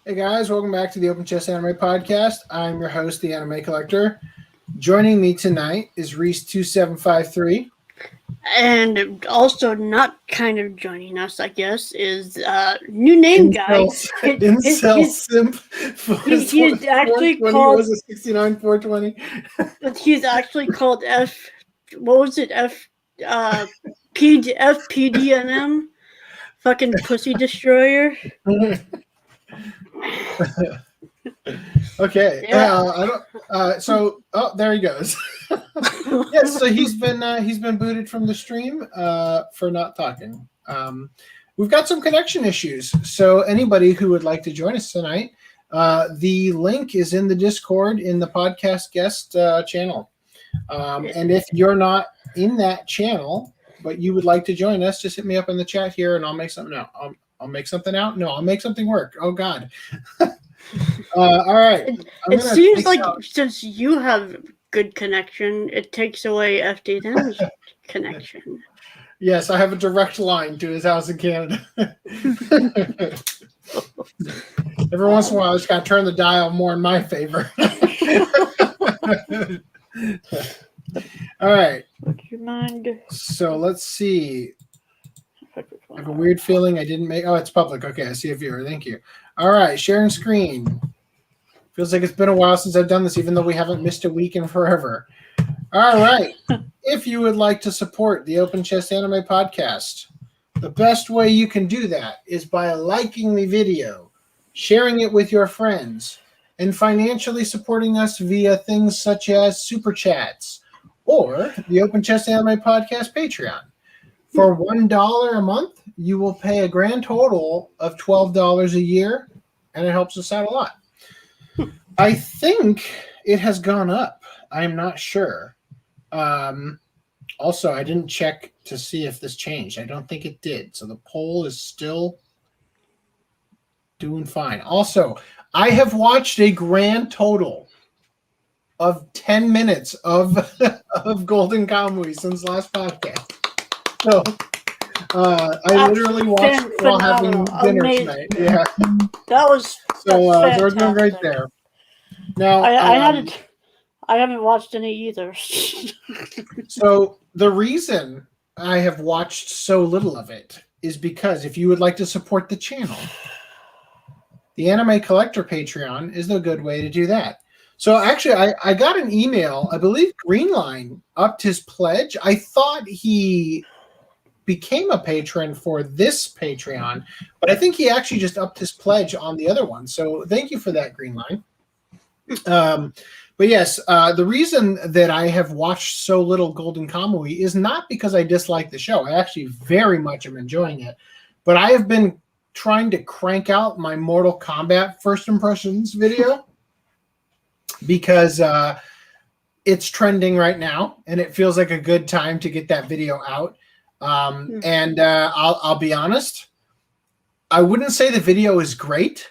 Hey guys, welcome back to the Open Chess Anime Podcast. I'm your host, the Anime Collector. Joining me tonight is RHYS2753. And also not kind of joining us, I guess, is new name guy. Incel Simp. He's actually called... Was it 69420? But he's actually called FDDNM? Fucking Pussy Destroyer. Okay. Yeah. There he goes. Yes, so he's been booted from the stream for not talking. We've got some connection issues. So anybody who would like to join us tonight, the link is in the Discord in the podcast guest channel. And if you're not in that channel, but you would like to join us, just hit me up in the chat here and I'll make something out. I'll make something out? No, I'll make something work. Oh, God. All right. It seems like since you have good connection, it takes away FDDNM's connection. Yes, I have a direct line to his house in Canada. Every once in a while, I just got to turn the dial more in my favor. All right. Would you mind? So let's see. I have a weird feeling I didn't make... Oh, it's public. Okay, I see a viewer. Thank you. All right, sharing screen. Feels like it's been a while since I've done this, even though we haven't missed a week in forever. All right. If you would like to support the Open Chess Anime Podcast, the best way you can do that is by liking the video, sharing it with your friends, and financially supporting us via things such as Super Chats or the Open Chess Anime Podcast Patreon. For $1 a month, you will pay a grand total of $12 a year, and it helps us out a lot. I think it has gone up. I'm not sure. Also, I didn't check to see if this changed. I don't think it did. So the poll is still doing fine. Also, I have watched a grand total of 10 minutes of Golden Kamuy since last podcast. So I literally watched it while having dinner tonight. Yeah, that was so we're doing great there. Now I haven't watched any either. So the reason I have watched so little of it is because if you would like to support the channel, the Anime Collector Patreon is the good way to do that. So actually, I got an email. I believe Greenline upped his pledge. I thought he became a patron for this Patreon, but I think he actually just upped his pledge on the other one. So thank you for that, Greenline. But yes, the reason that I have watched so little Golden Kamuy is not because I dislike the show. I actually very much am enjoying it, but I have been trying to crank out my Mortal Kombat first impressions video because it's trending right now, and it feels like a good time to get that video out. And I'll be honest, I wouldn't say the video is great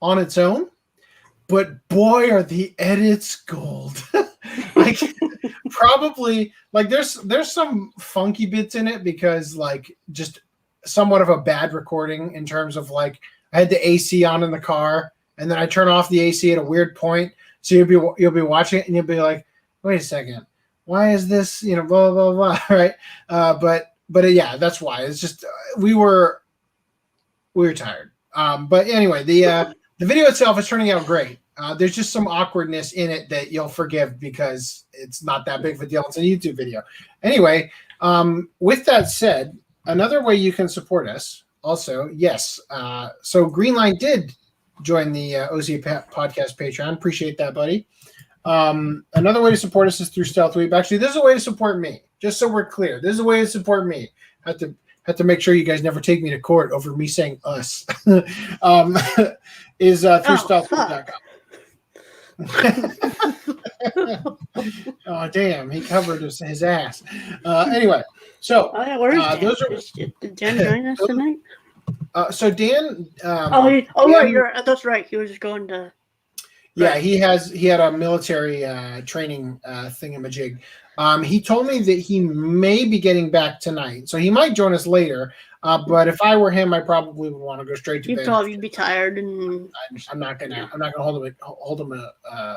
on its own, but boy, are the edits gold. Like probably like there's some funky bits in it because like just somewhat of a bad recording in terms of like I had the AC on in the car and then I turn off the AC at a weird point. So you'll be watching it and you'll be like, wait a second, why is this, blah, blah, blah, right? But yeah, that's why. It's just we were tired. But anyway, the video itself is turning out great. There's just some awkwardness in it that you'll forgive because it's not that big of a deal. It's a YouTube video. Anyway, with that said, another way you can support us also, yes. So Greenline did join the OCA Podcast Patreon. Appreciate that, buddy. Another way to support us is through Stealth Weep. Actually, there's a way to support me. Just so we're clear, there's a way to support me. Have to make sure you guys never take me to court over me saying us. Is through stealthweep.com. Oh damn, he covered his ass. Anyway, so those are. Did Dan join us tonight? So Dan. Dan, right. That's right. He was just going to. Yeah, he had a military training thingamajig. He told me that he may be getting back tonight, so he might join us later. But if I were him, I probably would want to go straight to You'd bed. probably be tired, and I'm not gonna hold him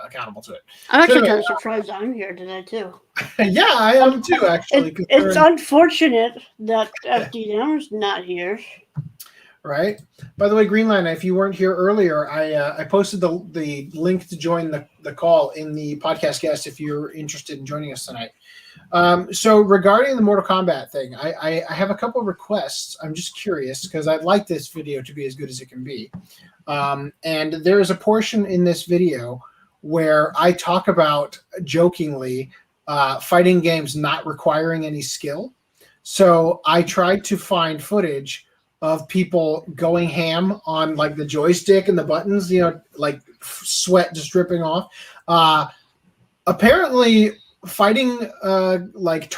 accountable to it. I'm actually anyway, kind of surprised I'm here today too. Yeah, I am too. Actually, It's unfortunate that FDDNM's not here. Right. By the way, Greenline, if you weren't here earlier, I posted the link to join the call in the podcast guest if you're interested in joining us tonight. So regarding the Mortal Kombat thing, I have a couple of requests. I'm just curious because I'd like this video to be as good as it can be. And there is a portion in this video where I talk about jokingly fighting games not requiring any skill. So I tried to find footage of people going ham on like the joystick and the buttons, like sweat just dripping off. Apparently fighting game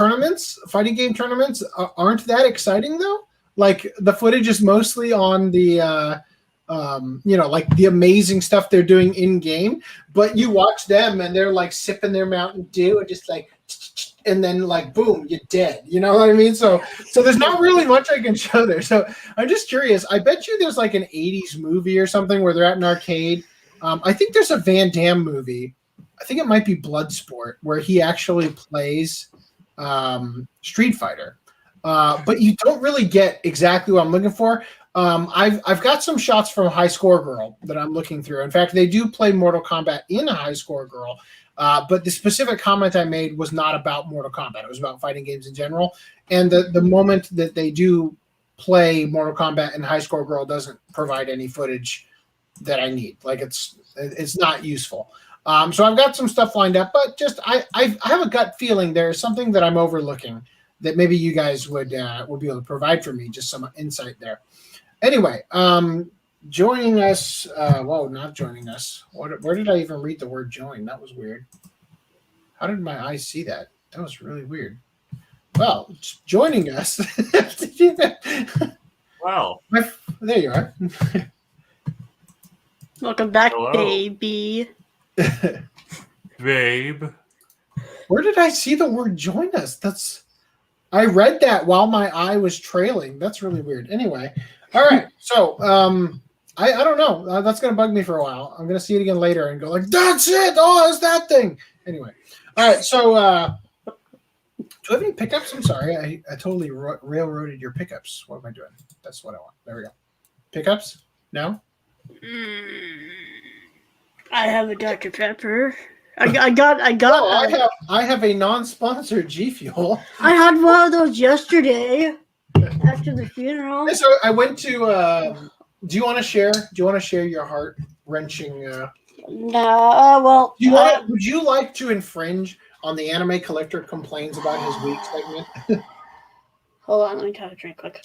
tournaments aren't that exciting though. Like the footage is mostly on the like the amazing stuff they're doing in game, but you watch them and they're like sipping their Mountain Dew and just like, and then like boom, you're dead. You know what I mean? So there's not really much I can show there. So I'm just curious. I bet you there's like an 80s movie or something where they're at an arcade. I think there's a Van Damme movie. I think it might be Bloodsport where he actually plays Street Fighter. But you don't really get exactly what I'm looking for. I've got some shots from High Score Girl that I'm looking through. In fact, they do play Mortal Kombat in High Score Girl. But the specific comment I made was not about Mortal Kombat. It was about fighting games in general. And the moment that they do play Mortal Kombat in High Score Girl doesn't provide any footage that I need. Like it's not useful. So I've got some stuff lined up, but just I have a gut feeling there's something that I'm overlooking that maybe you guys would be able to provide for me, just some insight there. Anyway, joining us, not joining us. Where did I even read the word join? That was weird. How did my eyes see that? That was really weird. Well, joining us. Wow. There you are. Welcome back, Hello. baby. Babe. Where did I see the word join us? I read that while my eye was trailing. That's really weird. Anyway, all right. So, I don't know. That's going to bug me for a while. I'm going to see it again later and go like, that's it. Oh, it's that thing. Anyway. All right. So, do I have any pickups? I'm sorry. I totally railroaded your pickups. What am I doing? That's what I want. There we go. Pickups? No? I have a Dr. Pepper. I got. Oh, I have a non-sponsored G Fuel. I had one of those yesterday after the funeral. So I went to. Do you want to share? Do you want to share your heart-wrenching? No. Well. Would you like to infringe on the Anime Collector complains about his week segment? Hold on. Let me have a drink quick.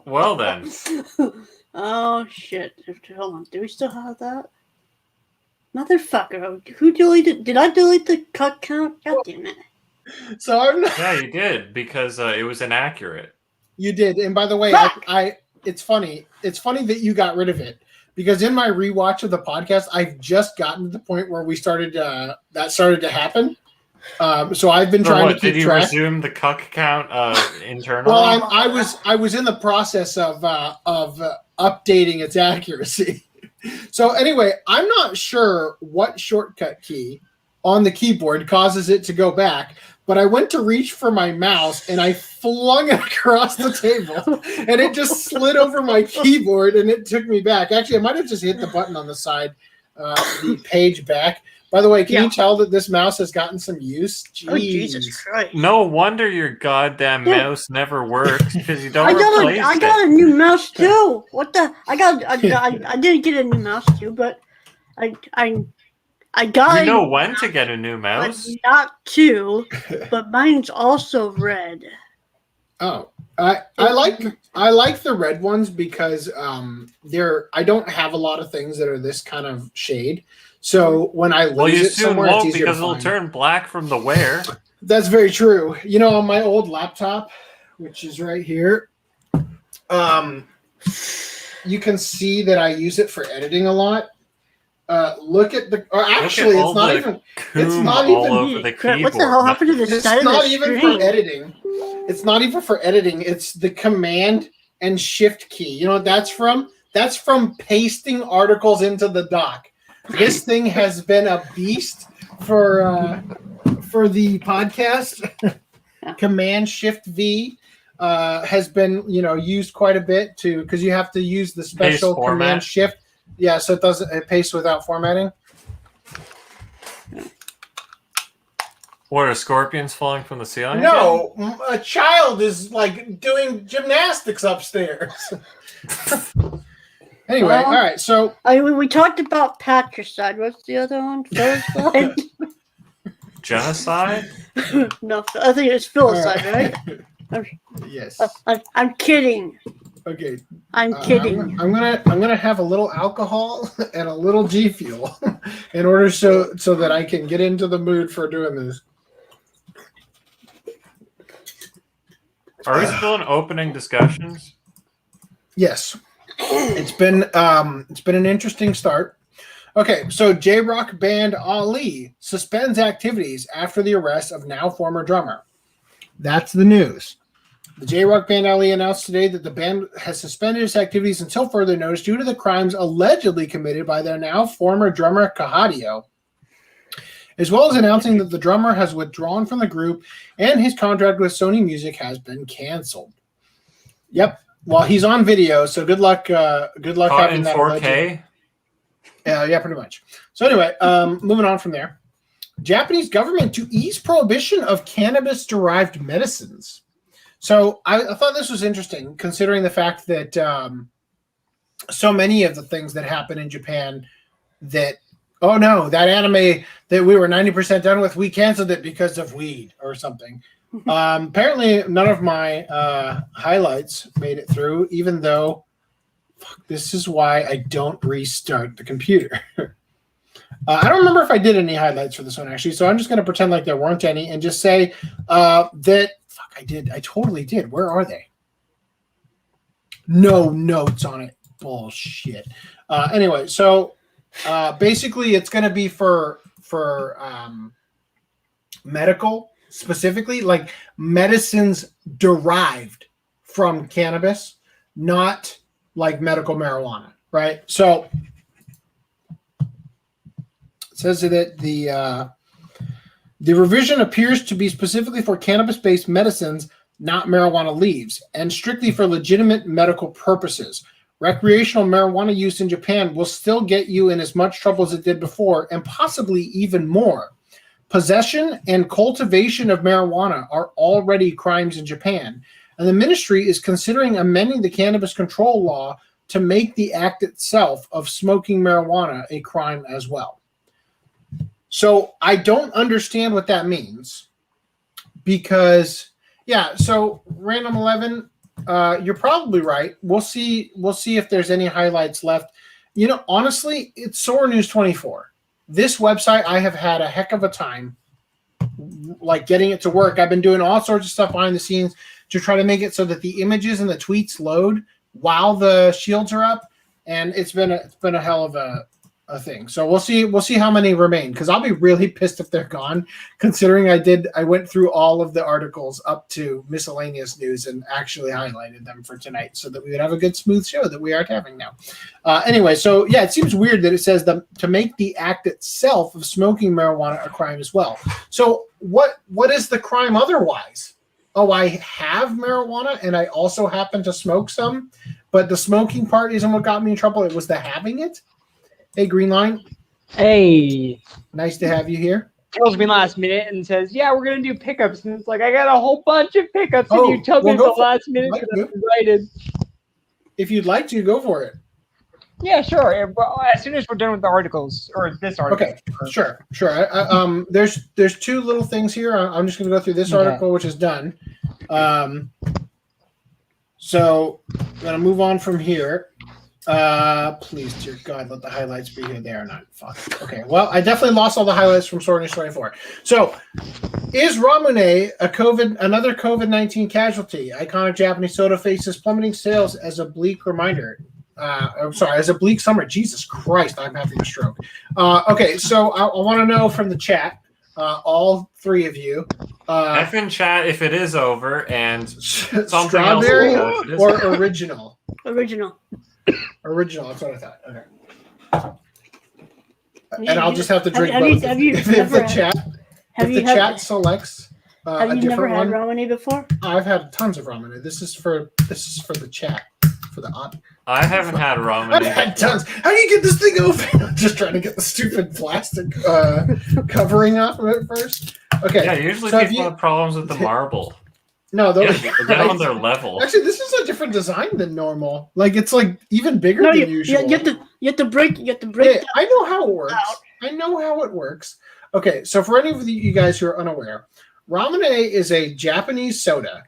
Well then. Oh shit! Hold on. Do we still have that? Motherfucker! Who deleted? Did I delete the cut count? God damn it! So I'm not. Yeah, you did because it was inaccurate. You did, and by the way, it's funny. It's funny that you got rid of it because in my rewatch of the podcast, I've just gotten to the point where we started. That started to happen. So I've been trying to keep track. Did you track. resume the cuck count internally? Well, I was in the process of updating its accuracy. So anyway, I'm not sure what shortcut key on the keyboard causes it to go back, but I went to reach for my mouse and I flung it across the table and it just slid over my keyboard and it took me back. Actually, I might have just hit the button on the side, the page back. By the way, can you tell that this mouse has gotten some use? Jeez. Oh, Jesus Christ. No wonder your goddamn mouse never works because you don't replace it. I got a new mouse too. What the? I didn't get a new mouse too, but I got. You know when to get a new mouse? Not two, but mine's also red. Oh, I like the red ones because I don't have a lot of things that are this kind of shade. So when I lose it somewhere, it's easier because to it'll find. Turn black from the wear. That's very true. You know, on my old laptop, which is right here, you can see that I use it for editing a lot. Look at the. Or actually, it's not even. It's not all even. over the keyboard. What the hell happened to the It's side of not the even screen? for editing. It's not even for editing. It's the Command and Shift key. You know what that's from? That's from pasting articles into the doc. This thing has been a beast for the podcast. Command Shift V has been used quite a bit because you have to use the special Command Shift. Yeah, so it pastes without formatting. What are scorpions falling from the ceiling? No, a child is like doing gymnastics upstairs. Anyway, Well, all right. So we talked about patricide. What's the other one? Filicide? Genocide? No, I think it's filicide, right? yes. I'm kidding. Okay. I'm kidding. I'm gonna have a little alcohol and a little G Fuel in order so that I can get into the mood for doing this. Are we still in opening discussions? Yes. It's been an interesting start. Okay, so J-Rock band Ali suspends activities after the arrest of now former drummer. That's the news. The J-Rock band Ali announced today that the band has suspended its activities until further notice due to the crimes allegedly committed by their now former drummer Kahadio, as well as announcing that the drummer has withdrawn from the group and his contract with Sony Music has been canceled. Yep. Well, he's on video, so good luck. Good luck Caught having in that. 4K? Yeah, pretty much. So anyway, moving on from there. Japanese government to ease prohibition of cannabis-derived medicines. So I thought this was interesting, considering the fact that so many of the things that happen in Japan that, oh no, that anime that we were 90% done with, we canceled it because of weed or something. Apparently, none of my highlights made it through, even though this is why I don't restart the computer. I don't remember if I did any highlights for this one, actually, so I'm just going to pretend like there weren't any and just say that, I did. I totally did. Where are they? No notes on it. Bullshit. Anyway, so basically it's going to be for medical, specifically, like medicines derived from cannabis, not like medical marijuana, right? So it says that the revision appears to be specifically for cannabis-based medicines, not marijuana leaves, and strictly for legitimate medical purposes. Recreational marijuana use in Japan will still get you in as much trouble as it did before, and possibly even more. Possession and cultivation of marijuana are already crimes in Japan, and the ministry is considering amending the cannabis control law to make the act itself of smoking marijuana a crime as well. So I don't understand what that means because, yeah, so Random 11, you're probably right. We'll see if there's any highlights left. Honestly, it's Sore News 24. This website, I have had a heck of a time like getting it to work. I've been doing all sorts of stuff behind the scenes to try to make it so that the images and the tweets load while the shields are up, and it's been a hell of a thing. So we'll see how many remain, because I'll be really pissed if they're gone, considering I went through all of the articles up to miscellaneous news and actually highlighted them for tonight so that we would have a good smooth show that we aren't having now. Anyway, so yeah, it seems weird that it says to make the act itself of smoking marijuana a crime as well. So what is the crime otherwise? Oh, I have marijuana and I also happen to smoke some, but the smoking part isn't what got me in trouble. It was the having it. Hey, Green Line. Hey. Nice to have you here. Tells me last minute and says, yeah, we're going to do pickups. And it's like, I got a whole bunch of pickups. And you tell me at the last minute that I'm invited. If you'd like to, go for it. Yeah, sure. Well, as soon as we're done with the articles, or this article. Okay, sure. There's two little things here. I'm just going to go through this article, which is done. So I'm going to move on from here. Please, dear God, let the highlights be here. They are not. Fuck. Okay, well, I definitely lost all the highlights from Sword News 24. So, is Ramune another COVID-19 casualty? Iconic Japanese soda faces plummeting sales as a bleak reminder. I'm sorry, as a bleak summer. Jesus Christ, I'm having a stroke. Okay, so I want to know from the chat, all three of you. F in chat if it is over, and something strawberry else or original? Original. Original, that's what I thought. Okay. And I'll just have to drink both. If the chat selects a have you never different had one. Ramune before? I've had tons of Ramune. This is for the chat, for the audience. I haven't had Ramune. I've had tons. How do you get this thing open? I'm just trying to get the stupid plastic covering off of it first. Okay. Yeah, usually so people have problems with the marble. No, those get on their level. Actually, this is a different design than normal. Like it's like even bigger than usual. You have to break. Hey, I know how it works. I know how it works. Okay, so for any of you guys who are unaware, Ramune is a Japanese soda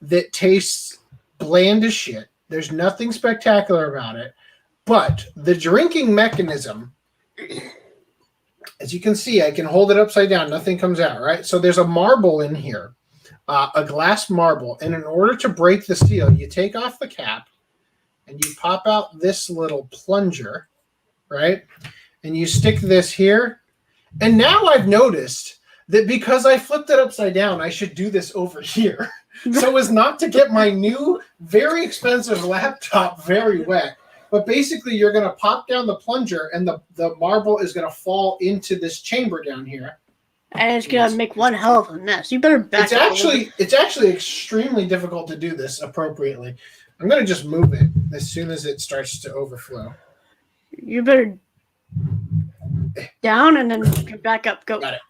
that tastes bland as shit. There's nothing spectacular about it, but the drinking mechanism, as you can see, I can hold it upside down. Nothing comes out, right? So there's a marble in here. A glass marble, and in order to break the seal, you take off the cap and you pop out this little plunger, right? And you stick this here. And now I've noticed that because I flipped it upside down, I should do this over here so as not to get my new, very expensive laptop very wet. But basically, you're going to pop down the plunger, and the marble is going to fall into this chamber down here. And it's gonna make one hell of a mess. You better back up. It's actually extremely difficult to do this appropriately. I'm gonna just move it as soon as it starts to overflow. You better down and then back up. Go. Got it.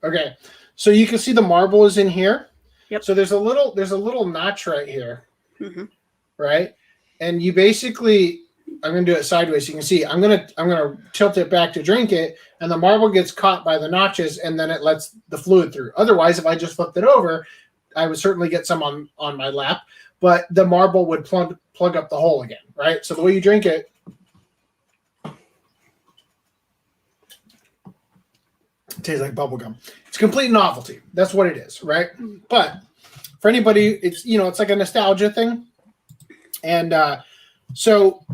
Okay, so you can see the marble is in here. Yep. So there's a little notch right here, right? And you basically, I'm gonna do it sideways so you can see. I'm gonna tilt it back to drink it, and the marble gets caught by the notches, and then it lets the fluid through. Otherwise, if I just flipped it over, I would certainly get some on my lap, but the marble would plug up the hole again, right? So the way you drink it, it tastes like bubble gum. It's complete novelty. That's what it is, right? But for anybody, it's like a nostalgia thing, and so.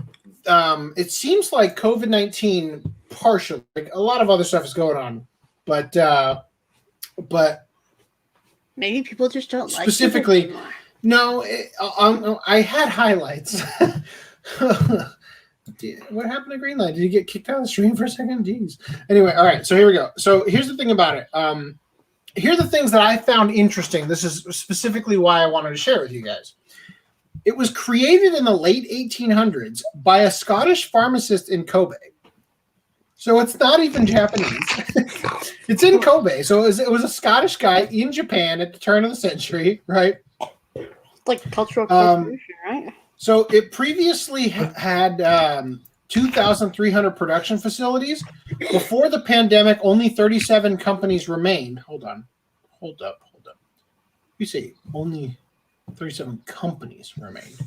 It seems like COVID-19 partially, like a lot of other stuff is going on, but maybe people just don't specifically, like it no, I had highlights. What happened to Greenlight? Did you get kicked out of the stream for a second? Jeez. Anyway, all right, so here we go. So here's the thing about it. Here are the things that I found interesting. This is specifically why I wanted to share with you guys. It was created in the late 1800s by a Scottish pharmacist in Kobe. So it's not even Japanese. It's in Kobe. So it was a Scottish guy in Japan at the turn of the century, right? It's like cultural appropriation, right? So it previously had 2,300 production facilities. Before the pandemic, only 37 companies remained. Hold up. You say only 37 companies remained.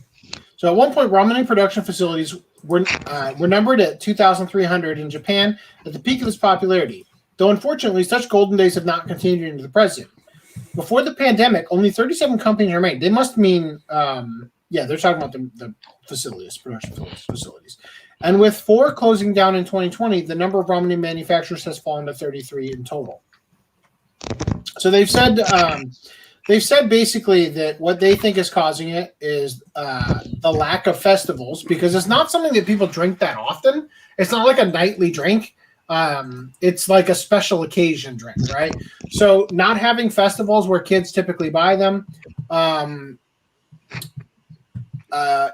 So at one point, Ramune production facilities were numbered at 2,300 in Japan at the peak of its popularity, though unfortunately such golden days have not continued into the present. Before the pandemic, only 37 companies remained. They must mean, they're talking about the facilities, production facilities. And with 4 closing down in 2020, the number of Ramune manufacturers has fallen to 33 in total. So they've said basically that what they think is causing it is the lack of festivals, because it's not something that people drink that often. It's not like a nightly drink. It's like a special occasion drink, right? So not having festivals where kids typically buy them.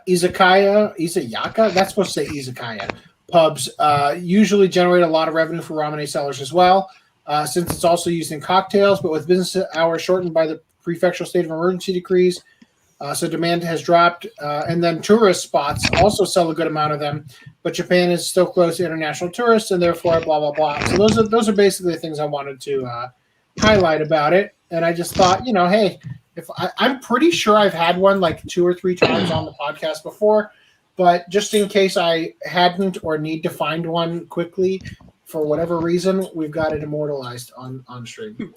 Izakaya, that's supposed to say izakaya. Pubs usually generate a lot of revenue for Ramune sellers as well, since it's also used in cocktails, but with business hours shortened by the prefectural state of emergency decrees, so demand has dropped. And then tourist spots also sell a good amount of them, but Japan is still closed to international tourists, and therefore blah, blah, blah. So those are basically the things I wanted to highlight about it. And I just thought, hey, I'm pretty sure I've had one like 2 or 3 times on the podcast before, but just in case I hadn't or need to find one quickly for whatever reason, we've got it immortalized on stream.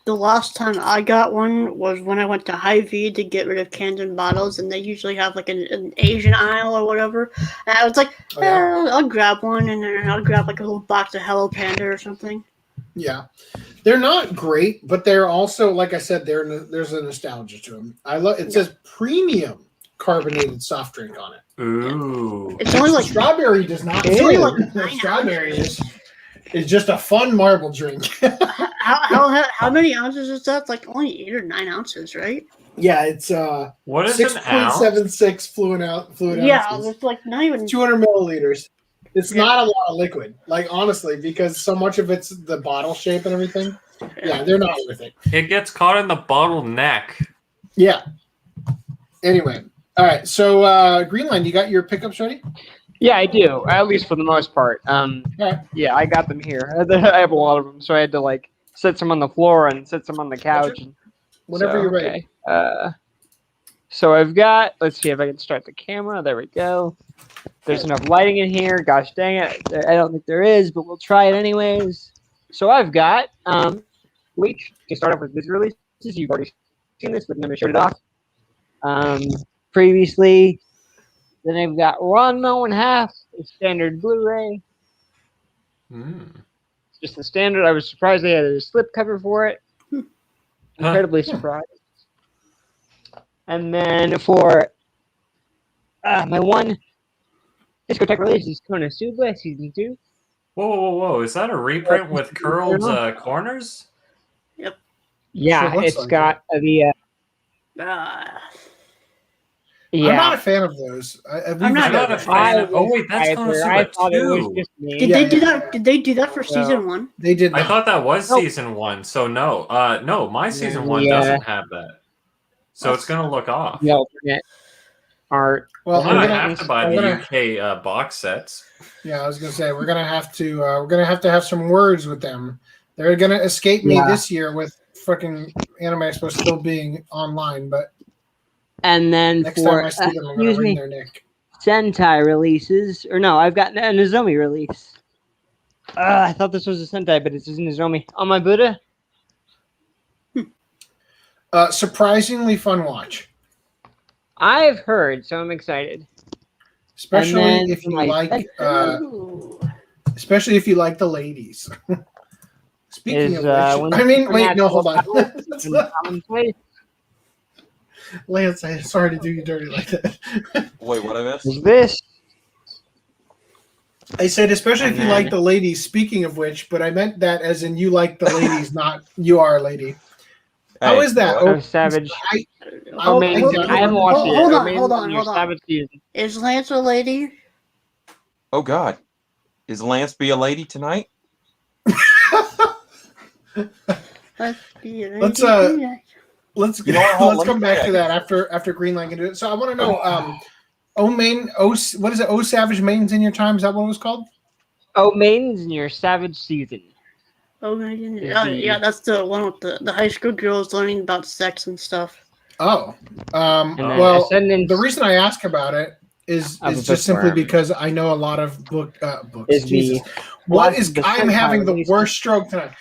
The the last time I got one was when I went to Hy-Vee to get rid of cans and bottles, and they usually have like an Asian aisle or whatever. And I was like, I'll grab one, and then I'll grab like a little box of Hello Panda or something. Yeah, they're not great, but they're also, like I said, there's a nostalgia to them. It says premium carbonated soft drink on it. Ooh. It's only like strawberry does not. It's only like 9 strawberry is just a fun marble drink. how many ounces is that? It's like only 8 or 9 ounces, right? Yeah, it's what is 6.76 fluid yeah, ounces. it's like not even 200 milliliters. It's not a lot of liquid, like honestly, because so much of it's the bottle shape and everything. Yeah, they're not worth it. It gets caught in the bottleneck. Yeah. Anyway, all right. So Greenland, you got your pickups ready? Yeah, I do. At least for the most part. Yeah, I got them here. I have a lot of them, so I had to like set some on the floor and set some on the couch. Whenever you're ready. Okay. So I've got. Let's see if I can start the camera. There we go. There's enough lighting in here. Gosh dang it! I don't think there is, but we'll try it anyways. So I've got. We can start off with this release. You've already seen this, but never showed it off. Previously. Then I've got Ranmo and half, the standard Blu-ray. It's just the standard. I was surprised they had a slip cover for it. Incredibly surprised. And then for my one discotheque release is Konosuba Season 2. Whoa. Is that a reprint with curled corners? Yep. Yeah, Sure it's like got the... I'm not a fan of those. I'm not a fan of. Oh wait, that's Konosuba 2. Did they do that? Did they do that for season 1? They did. I thought that was season 1. So no, my season 1 doesn't have that. So it's gonna look off. The alternate art. Well, I'm gonna have to buy the UK box sets. Yeah, I was gonna say we're gonna have to have some words with them. They're gonna escape me this year with fucking Anime Expo still being online, but. And then Next for time I see them, I'm gonna wring their neck. Sentai releases, or no, I've got a Nozomi release. I thought this was a Sentai, but it's a Nozomi. On my Buddha. Surprisingly fun watch. I've heard, so I'm excited. Especially if you like, especially if you like the ladies. Speaking of which, I mean, wait, no, hold on. Lance, I'm sorry to do you dirty like that. Wait, what I missed? Is this? I said, especially if you like the ladies. Speaking of which, but I meant that as in you like the ladies, not you are a lady. How is that? Oh, Savage. I haven't watched it. Hold on. Savage season. Is Lance a lady? Oh God, is Lance be a lady tonight? Let's come back to that after Greenland can do it. So I want to know, what is it? Oh Savage Maidens in Your Time? Is that what it was called? Oh Maidens in Your Savage Season. Oh yeah, that's the one with the high school girls learning about sex and stuff. Oh, well, the reason I ask about it is just simply because I know a lot of books. I'm having the worst stroke tonight.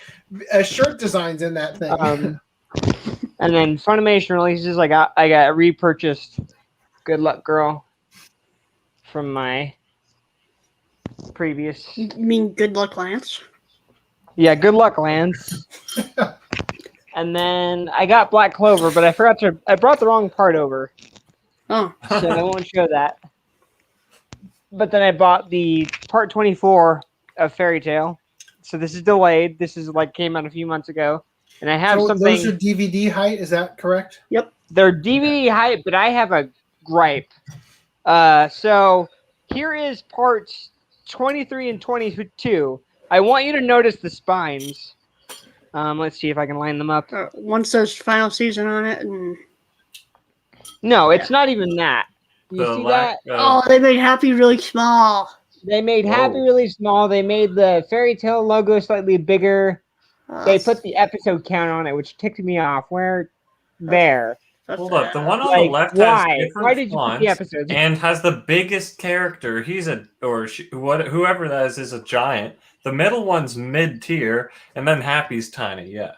Shirt designs in that thing. And then Funimation releases. I got repurchased Good Luck Girl from my previous. You mean Good Luck Lance? Yeah, Good Luck Lance. And then I got Black Clover, but I brought the wrong part over. Oh. So I won't show that. But then I bought the part 24 of Fairy Tail. So this is delayed. This is came out a few months ago. And I have something. Those are DVD height, is that correct? Yep. They're DVD height, but I have a gripe. So here is parts 23 and 22. I want you to notice the spines. Let's see if I can line them up. One says final season on it, and no, it's not even that. You see that? Oh, they made Happy really small. They made Happy really small. They made the Fairy Tail logo slightly bigger. They put the episode count on it, which ticked me off. Where? There. Hold up. The one on the left has different Why did you put the episodes? And has the biggest character. Whoever that is a giant. The middle one's mid-tier, and then Happy's tiny, yeah.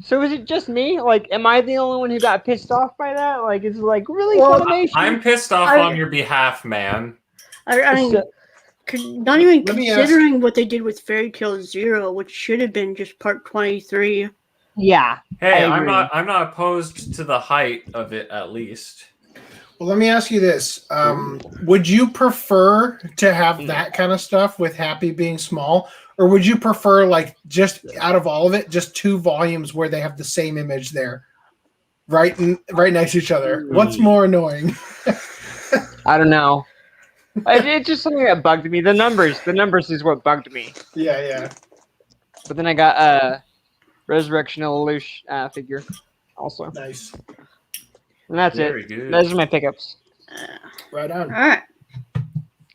So is it just me? Like, am I the only one who got pissed off by that? Like, it's like really Well, Funimation. I'm pissed off on your behalf, man. I mean, So- not even Let me considering what they did with Fairy Tail Zero, which should have been just part 23. yeah. Hey, I I'm agree. not opposed to the height of it at least. Well, let me ask you this: would you prefer to have that kind of stuff with Happy being small, or would you prefer like just out of all of it, just 2 volumes where they have the same image there, right next to each other? What's more annoying? I don't know. It's just something that bugged me. The numbers is what bugged me. Yeah. But then I got a Resurrection Lelouch figure also. Nice. And that's Very it. good. Those are my pickups. Right on. All right.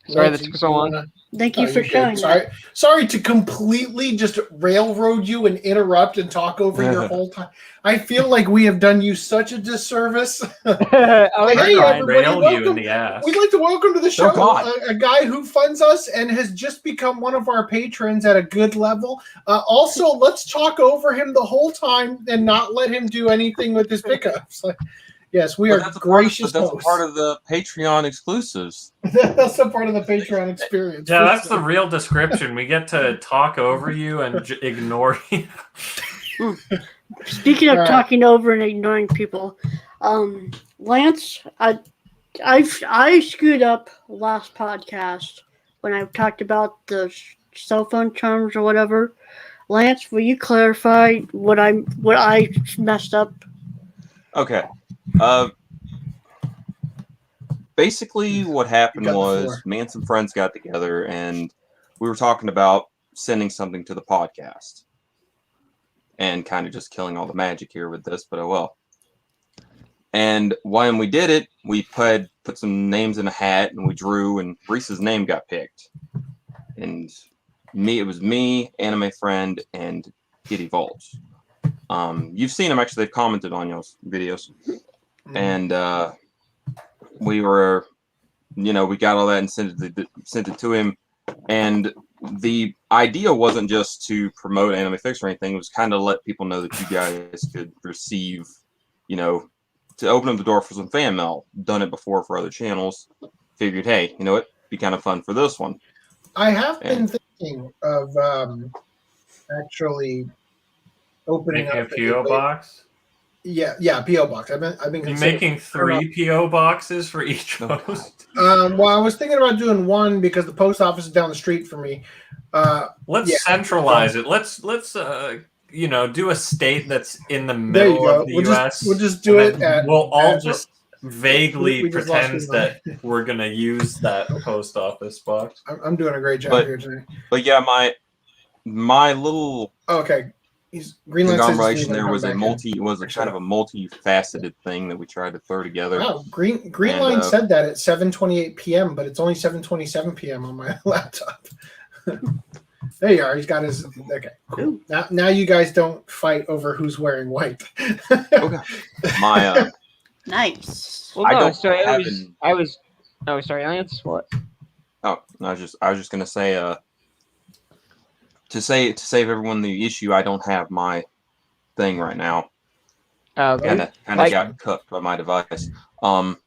Sorry that took so long. Thank you for you're good. showing that. Sorry to completely just railroad you and interrupt and talk over your whole time. I feel like we have done you such a disservice. Oh, Hey, I everybody, railed you in welcome. the ass. We'd like to welcome to the show God. a guy who funds us and has just become one of our patrons at a good level. Also, let's talk over him the whole time and not let him do anything with his pickups. Yes, we are gracious That's a hosts. part of the Patreon exclusives. That's a part of the Patreon experience. Yeah, for that's sure. the real description. We get to talk over you and ignore you. Speaking of All right. talking over and ignoring people, Lance, I screwed up last podcast when I talked about the cell phone terms or whatever. Lance, will you clarify what I messed up? Okay. Basically, what happened You got the was floor. me and some friends got together and we were talking about sending something to the podcast. And kind of just killing all the magic here with this, but oh well. And when we did it, we put some names in a hat and we drew, and Reese's name got picked. And it was me, Anime Friend, and Giddy Volts. You've seen them, actually. They've commented on y'all's videos. And we were, we got all that and sent it to him. And the idea wasn't just to promote Anime Fix or anything. It was kind of let people know that you guys could receive, to open up the door for some fan mail. Done it before for other channels. Figured, hey, you know what? Be kind of fun for this one. I have been thinking of actually opening Making a up PO box. Yeah, PO box. I've been You considering. making 3 PO boxes for each Oh, post? Well, I was thinking about doing one because the post office is down the street for me. Let's centralize it. Let's do a state that's in the There you middle go. of the We'll US. just do and it then at. we'll all at- just vaguely we just lost pretend his that we're gonna use that post office box. I'm doing a great job But- here today. But yeah, my little Okay, Greenland says he's conglomeration gonna there come was back in. kind of a multifaceted thing that we tried to throw together. Wow, Greenline And, said that at 7:28 p.m., but it's only 7:27 p.m. on my laptop. There you are. He's got his. Okay, cool. Now you guys don't fight over who's wearing white. Okay. My Nice. Well, I no, don't so have I was. Oh, sorry, Lance. What? I was just gonna say to save everyone the issue, I don't have my thing right now. Oh, okay. Kind of Like- got cut by my device.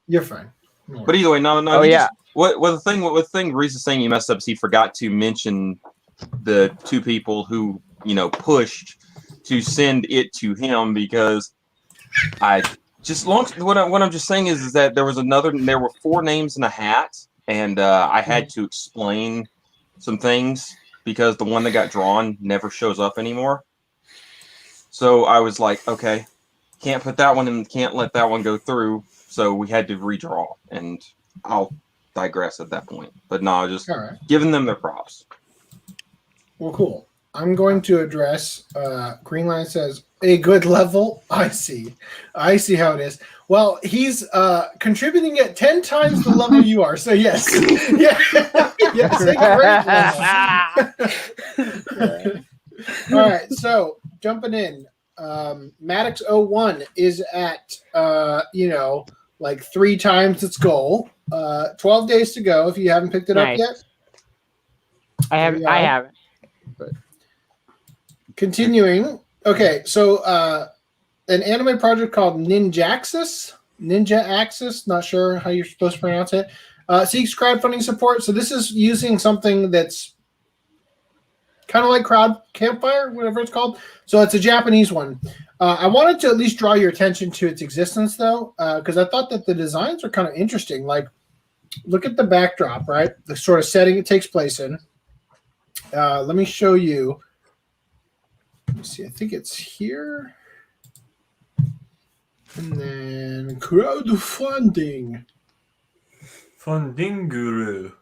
You're fine. No But either way, no. Oh, you yeah. What the thing Reese is saying you messed up is he forgot to mention the 2 people who pushed to send it to him, because what I'm just saying is that there were 4 names in a hat, and I had to explain some things because the one that got drawn never shows up anymore. So I was like, okay, can't put that one in, can't let that one go through. So we had to redraw, and I'll digress at that point. But no, just All right. giving them their props. Well, cool. I'm going to address. Greenline says a good level. I see how it is. Well, he's contributing at 10 times the level you are. So yes, yes, a great level. All right, so jumping in, Maddox 01 is at like 3 times its goal. 12 days to go. If you haven't picked it up Nice. yet, I haven't. Yeah. I haven't. continuing Okay, so an anime project called Ninja Axis, not sure how you're supposed to pronounce it, seeks crowdfunding support. So this is using something that's kind of like Crowd Campfire, whatever it's called. So it's a Japanese one. I wanted to at least draw your attention to its existence, though, because I thought that the designs are kind of interesting. Like, look at the backdrop, right? The sort of setting it takes place in. Let me show you. Let me see. I think it's here. And then crowdfunding. Funding guru.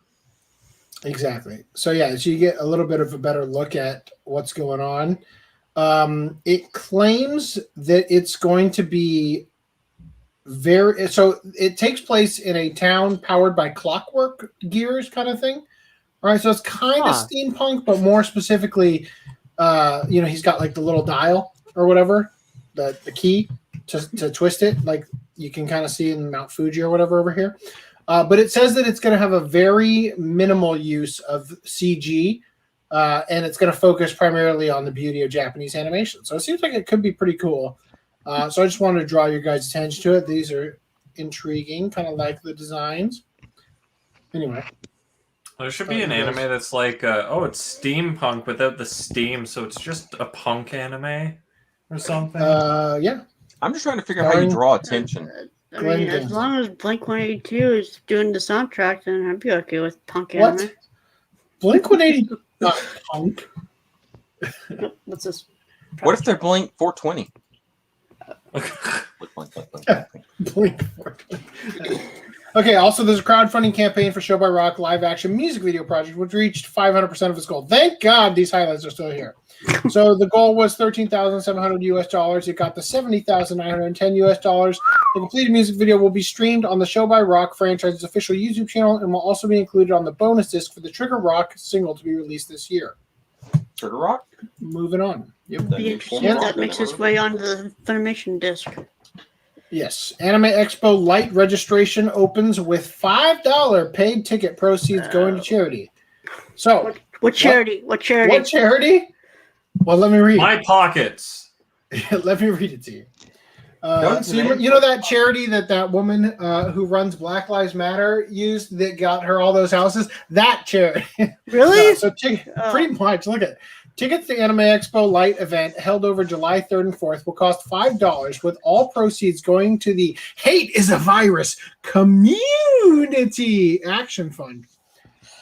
Exactly. So yeah, so you get a little bit of a better look at what's going on. It claims that it's going to be so it takes place in a town powered by clockwork gears kind of thing. All right, so it's kind of steampunk, but more specifically, he's got like the little dial or whatever, the key to twist it, like you can kind of see in Mount Fuji or whatever over here. But it says that it's going to have a very minimal use of CG, and it's going to focus primarily on the beauty of Japanese animation. So it seems like it could be pretty cool. So I just wanted to draw your guys' attention to it. These are intriguing, kind of like the designs. Anyway. There should be an anime that's like, it's steampunk without the steam, so it's just a punk anime or something. Yeah. I'm just trying to figure out how you draw attention. I mean, as long as Blink-182 is doing the soundtrack, then I'd be okay with punk anime. What? Blink-182 not punk. What's this? What if they're Blink 420? Blink 420. Okay, also there's a crowdfunding campaign for Show by Rock live action music video project, which reached 500% of its goal. Thank God these highlights are still here. So the goal was $13,700 It got the $70,910 The completed music video will be streamed on the Show by Rock franchise's official YouTube channel and will also be included on the bonus disc for the Trigger Rock single to be released this year. Trigger Rock? Moving on. Yep. Be interesting if that makes its way onto the Funimation disc. Yes. Anime Expo Light registration opens with $5 paid ticket proceeds going to charity. So, what charity? What charity? What charity? Well, let me read. My pockets. Let me read it to you. So you know that charity that woman who runs Black Lives Matter used that got her all those houses? That charity. Really? Pretty much. Look at it. Tickets to Anime Expo Light event held over July 3rd and 4th will cost $5, with all proceeds going to the Hate is a Virus Community Action Fund.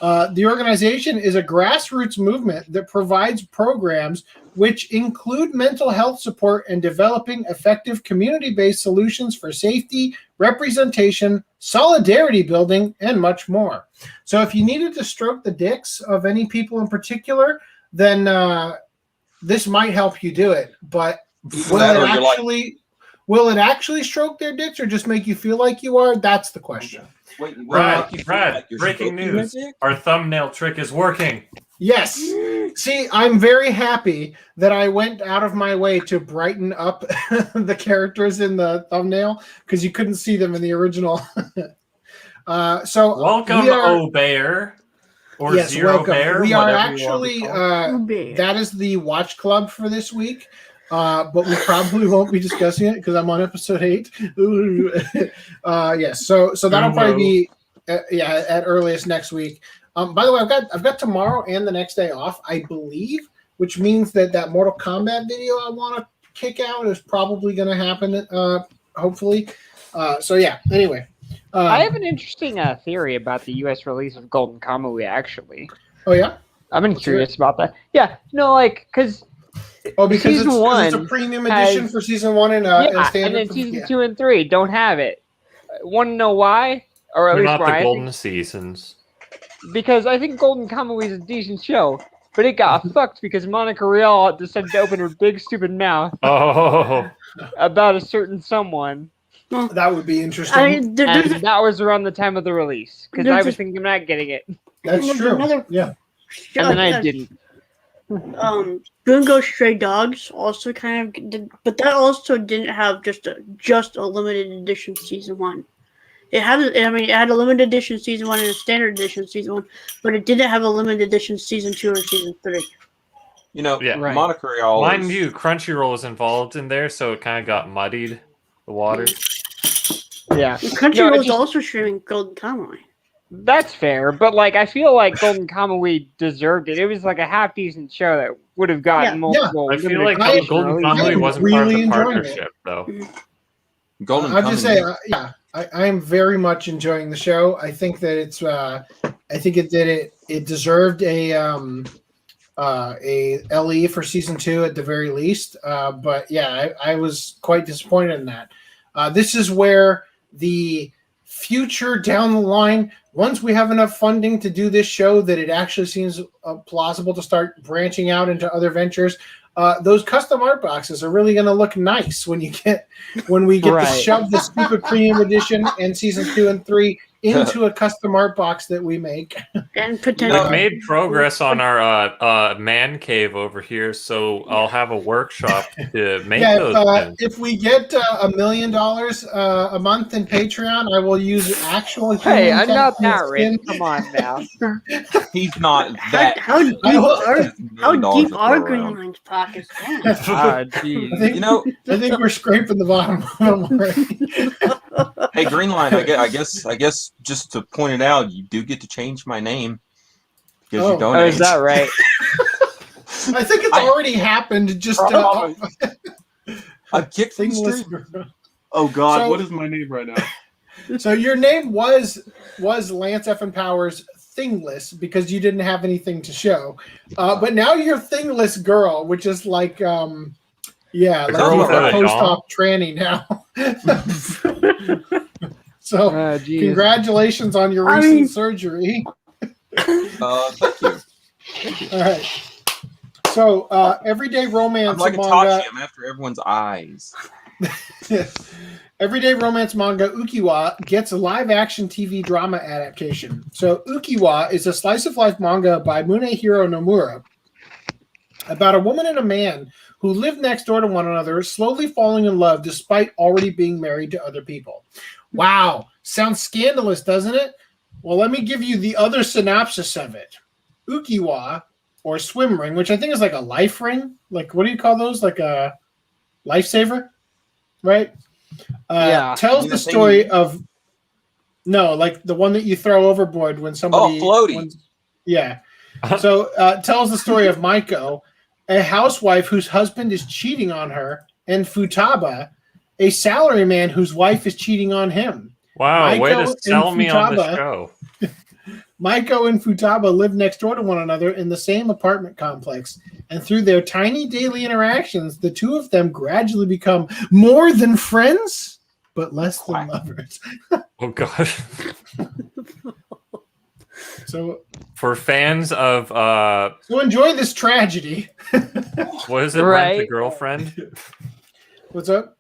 The organization is a grassroots movement that provides programs which include mental health support and developing effective community-based solutions for safety, representation, solidarity building, and much more. So if you needed to stroke the dicks of any people in particular, then this might help you do it. But will it actually stroke their dicks or just make you feel like you are? That's the question. Wait, Brad, breaking news. Our thumbnail trick is working. Yes. See, I'm very happy that I went out of my way to brighten up the characters in the thumbnail because you couldn't see them in the original. So welcome, O-Bear. Or yes, Zero welcome. Bear. We are actually, that is the watch club for this week. But we probably won't be discussing it because I'm on episode 8. Yes, so that'll probably be at earliest next week. By the way, I've got tomorrow and the next day off, I believe, which means that Mortal Kombat video I want to kick out is probably going to happen. Hopefully. So yeah. Anyway, I have an interesting theory about the U.S. release of Golden Kamuy. Actually. Oh yeah. I've been curious about that. Yeah. No, because. Oh, because season one it's a premium edition for season 1 and standard. And then season 2 and 3 don't have it. Want to know why? Or at They're least not why? the golden seasons. Because I think Golden Kamuy is a decent show, but it got fucked because Monica Rial decided to open her big stupid mouth about a certain someone. That would be interesting. And that was around the time of the release because I was thinking of not getting it. That's true. Yeah. And then I didn't. Bungo Stray Dogs also kind of did, but that also didn't have just a limited edition season 1. It had a limited edition season 1 and a standard edition season 1, but it didn't have a limited edition season 2 or season 3. You know, Yeah. Right. Monocurio. Mind you, Crunchyroll was involved in there, so it kind of got muddied, the water. Yeah. Crunchyroll is just- also streaming Golden Kamuy. That's fair, but like I feel like Golden Kamuy deserved it. It was like a half decent show that would have gotten Yeah. multiple. I feel like limited Golden releases. Kamuy I'm wasn't part of really the enjoying partnership, though. Golden I'll just Kamuy. say, I am very much enjoying the show. I think that it's, I think it deserved a LE for season 2 at the very least. But yeah, I was quite disappointed in that. This is where the future down the line, once we have enough funding to do this show that it actually seems plausible to start branching out into other ventures, those custom art boxes are really going to look nice when we get to shove the stupid premium edition and season 2 and 3 into a custom art box that we make. And potentially. We've made progress on our man cave over here, so I'll have a workshop to make those things. If we get $1 million a month in Patreon, I will use actual. Hey, I'm not human that rich. skin. Come on now. He's not that. How deep are Green Line's pockets? Ah, geez. I think, I think we're scraping the bottom of them already. Hey, Greenline, I guess just to point it out, you do get to change my name because you donate. Oh, is that right? I think it's already happened. Just I kicked things. things. Oh God, So- what is my name right now? So your name was Lance F. and Powers Thingless because you didn't have anything to show, but now you're Thingless Girl, which is like girl like without a a post-op tranny now. So Oh, geez. congratulations on your recent surgery. Thank you. All right. So everyday romance I'm like a manga. Tachi. I'm after everyone's eyes. Everyday romance manga Ukiwa gets a live-action TV drama adaptation. So Ukiwa is a slice-of-life manga by Munehiro Nomura about a woman and a man who live next door to one another, slowly falling in love despite already being married to other people. Wow, sounds scandalous, doesn't it? Well, let me give you the other synopsis of it. Ukiwa, or swim ring, which I think is like a life ring. Like, what do you call those? Like a lifesaver, right? Tells the story of like the one that you throw overboard when somebody. Oh, floaty. Yeah. So tells the story of Maiko, a housewife whose husband is cheating on her, and Futaba, a salaryman whose wife is cheating on him. Wow, Maiko way to sell and me on the Futaba- show. Maiko and Futaba live next door to one another in the same apartment complex, and through their tiny daily interactions, the two of them gradually become more than friends, but less than lovers. Oh god. So For fans of so enjoy this tragedy. what is it, Rent a Right. Girlfriend? What's up?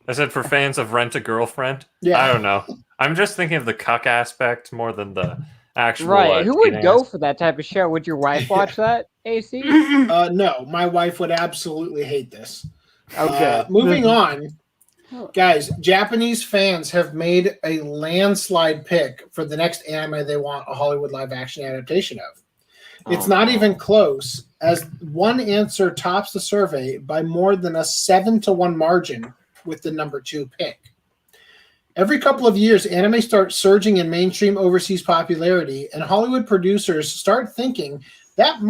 I said for fans of Rent a Girlfriend. Yeah. I don't know. I'm just thinking of the cuck aspect more than the actual. Right. Who would cheating go aspect. for that type of show? Would your wife watch that, AC? No, my wife would absolutely hate this. Okay. Moving on, guys. Japanese fans have made a landslide pick for the next anime they want a Hollywood live-action adaptation of. It's not even close, as one answer tops the survey by more than a 7-1 margin with the number 2 pick. Every couple of years, anime starts surging in mainstream overseas popularity, and Hollywood producers start thinking that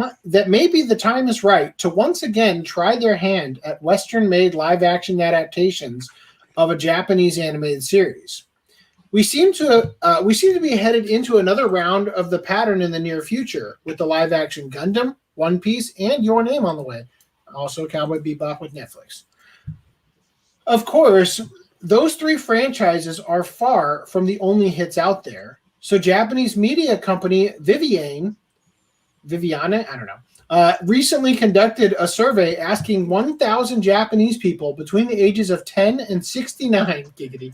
maybe the time is right to once again try their hand at Western-made live-action adaptations of a Japanese animated series. We seem to be headed into another round of the pattern in the near future, with the live-action Gundam, One Piece, and Your Name on the way. Also, Cowboy Bebop with Netflix. Of course, those 3 franchises are far from the only hits out there. So Japanese media company Viviane, I don't know, recently conducted a survey asking 1,000 Japanese people between the ages of 10 and 69, giggity,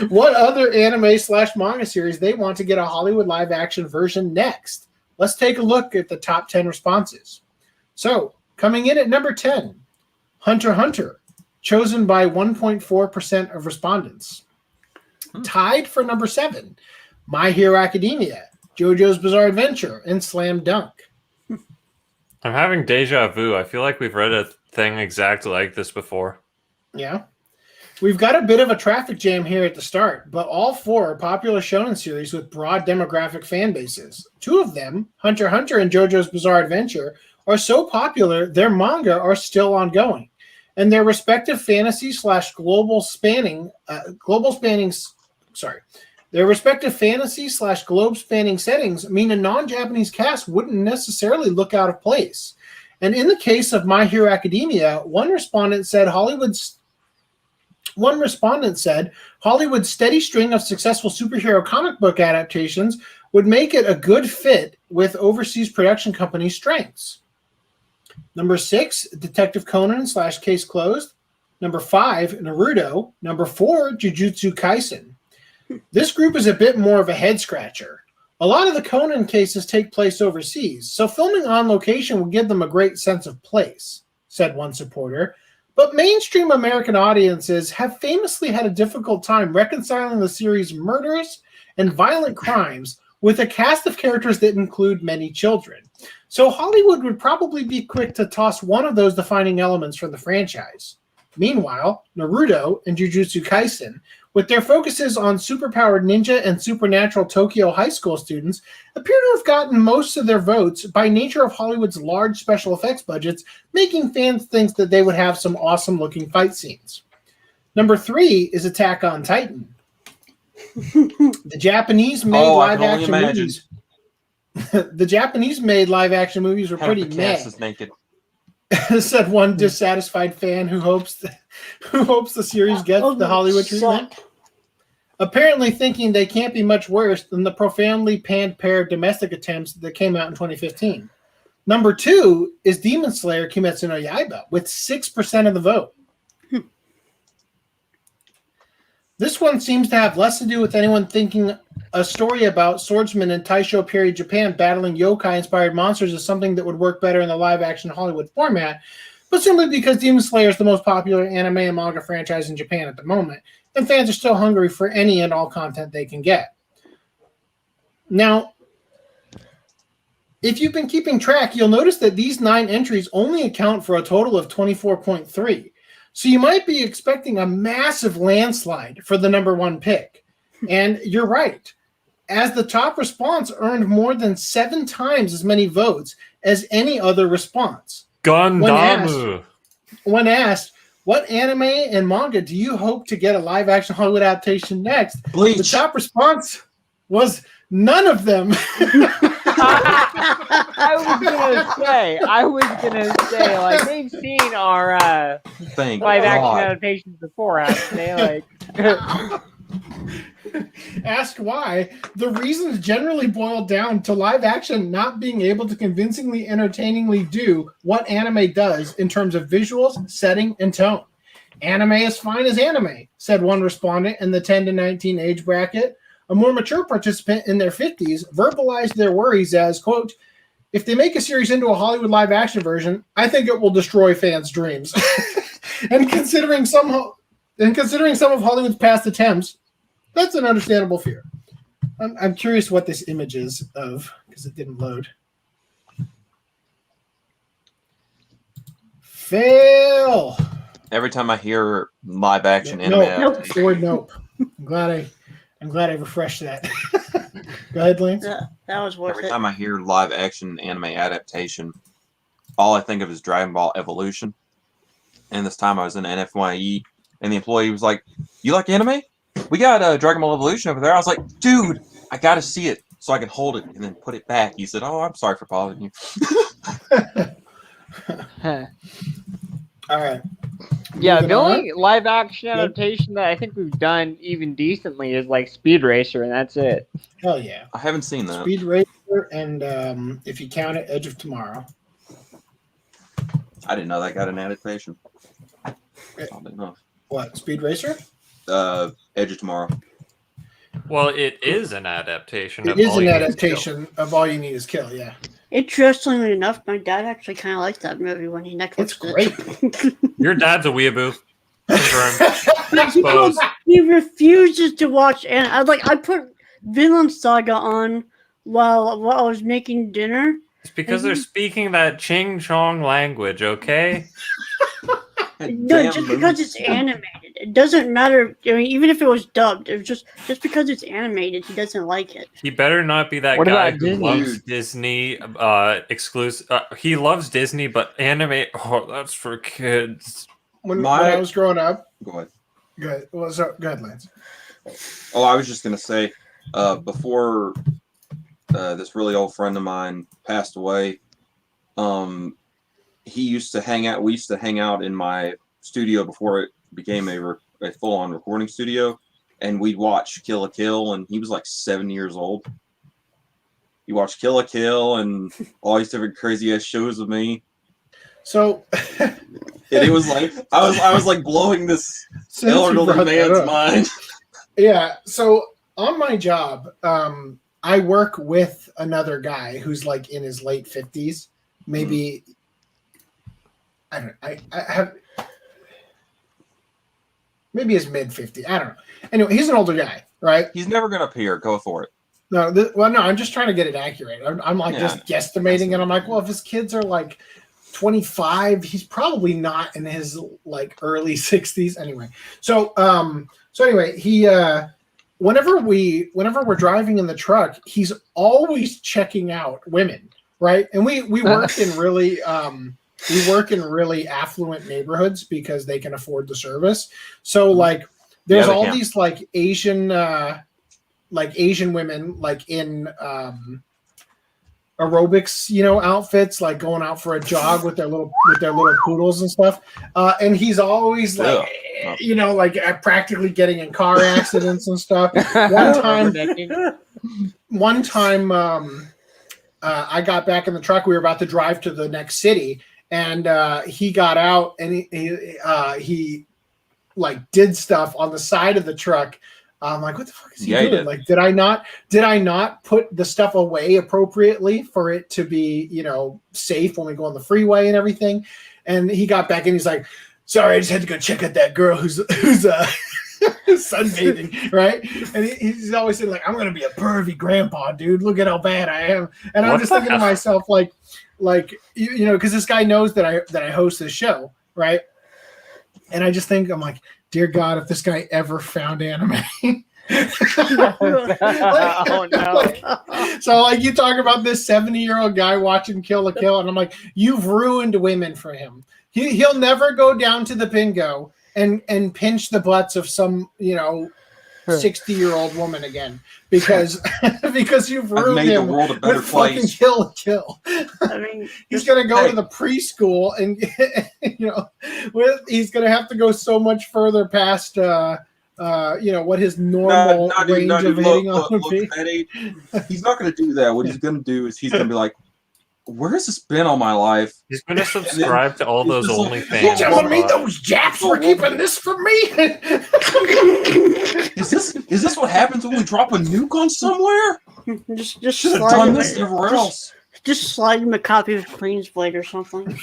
what other anime/manga series they want to get a Hollywood live-action version next. Let's take a look at the top 10 responses. So, coming in at number 10, Hunter x Hunter, chosen by 1.4% of respondents. Tied for number 7, My Hero Academia, JoJo's Bizarre Adventure, and Slam Dunk. I'm having deja vu. I feel like we've read a thing exactly like this before. Yeah. We've got a bit of a traffic jam here at the start, but all 4 are popular shonen series with broad demographic fan bases. 2 of them, Hunter x Hunter and JoJo's Bizarre Adventure, are so popular their manga are still ongoing, and their respective fantasy/globe spanning settings mean a non-Japanese cast wouldn't necessarily look out of place. And in the case of My Hero Academia, one respondent said Hollywood's steady string of successful superhero comic book adaptations would make it a good fit with overseas production company strengths. Number 6, Detective Conan / Case Closed. Number 5, Naruto. Number 4, Jujutsu Kaisen. This group is a bit more of a head-scratcher. A lot of the Conan cases take place overseas, so filming on location would give them a great sense of place, said one supporter. But mainstream American audiences have famously had a difficult time reconciling the series' murders and violent crimes with a cast of characters that include many children. So Hollywood would probably be quick to toss one of those defining elements from the franchise. Meanwhile, Naruto and Jujutsu Kaisen, with their focuses on superpowered ninja and supernatural Tokyo high school students, appear to have gotten most of their votes by nature of Hollywood's large special effects budgets, making fans think that they would have some awesome-looking fight scenes. Number 3 is Attack on Titan. The Japanese-made live-action movies. The Japanese-made live-action movies were pretty meh. Is naked. Said one dissatisfied fan who hopes the series gets the Hollywood treatment. Apparently thinking they can't be much worse than the profoundly panned pair of domestic attempts that came out in 2015. Number 2 is Demon Slayer Kimetsu no Yaiba with 6% of the vote. This one seems to have less to do with anyone thinking a story about swordsmen in Taisho period Japan battling yokai-inspired monsters is something that would work better in the live-action Hollywood format, but simply because Demon Slayer is the most popular anime and manga franchise in Japan at the moment, and fans are still hungry for any and all content they can get. Now, if you've been keeping track, you'll notice that these 9 entries only account for a total of 24.3. So you might be expecting a massive landslide for the number 1 pick. And you're right. As the top response earned more than 7 times as many votes as any other response. Gundam. When asked, what anime and manga do you hope to get a live-action Hollywood adaptation next? Bleach. The top response was none of them. I was gonna say, like, they've seen our live action adaptations before, haven't they? Like, asked why, the reasons generally boil down to live action not being able to convincingly, entertainingly do what anime does in terms of visuals, setting, and tone. Anime is fine as anime, said one respondent in the 10 to 19 age bracket. A more mature participant in their 50s verbalized their worries as, quote, if they make a series into a Hollywood live-action version, I think it will destroy fans' dreams. and considering some of Hollywood's past attempts, that's an understandable fear. I'm curious what this image is of, because it didn't load. Fail! Every time I hear live-action anime Nope. The word nope. I'm glad I refreshed that. Go ahead, Lance. That was worth Every it. time I hear live-action anime adaptation, all I think of is Dragon Ball Evolution. And this time I was in NFYE, and the employee was like, you like anime? We got Dragon Ball Evolution over there. I was like, dude, I got to see it so I can hold it and then put it back. He said, oh, I'm sorry for bothering you. All right. yeah, Moving the on. only live action adaptation that I think we've done even decently is like Speed Racer, and that's it. Hell yeah. I haven't seen that. Speed Racer and, if you count it, Edge of Tomorrow. I didn't know that got an adaptation. Oddly enough. What, Speed Racer? Edge of Tomorrow. Well, it is an adaptation. It is an adaptation of All You Need Is Kill, yeah. Interestingly enough, my dad actually kind of liked that movie when he next It's watched great. it. Your dad's a weeaboo. Confirmed. Exposed. He refuses to watch, and I put Vinland Saga on while I was making dinner, It's because they're speaking that Ching Chong language, okay? No, just because it's animated. It doesn't matter. I mean, even if it was dubbed, it was just because it's animated, he doesn't like it. He better not be that What guy about who Disney? loves Disney exclusive. He loves Disney, but anime. Oh, that's for kids. When I was growing up, Go ahead. good. Well, so go ahead, Lance. Oh, I was just gonna say, before this really old friend of mine passed away, he used to hang out. We used to hang out in my studio before it became a full-on recording studio, and we'd watch Kill la Kill. And he was like 7 years old. He watched Kill la Kill and all these different crazy ass shows with me. So And it was like I was like blowing this elderly man's mind. Yeah. So on my job, I work with another guy who's like in his late 50s, maybe. I don't know. I have maybe his mid 50s. I don't know. Anyway, he's an older guy, right? He's never gonna appear. Go for it. No, no, I'm just trying to get it accurate. I'm like just guesstimating, and I'm like, well, if his kids are like 25, he's probably not in his like early 60s. Anyway, so anyway, he whenever we're driving in the truck, he's always checking out women, right? And we work in really affluent neighborhoods because they can afford the service. So like there's all these like Asian women like in aerobics, outfits, like going out for a jog with their little poodles and stuff. And he's always like, like practically getting in car accidents and stuff. One time, I got back in the truck. We were about to drive to the next city, and he got out and he like did stuff on the side of the truck. I'm like, what the fuck is he doing? Like, did I not put the stuff away appropriately for it to be, safe when we go on the freeway and everything? And he got back and he's like, sorry, I just had to go check out that girl who's sunbathing, right? And he's always saying like, I'm gonna be a pervy grandpa, dude. Look at how bad I am. And I'm just thinking to myself, like, because this guy knows that I host this show, right? And I just think, I'm like, dear God, if this guy ever found anime. Oh no. So like you talk about this 70-year-old guy watching Kill la Kill, and I'm like, you've ruined women for him. He'll never go down to the bingo and pinch the butts of some 60-year-old woman again because you've ruined made him the world a better with fucking place. Kill la Kill. I mean, He's gonna go to the preschool, and he's gonna have to go so much further past what his normal range of hitting on would be. At age, he's not gonna do that. What he's gonna do is he's gonna be like, where has this been all my life? He's going to subscribe to all those OnlyFans. You're telling me those Japs were keeping this from me? Is this what happens when we drop a nuke on somewhere? just Should have slide done him this everywhere else. Just slide him a copy of Queen's Blade or something.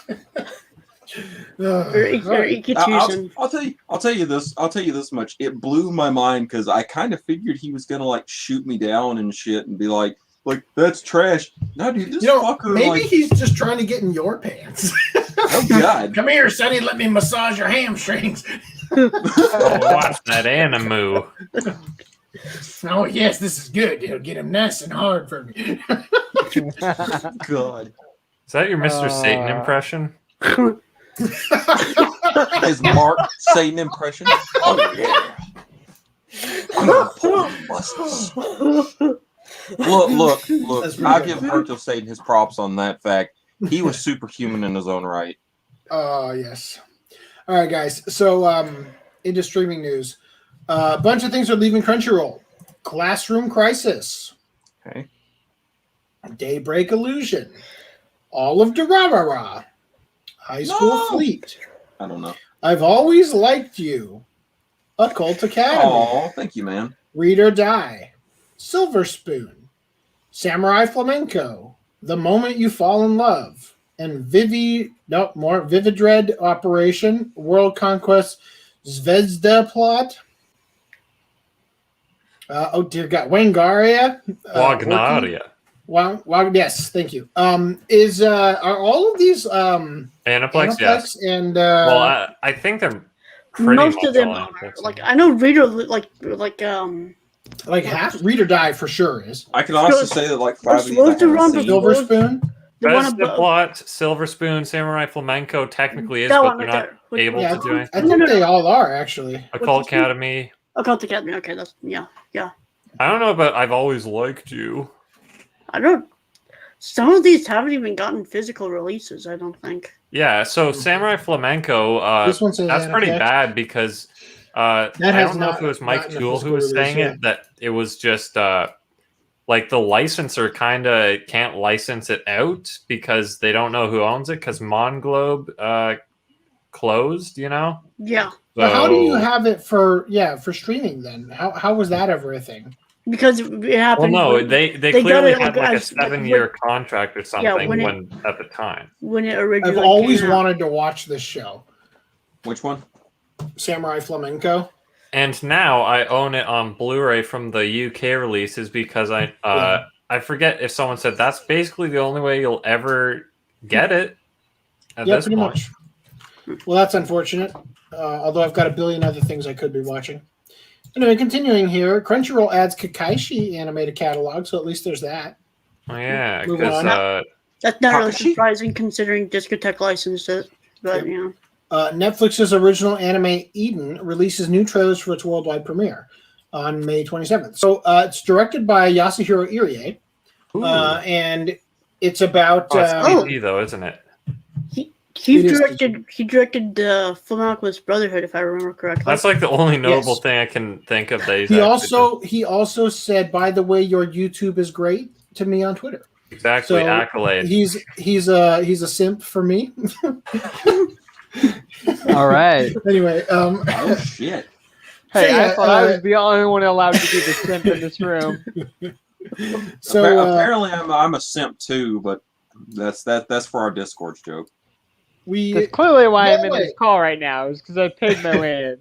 Or Ikitusen. I'll tell you this much. It blew my mind because I kind of figured he was gonna like shoot me down and shit and be like that's trash. No, dude, this fucker. Maybe he's just trying to get in your pants. Oh God! Come here, Sonny. Let me massage your hamstrings. Watch that anime. Oh yes, this is good. It'll get him nice and hard for me. God. Is that your Mr. Satan impression? His Mark Satan impression. Oh yeah. I'm gonna pull the buses. Look. I give Virgil Satan his props on that fact. He was superhuman in his own right. Oh, yes. All right, guys. So, into streaming news. A bunch of things are leaving Crunchyroll. Classroom Crisis. Okay. Daybreak Illusion. All of Durarara. High School Fleet. I don't know. I've Always Liked You. Occult Academy. Oh, thank you, man. Read or Die. Silver Spoon. Samurai Flamenco. The Moment You Fall in Love. And Vividred Operation. World Conquest Zvezda Plot. Oh dear God. Wangaria. Wagnaria. Wow. Yes, thank you. Are all of these Aniplex, yes. and Well, I think they're pretty Most much of them all are. Aniplex. Like I know Reader like half Reader Die for sure is I can honestly say that like 5 of these I What's the haven't run seen. Silver Spoon. the one Best above. Plot, Silver Spoon, Samurai Flamenco technically is, That but one they're right not there. Which able one? to do I anything. think they all are actually. Occult What's this one? Academy. Occult Academy. Okay, that's yeah. I don't know about I've Always Liked You. I don't. Some of these haven't even gotten physical releases. I don't think. Yeah, so Samurai Flamenco, This one says that's pretty Aniplex. bad because I has don't know if it was Mike not in a Toole who physical was release saying yet. it, that it was just like the licensor kind of can't license it out because they don't know who owns it because Monglobe closed, you know? Yeah, But how do you So- have it for streaming then? How was that ever a thing? because it Well, happened. no, when, they got clearly it, had like, like a as- like, 7-year contract or something when it- when at the time. when it originally. I've always came out. wanted to watch this show, Which one? Samurai Flamenco. And now I own it on Blu-ray from the UK releases because I forget if someone said that's basically the only way you'll ever get it at Yeah, this pretty point. much. Well, that's unfortunate. Although I've got a billion other things I could be watching. Anyway, continuing here, Crunchyroll adds Kakaishi animated catalog, so at least there's that. Oh, yeah, Moving because on. That's not really Takashi? surprising considering Discotech licensed it, but you know. Netflix's original anime Eden releases new trailers for its worldwide premiere on May 27th. So it's directed by Yasuhiro Irie, Ooh. and it's about Oh, it's TV though, isn't it? He It is directed Flamenco's Brotherhood, if I remember correctly. That's like the only notable Yes. thing I can think of that he's he actually also said, by the way, your YouTube is great to me on Twitter. done. Exactly, So accolade. he's a simp for me. All right. Anyway, Oh shit! Hey, So, I yeah, thought I was the only one allowed to be the simp in this room. so Apparently I'm a simp too, but that's for our Discord joke. we That's clearly why I'm in No this way. call right now, is because I paid my way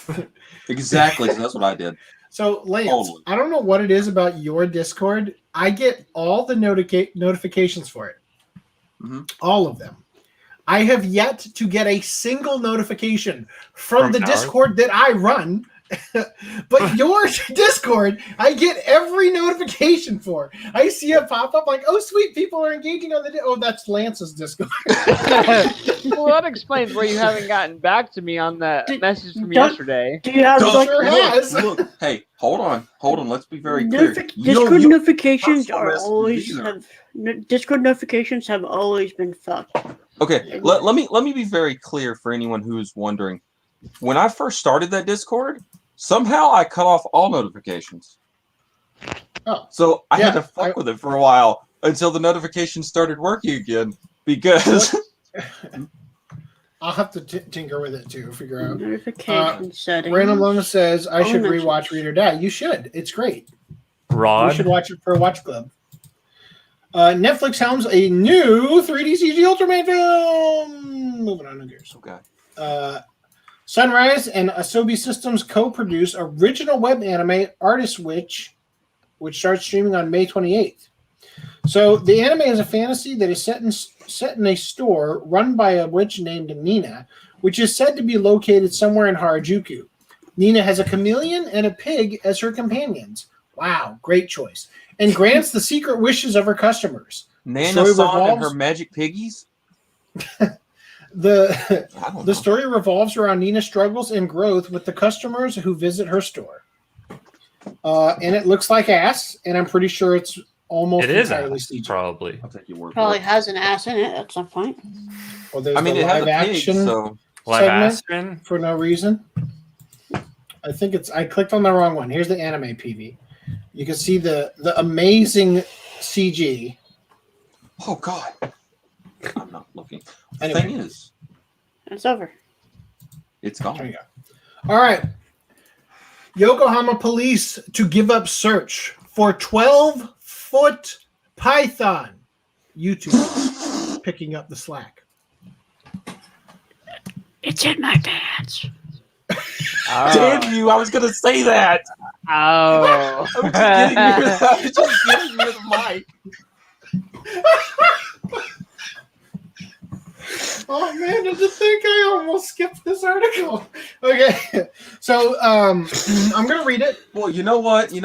in. Exactly, 'cause that's what I did. So, Lance, Totally. I don't know what it is about your Discord. I get all the notifications for it. Mhm. All of them. I have yet to get a single notification from the ours? Discord that I run. But your Discord, I get every notification for. I see it pop up like, oh, sweet, people are engaging on the. Oh, that's Lance's Discord. Well, that explains why you haven't gotten back to me on that message from Don't- yesterday. Do you have Don't like sure has. Look, hey, hold on. Let's be very clear. Discord notifications personal are messages always either. Discord notifications have always been fucked. Okay, let me be very clear for anyone who is wondering. When I first started that Discord, somehow I cut off all notifications. Oh. So I had Yeah, to fuck with it for a while until the notifications started working again because I'll have to tinker with it too, figure out. Notification settings. Random Lona says I should mentions. rewatch Reader Die. You should. It's great. You Rod. should watch it for a watch club. Netflix helms a new 3D CG Ultraman film. Moving on to gears. okay. Sunrise and Asobi Systems co-produce original web anime Artist Witch, which starts streaming on May 28th. So the anime is a fantasy that is set in a store run by a witch named Nina, which is said to be located somewhere in Harajuku. Nina has a chameleon and a pig as her companions. Wow, great choice. And grants the secret wishes of her customers. Nana Story San and revolves- her magic piggies. The I don't The know. story revolves around Nina's struggles and growth with the customers who visit her store. And it looks like ass, and I'm pretty sure it's almost It is entirely ass, CG. probably. I'll take your word for Probably it. has an ass in it at some point. Well, there's I mean, the it has live a pig, action so Live segment action. for no reason. I clicked on the wrong one. Here's the anime PV. You can see the amazing CG. oh god, I'm not looking. The Anyway. thing is, It's over. it's There gone. you go. All right. Yokohama police to give up search for 12-foot python. YouTube picking up the slack. It's in my pants. Damn you! I was gonna say that. Oh. I was just getting rid of the mic. Oh man, to think I almost skipped this article. Okay, so I'm gonna read it. Well, you know what they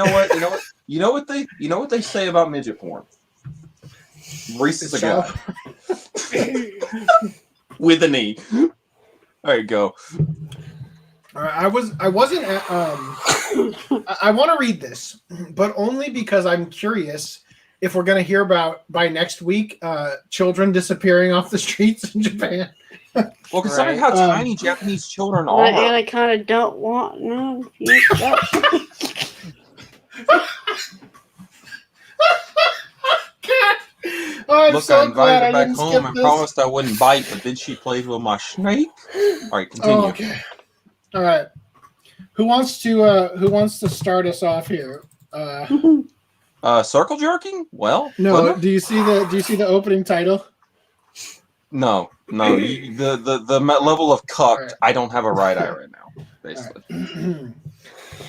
say about midget porn. Reese is a guy with an E. There you go. All right, I wasn't. I want to read this, but only because I'm curious if we're going to hear about by next week children disappearing off the streets in Japan. Well, considering how tiny Japanese children are. And I kind of don't want no. Oh, Look, so I invited her back didn't home skip and this. promised I wouldn't bite, but then she played with my snake. All right, continue. Oh, okay. All right. Who wants to start us off here? Circle jerking? Well, No. Do you see the opening title? No. The level of cucked. Right. I don't have a right eye right now. Basically. Right.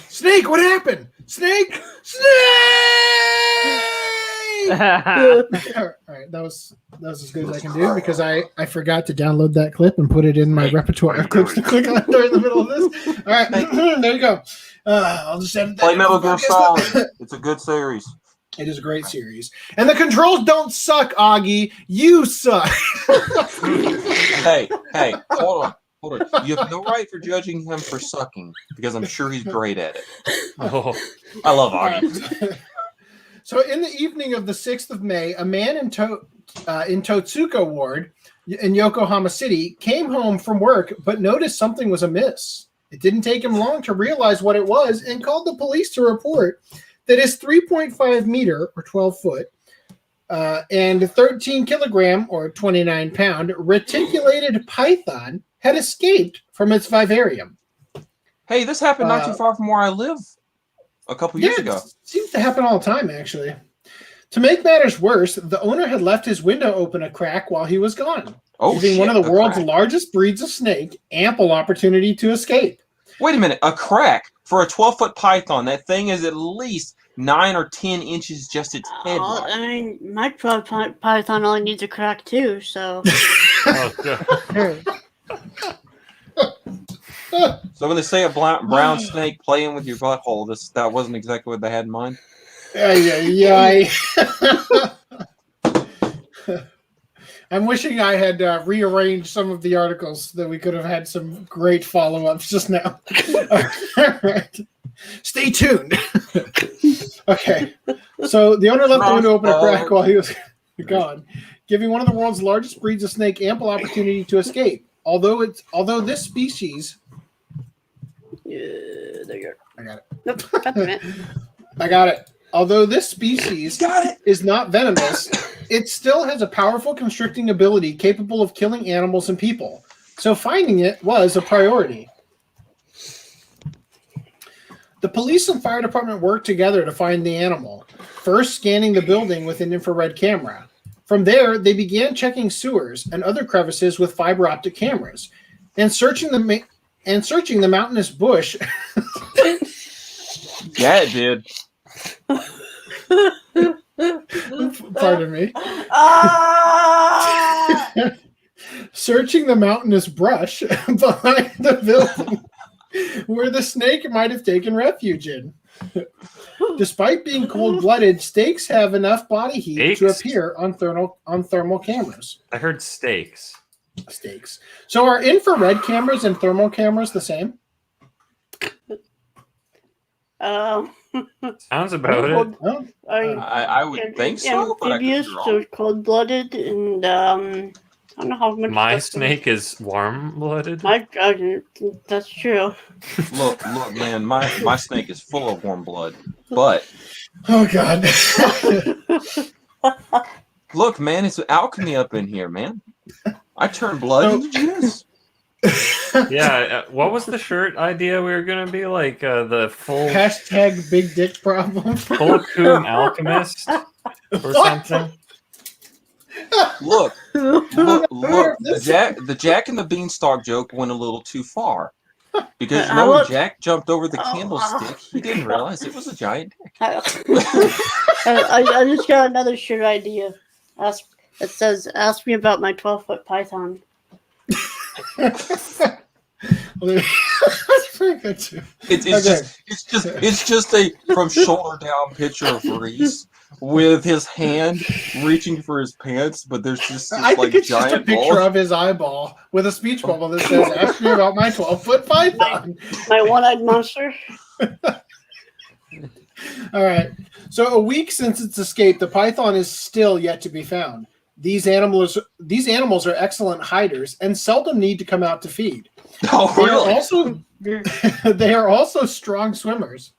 Snake, what happened? Snake! All right, that was as good as I can do because I forgot to download that clip and put it in my repertoire of clips to click on during the middle of this. All right, there you go. I'll just edit that. Play Metal Gear Solid. It's a good series. It is a great series, and the controls don't suck, Augie. You suck. Hey, hold on. You have no right for judging him for sucking because I'm sure he's great at it. Oh, I love Augie. So, in the evening of the 6th of May, a man in Totsuka Ward in Yokohama City came home from work but noticed something was amiss. It didn't take him long to realize what it was and called the police to report that his 3.5 meter or 12 foot and 13 kilogram or 29 pound reticulated python had escaped from its vivarium. Hey, this happened not too far from where I live a couple years ago. It seems to happen all the time, actually. To make matters worse, the owner had left his window open a crack while he was gone, giving one of the world's largest breeds of snake ample opportunity to escape. Wait a minute, a crack for a 12-foot python. That thing is at least 9 or 10 inches just its head. I mean, my python only needs a crack too, so. oh God. So when they say a brown snake playing with your butthole, that wasn't exactly what they had in mind? Yeah. I'm wishing I had rearranged some of the articles so that we could have had some great follow-ups just now. All right. Stay tuned. Okay. So the owner left the window open a crack while he was gone, giving one of the world's largest breeds of snake ample opportunity to escape. Although this species... there you go. I got it. Nope, got the minute. I got it. Although this species is not venomous, it still has a powerful constricting ability capable of killing animals and people. So finding it was a priority. The police and fire department worked together to find the animal, first scanning the building with an infrared camera. From there, they began checking sewers and other crevices with fiber optic cameras and searching the mountainous bush. Yeah, it did. Pardon me. Searching the mountainous brush behind the building where the snake might have taken refuge in. Despite being cold-blooded, snakes have enough body heat to appear on thermal cameras. I heard steaks. Steaks. So are infrared cameras and thermal cameras the same? Sounds about it. Oh. I would think so, but I could be amphibious, wrong. so cold-blooded, and I don't know how much. My snake is warm-blooded. That's true. Look, man, my snake is full of warm blood. But Oh God. look, man, it's alchemy up in here, man. I turn blood into juice. Yeah, what was the shirt idea we were gonna be like? The full Hashtag big dick problem. full coon alchemist or something. Look. The Jack and the Beanstalk joke went a little too far. Because I look- Jack jumped over the Oh, candlestick. He didn't realize it was a giant dick. I just got another shit idea. It says, ask me about my 12-foot python. That's pretty good too. It's just a from shoulder down picture of Reese with his hand reaching for his pants, but there's just I think like it's just a giant picture balls. of his eyeball with a speech bubble that says, ask me about my 12-foot python. My one-eyed monster. All right. So a week since its escape, the python is still yet to be found. These animals are excellent hiders and seldom need to come out to feed. Oh, They are also strong swimmers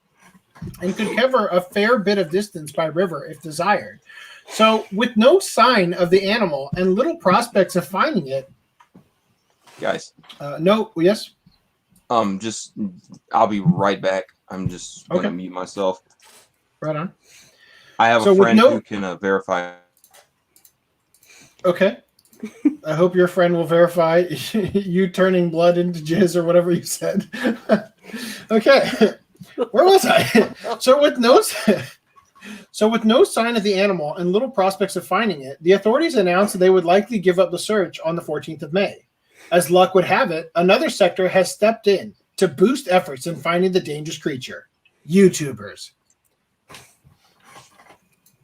and could cover a fair bit of distance by river if desired. So with no sign of the animal and little prospects of finding it, guys. Yes. I'll be right back. I'm just gonna Okay. mute myself. Right on. I have So a with friend no- who can verify. Okay. I hope your friend will verify you turning blood into jizz or whatever you said. Okay. Where was I? So with no sign of the animal and little prospects of finding it, the authorities announced that they would likely give up the search on the 14th of May. As luck would have it, another sector has stepped in to boost efforts in finding the dangerous creature. YouTubers.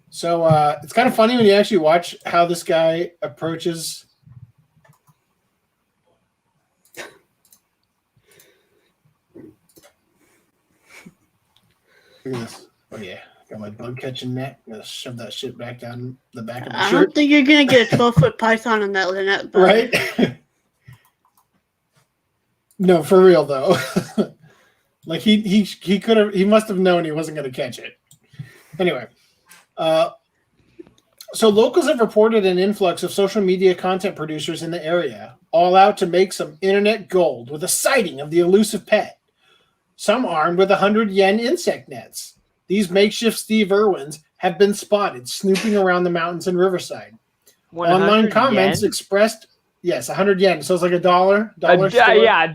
So it's kind of funny when you actually watch how this guy approaches. Look at this. Oh yeah, got my bug catching net. I'm gonna shove that shit back down the back of my I shirt. don't think you're gonna get a 12-foot python in that net, but Right? No, for real though. Like he could have, he must have known he wasn't going to catch it. Anyway, so locals have reported an influx of social media content producers in the area, all out to make some internet gold with a sighting of the elusive pet. Some armed with 100 yen insect nets. These makeshift Steve Irwins have been spotted snooping around the mountains in Riverside. Online comments expressed, yes, 100 yen. So it's like a dollar store. Yeah,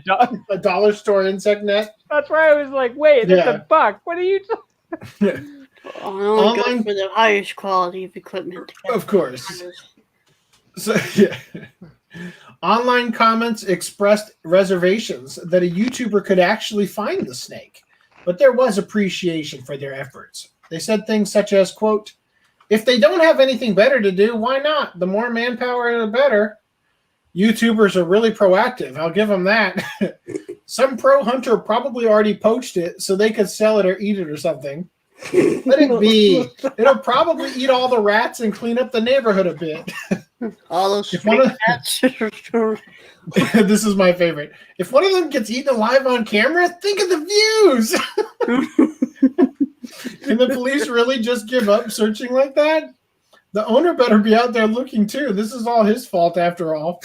A dollar store insect net. that's why I was like, wait, that's Yeah. a buck. What are you I only go Online- for the highest quality of equipment. Of course. So, yeah. Online comments expressed reservations that a YouTuber could actually find the snake, but there was appreciation for their efforts. They said things such as, quote, if they don't have anything better to do, why not? The more manpower, the better. YouTubers are really proactive. I'll give them that. Some pro hunter probably already poached it so they could sell it or eat it or something. Let it be. It'll probably eat all the rats and clean up the neighborhood a bit. All those If one of- cats. This is my favorite. If one of them gets eaten alive on camera, think of the views. Can the police really just give up searching like that? The owner better be out there looking too. This is all his fault after all.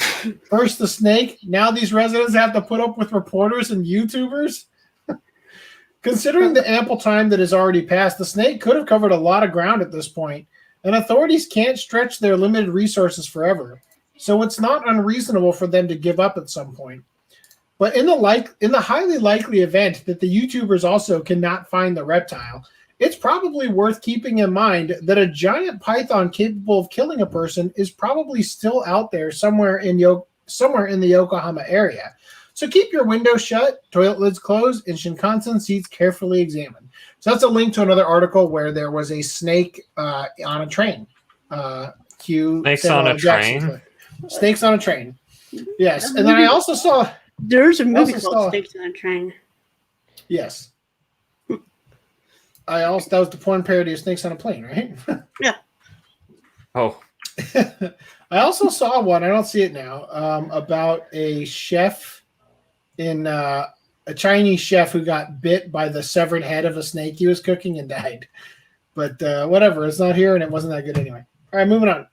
First the snake, now these residents have to put up with reporters and YouTubers. Considering the ample time that has already passed, the snake could have covered a lot of ground at this point, and authorities can't stretch their limited resources forever. So it's not unreasonable for them to give up at some point. But in the highly likely event that the YouTubers also cannot find the reptile, it's probably worth keeping in mind that a giant python capable of killing a person is probably still out there somewhere in the Yokohama area. So keep your windows shut, toilet lids closed, and Shinkansen seats carefully examined. So that's a link to another article where there was a snake on a train. Snakes on a train? Snakes on a train. Yes. And then I also saw... There's a movie also called saw- Snakes on a Train. Yes. That was the porn parody of Snakes on a Plane, right? Oh, I also saw one, I don't see it now, about a chef a Chinese chef who got bit by the severed head of a snake he was cooking and died. But whatever, it's not here and it wasn't that good anyway. All right, moving on.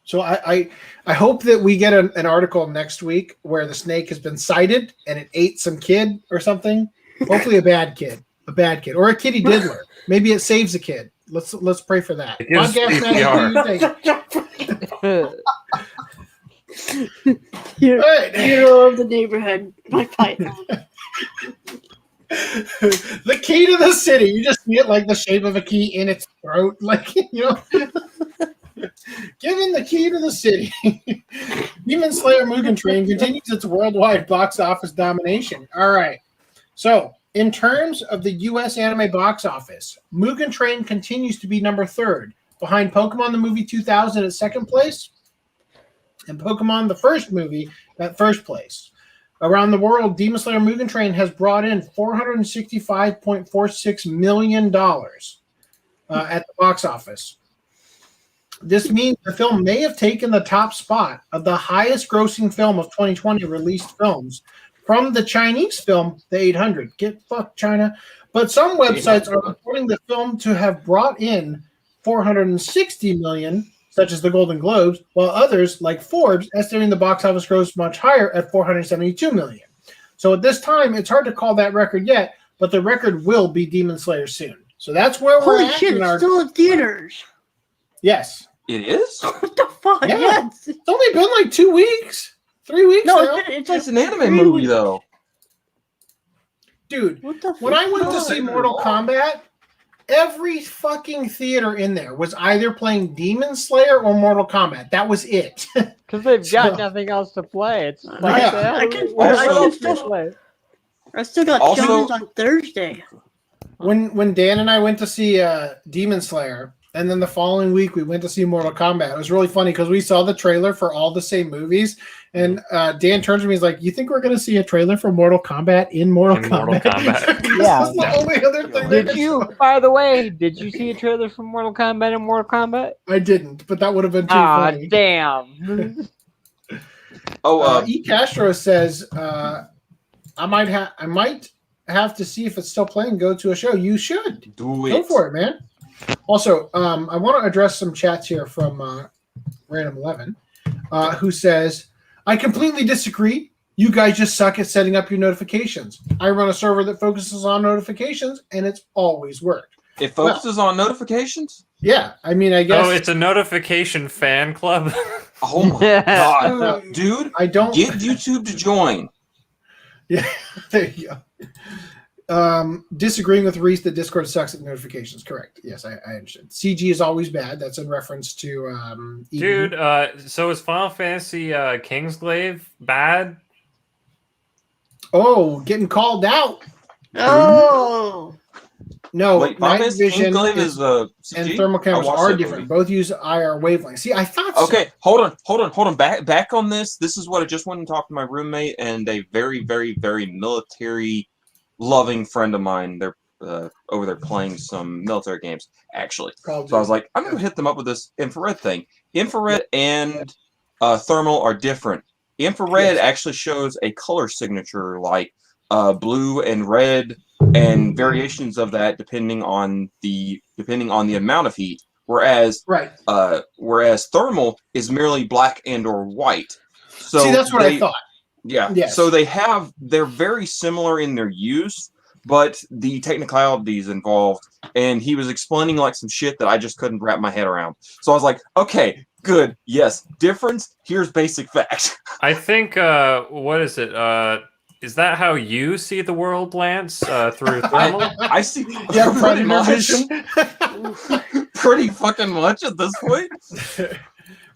So I hope that we get an article next week where the snake has been sighted and it ate some kid or something. Hopefully a bad kid, or a kitty diddler. Maybe it saves a kid. Let's pray for that. It gives Podcast Matt, CPR. who do you think? Right. Hero of the neighborhood, my python. The key to the city. You just see it like the shape of a key in its throat. Like, Given the key to the city. Demon Slayer Mugen Train continues its worldwide box office domination. All right. So, in terms of the U.S. anime box office, Mugen Train continues to be number 3rd, behind Pokemon the Movie 2000 at 2nd place, and Pokemon the first movie at 1st place. Around the world, Demon Slayer Mugen Train has brought in $465.46 million at the box office. This means the film may have taken the top spot of the highest grossing film of 2020 released films from the Chinese film, The 800. Get fucked, China. But some websites are reporting the film to have brought in $460 million, such as the Golden Globes, while others, like Forbes, estimating the box office gross much higher at $472 million. So at this time, it's hard to call that record yet, but the record will be Demon Slayer soon. So that's where we're Holy at. shit, it's still in theaters. Yes. It is? What the fuck? Yeah. Yes. It's only been like 2 weeks. 3 weeks No, now. it's like It's an anime 3 movie, weeks. though. Dude, What the when I went to fuck? see Mortal Kombat, every fucking theater in there was either playing Demon Slayer or Mortal Kombat. That was it. Because they've got So- nothing else to play. It's like Yeah. I can Also- still play. I still got Also- Jones on Thursday. when Dan and I went to see Demon Slayer, and then the following week we went to see Mortal Kombat, it was really funny because we saw the trailer for all the same movies, and Dan turns to me and is like, "You think we're going to see a trailer for Mortal Kombat in Mortal Kombat?" Yeah. That's the only other thing. they Did could you, show. by the way, did you see a trailer for Mortal Kombat and Mortal Kombat? I didn't, but that would have been too Ah, funny. damn. Oh, E. Castro says, "I might have to see if it's still playing. Go to a show. You should do it. go for it, man." Also, I want to address some chats here from Random 11, who says, "I completely disagree. You guys just suck at setting up your notifications. I run a server that focuses on notifications, and it's always worked." It focuses on notifications? Yeah, I mean, I guess Oh, it's a notification fan club. Oh my god. Dude, I don't. get YouTube to join. Yeah, there you go. Disagreeing with Reese that Discord sucks at notifications. Correct. Yes, I understand. CG is always bad. That's in reference to Dude, so is Final Fantasy Kingsglaive bad? Oh, getting called out. Oh, No, Wait, night Final vision Enclave is and CG? thermal cameras I watched are that different. movie. Both use IR wavelength. See, I thought so. Okay, hold on. Back on this. This is what I just went and talked to my roommate and a very, very, very military loving friend of mine. They're over there playing some military games, actually. Call of So I was Duty. like, I'm gonna hit them up with this infrared thing. Infrared and thermal are different. Infrared Yes. actually shows a color signature like blue and red and variations of that depending on the amount of heat. Whereas Right. whereas thermal is merely black and or white. So See, that's what I thought. Yeah. Yes. So they're very similar in their use, but the technicalities involved, and he was explaining like some shit that I just couldn't wrap my head around. So I was like, okay, good, yes, difference. Here's basic facts. I think what is it? Is that how you see the world, Lance? Through thermal? I see Yeah, pretty predator much, vision. pretty fucking much at this point.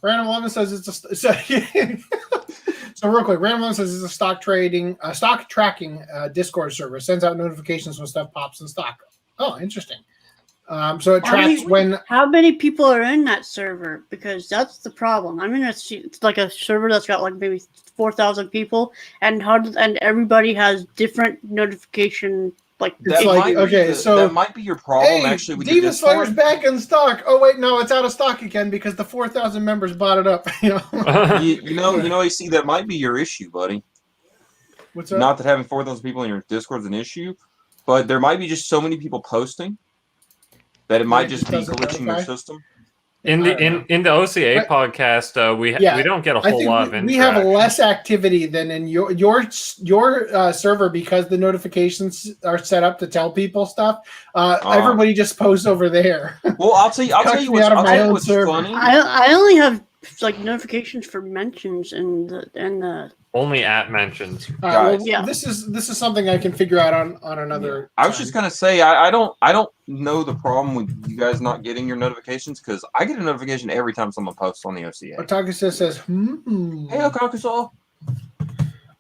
Random 11 says it's a so real quick. Random 11 says it's a stock tracking Discord server. It sends out notifications when stuff pops in stock. Oh, interesting. So it tracks when. how many people are in that server? Because that's the problem. I'm in it's like a server that's got like maybe 4,000 people, and everybody has different notification. Like It's like, might be okay, so- that might be your problem. Hey, Actually, with your Demon Slayer's Discord. back in stock. Oh wait, no, it's out of stock again because the 4,000 members bought it up. You know, you see, that might be your issue, buddy. What's up? Not that having 4,000 people in your Discord is an issue, but there might be just so many people posting that it might it just just be doesn't glitching your notify? system. In the OCA podcast, we don't get a I whole think lot of we have interaction. less activity than in your server because the notifications are set up to tell people stuff. Everybody just posts over there. Well, I'll tell you Cuts me out of my own what's server. funny. I only have like notifications for mentions and the. Only at mentions. All right, well, Guys. Yeah. this is something I can figure out on another. I was time. just gonna say I don't know the problem with you guys not getting your notifications because I get a notification every time someone posts on the OCA. Otakusa says, Hey, Okakuso.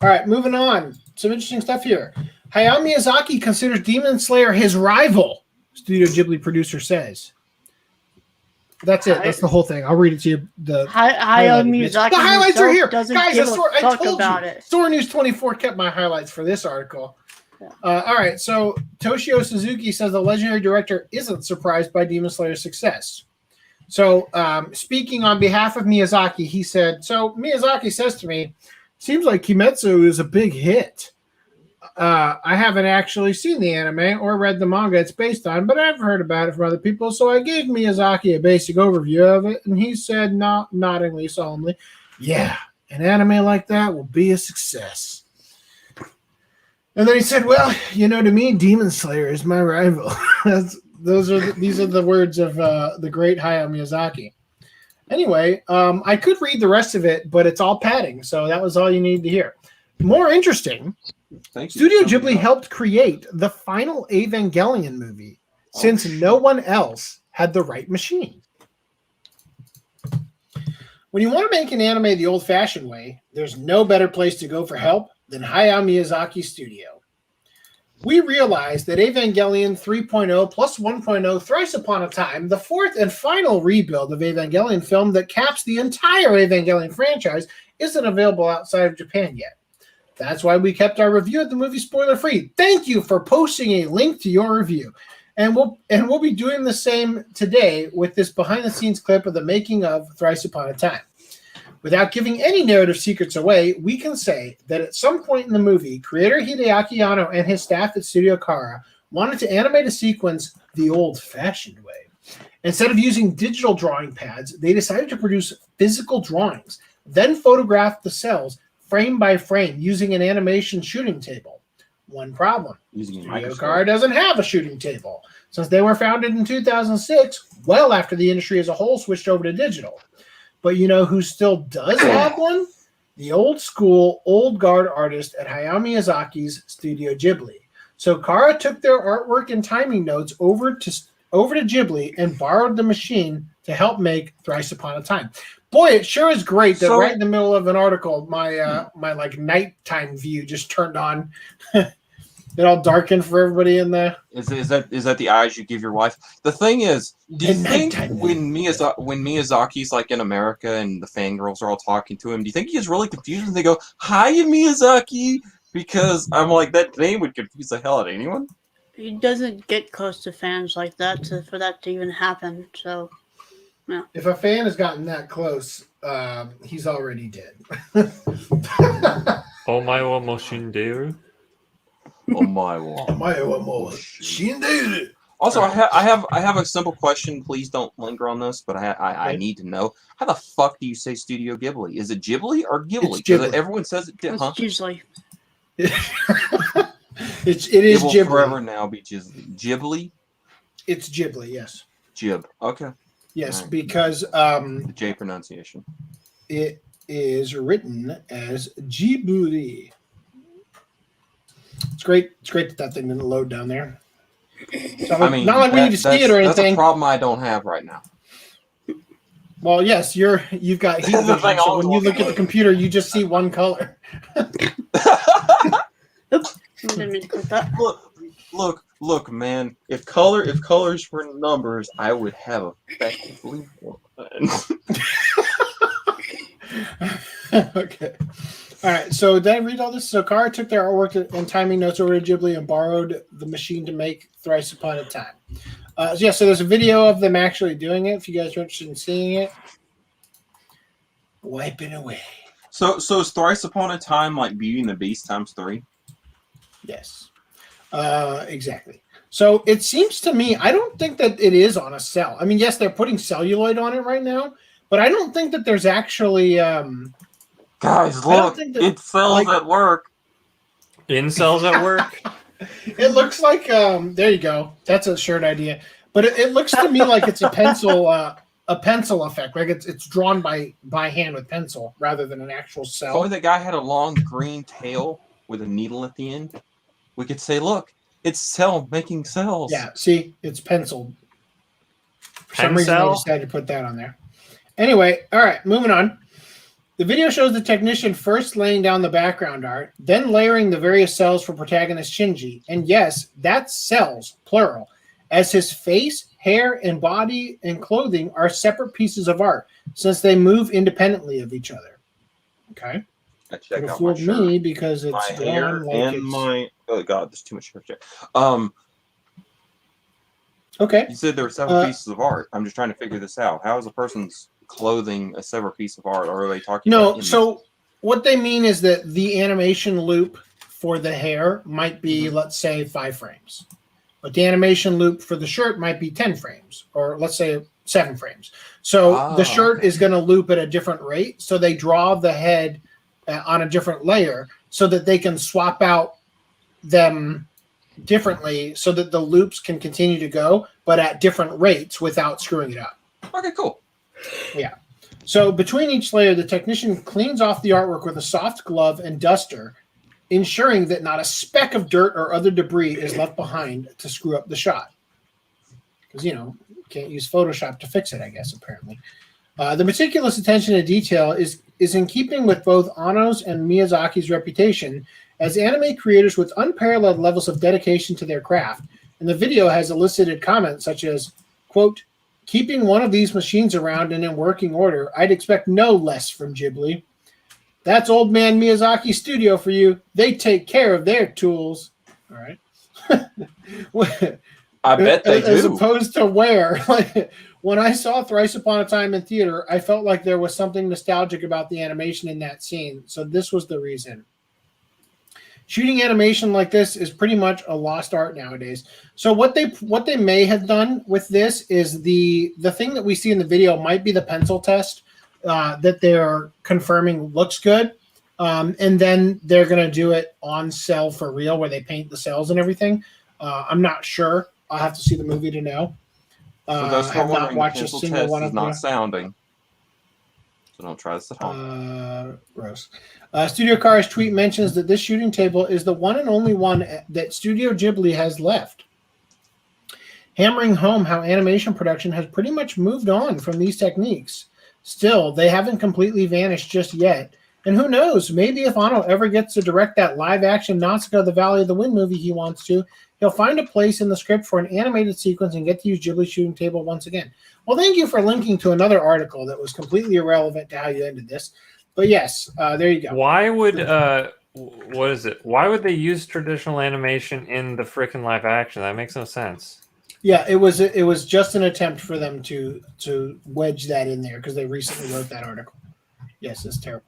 All right, moving on. Some interesting stuff here. Hayao Miyazaki considers Demon Slayer his rival, Studio Ghibli producer says. That's it. That's the whole thing. I'll read it to you. The Hayao Miyazaki. The highlights are here. Doesn't Guys, give I a fuck told about you. it. Store News 24 kept my highlights for this article. Yeah. All right, so Toshio Suzuki says the legendary director isn't surprised by Demon Slayer's success. So speaking on behalf of Miyazaki, he said, so Miyazaki says to me, seems like Kimetsu is a big hit. I haven't actually seen the anime or read the manga it's based on, but I've heard about it from other people, so I gave Miyazaki a basic overview of it, and he said, noddingly solemnly, yeah, an anime like that will be a success. And then he said, well, you know, to me, Demon Slayer is my rival. These are the words of the great Hayao Miyazaki. Anyway, I could read the rest of it, but it's all padding, so that was all you need to hear. More interesting, Thank you. Studio Ghibli helped create the final Evangelion movie since no one else had the right machine. When you want to make an anime the old-fashioned way, there's no better place to go for help than Hayao Miyazaki Studio. We realized that Evangelion 3.0 plus 1.0 Thrice Upon a Time, the fourth and final rebuild of Evangelion film that caps the entire Evangelion franchise, isn't available outside of Japan yet. That's why we kept our review of the movie spoiler-free. Thank you for posting a link to your review. And we'll be doing the same today with this behind-the-scenes clip of the making of Thrice Upon a Time. Without giving any narrative secrets away, we can say that at some point in the movie, creator Hideaki Anno and his staff at Studio Khara wanted to animate a sequence the old-fashioned way. Instead of using digital drawing pads, they decided to produce physical drawings, then photograph the cells frame by frame using an animation shooting table. One problem. Studio Khara doesn't have a shooting table, since they were founded in 2006, well after the industry as a whole switched over to digital. But you know who still does have one? The old school, old guard artist at Hayao Miyazaki's Studio Ghibli. So Khara took their artwork and timing notes over to Ghibli and borrowed the machine to help make Thrice Upon a Time. Boy, it sure is great that right in the middle of an article, my like nighttime view just turned on. It all darkened for everybody in there. Is that the eyes you give your wife? The thing is, do you think when Miyazaki's like in America and the fangirls are all talking to him, do you think he gets really confused and they go, "Hi, Miyazaki"? Because I'm like, that name would confuse the hell out of anyone. He doesn't get close to fans like that for that to even happen. So, yeah. If a fan has gotten that close, he's already dead. Omae wa mo shinderu? Oh my word. Also, I have a simple question. Please don't linger on this, but I need to know, how the fuck do you say Studio Ghibli? Is it Ghibli or Ghibli? It's Ghibli. Everyone says it. It's usually. It is will Ghibli. forever now be Ghibli. It's Ghibli, yes. Jib. Okay. Yes, Right. because The J pronunciation. it is written as Ghibli. It's great. It's great that thing didn't load down there. So, I mean, not like we need to see it or That's a anything. problem I don't have right now. Well, yes, you've got heat That's the vision, thing, so I was when you look at the looking. computer, you just see one color. Oops, I didn't mean to click that. Look, man. If colors were numbers, I would have effectively one. Okay. All right. So did I read all this? So Khara took their artwork and timing notes over to Ghibli and borrowed the machine to make Thrice Upon a Time. So there's a video of them actually doing it. If you guys are interested in seeing it, wiping away. So is Thrice Upon a Time like Beauty and the Beast ×3? Yes. Exactly. So it seems to me, I don't think that it is on a cell. I mean, yes, they're putting celluloid on it right now, but I don't think that there's actually. Guys, I don't look, think that, it sells like- at work. Incels at work? It looks like there you go. That's a shirt idea. But it looks to me like it's a pencil a pencil effect. Like it's drawn by hand with pencil rather than an actual If cell. only that guy had a long green tail with a needle at the end, we could say, look, it's cell making cells. Yeah, see, it's penciled. For some reason, they Pencil? decided to put that on there. Anyway, all right, moving on. The video shows the technician first laying down the background art, then layering the various cells for protagonist Shinji. And yes, that's cells, plural, as his face, hair, and body and clothing are separate pieces of art since they move independently of each other. Okay. I Could checked have out my fooled shirt, me because it's my hair, drawn like and it's... my. Oh God, there's too much hair. Okay. You said there were several pieces of art. I'm just trying to figure this out. How is a person's clothing a separate piece of art, or are they talking about? No, so what they mean is that the animation loop for the hair might be, let's say, 5 frames. But the animation loop for the shirt might be 10 frames, or let's say 7 frames. So the shirt is going to loop at a different rate. So they draw the head on a different layer so that they can swap out them differently so that the loops can continue to go, but at different rates without screwing it up. Okay, cool. Yeah. So between each layer, the technician cleans off the artwork with a soft glove and duster, ensuring that not a speck of dirt or other debris is left behind to screw up the shot. Because, you know, you can't use Photoshop to fix it, I guess, apparently. The meticulous attention to detail is in keeping with both Anno's and Miyazaki's reputation as anime creators with unparalleled levels of dedication to their craft. And the video has elicited comments such as, quote, keeping one of these machines around and in working order, I'd expect no less from Ghibli. That's old man Miyazaki Studio for you. They take care of their tools. All right. I bet they As do. opposed to where, like, when I saw Thrice Upon a Time in theater, I felt like there was something nostalgic about the animation in that scene. So this was the reason. Shooting animation like this is pretty much a lost art nowadays. So what they may have done with this is the thing that we see in the video might be the pencil test that they're confirming looks good. And then they're going to do it on cell for real where they paint the cells and everything. I'm not sure. I'll have to see the movie to know. For those I who are have not wondering, the watched a pencil single test one is of not them. sounding. So don't try this at home. Gross. Studio Cars tweet mentions that this shooting table is the one and only one that Studio Ghibli has left, hammering home how animation production has pretty much moved on from these techniques. Still, they haven't completely vanished just yet. And who knows, maybe if Anno ever gets to direct that live-action Nausicaa the Valley of the Wind movie he wants to, he'll find a place in the script for an animated sequence and get to use Ghibli shooting table once again. Well, thank you for linking to another article that was completely irrelevant to how you ended this. But yes, there you go. Why would what is it? Why would they use traditional animation in the frickin' live action? That makes no sense. Yeah, it was just an attempt for them to wedge that in there because they recently wrote that article. Yes, it's terrible.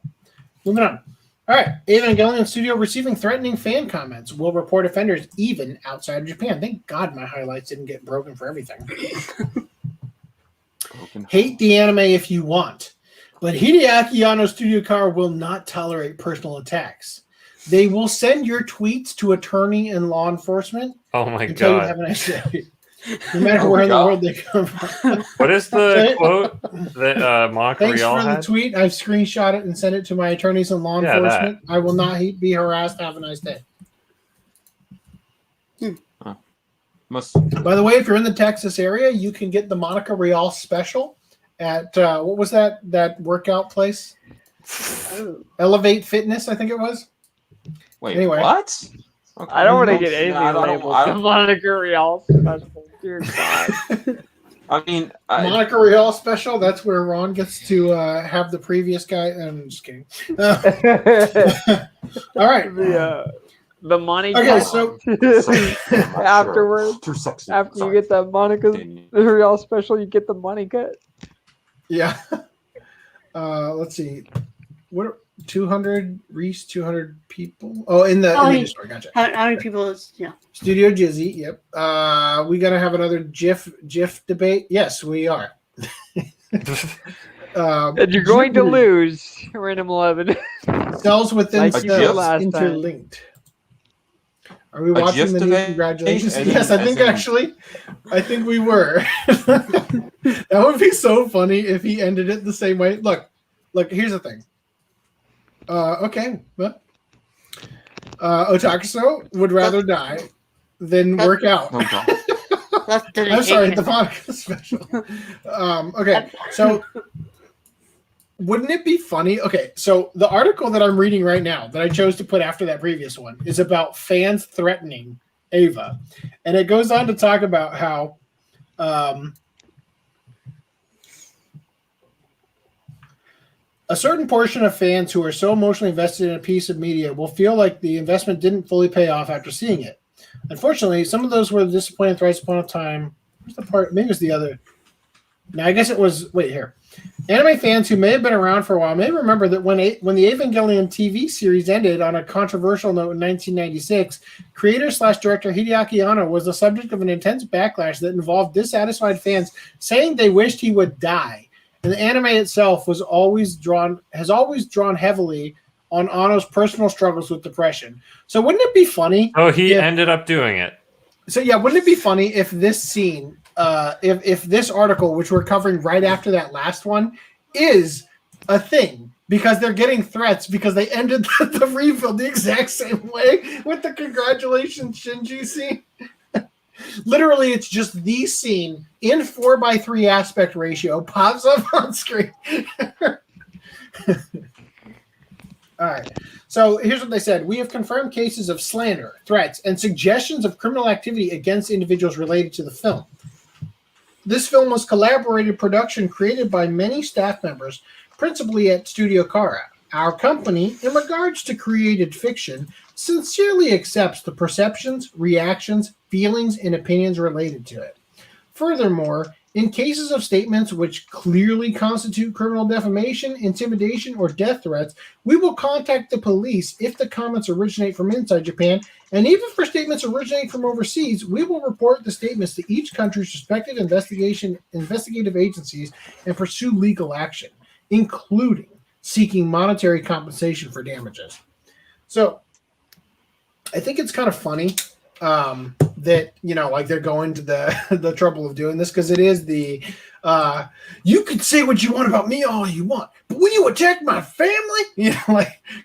Moving on. All right, Evangelion Studio receiving threatening fan comments. Will report offenders even outside of Japan. Thank God my highlights didn't get broken for everything. Hate the anime if you want, but Hideaki Anno Studio Car will not tolerate personal attacks. They will send your tweets to attorney and law enforcement. Oh my until you god! have a nice day. No matter where in the world they come from. What is the quote that Mock Thanks Real for the had? tweet. I've screenshot it and sent it to my attorneys and law Yeah, enforcement. I will not be harassed. Have a nice day. By the way, if you're in the Texas area, you can get the Monica Real special at what was that workout place? Elevate Fitness, I think it was. Wait, Anyway. what? Okay. I don't want to get anything No, I don't- labeled I the don't- Monica Real special. Dear God. I mean, Monica Real special. That's where Ron gets to have the previous guy. I'm just kidding. All right. The money. Okay, cut so afterwards, too sexy. after you get the Monica Real special, you get the money cut. Yeah. Let's see. What 200 Reese 200 people? Oh, in the media store. Gotcha. How many people is Studio Jizzy. Yep. We gotta have another GIF debate. Yes, we are. And you're going to lose, Random 11. Cells within Like you did cells last time. interlinked. Are we watching gist the of new it? congratulations? As Yes, in- I think as in- actually, I think we were. That would be so funny if he ended it the same way. Look, here's the thing. Okay, well, Otakuso would rather die than work out. Oh god. That's I'm sorry, the dedication. Monica special. Okay, so wouldn't it be funny? Okay, so the article that I'm reading right now that I chose to put after that previous one is about fans threatening Ava. And it goes on to talk about how a certain portion of fans who are so emotionally invested in a piece of media will feel like the investment didn't fully pay off after seeing it. Unfortunately, some of those were disappointed thrice upon a time. Where's the part? Maybe it was the other. No, I guess it was. Wait here. Anime fans who may have been around for a while may remember that when the Evangelion TV series ended on a controversial note in 1996, creator/director Hideaki Anno was the subject of an intense backlash that involved dissatisfied fans saying they wished he would die. And the anime itself has always drawn heavily on Anno's personal struggles with depression. So wouldn't it be funny? Oh, he ended up doing it. So yeah, wouldn't it be funny if this scene, if this article, which we're covering right after that last one, is a thing because they're getting threats because they ended the refill the exact same way with the congratulations Shinji scene. Literally, it's just the scene in 4:3 aspect ratio pops up on screen. All right. So here's what they said. We have confirmed cases of slander, threats, and suggestions of criminal activity against individuals related to the film. This film was collaborated production created by many staff members, principally at Studio Kara. Our company, in regards to created fiction, sincerely accepts the perceptions, reactions, feelings, and opinions related to it. Furthermore, in cases of statements which clearly constitute criminal defamation, intimidation, or death threats, we will contact the police if the comments originate from inside Japan, and even for statements originating from overseas, we will report the statements to each country's respective investigative agencies and pursue legal action, including seeking monetary compensation for damages. So, I think it's kind of funny that, like they're going to the trouble of doing this because it is the you can say what you want about me all you want, but will you attack my family?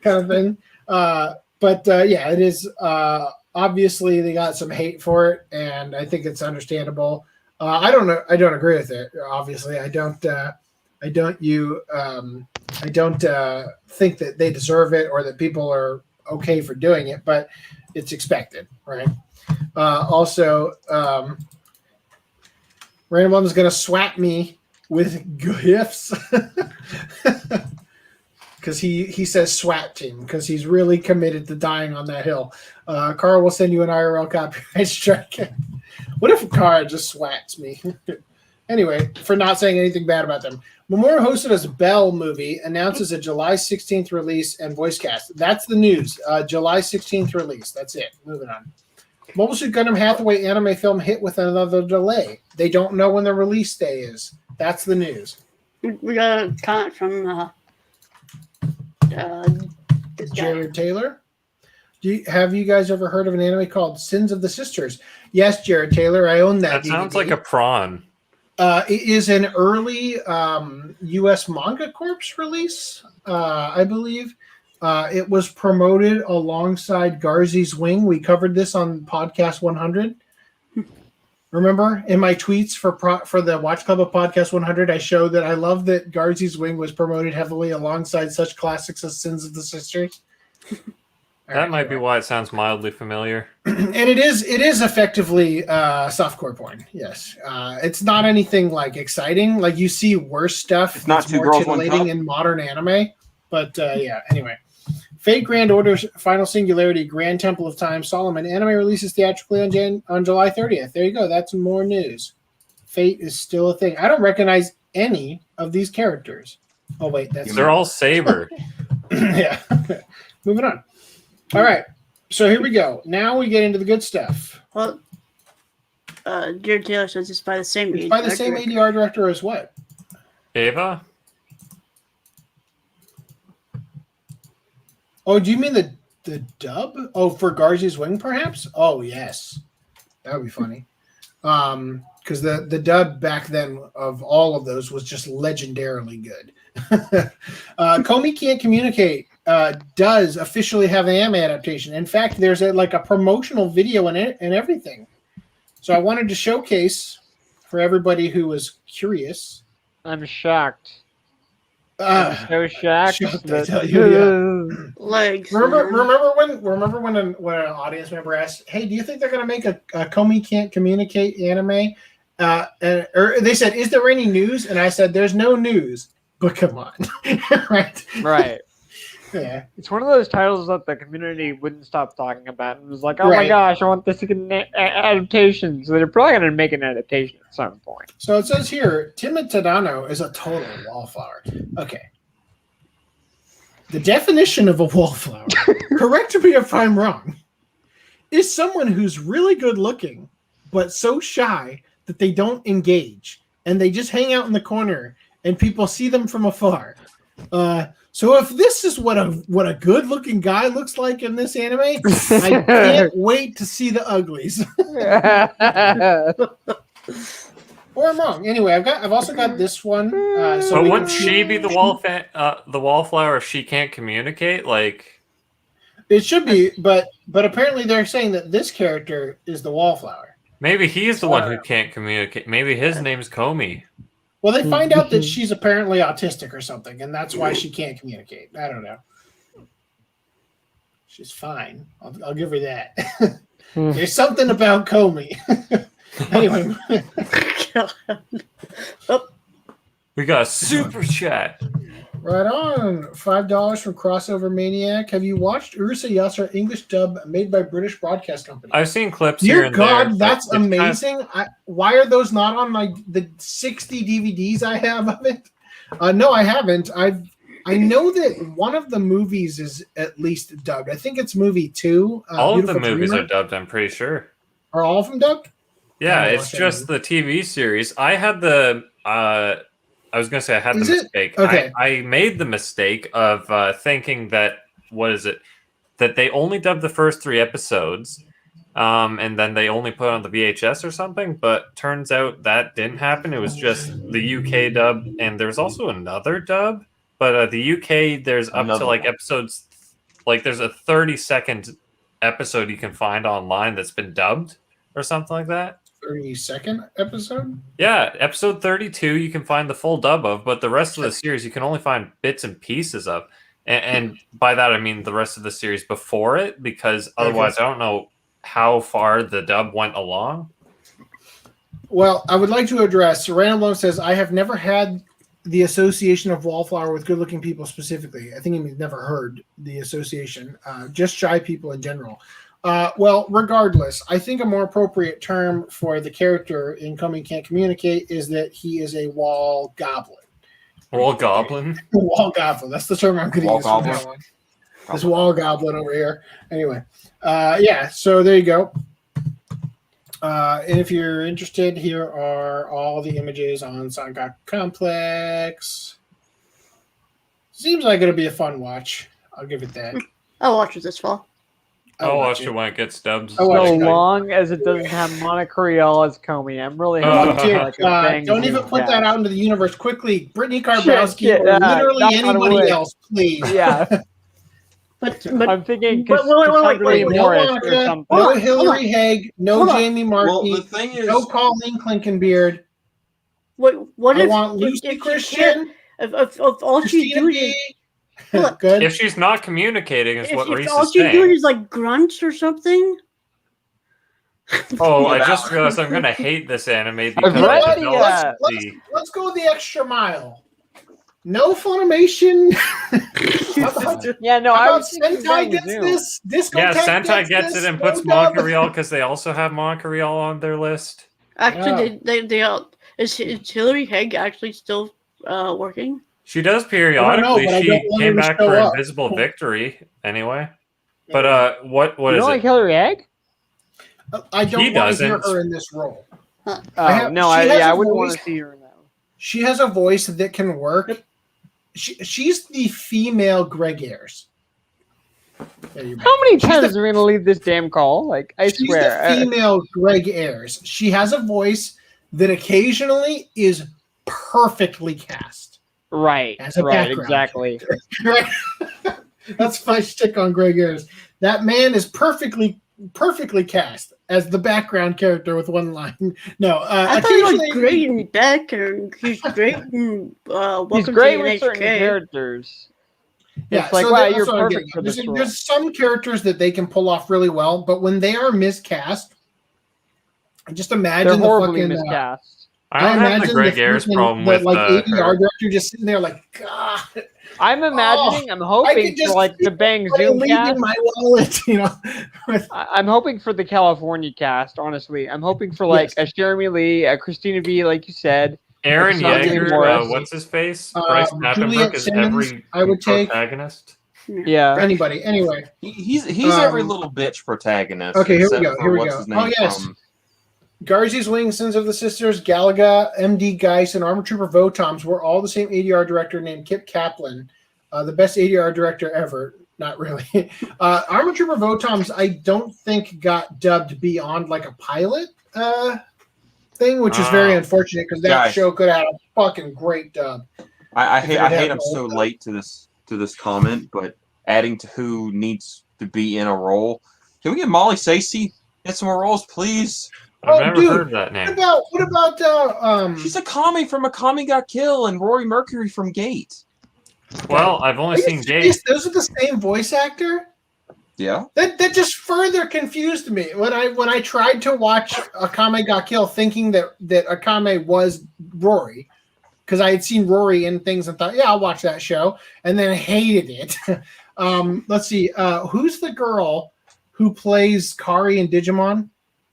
Kind of thing. But it is obviously they got some hate for it, and I think it's understandable. I don't know. I don't agree with it. Obviously, I don't think that they deserve it or that people are okay for doing it, but it's expected, right? Also, Random is going to swat me with gifts because he says SWAT team because he's really committed to dying on that hill. Carl will send you an IRL copyright strike. What if Carl just swats me? Anyway, for not saying anything bad about them. Memorial hosted as Bell movie announces a July 16th release and voice cast. That's the news. July 16th release. That's it. Moving on. Mobile Suit Gundam Hathaway anime film hit with another delay. They don't know when the release day is. That's the news. We got a comment from this guy. Jared Taylor. Have you guys ever heard of an anime called Sins of the Sisters? Yes, Jared Taylor. I own that. That sounds DVD. like a prawn. It is an early U.S. Manga Corps release, I believe. It was promoted alongside Garzy's Wing. We covered this on Podcast 100. Remember, in my tweets for the Watch Club of Podcast 100, I showed that I love that Garzy's Wing was promoted heavily alongside such classics as Sins of the Sisters. That might be why it sounds mildly familiar. And it is effectively softcore porn. Yes, it's not anything like exciting. Like you see worse stuff. It's not that's Two more Girls, One titillating Cup. in modern anime. But anyway, Fate Grand Order's Final Singularity Grand Temple of Time Solomon anime releases theatrically on July 30th. There you go. That's more news. Fate is still a thing. I don't recognize any of these characters. Oh wait, They're all Saber. yeah. Moving on. All right, so here we go. Now we get into the good stuff. Well, Jared Taylor says it's by the same It's by the same ADR director as what? Ava? Oh, do you mean The dub? Oh, for Garzy's Wing, perhaps? Oh, yes. That would be funny. Because the dub back then of all of those was just legendarily good. Kamuy Can't Communicate does officially have an anime adaptation. In fact, there's a promotional video in it and everything. So I wanted to showcase for everybody who was curious. I'm shocked. I'm so shocked. I tell you, yeah. Legs. Remember when an audience member asked, "Hey, do you think they're going to make a Kamuy Can't Communicate anime?" Or they said, "Is there any news?" And I said, "There's no news." But come on, right? Right. Yeah. It's one of those titles that the community wouldn't stop talking about. It was like, oh my gosh, I want this to get an adaptation. So they're probably going to make an adaptation at some point. So it says here, Timid Tadano is a total wallflower. Okay. The definition of a wallflower, correct me if I'm wrong, is someone who's really good looking, but so shy that they don't engage. And they just hang out in the corner and people see them from afar. So if this is what a good looking guy looks like in this anime, I can't wait to see the uglies. Or I'm wrong. Anyway, I've also got this one. So wouldn't she be the wallflower if she can't communicate? Like, it should be, but apparently they're saying that this character is the wallflower. maybe he's the one who can't communicate. Maybe his name's Kamuy. Well, they find out that she's apparently autistic or something, and that's why she can't communicate. I don't know. She's fine. I'll give her that. There's something about Kamuy. Anyway. We got a super chat. Right on. $5 from Crossover Maniac. Have you watched Ursa Yasser English dub made by British Broadcast Company? I've seen clips here Dear and God, there. that's amazing. Why are those not on the 60 DVDs I have of it? No, I haven't. I know that one of the movies is at least dubbed. I think it's movie 2. All of the Beautiful movies Dreamer. are dubbed, I'm pretty sure. Are all of them dubbed? Yeah, I don't it's watch that just the TV series. I had the I was gonna say I had Is the it? mistake. Okay. I made the mistake of thinking that that they only dubbed the first 3 episodes, and then they only put on the VHS or something. But turns out that didn't happen. It was just the UK dub, and there's also another dub. But the UK, there's up to like episodes, like there's a 30-second episode you can find online that's been dubbed or something like that. 32nd episode? Yeah, episode 32 you can find the full dub of, but the rest of the series you can only find bits and pieces of. And by that I mean the rest of the series before it, because otherwise I don't know how far the dub went along. Well, I would like to address, Random Lone says, I have never had the association of wallflower with good-looking people specifically. I think he means never heard the association. Just shy people in general. Well, regardless, I think a more appropriate term for the character in Kamuy Can't Communicate is that he is a wall goblin. Wall goblin? Wall goblin. That's the term I'm going to use from now on. This wall goblin over here. Anyway, yeah, so there you go. And if you're interested, here are all the images on Sangaku Complex. Seems like it'll be a fun watch. I'll give it that. I'll watch it this fall. I'll watch it when it gets dubbed. So long as it doesn't have Monocoreal as Kamuy. I'm really don't even put that out into the universe quickly. Brittany Karbowski or literally anybody else, please. Yeah. But I'm thinking wait, Morris or something. No Hillary Haig, no Jamie Markey, Well, the thing is, no Colleen Clinkenbeard. What I if want Lucy if Christian, if all she's Christina doing B. Look, Good. If she's not communicating, is what if Reese all is she's doing saying. is like grunts or something. Oh, I just realized I'm going to hate this anime because You know what? I developed Let's go the extra mile. No Funimation. Yeah, no, How I about was thinking Sentai gets Zoom. this. Disco Yeah, Tech Sentai gets this, it and puts no dub. Monocoreal because they also have Monocoreal on their list. Actually, they all is Hillary Haig actually still working? She does I periodically. don't know, but I She don't want came her to back show for up. Invisible Victory anyway. But what You is don't it? like Hillary Egg? I don't He want to hear doesn't. her in this role. Oh, have- no, she has I a wouldn't want voice. to see her in that one. She has a voice that can work. She's the female Greg Ayres. Yeah, you're How many She's times the- are we gonna leave this damn call? Like, I She's swear. the female Greg Ayres. She has a voice that occasionally is perfectly cast. Right. As a Right. background. Exactly. Right? That's my stick on Greg Ayres. That man is perfectly cast as the background character with one line. No, I thought he was occasionally great in Becker. He's great in Welcome He's great to with certain NHK. characters. Yeah, It's like, so wow, that's you're what I'm perfect getting for at. this role. There's some characters that they can pull off really well, but when they are miscast, just imagine They're the horribly fucking. miscast. I don't have the imagine Greg Ayres fucking- problem the, with like her. ADR director just sitting there like, God, I'm imagining, I'm I hoping could just for like see the Bang what a Zoom lead cast. in my wallet, you know. I'm hoping for the California cast, honestly. I'm hoping for like a Jeremy Lee, a Christina V, like you said. Aaron It's not Yeager, Morris. what's his face? Bryce Juliet Papenbrook is Simmons, every I would take. protagonist. Yeah. Anybody, anyway. He's every little bitch protagonist. Okay, here we except go, for here we what's go. his name Oh, yes. from- Garzy's Wings, Sons of the Sisters, Galaga, MD Geist, and Armor Trooper Votoms were all the same ADR director named Kip Kaplan, the best ADR director ever. Not really. Armor Trooper Votoms, I don't think got dubbed beyond like a pilot thing, which is very unfortunate because that Guys. show could have had a fucking great dub. I If hate it had I'm all so that. late to this comment, but adding to who needs to be in a role. Can we get Molly Stacey in some more roles, please? I've Oh, never dude, heard that name. What about She's a Kamuy from A Kamuy Got Killed and Rory Mercury from Gate. Well, I've are only you seen serious? Gate. Those are the same voice actor? Yeah. That just further confused me when I tried to watch Akame Got Killed, thinking that Akame was Rory, because I had seen Rory in things and thought, yeah, I'll watch that show, and then hated it. Let's see, who's the girl who plays Kari in Digimon?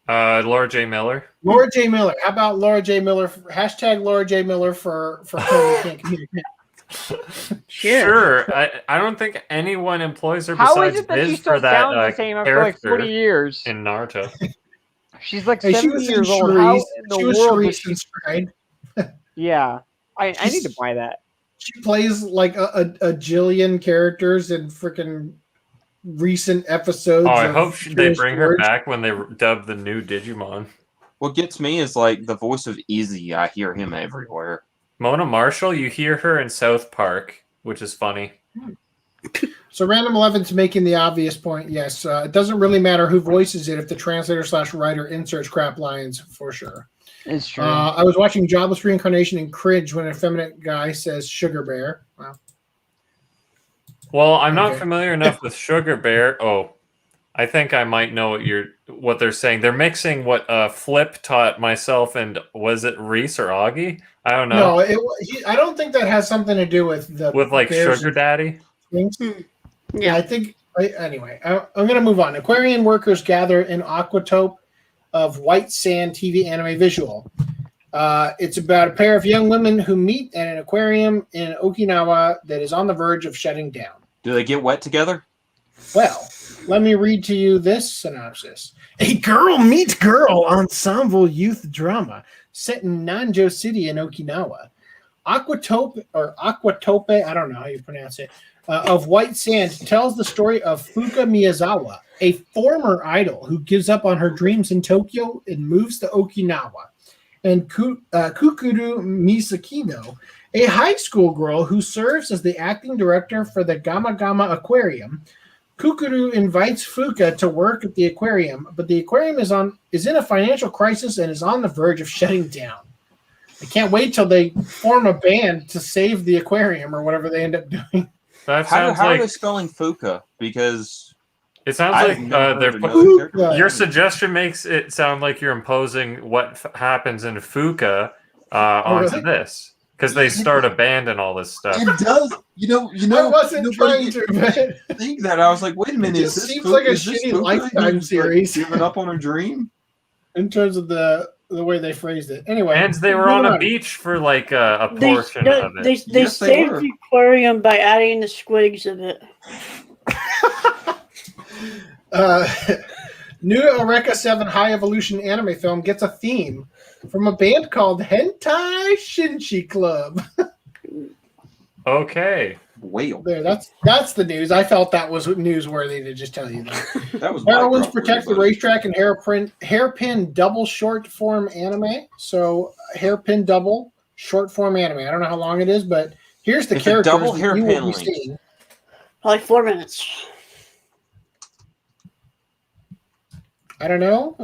Laura J. Miller. Laura J. Miller. How about Laura J. Miller? Hashtag Laura J. Miller for Kari Can't Communicate. Sure. I don't think anyone employs her How besides is it that she Viz still for that sounds the same after like character 40 years? in Naruto. She's like Hey, she 70 was in years old. How Charisse. in the She was world does Charisse she... in Stride. Yeah. I need to buy that. She plays like a jillion characters in freaking recent episodes. Oh, I of hope they Curious bring her George. back when they dub the new Digimon. What gets me is like the voice of Izzy. I hear him everywhere. Mona Marshall, you hear her in South Park, which is funny. So Random 11's making the obvious point. Yes, it doesn't really matter who voices it if the translator/writer inserts crap lines, for sure. It's true. I was watching Jobless Reincarnation and cringe when an effeminate guy says Sugar Bear. Wow. Well, I'm not Okay. familiar enough with Sugar Bear. Oh, I think I might know what they're saying. They're mixing what Flip taught myself and was it Reese or Augie? I don't know. No, I don't think that has something to do with the With like bears Sugar Daddy. and things. Yeah, Yeah. I think. Anyway, I'm going to move on. Aquarian workers gather in Aquatope of White Sand TV anime visual. It's about a pair of young women who meet at an aquarium in Okinawa that is on the verge of shutting down. Do they get wet together? Well, let me read to you this synopsis. A girl meets girl ensemble youth drama set in Nanjo City in Okinawa. Aquatope, I don't know how you pronounce it, of White Sand tells the story of Fuka Miyazawa, a former idol who gives up on her dreams in Tokyo and moves to Okinawa, and Kukuru Misakino, a high school girl who serves as the acting director for the Gama Gama Aquarium. Kukuru invites Fuka to work at the aquarium, but the aquarium is in a financial crisis and is on the verge of shutting down. I can't wait till they form a band to save the aquarium or whatever they end up doing. That How sounds are like they spelling Fuka? Because it sounds I've like never they're heard of put- another character. Fuka. your suggestion makes it sound like you're imposing what happens in Fuka onto really? this because they start a band and all this stuff. It does. You know. I wasn't trying to, but think that. I was like, wait a minute. It Is just this seems Fuka? like a Is this shitty Fuka Lifetime who's, series. Like, giving up on her dream. in terms of the way they phrased it. Anyway. And they were moving on a beach for like a They, portion no, of it. they Yes, they saved were. the aquarium by adding the squid exhibit. New Eureka 7 High Evolution anime film gets a theme from a band called Hentai Shinchi Club. Okay. Whale. There, that's the news. I felt that was newsworthy to just tell you that. That was my Heroines drop protect for the you, racetrack and hairpin double short form anime. So hairpin double short form anime. I don't know how long it is, but here's the It's a characters double that hairpin you will be length. seeing. Probably 4 minutes. I don't know.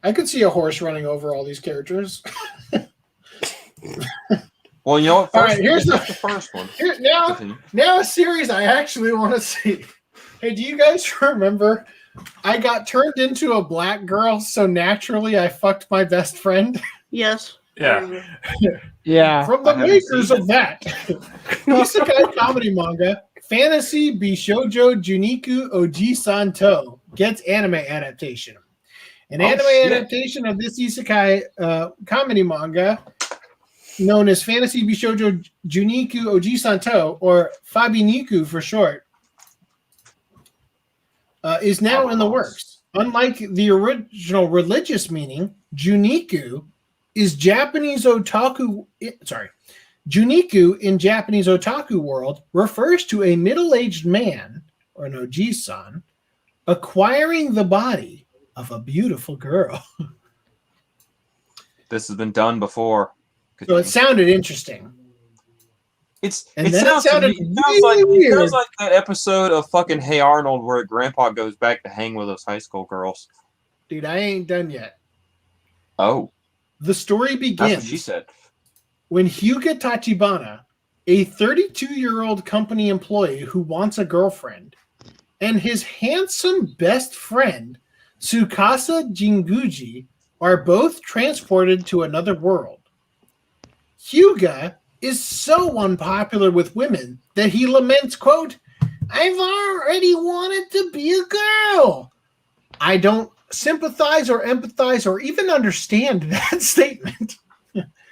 I could see a horse running over all these characters. Well, you know what? All First, right, here's the the- first one. Now a series I actually want to see. Hey, do you guys remember? I got turned into a black girl, so naturally I fucked my best friend. Yes. Yeah. Yeah. From the I haven't makers seen of that isekai comedy manga, Fantasy Bishoujo Juniku Oji Santo gets anime adaptation. An Oh, anime shit. adaptation of this isekai comedy manga, known as Fantasy Bishoujo Juniku Oji Santo, or Fabiniku for short, is now in the works. Unlike the original religious meaning, Juniku is Japanese otaku. Juniku in Japanese otaku world refers to a middle-aged man, or an oji-san, acquiring the body of a beautiful girl. This has been done before. So it sounded interesting. And It then sounds it sounded like really it sounds weird. like that episode of fucking Hey Arnold where Grandpa goes back to hang with those high school girls. Dude, I ain't done yet. Oh, The story that's begins what she said. when Hyuga Tachibana, a 32-year-old company employee who wants a girlfriend, and his handsome best friend, Tsukasa Jinguji, are both transported to another world. Hyuga is so unpopular with women that he laments, quote, "I've already wanted to be a girl." I don't sympathize or empathize or even understand that statement.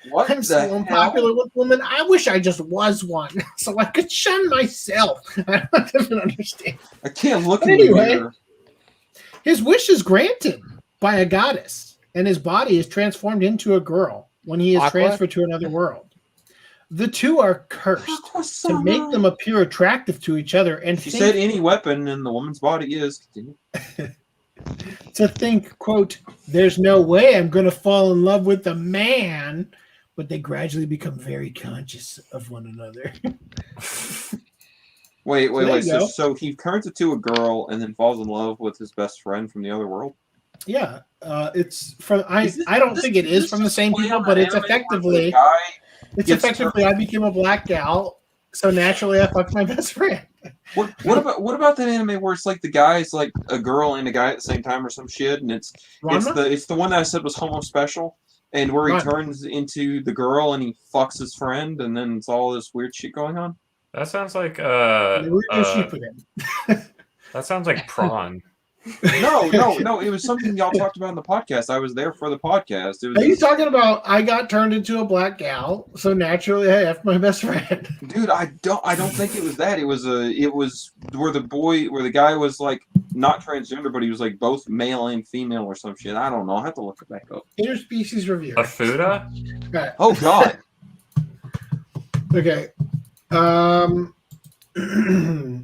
What I'm so unpopular with women. I wish I just was one so I could shun myself. I don't even understand. I can't look But in the anyway, mirror. his wish is granted by a goddess, and his body is transformed into a girl when he is Aqua? transferred to another world. The two are cursed to make them appear attractive to each other and She think, said any weapon in the woman's body is. to think, quote, "There's no way I'm going to fall in love with a man," but they gradually become very conscious of one another. Wait. There you go. So he turns into a girl and then falls in love with his best friend from the other world? Yeah, it's from. I Is this- don't this- think it is this from the just same play people, on but an it's anime where the effectively guy gets I became a black gal, so naturally I fucked my best friend. What about that anime where it's like the guy's like a girl and a guy at the same time or some shit, and it's Ranma? the one that I said was Homo Special, and where he Ranma. turns into the girl and he fucks his friend, and then it's all this weird shit going on. That sounds like Naruto Shippuden. that sounds like prawn. No, it was something y'all talked about in the podcast. I was there for the podcast. It Are you was, talking about I got turned into a black gal, so naturally I have my best friend? dude, I don't think it was that. It was where the guy was like not transgender, but he was like both male and female or some shit. I don't know. I have to look it back up. Interspecies review. A Fuda? Okay. Oh God. Okay.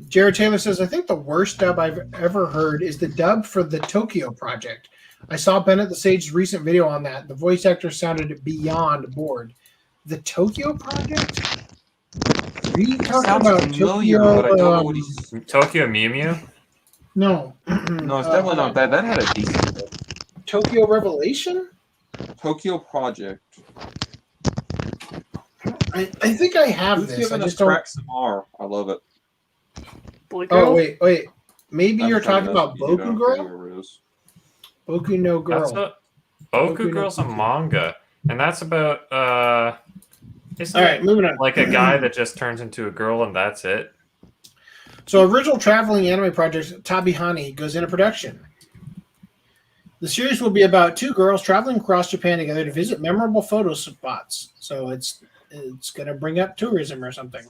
Jared Taylor says, I think the worst dub I've ever heard is the dub for the Tokyo Project. I saw Bennett the Sage's recent video on that. The voice actor sounded beyond bored. The Tokyo Project? Are you talking Sounds about familiar, Tokyo? but I don't know what he's. Tokyo Mew Mew? No. No, it's definitely not that. That had a decent dub. Tokyo Revelation? Tokyo Project. I think I have Who's this. I giving us just don't. Crack some R? I love it. Boy, girl. Oh, wait. Maybe I'm you're trying talking to about message you, Boku don't Girl? know whoever it is. Boku no That's Girl. Boku Girl's a manga. And that's about isn't All right, it moving on. like a guy that just turns into a girl and that's it? So, original traveling anime project Tabihani goes into production. The series will be about two girls traveling across Japan together to visit memorable photo spots. So it's going to bring up tourism or something.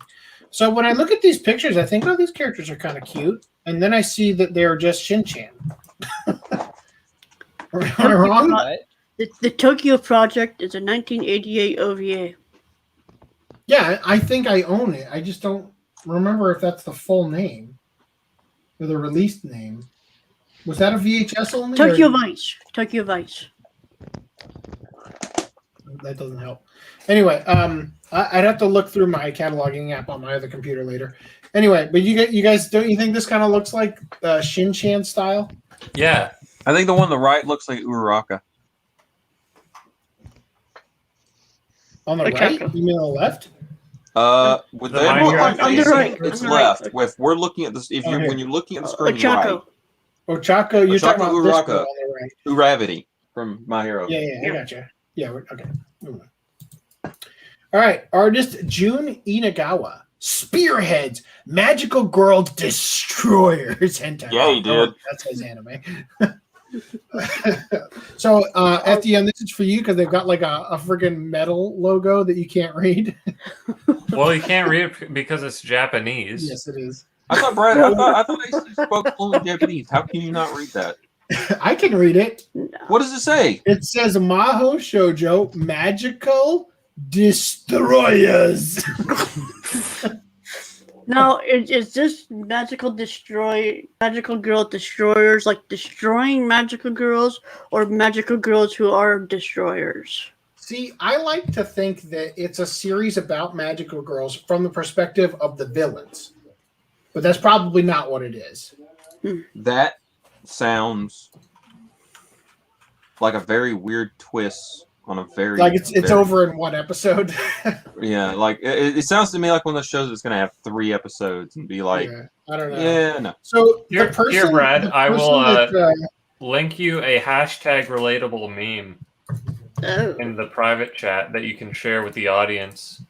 So when I look at these pictures, I think, oh, these characters are kind of cute. And then I see that they're just Shin-chan. Am I wrong? What? The Tokyo Project is a 1988 OVA. Yeah, I think I own it. I just don't remember if that's the full name or the released name. Was that a VHS only? Tokyo or- Vice. Tokyo Vice. That doesn't help. Anyway, I'd have to look through my cataloging app on my other computer later. Anyway, but you guys, don't you think this kind of looks like Shin-Chan style? Yeah. I think the one on the right looks like Uraraka. On the Okay. right? You mean on the left? With The that mine look here, like on the facing, right, it's on the left. right. If we're looking at this, if you're here. when you're looking at the screen, you're right. Ochako. Ochako, you're talking about this Uraraka. one on the right. Uravity from My Hero. Yeah, I gotcha. Yeah, okay. All right, artist Jun Inagawa. Spearheads, magical girl destroyers. Hentai. Yeah, he did. That's his anime. So, FDM, this is for you because they've got like a friggin' metal logo that you can't read. Well, you can't read it because it's Japanese. Yes, it is. I thought Brad. I thought AC spoke fluent Japanese. How can you not read that? I can read it. What does it say? It says Maho Shoujo Magical Destroyers. Now, is this magical girl destroyers, like destroying magical girls, or magical girls who are destroyers? See, I like to think that it's a series about magical girls from the perspective of the villains. But that's probably not what it is. That sounds like a very weird twist on a very Like it's very- over in one episode. Yeah, like it sounds to me like one of those shows that's gonna have 3 episodes and be like, Yeah, I don't know. yeah, no. So Here, the person, here, Brad, the I person will that, link you a hashtag relatable meme Oh. in the private chat that you can share with the audience.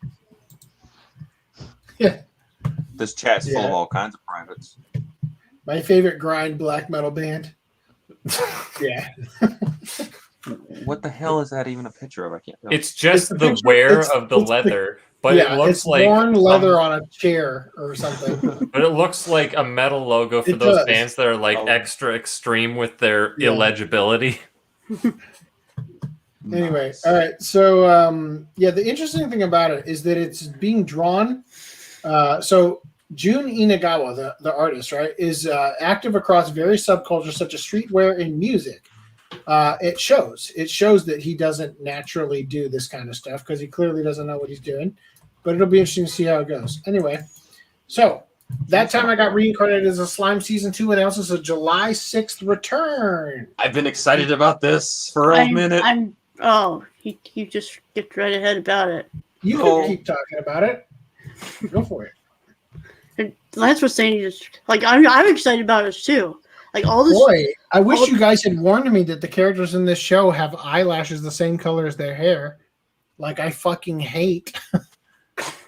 This chat's full Yeah. of all kinds of privates. my favorite grind black metal band. Yeah. What the hell is that even a picture of? I can't tell. It's just It's the picture- wear it's- of the it's the- leather, but yeah, it looks it's like worn leather on a chair or something. But it looks like a metal logo for It those does. bands that are like Oh. extra extreme with their Yeah. illegibility. Anyway, Nice. all right. So, yeah, the interesting thing about it is that it's being drawn. So, Jun Inagawa, the artist, right, is active across various subcultures such as streetwear and music. It shows that he doesn't naturally do this kind of stuff because he clearly doesn't know what he's doing. But it'll be interesting to see how it goes. Anyway, so that time I got reincarnated as a slime season 2 announces a July 6th return. I've been excited about this for a minute. He just skipped right ahead about it. You Oh. can keep talking about it. Go for it. And Lance was saying, just like I'm excited about it too. Like all this. Boy, I wish all- you guys had warned me that the characters in this show have eyelashes the same color as their hair. Like I fucking hate.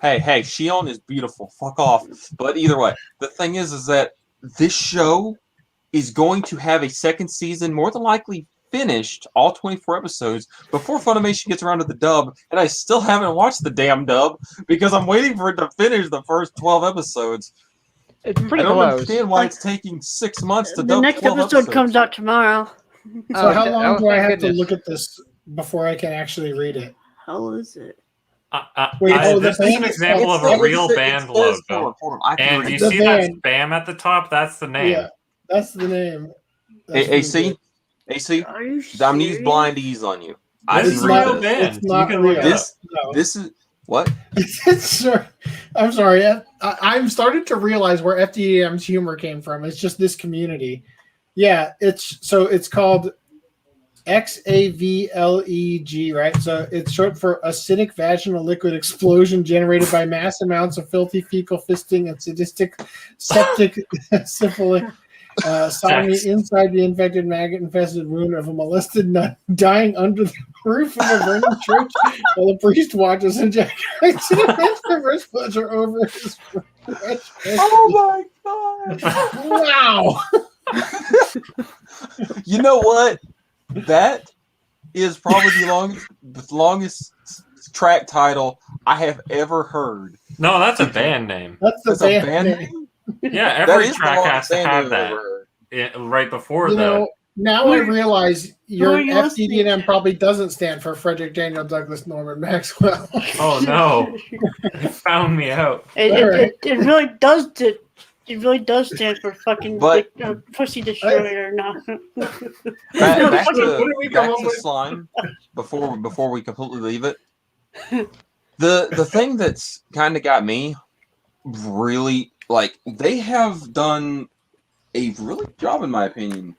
Hey, Shion is beautiful. Fuck off. But either way, the thing is that this show is going to have a second season, more than likely finished, all 24 episodes, before Funimation gets around to the dub, and I still haven't watched the damn dub because I'm waiting for it to finish the first 12 episodes. It's I pretty don't close. understand why it's taking 6 months to The dub next 12 episode episodes. comes out tomorrow. So how Oh, long do I thank have to goodness. look at this before I can actually read it? How is it? Wait, the this is an band- example of it's- a real band logo. Hold on. I can And read you it. The see that band. spam at the top? That's the name. Yeah, that's the name. That's Hey, really AC? good. AC? Are you I'm gonna use serious? blind ease on you. I This can is It's read real not- this. band. it's You not can look real. it up. This No. this is what? Sir, I'm sorry. I'm starting to realize where FDDNM's humor came from. It's just this community. Yeah, it's called XAVLEG, right? So it's short for acidic vaginal liquid explosion generated by mass amounts of filthy fecal fisting and sadistic septic syphilis sodomy inside the infected maggot-infested wound of a molested nun dying under the roof of a burning church while the priest watches and ejaculates and has perverse pleasure over his Oh my god! Wow! You know what? That is probably the longest track title I have ever heard. No, that's a band name. That's the That's a band name. name? Yeah, That every is the track longest has to band have name I've that ever heard. right before You the know, Now I realize your are you listening FDDNM to? probably doesn't stand for Frederick Daniel Douglas Norman Maxwell. Oh no, it found me out. Alright. It really does. It really does stand for fucking But- pussy destroyer. No. Back What did we come up to with? slime before we completely leave it. The thing that's kind of got me really like they have done a really good job in my opinion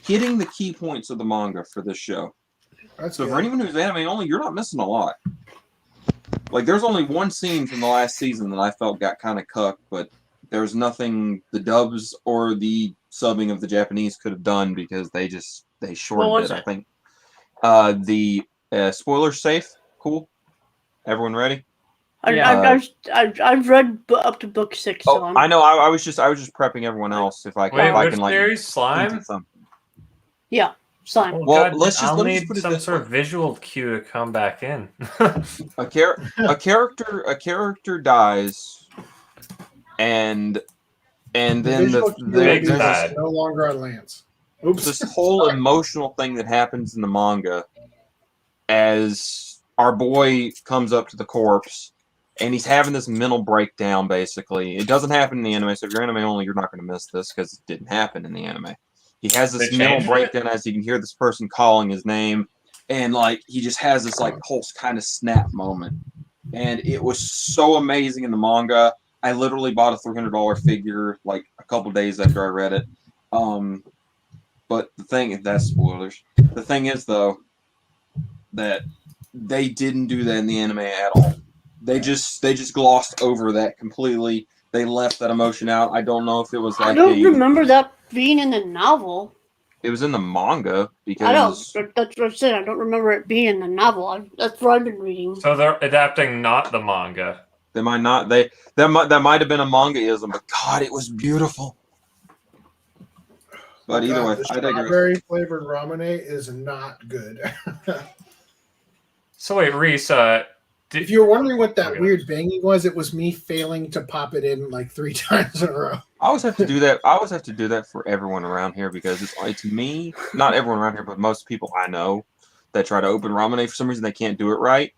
hitting the key points of the manga for this show. That's So good. for anyone who's anime only, you're not missing a lot. Like there's only one scene from the last season that I felt got kind of cucked, but there's nothing the dubs or the subbing of the Japanese could have done because they shortened was it. I it? think the spoilers safe. Cool. Everyone ready? I've read up to book 6. Oh, So I know. I was just prepping everyone else if I Wait, if I which can like series? Slime? into something. yeah, slime. Oh, Well, God, let's just need put it some this sort way. of visual cue to come back in. A character dies, and then visual cue Big is bad. no longer on Lance. Oops. this whole emotional thing that happens in the manga as our boy comes up to the corpse and he's having this mental breakdown basically. It doesn't happen in the anime, so if you're anime only, you're not going to miss this because it didn't happen in the anime. He has this They mental changed breakdown as he can hear this person calling his name, and like he just has this like whole kind of snap moment. And it was so amazing in the manga. I literally bought a $300 figure like a couple days after I read it. But the thing, that's spoilers. The thing is, though, that they didn't do that in the anime at all. They just glossed over that completely. They left that emotion out. I don't know if it was I like don't remember that being in the novel. it was in the manga I don't. because That's what I said. I don't remember it being in the novel. That's what I've been reading. So they're adapting not the manga. they might not. That might have been a manga-ism, but God, it was beautiful. But either God, way, the I digress. strawberry flavored Ramune is not good. So wait, Reese, If you're wondering what that Okay. weird banging was, it was me failing to pop it in like 3 times in a row. I always have to do that. I always have to do that for everyone around here because it's me, not everyone around here, but most people I know that try to open Ramune for some reason they can't do it right.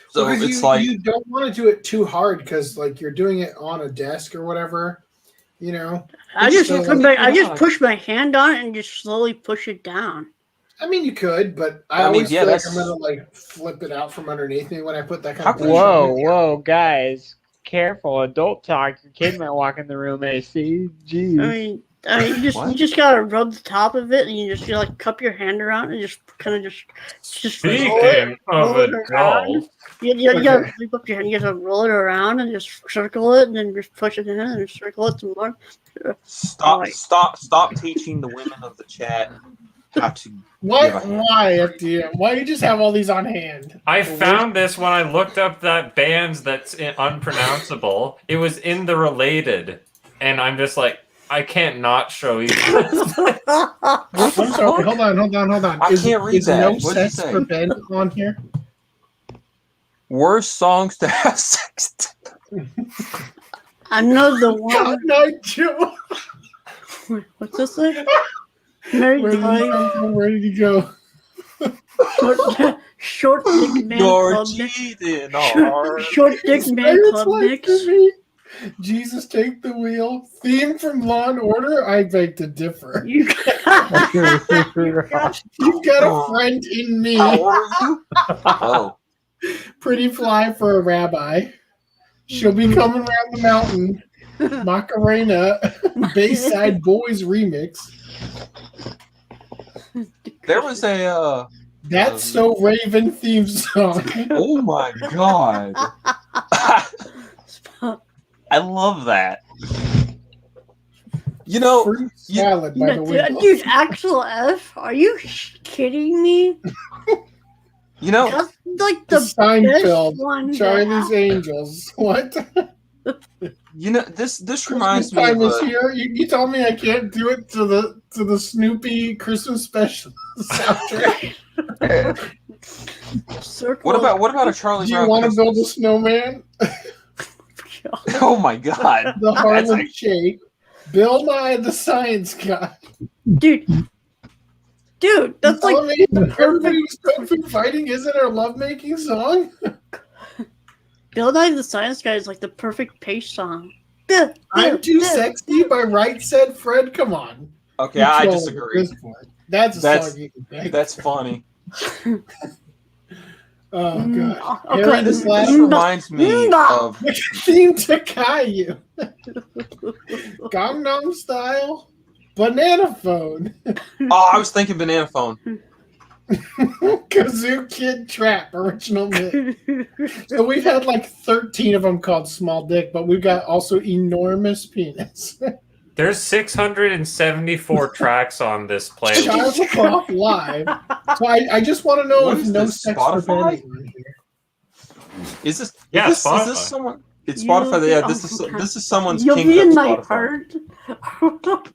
So Because it's you don't want to do it too hard because like you're doing it on a desk or whatever, you know. I just So, push my hand on it and just slowly push it down. I mean, you could, but I I mean, always yeah, feel like that's- I'm gonna like flip it out from underneath me when I put that kind How of can pressure you- on it. Whoa, guys. Careful. Adult talk. Your kid might walk in the room, AC. Jeez. I mean, you What? just gotta rub the top of it, and you just like cup your hand around and just kind of just roll it. speaking of roll it around. adult, You gotta Okay. flip up your hand. You gotta roll it around and just circle it, and then just push it in and circle it some more. stop teaching the women of the chat how to. What? give a hand. Why, FDM? Why do you just have all these on hand? I found this when I looked up that bands that's unpronounceable. It was in the related, and I'm just like, I can't not show you. I'm sorry. Hold on. I can't read is that. No What'd you sex say? for Ben on here. Worst songs to have sex to. I know the one. God, night, Joe. What's this thing? Mary Where did he Clive, come from? Where did he go? short dick man You're club mix. cheating hard. Short dick man It's club like mix. to me. Jesus, take the wheel. Theme from Law and Order. I beg to differ. You You've got a friend in me. How old are you? Oh, Pretty fly for a rabbi. She'll be coming around the mountain. Macarena, Bayside Boys remix. there was a. That's So Raven theme song. Oh my god! I love that. You know, Fruit salad by the window. Dude, Axel F, are you kidding me? you know. That's like the Seinfeld, best one. Charlie's Angels. What? You know, this Christmas reminds me time of is here. You told me I can't do it to the Snoopy Christmas special soundtrack. Circle. what about a Charlie Do you Brown want to Christmas? build a snowman? Oh my god! The That's Harlem like- Shake. Bill Nye the Science Guy. Dude, that's like Telling me the everybody perfect. was kung fu fighting isn't our lovemaking song? Bill Nye the Science Guy is like the perfect pace song. I'm Too Sexy by Right Said Fred. Come on. Okay, You're I trolling disagree. at this point. That's a That's- song you can make. That's funny. Oh, God. Okay. Harry the This Slash reminds me of theme to Caillou. Gangnam Style. Banana Phone. Oh, I was thinking Banana Phone. Kazoo Kid Trap. Original mix. So we've had like 13 of them called Small Dick, but we've got also Enormous Penis. There's 674 tracks on this playlist. Child LaCroix Live. So I just want to know What if is No this, Sex for Spotify? Ben is on here. Is this? Yeah, is Spotify. this someone? It's You'll Spotify. be- Yeah, oh this is someone's You'll king be of in my Spotify. heart.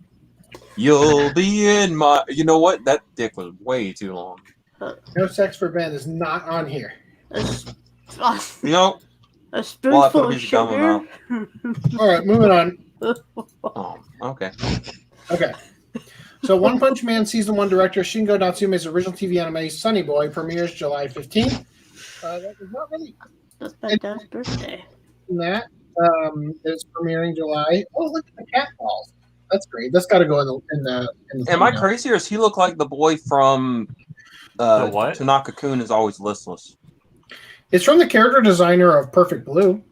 You'll be in my. You know what? That dick was way too long. No Sex for Ben is not on here. A You know. spoonful of music down my sugar. mouth. All right, moving on. Oh, okay. Okay. So One Punch Man Season 1 director Shingo Natsume's original TV anime Sunny Boy premieres July 15th. That was not really That's my dad's birthday. that. It's premiering July. Oh, look at the cat balls. That's great. That's got to go in the Am I thumbnail. crazy, or does he look like the boy from The what? Tanaka-kun is Always Listless? It's from the character designer of Perfect Blue.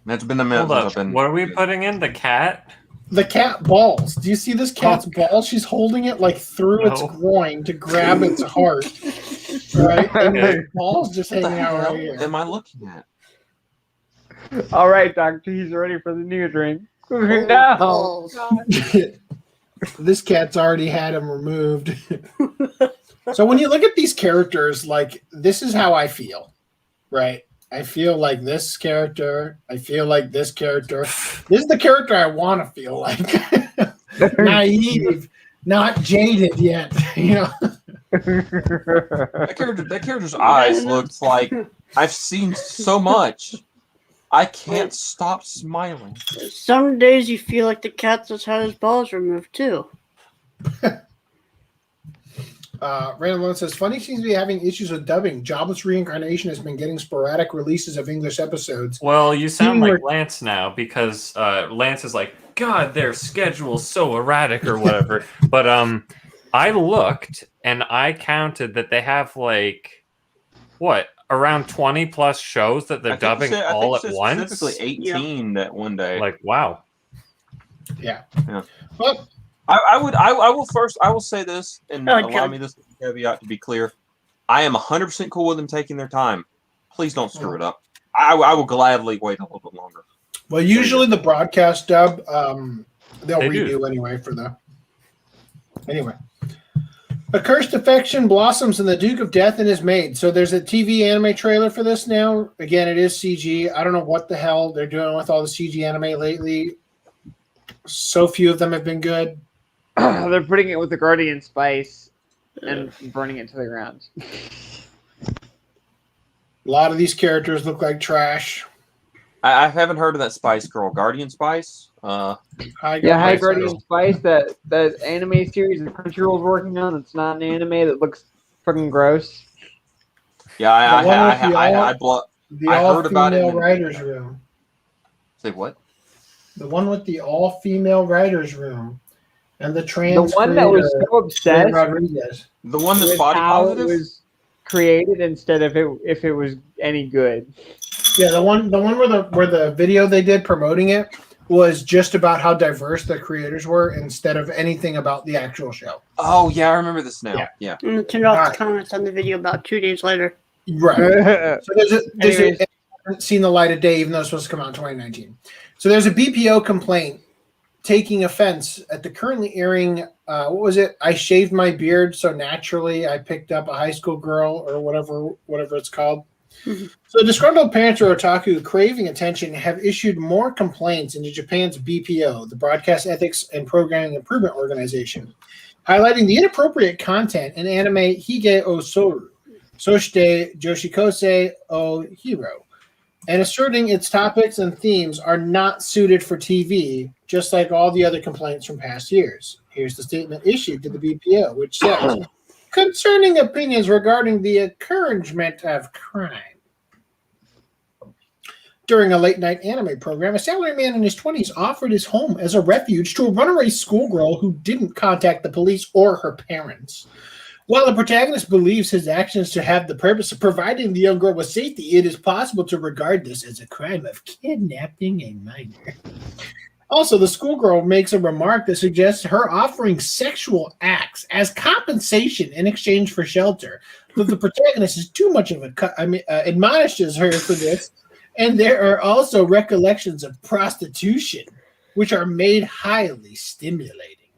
That's been a minute Hold since I've up. been. What are we putting in? The cat? The cat balls. Do you see this cat's ball? She's holding it like through its No. groin to grab its heart. Right? And Okay. the ball's just What the hanging out hell right here. am I looking at? All right, Doctor, he's ready for the new drink. Oh, No. balls. This cat's already had him removed. So when you look at these characters, like, this is how I feel, right? I feel like this character. I feel like this character. This is the character I want to feel like. Naive, not jaded yet. You know. That character's eyes looks like I've seen so much. I can't stop smiling. Some days you feel like the cat just had his balls removed too. Random One says, Funny seems to be having issues with dubbing. Jobless Reincarnation has been getting sporadic releases of English episodes. Well, you sound Teamwork. like Lance now because Lance is like, God, their schedule's so erratic or whatever. But I looked and I counted that they have like what, around 20 plus shows that they're dubbing all at once. Specifically 18 that one day. Like, wow. Yeah. Yeah. Well, I will say this and Oh, allow God. me this caveat to be clear. I am 100% cool with them taking their time. Please don't screw it up. I will gladly wait a little bit longer. well, usually the broadcast dub, they'll They redo do. anyway for the. Anyway. A Cursed Affection blossoms and the Duke of Death and his maid. So there's a TV anime trailer for this now. Again, it is CG. I don't know what the hell they're doing with all the CG anime lately. So few of them have been good. They're putting it with the Guardian Spice and burning it to the ground. A lot of these characters look like trash. I haven't heard of that Spice Girl. Guardian Spice? Hi, Yeah, guys. Guardian Spice, that anime series that Crunchyroll's working on. It's not an anime that looks fucking gross. Yeah, The one with the The I heard about it all-female in- writers room. Say what? The one with the all-female writers room. And the The trans one that was creator, so obsessed Rodriguez. The one that's with body how it positive? was created instead of if it was any good. Yeah, the one where the video they did promoting it was just about how diverse the creators were instead of anything about the actual show. Oh, yeah, I remember this now. Yeah. Yeah. And it turned off Alright. the comments on the video about 2 days later. Right. So Anyways. it hasn't seen the light of day, even though it's supposed to come out in 2019. So there's a BPO complaint taking offense at the currently airing, what was it? I shaved my beard, so naturally I picked up a high school girl or whatever it's called. Mhm. So disgruntled parents or otaku craving attention have issued more complaints into Japan's BPO, the Broadcast Ethics and Programming Improvement Organization, highlighting the inappropriate content in anime Hige o Soru, Soshite Joshikose o Hiro, and asserting its topics and themes are not suited for TV, just like all the other complaints from past years. Here's the statement issued to the BPO, which says, concerning opinions regarding the encouragement of crime. During a late-night anime program, a salaryman in his 20s offered his home as a refuge to a runaway schoolgirl who didn't contact the police or her parents. While the protagonist believes his actions to have the purpose of providing the young girl with safety, it is possible to regard this as a crime of kidnapping a minor. Also, the schoolgirl makes a remark that suggests her offering sexual acts as compensation in exchange for shelter. But the protagonist is too much of admonishes her for this. And there are also recollections of prostitution, which are made highly stimulating.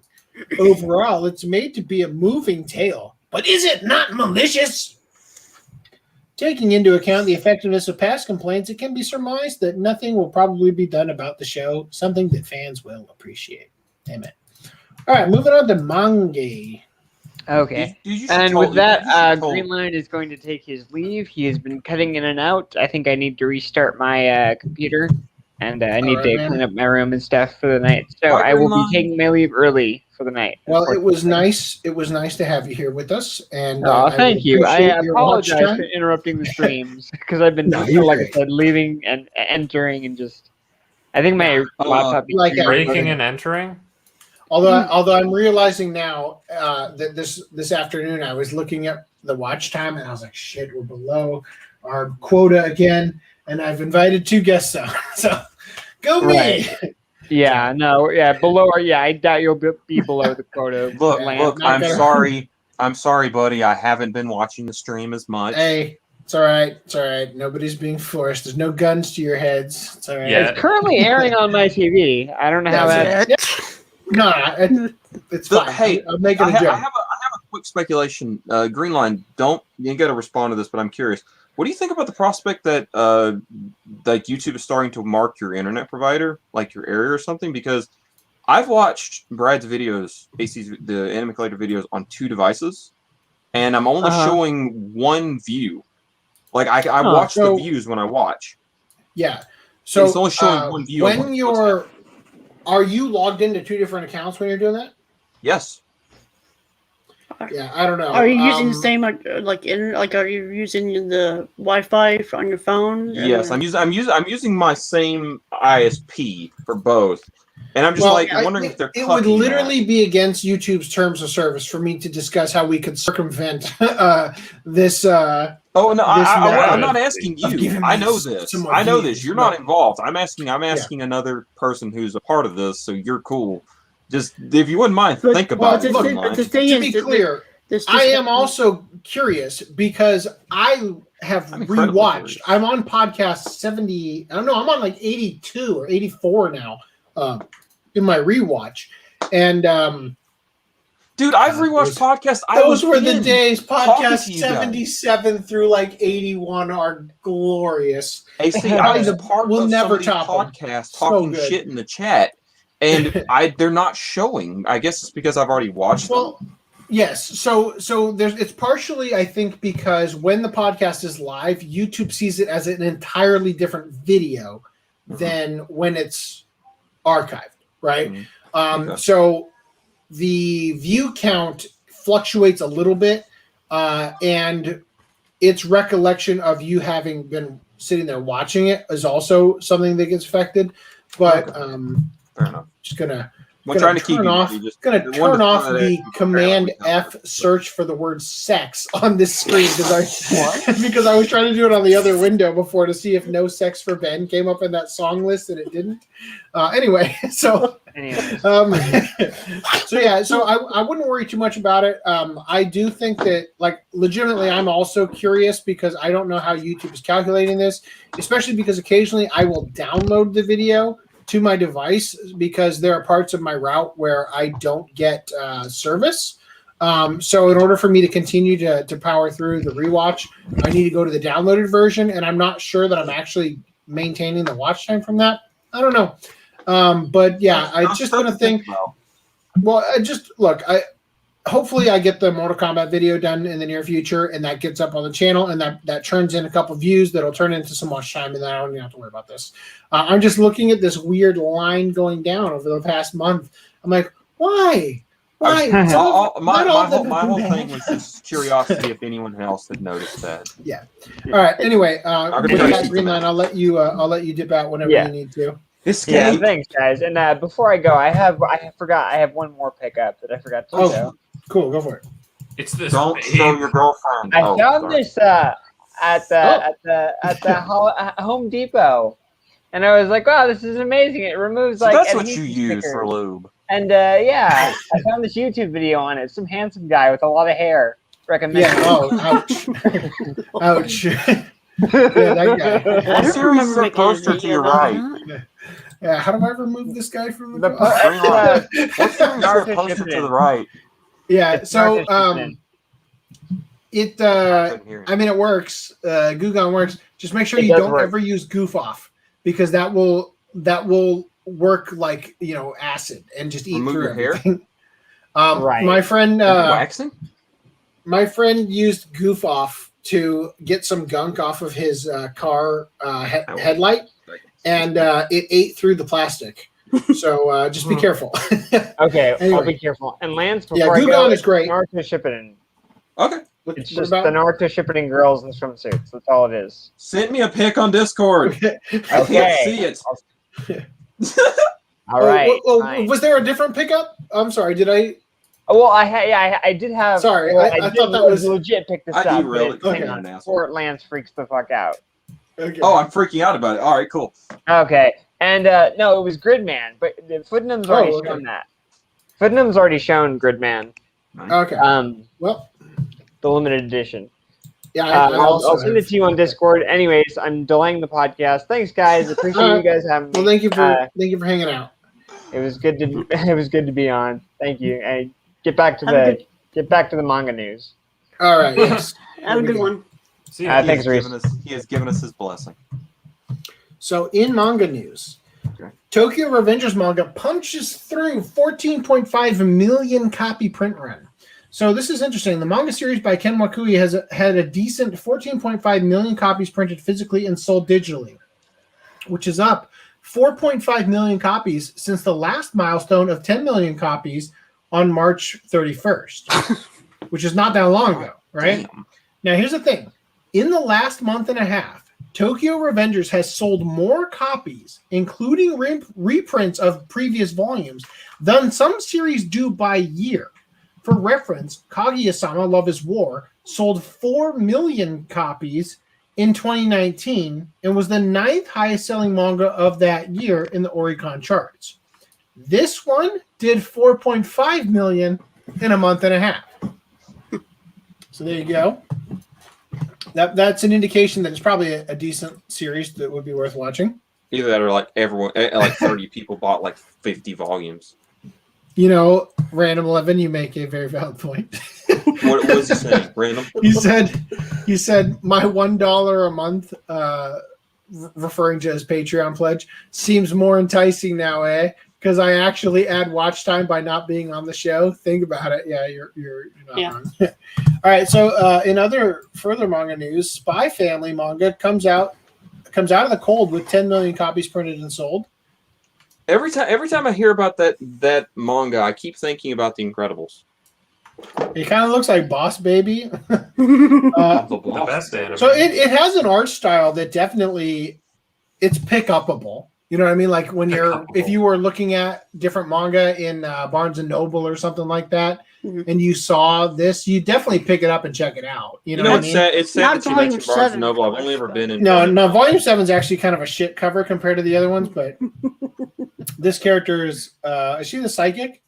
Overall, it's made to be a moving tale, but is it not malicious? Taking into account the effectiveness of past complaints, it can be surmised that nothing will probably be done about the show, something that fans will appreciate. Amen. All right, moving on to manga. Okay. With that, Greenline is going to take his leave. He has been cutting in and out. I think I need to restart my computer, and I need to clean up my room and stuff for the night. So I will be taking my leave early for the night. Well, it was nice. It was nice to have you here with us. And thank you. I apologize for interrupting the streams because I've been, like I said, leaving and entering and just. I think my laptop like breaking and entering. Although I'm realizing now that this afternoon I was looking at the watch time and I was like, shit, we're below our quota again, and I've invited 2 guests on. So go me. Yeah, below our I doubt you'll be below the quota. Look, I'm sorry, buddy. I haven't been watching the stream as much. Hey, it's all right. It's all right. Nobody's being forced. There's no guns to your heads. It's all right. Yeah. It's currently airing on my TV. I don't know how that. No, it's fine. Hey, I'm making a joke. I have a quick speculation. Greenline, you got to respond to this, but I'm curious. What do you think about the prospect that like YouTube is starting to mark your internet provider, like your area or something? Because I've watched Brad's videos, the Anime Collector videos, on 2 devices, and I'm only showing 1 view. Like I watch the views when I watch. Yeah. So it's only showing 1 view. When are you logged into 2 different accounts when you're doing that? Yes. Yeah, I don't know. Are you using the same are you using the Wi-Fi on your phone? Yes, I'm using my same ISP for both. And I'm just wondering if they're. It would literally be against YouTube's terms of service for me to discuss how we could circumvent this. Oh no, I'm not asking you. I know this. I know this. You're not involved. I'm asking another person who's a part of this. So you're cool. Just if you wouldn't mind, think about it. To be clear, I am also curious because I have rewatched. I'm on podcast 70. I don't know. I'm on like 82 or 84 now. In my rewatch, and dude, I've rewatched podcasts. Those were the days. Podcast 77 through like 81 are glorious. AC, I was a part of never podcast talking shit in the chat, and they're not showing. I guess it's because I've already watched them. Yes. So it's partially, I think, because when the podcast is live, YouTube sees it as an entirely different video than when it's archived, right? So the view count fluctuates a little bit, and its recollection of you having been sitting there watching it is also something that gets affected. But fair enough. Just gonna turn off the Command F search for the word sex on this screen because I was trying to do it on the other window before to see if No Sex for Ben came up in that song list and it didn't. Anyway, so I wouldn't worry too much about it. I do think that, like, legitimately, I'm also curious because I don't know how YouTube is calculating this, especially because occasionally I will download the video to my device because there are parts of my route where I don't get service. So in order for me to continue to power through the rewatch, I need to go to the downloaded version, and I'm not sure that I'm actually maintaining the watch time from that. I don't know. But yeah, I just want to think. Well, hopefully I get the Mortal Kombat video done in the near future, and that gets up on the channel, and that turns in a couple views that'll turn into some watch time, and then I don't even have to worry about this. I'm just looking at this weird line going down over the past month. I'm like, why? Why? My Not all whole the- thing was just curiosity if anyone else had noticed that. Yeah. All right. Anyway, gonna with post that it green tonight. line, I'll let you dip out whenever Yeah. you need to. Yeah, thanks, guys. And before I go, I have one more pickup that I forgot to Oh, show. cool. Go for it. It's this. Don't show your girlfriend. I Oh, found sorry. this at the Home Depot, and I was like, "Wow, this is amazing! It removes So like that's what you adhesive use stickers." for lube. And yeah, I found this YouTube video on it. Some handsome guy with a lot of hair. Recommend. Yeah. Oh, ouch. Ouch. Yeah, that guy. I don't series remember is that making a poster to video your about right? that. Yeah. How do I remove this guy from the? The group? po- Bring on. What's the Naruto poster shipped to in. the right? Yeah. It's So Naruto shipped in. it. I couldn't hear you. I mean, it works. Gugon works. Just make sure It you does don't work. ever use goof off, because that will work like acid and just eat Remove through your hair? everything. Right. My friend. Waxing? My friend used goof off to get some gunk off of his car headlight, and it ate through the plastic. So just be careful. Okay, I'll Anyway. be careful. And Lance, Yeah, before I go, Gugon is great. Naruto shipping. Okay. It's What just about- the Naruto shipping girls in swimsuits. That's all it is. Send me a pic on Discord. I can't Okay. see it. All right. fine. Was there a different pickup? I'm sorry. Did I? Well, I did have. Sorry, well, I did thought that was- legit pick this I up. derailed but it. hang Okay. on, before Lance freaks the fuck out. Okay. Oh, I'm freaking out about it. All right, cool. Okay, and no, it was Gridman, but Footnum's already okay. shown that. Footnum's already shown Gridman. Okay. Well, The limited edition. yeah. I'll send it to you on Discord. Anyways, I'm delaying the podcast. Thanks, guys. Appreciate you guys having me. Well, thank you for hanging out. It was good to be on. Thank you. And get back to Have a the manga news. All right. Yes. Have a good one. See ya. Thanks, Reese. He has given us his blessing. So in manga news, Okay. Tokyo Revengers manga punches through 14.5 million copy print run. So this is interesting. The manga series by Ken Wakui has had a decent 14.5 million copies printed physically and sold digitally, which is up 4.5 million copies since the last milestone of 10 million copies on March 31st, which is not that long ago, right? Damn. Now, here's the thing. In the last month and a half, Tokyo Revengers has sold more copies, including reprints of previous volumes, than some series do by year. For reference, Kaguya-sama Love is War sold 4 million copies in 2019 and was the 9th highest selling manga of that year in the Oricon charts. This one did 4.5 million in a month and a half. So there you go. That's an indication that it's probably a decent series that would be worth watching. Either that or like everyone, like 30 people bought like 50 volumes. Random 11, you make a very valid point. What was he saying? Random? You said my $1 a month, referring to his Patreon pledge, seems more enticing now, eh? Because I actually add watch time by not being on the show. Think about it. Yeah, you're not Yeah. wrong. All right. So in other further manga news, Spy Family manga comes out of the cold with 10 million copies printed and sold. Every time I hear about that manga, I keep thinking about The Incredibles. It kind of looks like Boss Baby. The best anime. So it has an art style that definitely it's pick upable. You know what I mean? Like if you were looking at different manga in Barnes and Noble or something like that, Mhm. and you saw this, you definitely pick it up and check it out. You know what I It's mean? sad. It's sad Not that you Volume mentioned Barnes 7, and Noble. I've of only ever course, been in. No, Volume 7 is actually kind of a shit cover compared to the other ones, but this character is she the psychic?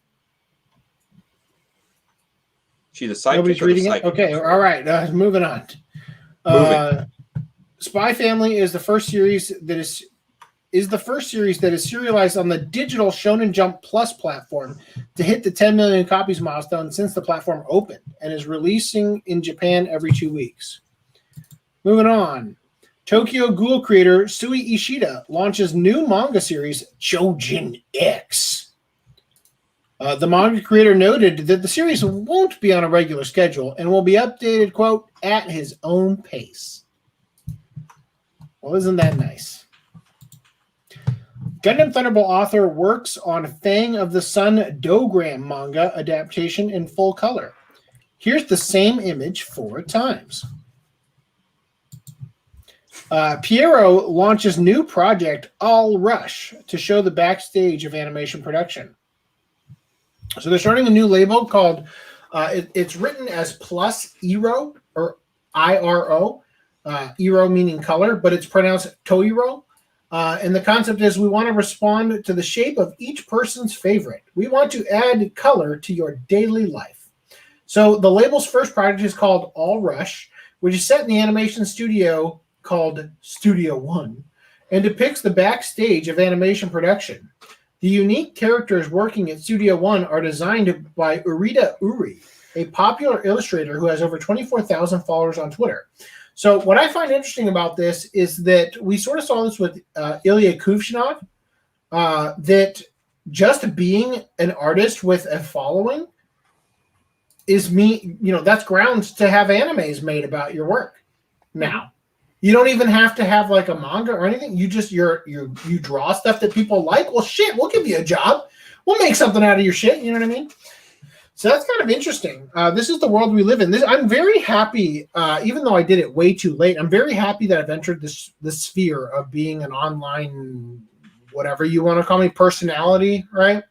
She the sidekick. Nobody's or the reading it? psychic? Okay, all right, moving on. Spy Family is the first series that is serialized on the digital Shonen Jump Plus platform to hit the 10 million copies milestone since the platform opened and is releasing in Japan every 2 weeks. Moving on. Tokyo Ghoul creator Sui Ishida launches new manga series Chojin X. The manga creator noted that the series won't be on a regular schedule and will be updated, quote, at his own pace. Well, isn't that nice? Gundam Thunderbolt author works on Fang of the Sun Dogram manga adaptation in full color. Here's the same image 4 times. Piero launches new project RHYS to show the backstage of animation production. So they're starting a new label called, it's written as Plus Iro, or IRO, Iro meaning color, but it's pronounced Toiro. And the concept is we want to respond to the shape of each person's favorite. We want to add color to your daily life. So the label's first project is called RHYS, which is set in the animation studio called Studio One and depicts the backstage of animation production. The unique characters working at Studio One are designed by Urita Uri, a popular illustrator who has over 24,000 followers on Twitter. So what I find interesting about this is that we sort of saw this with Ilya Kuvshinov, that just being an artist with a following is that's grounds to have animes made about your work. Now, you don't even have to have like a manga or anything. You just you draw stuff that people like. Well, shit, we'll give you a job. We'll make something out of your shit. You know what I mean? So that's kind of interesting. This is the world we live in. I'm very happy, even though I did it way too late. I'm very happy that I've entered this sphere of being an online, whatever you want to call me, personality, right?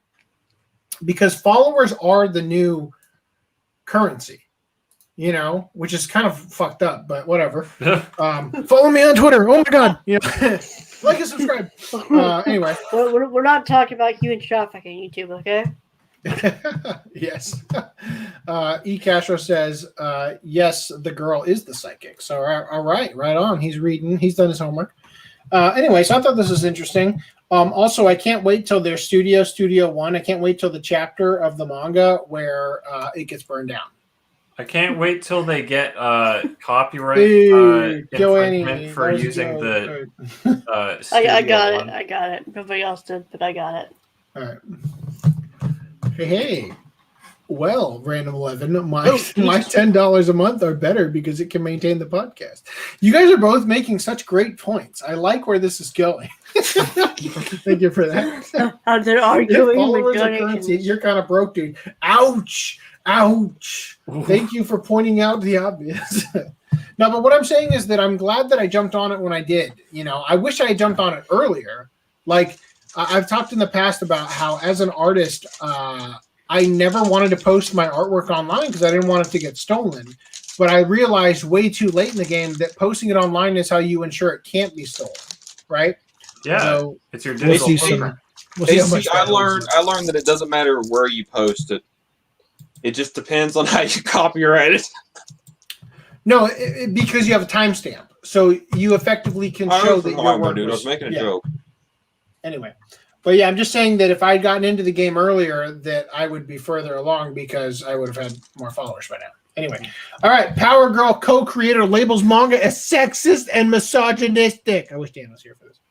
Because followers are the new currency. Which is kind of fucked up, but whatever. Follow me on Twitter. Oh my god, like and subscribe. Anyway, we're not talking about human trafficking, YouTube, okay? Yes. E. Castro says, yes, the girl is the psychic. So, all right on. He's reading. He's done his homework. Anyway, so I thought this was interesting. Also, I can't wait till their Studio One. I can't wait till the chapter of the manga where it gets burned down. I can't wait till they get copyright infringement for using the I got it. I got it. Nobody else did, but I got it. All right. Hey. Well, Random 11, my $10 a month are better because it can maintain the podcast. You guys are both making such great points. I like where this is going. Thank you for that. They're arguing with currency. You're kind of broke, dude. Ouch. Thank you for pointing out the obvious. No, but what I'm saying is that I'm glad that I jumped on it when I did. I wish I had jumped on it earlier. Like, I've talked in the past about how, as an artist, I never wanted to post my artwork online because I didn't want it to get stolen. But I realized way too late in the game that posting it online is how you ensure it can't be stolen, right? Yeah, so it's your digital footprint. I learned that it doesn't matter where you post it. It just depends on how you copyright it. No, because you have a timestamp. So you effectively can show that your work I was making a joke. Anyway. But yeah, I'm just saying that if I had gotten into the game earlier, that I would be further along because I would have had more followers by now. Anyway. All right. Power Girl co-creator labels manga as sexist and misogynistic. I wish Dan was here for this.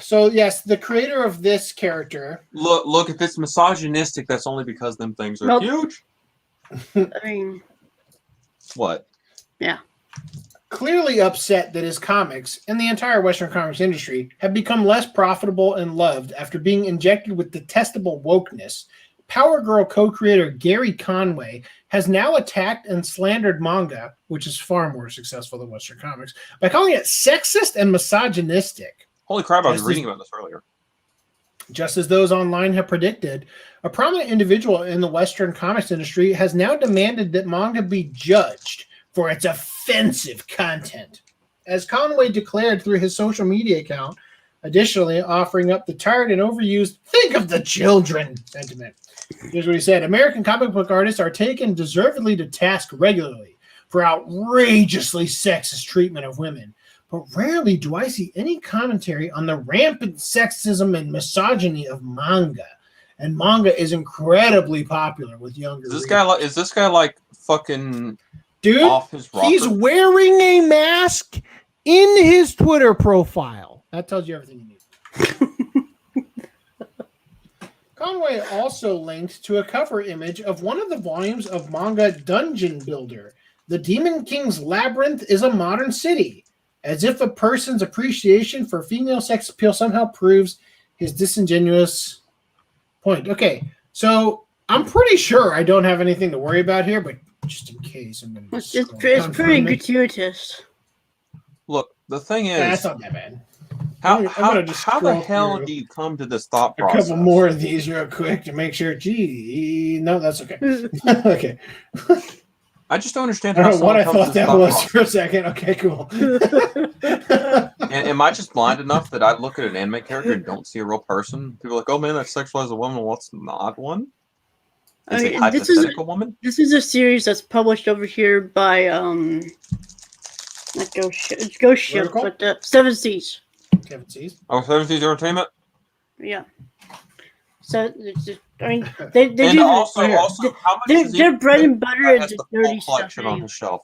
So, yes, the creator of this character. Look, if it's misogynistic, that's only because them things are huge. I mean. What? Yeah. Clearly upset that his comics and the entire Western comics industry have become less profitable and loved after being injected with detestable wokeness, Power Girl co-creator Gary Conway has now attacked and slandered manga, which is far more successful than Western comics, by calling it sexist and misogynistic. Holy crap, I was reading about this earlier. Just as those online have predicted, a prominent individual in the Western comics industry has now demanded that manga be judged for its offensive content, as Conway declared through his social media account, additionally offering up the tired and overused "think of the children" sentiment. Here's what he said. American comic book artists are taken deservedly to task regularly for outrageously sexist treatment of women, but rarely do I see any commentary on the rampant sexism and misogyny of manga. And manga is incredibly popular with younger readers. Is this guy like fucking... Dude, he's wearing a mask in his Twitter profile. That tells you everything you need. Conway also linked to a cover image of one of the volumes of manga Dungeon Builder. The Demon King's Labyrinth is a modern city, as if a person's appreciation for female sex appeal somehow proves his disingenuous point. Okay, so I'm pretty sure I don't have anything to worry about here, but just in case, I'm going to It's pretty gratuitous. Look, the thing is, That's not that bad. how I'm just the scroll hell through do you come to this thought a process? couple more of these real quick to make sure. Gee, no, that's okay. Okay. I just don't understand I how don't know what I someone comes to thought this that thought was for a second. Okay, cool. And am I just blind enough that I look at an anime character and don't see a real person? People are like, oh man, that sexualized a woman. What's not one? It's a hypothetical woman? This is a series that's published over here by not Ghost Ship, Vertical? but Seven Seas. Kevin sees. Oh, 70s Entertainment? Yeah. So it's just, I mean, they And do also, how much does their he bread think and butter that is has the the full dirty stuff. collection on his shelf?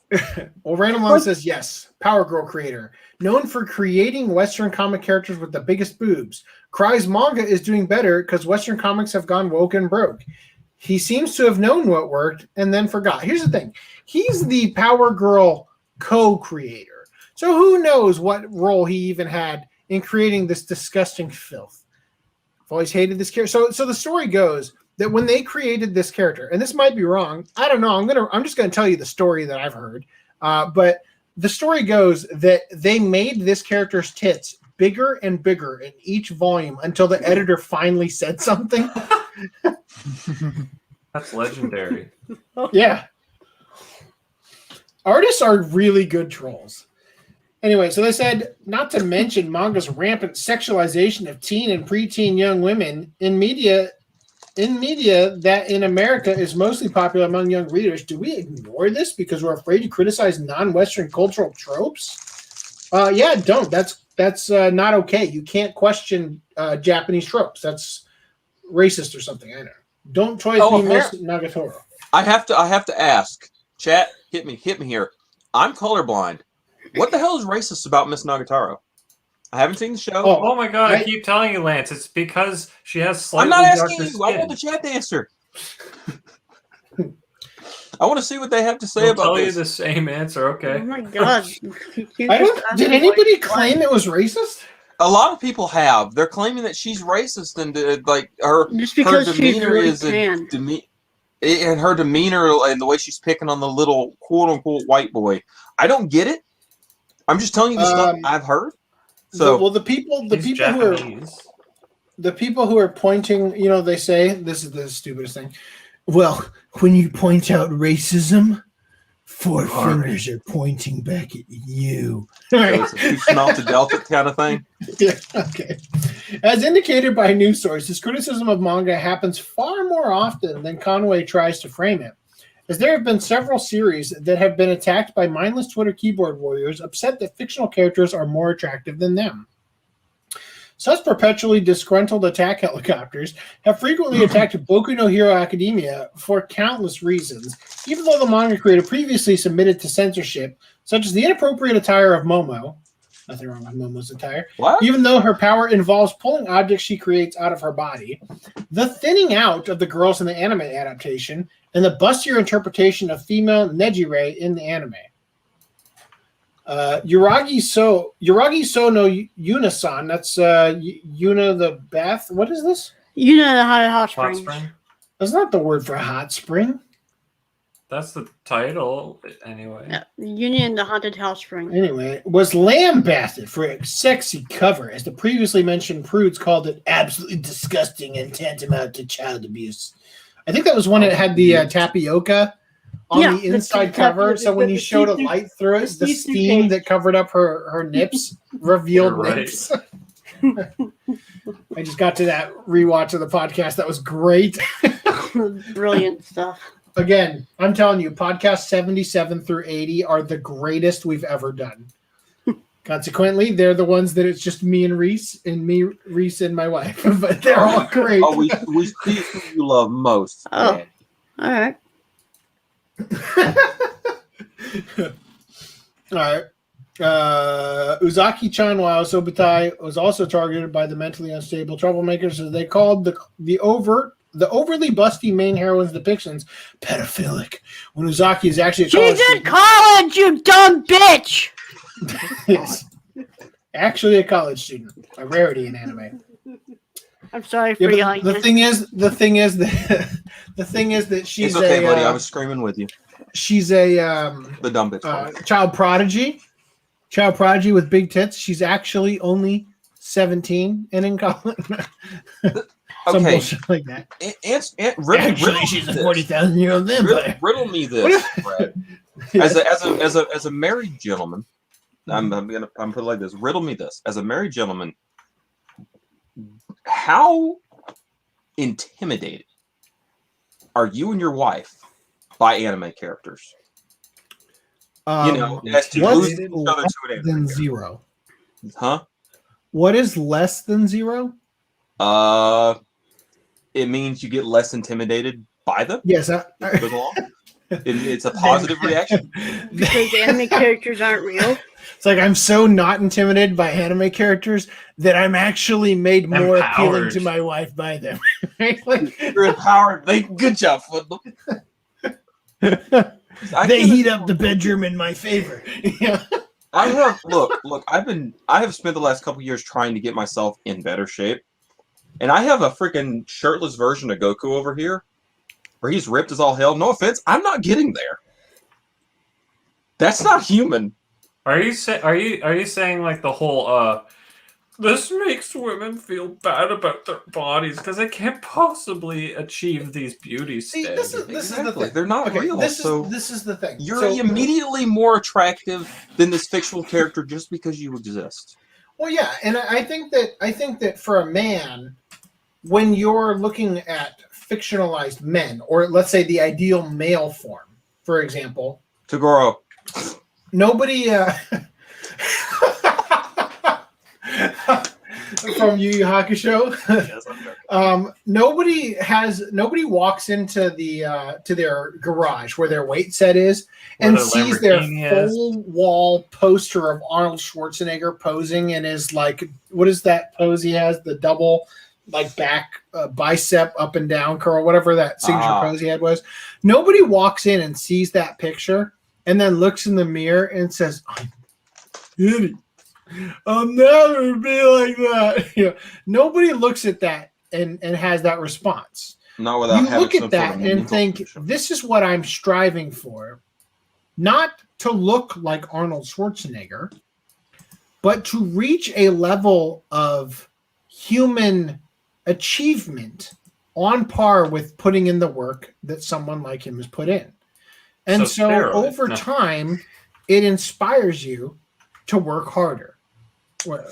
Well, Random One says yes. Power Girl creator. Known for creating Western comic characters with the biggest boobs. Cry's manga is doing better because Western comics have gone woke and broke. He seems to have known what worked and then forgot. Here's the thing. He's the Power Girl co-creator. So who knows what role he even had in creating this disgusting filth. I've always hated this character. So the story goes that when they created this character, and this might be wrong, I don't know. I'm just going to tell you the story that I've heard. But the story goes that they made this character's tits bigger and bigger in each volume until the editor finally said something. That's legendary. Yeah. Artists are really good trolls. Anyway, so they said, not to mention manga's rampant sexualization of teen and preteen young women in media that in America is mostly popular among young readers. Do we ignore this because we're afraid to criticize non-Western cultural tropes? Yeah, don't. That's not okay. You can't question Japanese tropes. That's racist or something. I don't know. Don't twice be Miss Nagatoro. I have to ask. Chat, hit me here. I'm colorblind. What the hell is racist about Miss Nagatoro? I haven't seen the show. Oh my god, I keep telling you, Lance. It's because she has slightly I'm not darker asking you. skin. I want the chat to answer. I want to see what they have to say They'll about tell this. you the same answer. Okay. Oh my god! Did anybody claim it was racist? A lot of people have. They're claiming that she's racist and like her Just because her she's demeanor really is tan. and her demeanor and the way she's picking on the little quote unquote white boy. I don't get it. I'm just telling you the stuff I've heard. So the people who are pointing, they say this is the stupidest thing. Well, when you point out racism, four fingers are pointing back at you. it's a two smell to Delta kind of thing. Yeah, okay. As indicated by news sources, criticism of manga happens far more often than Conway tries to frame it, as there have been several series that have been attacked by mindless Twitter keyboard warriors upset that fictional characters are more attractive than them. Such perpetually disgruntled attack helicopters have frequently attacked Boku no Hero Academia for countless reasons, even though the manga creator previously submitted to censorship, such as the inappropriate attire of Momo. Nothing wrong with Momo's attire. What? Even though her power involves pulling objects she creates out of her body, the thinning out of the girls in the anime adaptation, and the bustier interpretation of female Nejire in the anime. Yuragi so no Yunasan, that's Yuna the Bath. What is this? Yuna the hot Hot spring. spring. That's not the word for hot spring. That's the title, anyway. Yeah, Union the haunted hot spring. Anyway, was lambasted for a sexy cover, as the previously mentioned prudes called it absolutely disgusting and tantamount to child abuse. I think that was when it had the tapioca on the inside cover. So when you showed a light through it, the steam that covered up her nips revealed You're right. nips. I just got to that rewatch of the podcast. That was great. Brilliant stuff. Again, I'm telling you, podcasts 77 through 80 are the greatest we've ever done. Consequently, they're the ones that it's just me and Reese and my wife. But they're all great. Oh, we see who you love most. Oh, all right. All right. Uzaki-chan, while Sobutai was also targeted by the mentally unstable troublemakers, as they called the overly busty main heroine's depictions pedophilic. When Uzaki is actually a college She's in student. college, you dumb bitch! Yes. Actually a college student. A rarity in anime. I'm sorry for Yeah, yelling. but the thing is that she's It's okay, buddy. I a was screaming with you. she's a The dumb bitch. child prodigy with big tits. She's actually only 17 and in college. Some Okay. bullshit like that. Riddle she's a this. 40,000-year-old vampire. Riddle me this, Brad. As a married gentleman, I'm put it like this. Riddle me this. As a married gentleman, how intimidated are you and your wife by anime characters? As to what's losing each other less to an than anime zero? character. Huh? What is less than zero? It means you get less intimidated by them. Yes, as it goes along. It's a positive reaction. Because anime characters aren't real. It's like I'm so not intimidated by anime characters that I'm actually made more appealing Empowered. to my wife by them. Right? Like, You're empowered. Good job, Footloop. they heat up the bedroom in my favor. Yeah. I have I have spent the last couple years trying to get myself in better shape, and I have a freaking shirtless version of Goku over here, where he's ripped as all hell. No offense, I'm not getting there. That's not human. Are you saying like the whole this makes women feel bad about their bodies because they can't possibly achieve these beauty See, standards? this is the Exactly. thing. They're not Okay, real. this So is the thing. you're So- immediately more attractive than this fictional character just because you exist. Well, yeah, and I think that for a man, when you're looking at fictionalized men, or let's say the ideal male form, for example, Toguro. nobody from Yu Yu Hakusho. Nobody walks into to their garage where their weight set is and Where the sees their Lamborghini is. full wall poster of Arnold Schwarzenegger posing in his, like, what is that pose he has? The double, like, back bicep up and down curl, whatever that signature pose he had was. Nobody walks in and sees that picture and then looks in the mirror and says, "I'm skinny. I'll never be like that." You know, nobody looks at that and has that response. Not without You having look at some that sort of and mental think, condition. this is what I'm striving for. Not to look like Arnold Schwarzenegger, but to reach a level of human achievement on par with putting in the work that someone like him has put in. And So so steroids, over no. time, it inspires you to work harder. Well,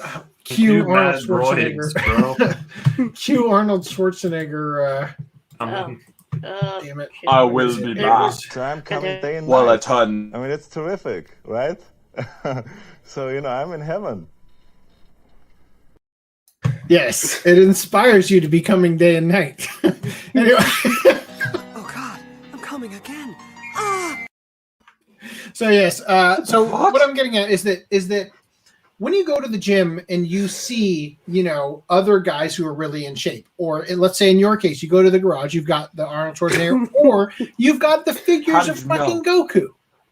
You Cue Arnold mad Schwarzenegger. droids, bro. Cue Arnold Schwarzenegger. Damn it. I will be back. So I'm coming day and Well, a night. ton. I mean, it's terrific, right? So, I'm in heaven. Yes, it inspires you to be coming day and night. Anyway. Oh God, I'm coming again. So yes, so what I'm getting at is that when you go to the gym and you see, other guys who are really in shape, or let's say in your case, you go to the garage, you've got the Arnold Schwarzenegger, or you've got the How figures did of you know? fucking Goku,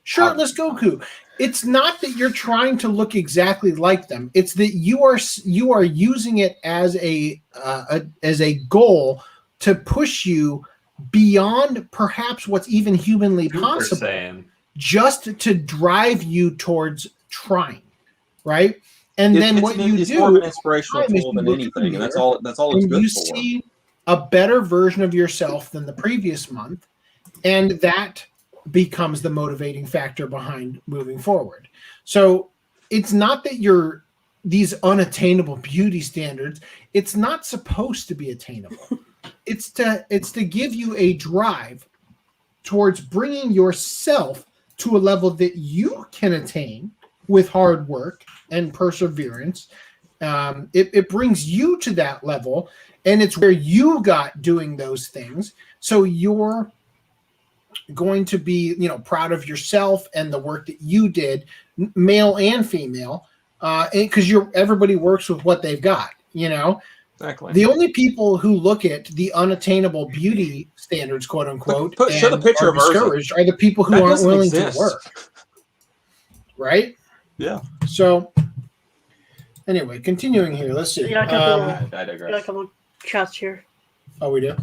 shirtless Goku. It's not that you're trying to look exactly like them. It's that you are using it as a goal to push you beyond perhaps what's even humanly Super possible, Saiyan. just to drive you towards trying, right? And then what you it's do more of an inspirational time is tool you than look in anything, the and that's mirror all it's and good you for. see a better version of yourself than the previous month, and that becomes the motivating factor behind moving forward. So it's not that you're these unattainable beauty standards. It's not supposed to be attainable. It's to give you a drive towards bringing yourself to a level that you can attain with hard work and perseverance. It brings you to that level, and it's where you got doing those things. So your going to be, proud of yourself and the work that you did, male and female, because everybody works with what they've got, Exactly. The only people who look at the unattainable beauty standards, quote unquote, Show the picture of discouraged are the people who That aren't doesn't willing exist. to work. Right? Yeah. So, anyway, continuing here. Let's see. We got a couple, I we got a digress. couple chats here. Oh, we do?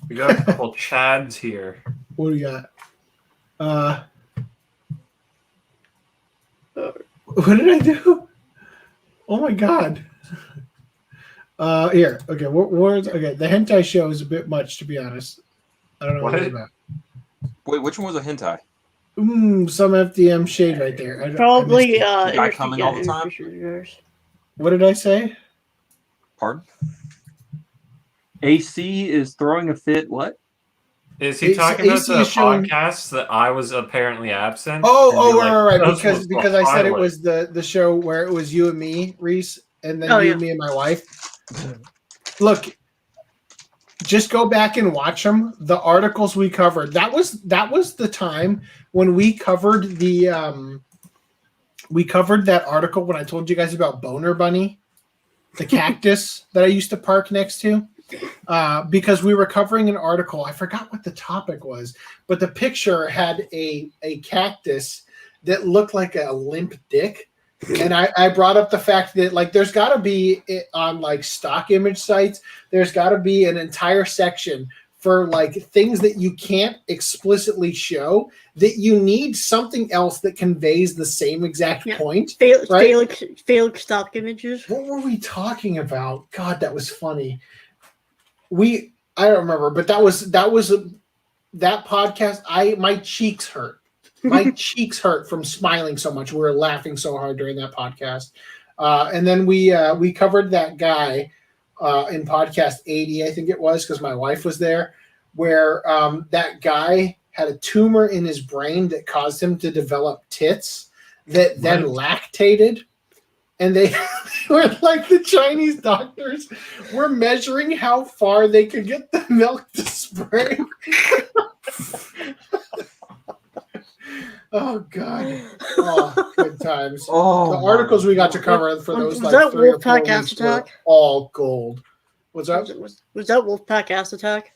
We got a couple chads here. What do we got? What did I do? Oh my god. Here. Okay, okay, the hentai show is a bit much, to be honest. I don't know what it's about. Wait, which one was a hentai? Some FDM shade right there. Probably The guy coming all the time? What did I say? Pardon? AC is throwing a fit. What? Is he talking about the podcast that I was apparently absent? Right. "Those Because was I said it pilot." was the show where it was you and me, Reese, and then you and me and my wife. Look, just go back and watch them. The articles we covered. That was the time when we covered the we covered that article when I told you guys about Boner Bunny, the cactus that I used to park next to. Because we were covering an article. I forgot what the topic was, but the picture had a cactus that looked like a limp dick. And I brought up the fact that, like, there's got to be on, like, stock image sites, there's got to be an entire section for, like, things that you can't explicitly show, that you need something else that conveys the same exact point. Failed stock images. What were we talking about? God, that was funny. I don't remember, but that was that podcast. My cheeks hurt. My cheeks hurt from smiling so much. We were laughing so hard during that podcast. And then we covered that guy in podcast 80, I think it was, because my wife was there, where that guy had a tumor in his brain that caused him to develop tits that then lactated. And they were like, the Chinese doctors were measuring how far they could get the milk to spray. Oh, God. Oh, good times. Oh, the articles we got to cover for those Was like that 3 or 4 Wolfpack weeks Ass were Attack? all gold. What's that? Was that Wolfpack Ass Attack?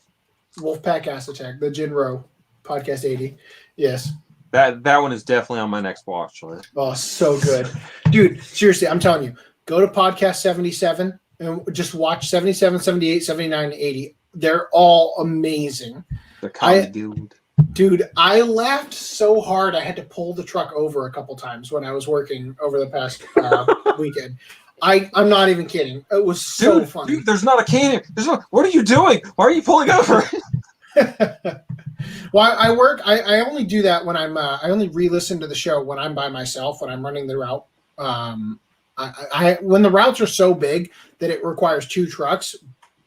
Wolfpack Ass Attack, the Jinro podcast 80. Yes. That one is definitely on my next watch list. Oh, so good. Dude, seriously, I'm telling you, go to podcast 77 and just watch 77, 78, 79, and 80. They're all amazing. The comedy dude. Dude, I laughed so hard I had to pull the truck over a couple times when I was working over the past weekend. I'm not even kidding. It was so funny. Dude, there's not a can. What are you doing? Why are you pulling over? Well, I only do that when I only re-listen to the show when I'm by myself, when I'm running the route. When the routes are so big that it requires 2 trucks,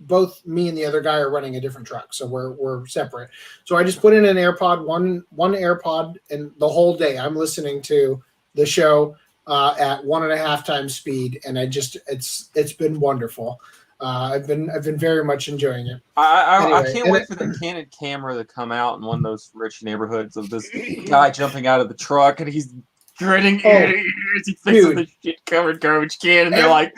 both me and the other guy are running a different truck, so we're separate. So I just put in an AirPod, one AirPod, and the whole day I'm listening to the show at 1.5 times speed, and it's been wonderful. I've been very much enjoying it. I can't wait for the Canon camera to come out in one of those rich neighborhoods of this guy jumping out of the truck and he's grinning ears. He fixes the shit covered garbage can, and they're like,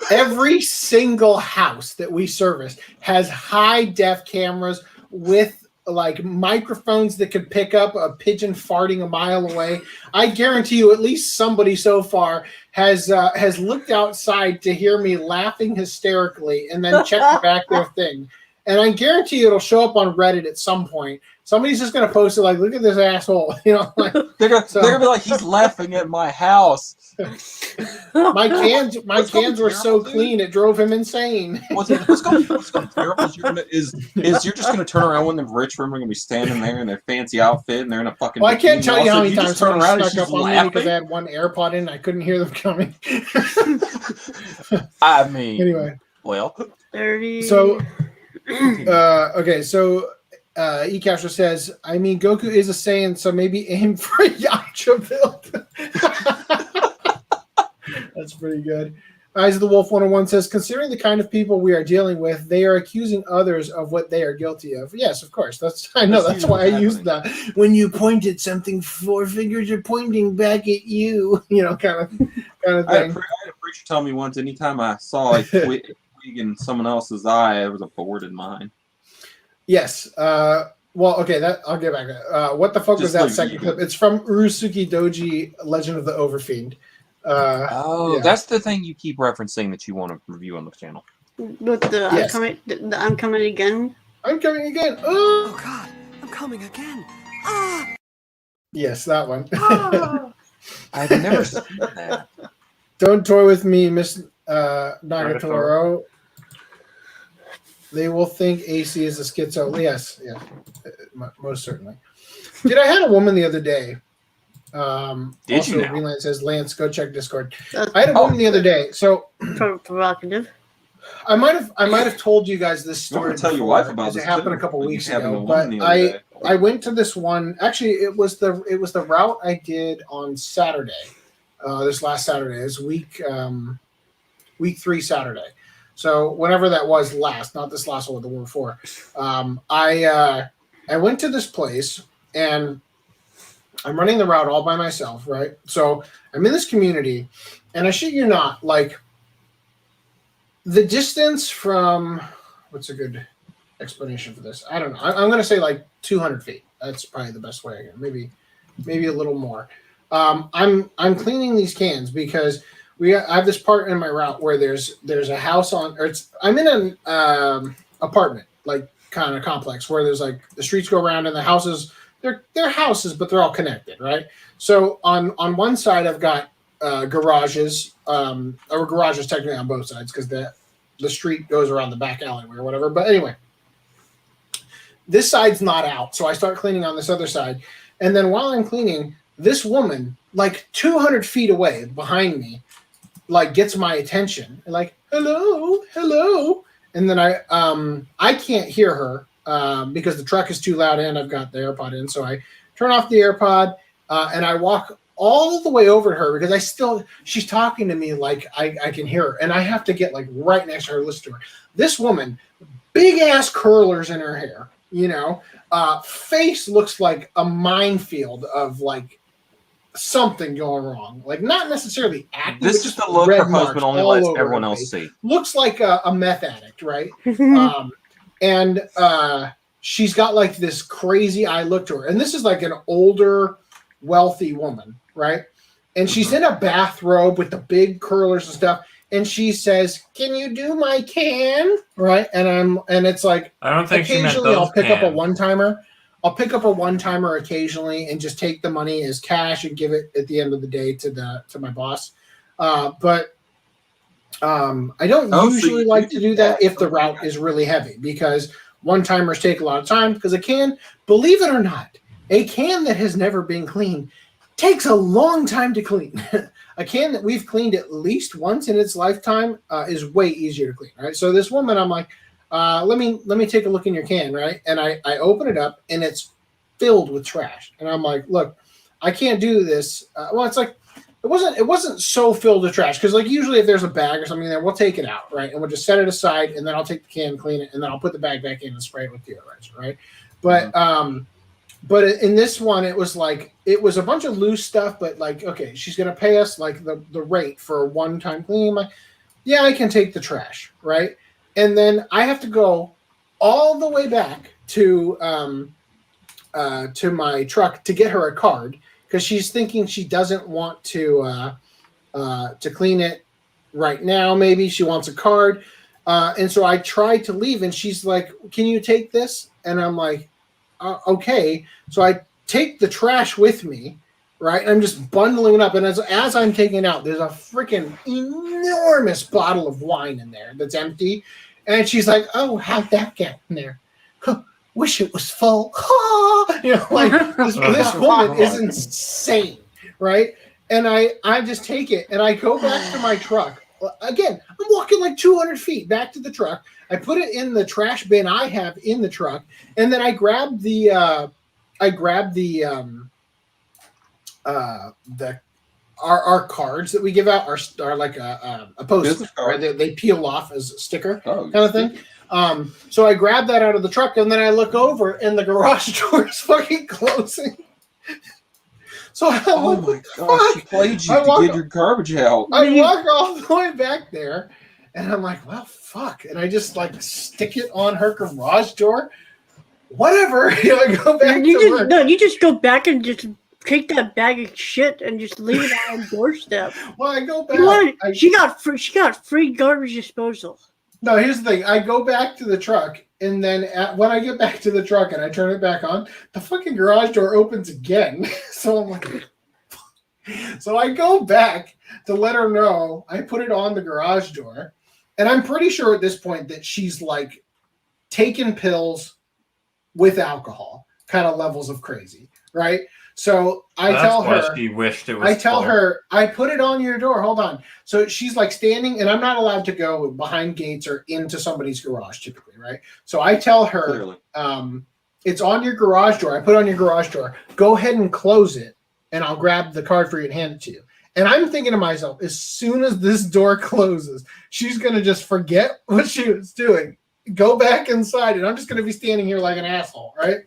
every single house that we service has high def cameras with like microphones that could pick up a pigeon farting a mile away. I guarantee you, at least somebody so far has looked outside to hear me laughing hysterically and then check back their thing. And I guarantee you it'll show up on Reddit at some point. Somebody's just gonna post it like, "Look at this asshole," like they're gonna be like, "He's laughing at my house." My cans were so clean it drove him insane. What's going to terrible is you're just gonna turn around when the rich room are gonna be standing there in their fancy outfit and they're in a fucking. Well, I can't tell you how many times turn someone around snuck up on me because I had one AirPod in and I couldn't hear them coming. I mean, anyway, well, 30. So, okay, so. eCasher says, I mean, Goku is a Saiyan, so maybe aim for a Yamcha build. That's pretty good. Eyes of the Wolf 101 says, considering the kind of people we are dealing with, they are accusing others of what they are guilty of. Yes, of course. I know. That's why I used that. When you point at something, four fingers are pointing back at you. Kind of thing. I had a preacher tell me once, anytime I saw a twig in someone else's eye, it was a board in mine. Yes. Well, okay, I'll get back to that. What the fuck was that second clip? It's from Urusugi Doji, Legend of the Overfiend. That's the thing you keep referencing that you want to review on the channel. With Yes. I'm coming again. I'm coming again. Oh God, I'm coming again. Ah! Yes, that one. I've never seen that. Don't toy with me, Miss Nagatoro. They will think AC is a schizo. Yes, most certainly. Dude, I had a woman the other day. Did you now? Greenland says, Lance, go check Discord. That's I had a woman the other day. So provocative. I might have told you guys this Don't story. tell your before, wife about 'cause this. It happened too. a couple You weeks having a ago. woman But the other day. I went to this one. Actually, it was the route I did on Saturday. This last Saturday is week 3 Saturday. So whenever that was last, not this last one, the one before. I went to this place and I'm running the route all by myself, right? So I'm in this community, and I shit you not, like the distance from what's a good explanation for this? I don't know. I'm going to say like 200 feet. That's probably the best way I can. Maybe a little more. I'm cleaning these cans because I have this part in my route where there's a house I'm in an apartment like kind of complex where there's like the streets go around and the houses they're houses but they're all connected, right? So on one side I've got garages, or garages technically on both sides because the street goes around the back alleyway or whatever. But anyway, this side's not out, so I start cleaning on this other side, and then while I'm cleaning, this woman like 200 feet away behind me like gets my attention and like hello, and then I can't hear her because the truck is too loud and I've got the AirPod in, so I turn off the AirPod and I walk all the way over to her because she's talking to me like I can hear her, and I have to get like right next to her, listen to her. This woman, big ass curlers in her hair, face looks like a minefield of like something going wrong, like not necessarily acting. This is the look her husband only lets everyone else see. Looks like a meth addict, right? And she's got like this crazy eye look to her, and this is like an older, wealthy woman, right? And she's in a bathrobe with the big curlers and stuff, and she says, "Can you do my can?" Right? And it's like, I don't think she meant occasionally those I'll pick up a cans. one-timer. I'll pick up a one-timer occasionally and just take the money as cash and give it at the end of the day to my boss. But I don't usually like to do that if the route is really heavy, because one-timers take a lot of time, because a can, believe it or not, a can that has never been cleaned takes a long time to clean. A can that we've cleaned at least once in its lifetime is way easier to clean, right? So this woman, I'm like, let me take a look in your can, right? And I open it up and it's filled with trash. And I'm like, look, I can't do this. Well, it's like, it wasn't so filled with trash, because like usually if there's a bag or something there, we'll take it out, right? And we'll just set it aside, and then I'll take the can, clean it, and then I'll put the bag back in and spray it with deodorizer, right? But in this one, it was like, it was a bunch of loose stuff, but like, okay, she's gonna pay us like the rate for a one-time cleaning. I'm like, yeah, I can take the trash, right? And then I have to go all the way back to my truck to get her a card, because she's thinking she doesn't want to clean it right now. Maybe she wants a card. And so I tried to leave, and she's like, "Can you take this?" And I'm like, "Okay." So I take the trash with me, right? And I'm just bundling it up. And as I'm taking it out, there's a freaking enormous bottle of wine in there that's empty. And she's like, "Oh, how'd that get in there? Huh, wish it was full." Like this woman is insane, right? And I just take it and I go back to my truck. Again, I'm walking like 200 feet back to the truck. I put it in the trash bin I have in the truck, and then I grab the our cards that we give out are like a poster, Business card. right? They peel off as a sticker Oh, kind of thing. So I grab that out of the truck, and then I look over, and the garage door is fucking closing. So I'm Oh like, my what the gosh, she fuck? played you I to walk- get your garbage out. I walk all the way back there, and I'm like, well, fuck. And I just like stick it on her garage door. Whatever. I go back to work. You just go back and just take that bag of shit and just leave it on the doorstep. Well, I go back. She got free garbage disposal. No, here's the thing. I go back to the truck, and then when I get back to the truck and I turn it back on, the fucking garage door opens again. So I'm like, so I go back to let her know. I put it on the garage door, and I'm pretty sure at this point that she's like taking pills with alcohol, kind of levels of crazy, right? So I tell her, she wished it was. I tell full. her, I put it on your door. Hold on. So she's like standing, and I'm not allowed to go behind gates or into somebody's garage typically, right? So I tell her, Clearly. it's on your garage door. I put it on your garage door. Go ahead and close it, and I'll grab the card for you and hand it to you. And I'm thinking to myself, as soon as this door closes, she's going to just forget what she was doing, go back inside, and I'm just going to be standing here like an asshole, right?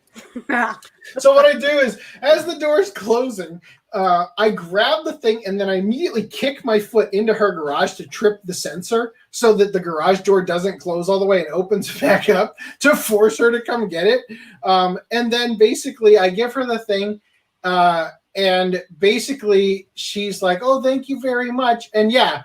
So what I do is, as the door's closing, I grab the thing, and then I immediately kick my foot into her garage to trip the sensor so that the garage door doesn't close all the way and opens back up to force her to come get it. And then basically I give her the thing, and basically she's like, oh, thank you very much. And yeah,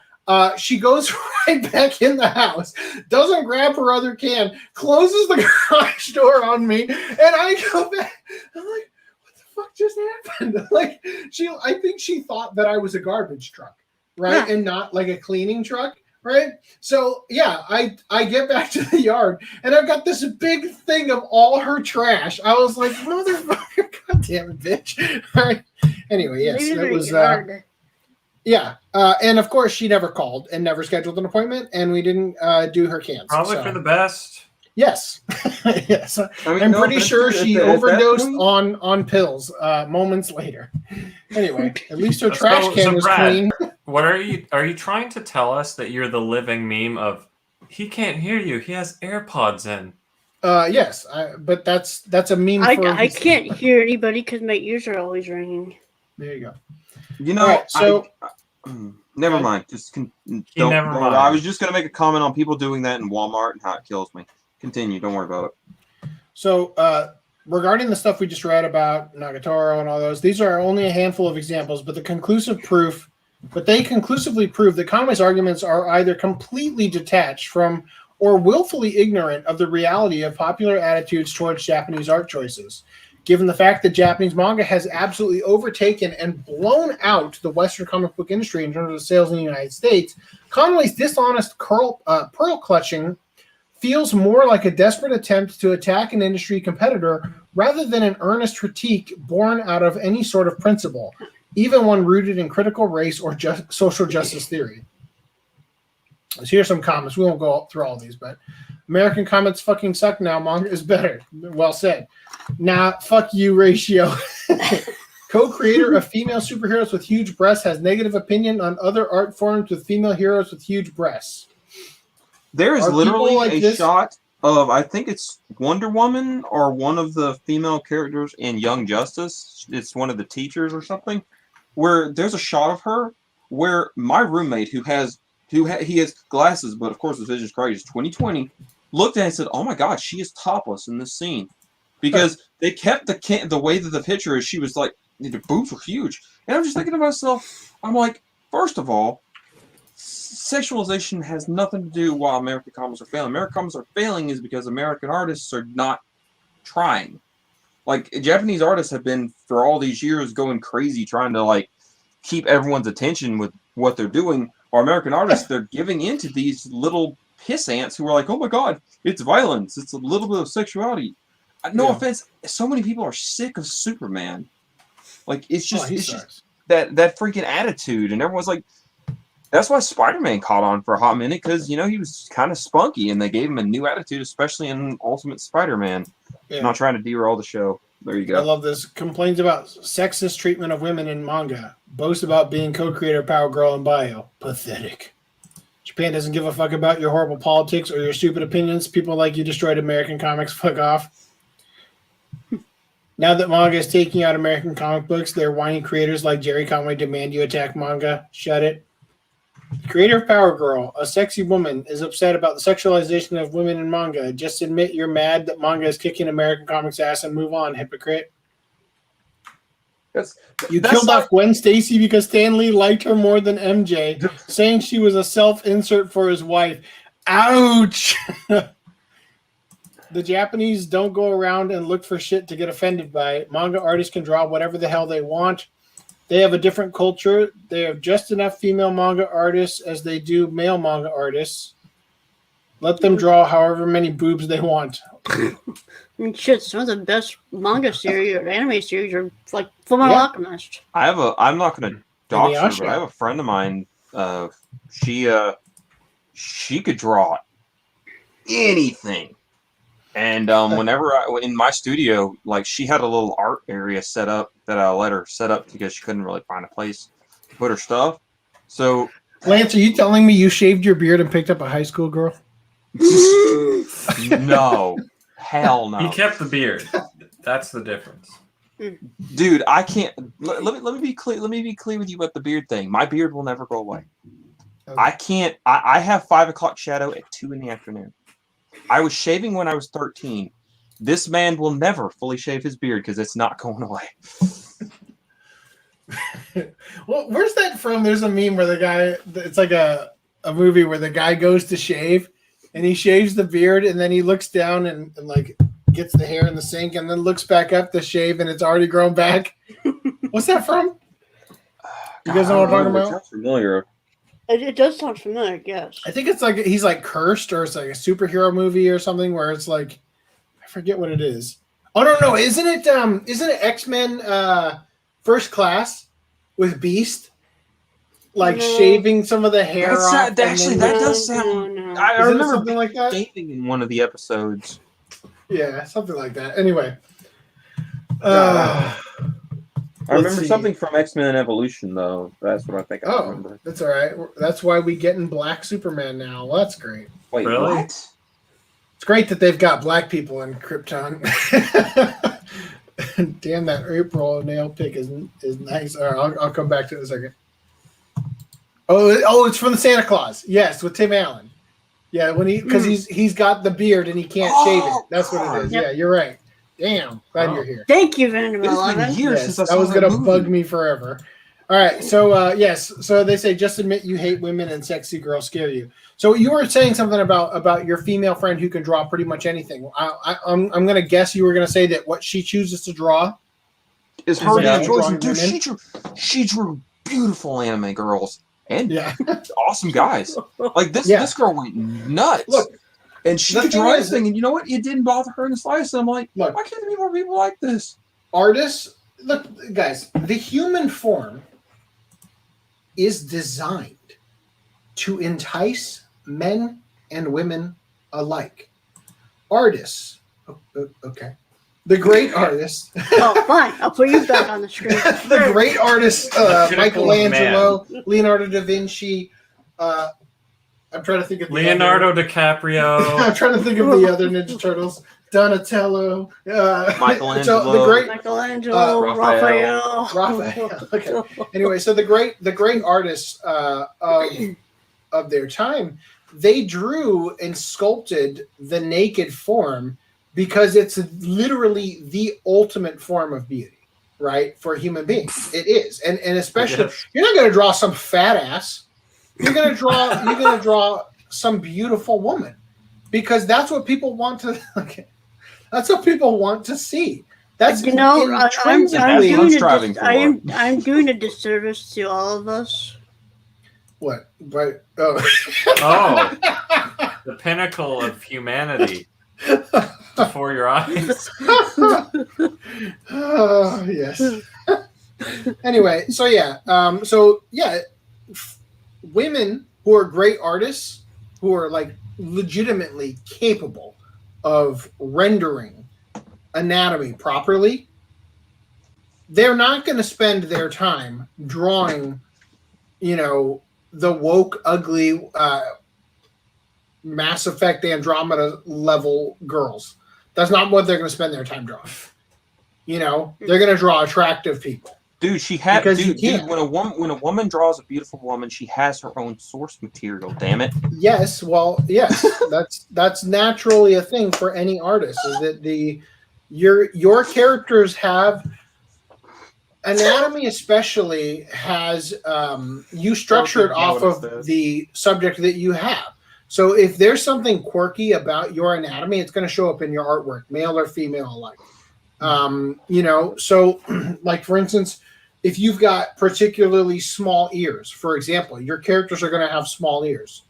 she goes right back in the house, doesn't grab her other can, closes the garage door on me, and I go back. I'm like, what the fuck just happened? Like, I think she thought that I was a garbage truck, right? Yeah. And not like a cleaning truck, right? So yeah, I get back to the yard, and I've got this big thing of all her trash. I was like, motherfucker, goddamn it, bitch. Right? Anyway, yes, Leave it it in was. your yard. Yeah, and of course she never called and never scheduled an appointment, and we didn't do her cans. Probably so. for the best. Yes, yes. I mean, I'm no pretty offense, sure at she that overdosed point- on pills moments later. Anyway, at least her So- trash can so was Brad, clean. What are you trying to tell us that you're the living meme of he can't hear you, he has AirPods in? Yes, but that's a meme. I can't hear anybody because my ears are always ringing. There you go. You know, All right, so never mind. Just don't. never mind. I was just going to make a comment on people doing that in Walmart and how it kills me. Continue. Don't worry about it. So, regarding the stuff we just read about Nagatoro and all those, these are only a handful of examples, but they conclusively prove that Kamuy's arguments are either completely detached from or willfully ignorant of the reality of popular attitudes towards Japanese art choices. Given the fact that Japanese manga has absolutely overtaken and blown out the Western comic book industry in terms of sales in the United States, Kamuy's dishonest pearl clutching feels more like a desperate attempt to attack an industry competitor rather than an earnest critique born out of any sort of principle, even one rooted in critical race or social justice theory. So here's some comments. We won't go through all these, but American comments fucking suck now. Manga is better. Well said. Nah, fuck you, Ratio. Co-creator of female superheroes with huge breasts has negative opinion on other art forms with female heroes with huge breasts. There is Are literally people like a this? shot of, I think it's Wonder Woman or one of the female characters in Young Justice. It's one of the teachers or something, where there's a shot of her where my roommate, he has glasses, but of course his vision's great. It's 2020. Looked at it and said, "Oh my God, she is topless in this scene," because they kept the way that the picture is. She was like, the boobs were huge, and I'm just thinking to myself, I'm like, first of all, sexualization has nothing to do why American comics are failing. American comics are failing is because American artists are not trying. Like, Japanese artists have been for all these years going crazy trying to like keep everyone's attention with what they're doing. Or American artists, they're giving into these little piss ants who are like, oh my God, it's violence. It's a little bit of sexuality. No offense. So many people are sick of Superman. Like, it's just, just that freaking attitude. And everyone's like, that's why Spider-Man caught on for a hot minute, because, you know, he was kind of spunky and they gave him a new attitude, especially in Ultimate Spider-Man. Yeah. I'm not trying to derail the show. There you I go. love this. Complains about sexist treatment of women in manga. Boast about being co-creator of Power Girl in bio. Pathetic. Japan doesn't give a fuck about your horrible politics or your stupid opinions. People like you destroyed American comics. Fuck off. Now that manga is taking out American comic books, their whiny creators like Jerry Conway demand you attack manga. Shut it. Creator of Power Girl, a sexy woman, is upset about the sexualization of women in manga. Just admit you're mad that manga is kicking American comics' ass and move on, hypocrite. You killed off Gwen Stacy because Stan Lee liked her more than MJ, saying she was a self-insert for his wife. Ouch! The Japanese don't go around and look for shit to get offended by. Manga artists can draw whatever the hell they want. They have a different culture. They have just enough female manga artists as they do male manga artists. Let them draw however many boobs they want. I mean, shit, some of the best manga series or anime series are like Fullmetal Alchemist. I'm not going to dox her, Inuyasha. but I have a friend of mine. She could draw anything. And whenever in my studio, like she had a little art area set up that I let her set up because she couldn't really find a place to put her stuff. So, Lance, are you telling me you shaved your beard and picked up a high school girl? no, hell no. He kept the beard. That's the difference. Dude, I can't. Let me be clear. Let me be clear with you about the beard thing. My beard will never go away. Okay. I can't. I have 5 o'clock shadow at 2 in the afternoon. I was shaving when I was 13. This man will never fully shave his beard because it's not going away. Well, where's that from? There's a meme where the guy, it's like a movie where the guy goes to shave and he shaves the beard and then he looks down and like gets the hair in the sink and then looks back up to shave and it's already grown back. What's that from? You guys know what I'm talking about? Sounds familiar. It does sound familiar, yes. I think it's like he's like cursed or it's like a superhero movie or something where it's like, I forget what it is. Oh no, isn't it X-Men First Class with Beast? Like shaving some of the hair off. Actually, that does sound. No. I Isn't it remember something like that. shaving in one of the episodes. Yeah, something like that. Anyway. I remember see. something from X-Men Evolution, though. That's what I think I remember. That's all right. That's why we get in Black Superman now. Well, that's great. Wait, Really? what? It's great that they've got black people in Krypton. Damn, that April nail pick is nice. All right, I'll come back to it in a second. Oh, it's from the Santa Claus. Yes, with Tim Allen. Yeah, when because he's got the beard and he can't shave it. That's what it is. Yep. Yeah, you're right. Damn, glad you're here. Thank you, Vanderbilt. It's been years since I That saw was that gonna movie. bug me forever. All right, so yes, so they say just admit you hate women and sexy girls scare you. So you were saying something about your female friend who can draw pretty much anything. I'm gonna guess you were gonna say that what she chooses to draw Is her that choice. drawing Dude, women? she drew beautiful anime girls and yeah. awesome guys. Like this girl went nuts. Look, and she the could thing draw is anything, and you know what? It didn't bother her in the slightest. I'm like, Look. why can't there be more people like this? Artists, look, guys, the human form is designed to entice men and women alike. Artists, okay. The great artists, Oh, fine. I'll put you back on the screen. the great artists, Pinnacle Michelangelo, Leonardo da Vinci. I'm trying to think of Leonardo I'm DiCaprio. trying to think of the other Ninja Turtles. Donatello, Michelangelo. So the great Michelangelo, Raphael. Raphael. Okay. Anyway, so the great artists of their time, they drew and sculpted the naked form because it's literally the ultimate form of beauty, right? For human beings, it is, and especially you're not going to draw some fat ass. You're going to draw some beautiful woman because that's what people want to. That's what people want to see. That's I'm striving I'm doing a disservice to all of us. What? But oh, The pinnacle of humanity before your eyes. oh yes. Anyway, women who are great artists, who are like legitimately capable of rendering anatomy properly, they're not going to spend their time drawing, the woke, ugly, Mass Effect Andromeda level girls. That's not what they're going to spend their time drawing. They're going to draw attractive people. Dude, when a woman draws a beautiful woman, she has her own source material, damn it. Yes, that's naturally a thing for any artist, is that your characters have anatomy, especially has you structured off of the subject that you have. So if there's something quirky about your anatomy, it's going to show up in your artwork, male or female alike. So like for instance, if you've got particularly small ears, for example, your characters are going to have small ears.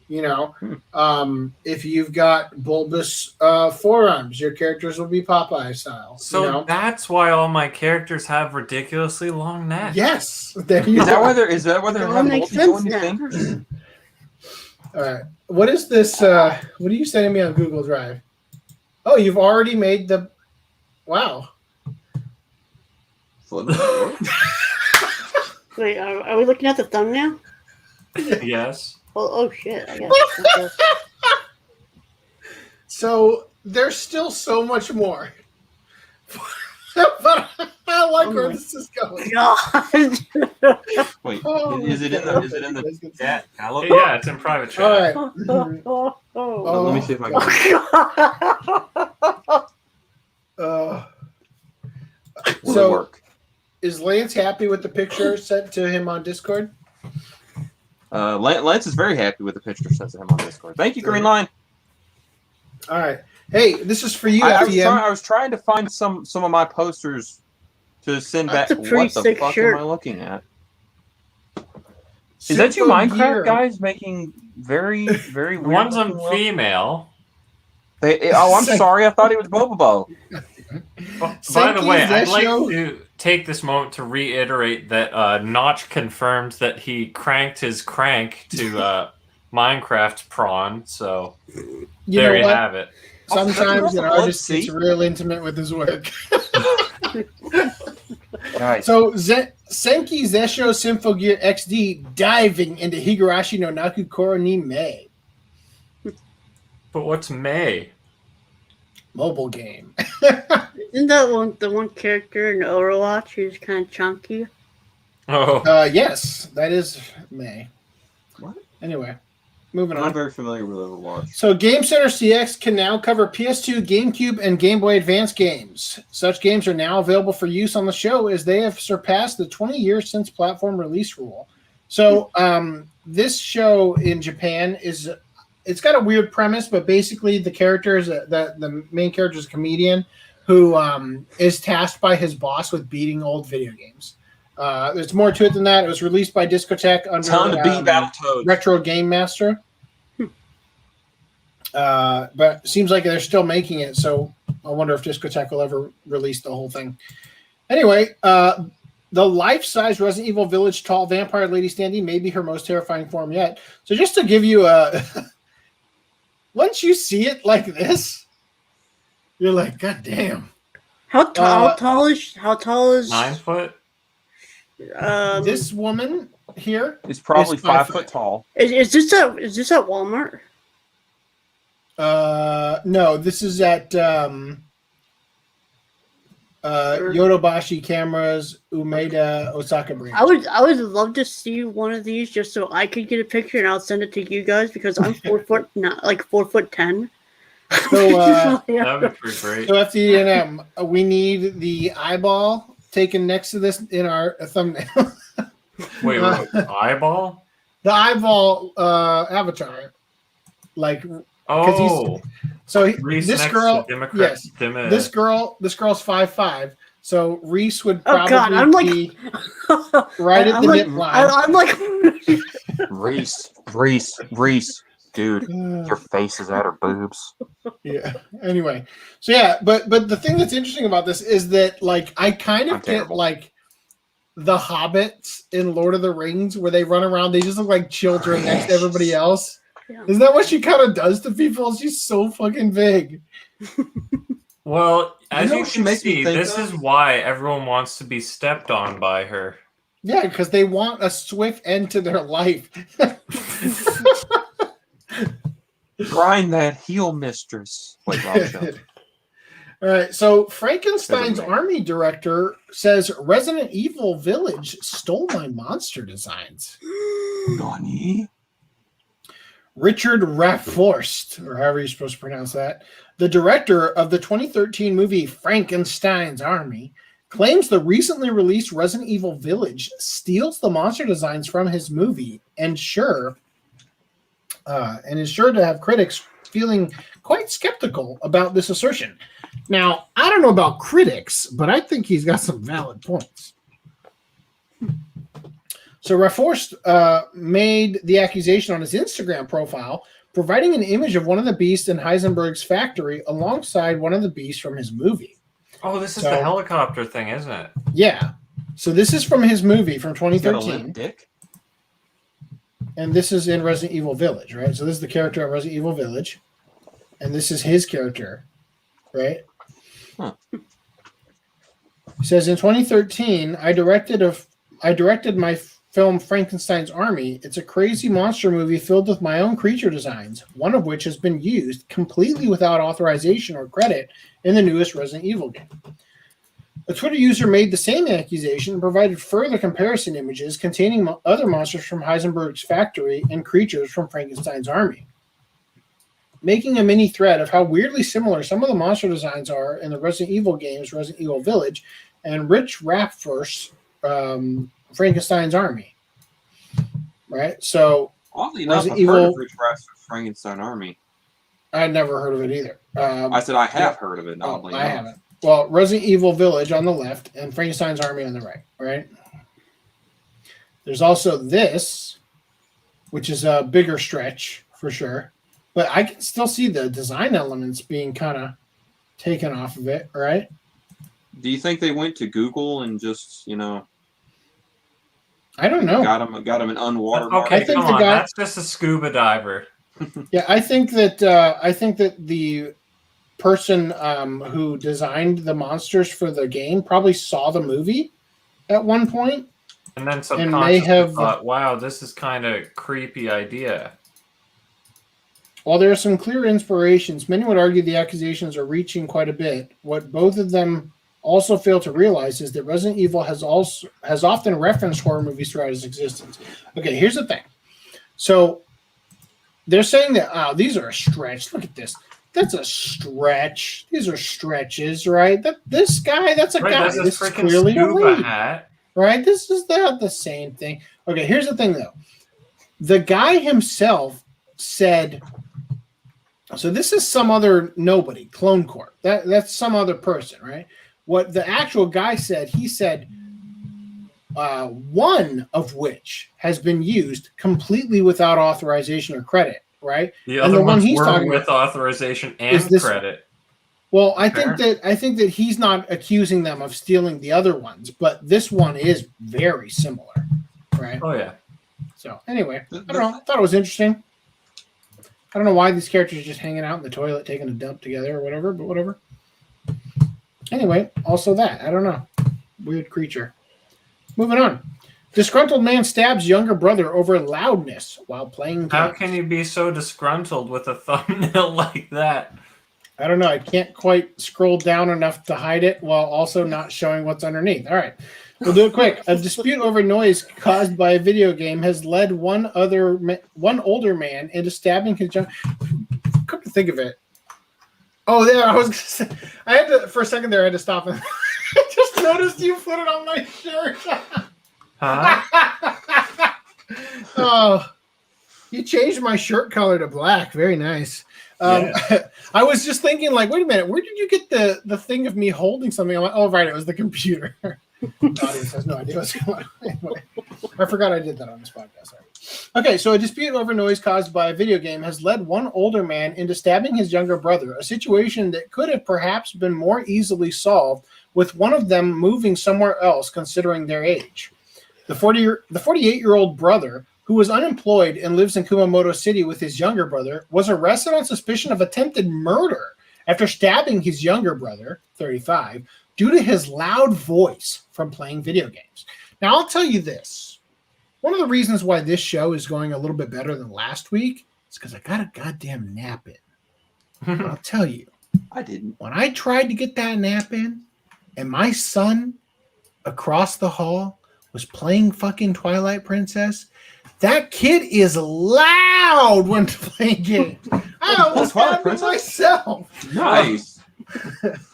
If you've got bulbous forearms, your characters will be Popeye style. So that's why all my characters have ridiculously long necks. Yes. Is that why they're having multi-jointed fingers? All right. What is this? What are you sending me on Google Drive? Oh, you've already made the. Wow. Wait, are we looking at the thumbnail? Yes. Oh shit! I guess. So there's still so much more, but I like where this is going. God. Wait, is it in the chat? Yeah, it's in private chat. All right. Let me see if I can. So, work. Is Lance happy with the picture sent to him on Discord? Lance is very happy with the picture sent to him on Discord. Thank you, Green Line. All right. Hey, this is for you, I was trying to find some of my posters to send back. What the fuck am I looking at? Is that you Minecraft guys making very, very weird? One's on female. I'm sorry. I thought he was Bobobo. By the way, I'd like to take this moment to reiterate that Notch confirmed that he cranked his crank to Minecraft prawn. So there you have it. Sometimes an artist gets real intimate with his work. Nice. So Senki Zesho Symphogear XD diving into Higurashi no Naku Koro ni Mei. But what's May? Mobile game. Isn't that the one character in Overwatch who's kind of chunky? Oh. Yes, that is May. What? Anyway, moving I'm on. not very familiar with Overwatch. So Game Center CX can now cover PS2, GameCube, and Game Boy Advance games. Such games are now available for use on the show as they have surpassed the 20 years since platform release rule. So this show in Japan it's got a weird premise, but basically the character is the main character is a comedian who is tasked by his boss with beating old video games. There's more to it than that. It was released by Discotech under Retro Game Master. But it seems like they're still making it, so I wonder if Discotech will ever release the whole thing. Anyway, the life-size Resident Evil Village tall vampire lady standing may be her most terrifying form yet. So just to give you a... Once you see it like this, you're like, God damn. How tall is 9 foot? This woman here is probably 5 foot tall. Is this at Walmart? No, this is at Yodobashi Cameras, Umeda, Osaka branch. I would love to see one of these just so I could get a picture and I'll send it to you guys because I'm 4 foot, not like 4'10". So that would be pretty great. So FDDNM, we need the eyeball taken next to this in our thumbnail. Wait, eyeball? The eyeball avatar, like. Oh. So Reese this girl, yes, this girl's 5'5". So Reese would probably be right at the nip line. I'm like Reese, dude, your face is at her boobs. Yeah. Anyway, so yeah, but the thing that's interesting about this is that like I kind of get like the hobbits in Lord of the Rings where they run around, they just look like children next to everybody else. Yeah. Isn't that what she kind of does to people? She's so fucking big. Well, as know you what she can makes me see, think this of? is why everyone wants to be stepped on by her. Yeah, because they want a swift end to their life. Grind that heel, mistress. Wait, wrong show. All right, so Frankenstein's Doesn't matter. army director says Resident Evil Village stole my monster designs. Nani? Richard Raforst, or however you're supposed to pronounce that, the director of the 2013 movie Frankenstein's Army, claims the recently released Resident Evil Village steals the monster designs from his movie, and is sure to have critics feeling quite skeptical about this assertion. Now, I don't know about critics, but I think he's got some valid points. So Raforst made the accusation on his Instagram profile, providing an image of one of the beasts in Heisenberg's factory alongside one of the beasts from his movie. Oh, this is So- the helicopter thing, isn't it? Yeah. So this is from his movie from He's got a 2013. limp dick? And this is in Resident Evil Village, right? So this is the character of Resident Evil Village. And this is his character, right? Huh. He says, in 2013, I directed my film Frankenstein's Army. It's a crazy monster movie filled with my own creature designs, one of which has been used completely without authorization or credit in the newest Resident Evil game. A Twitter user made the same accusation and provided further comparison images containing other monsters from Heisenberg's factory and creatures from Frankenstein's Army, making a mini thread of how weirdly similar some of the monster designs are in the Resident Evil games, Resident Evil Village, and Rich Raffers, Frankenstein's Army. Right? So, Oddly enough, I've Resident heard of Evil- Rich Rasmussen's Frankenstein Army. I never heard of it either. I said I have yeah. heard of it. Oh, Oddly I enough. haven't. Well, Resident Evil Village on the left and Frankenstein's Army on the right, right? There's also this, which is a bigger stretch for sure. But I can still see the design elements being kind of taken off of it, right? Do you think they went to Google and just, I don't know. got him an unwatermarked? Okay, I think come the on. guy- That's just a scuba diver. Yeah, I think that the person who designed the monsters for the game probably saw the movie at one point. And then may subconsciously have- thought, wow, this is kind of creepy idea. While there are some clear inspirations, many would argue the accusations are reaching quite a bit. What both of them also fail to realize is that Resident Evil has often referenced horror movies throughout its existence. Okay, here's the thing. So they're saying that these are a stretch. Look at this. That's a stretch. These are stretches, right? This guy, that's a Right, guy. that's a This is freaking clearly a scuba lead. hat. Right? This is the same thing. Okay, here's the thing though. The guy himself said, so this is some other nobody, Clone Corp. That's some other person, right? What the actual guy said, he said one of which has been used completely without authorization or credit, right? The And other the one ones he's were talking with authorization and is this one. credit. Well, I Fair. think that he's not accusing them of stealing the other ones, but this one is very similar, right? Oh, yeah. So anyway, I don't know. I thought it was interesting. I don't know why these characters are just hanging out in the toilet taking a dump together or whatever, but whatever. Anyway, also that. I don't know. Weird creature. Moving on. Disgruntled man stabs younger brother over loudness while playing How games. can you be so disgruntled with a thumbnail like that? I don't know. I can't quite scroll down enough to hide it while also not showing what's underneath. All right. We'll do it quick. A dispute over noise caused by a video game has led one older man into stabbing his young. Come to think of it. Oh, yeah. I was gonna say, I had to, for a second there, I had to stop. And I just noticed you put it on my shirt. Huh? Oh, you changed my shirt color to black. Very nice. I was just thinking, like, wait a minute, where did you get the thing of me holding something? I'm like, oh, right, it was the computer. The audience has no idea what's going on. Anyway, I forgot I did that on this podcast. Sorry. Okay, so a dispute over noise caused by a video game has led one older man into stabbing his younger brother, a situation that could have perhaps been more easily solved with one of them moving somewhere else considering their age. The 48-year-old brother, who was unemployed and lives in Kumamoto City with his younger brother, was arrested on suspicion of attempted murder after stabbing his younger brother, 35, due to his loud voice from playing video games. Now, I'll tell you this. One of the reasons why this show is going a little bit better than last week is because I got a goddamn nap in. I'll tell you. I didn't. When I tried to get that nap in, and my son across the hall was playing fucking Twilight Princess, that kid is loud when playing games. I almost Twilight had Princess? myself. Nice.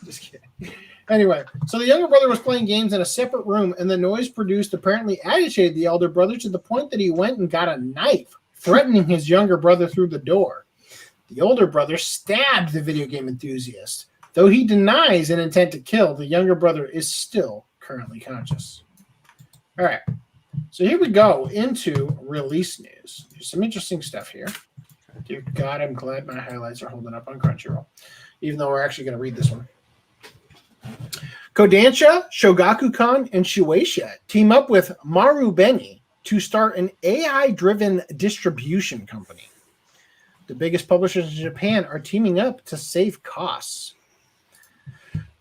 Just kidding. Anyway, so the younger brother was playing games in a separate room, and the noise produced apparently agitated the elder brother to the point that he went and got a knife, threatening his younger brother through the door. The older brother stabbed the video game enthusiast. Though he denies an intent to kill, the younger brother is still currently conscious. All right. So here we go into release news. There's some interesting stuff here. Dear God, I'm glad my highlights are holding up on Crunchyroll, even though we're actually going to read this one. Kodansha, Shogakukan, and Shueisha team up with Marubeni to start an AI-driven distribution company. The biggest publishers in Japan are teaming up to save costs.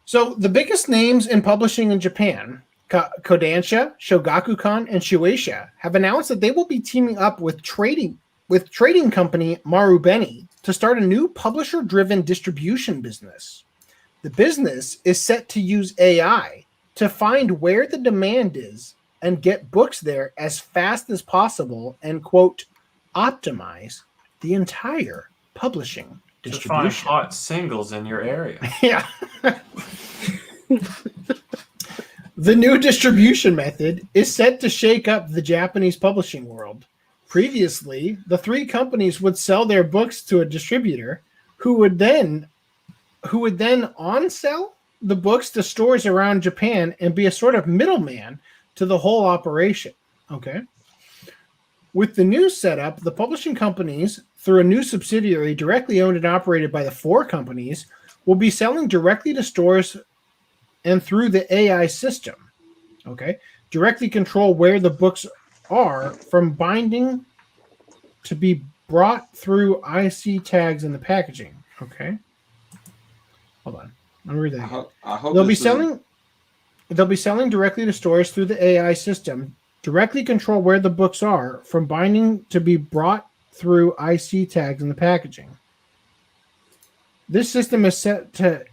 So the biggest names in publishing in Japan, Kodansha, Shogakukan, and Shueisha, have announced that they will be teaming up with trading company Marubeni to start a new publisher-driven distribution business. The business is set to use AI to find where the demand is and get books there as fast as possible and, quote, optimize the entire publishing To find distribution. hot singles in your area. Yeah. The new distribution method is set to shake up the Japanese publishing world. Previously, the three companies would sell their books to a distributor who would then on-sell the books to stores around Japan and be a sort of middleman to the whole operation. Okay. With the new setup, the publishing companies, through a new subsidiary directly owned and operated by the four companies, will be selling directly to stores and through the AI system. Okay. Directly control where the books are from binding to be brought through IC tags in the packaging. Okay. Hold on. Let me read that again. I hope They'll be selling directly to stores through the AI system, directly control where the books are from binding to be brought through IC tags in the packaging. This system is set to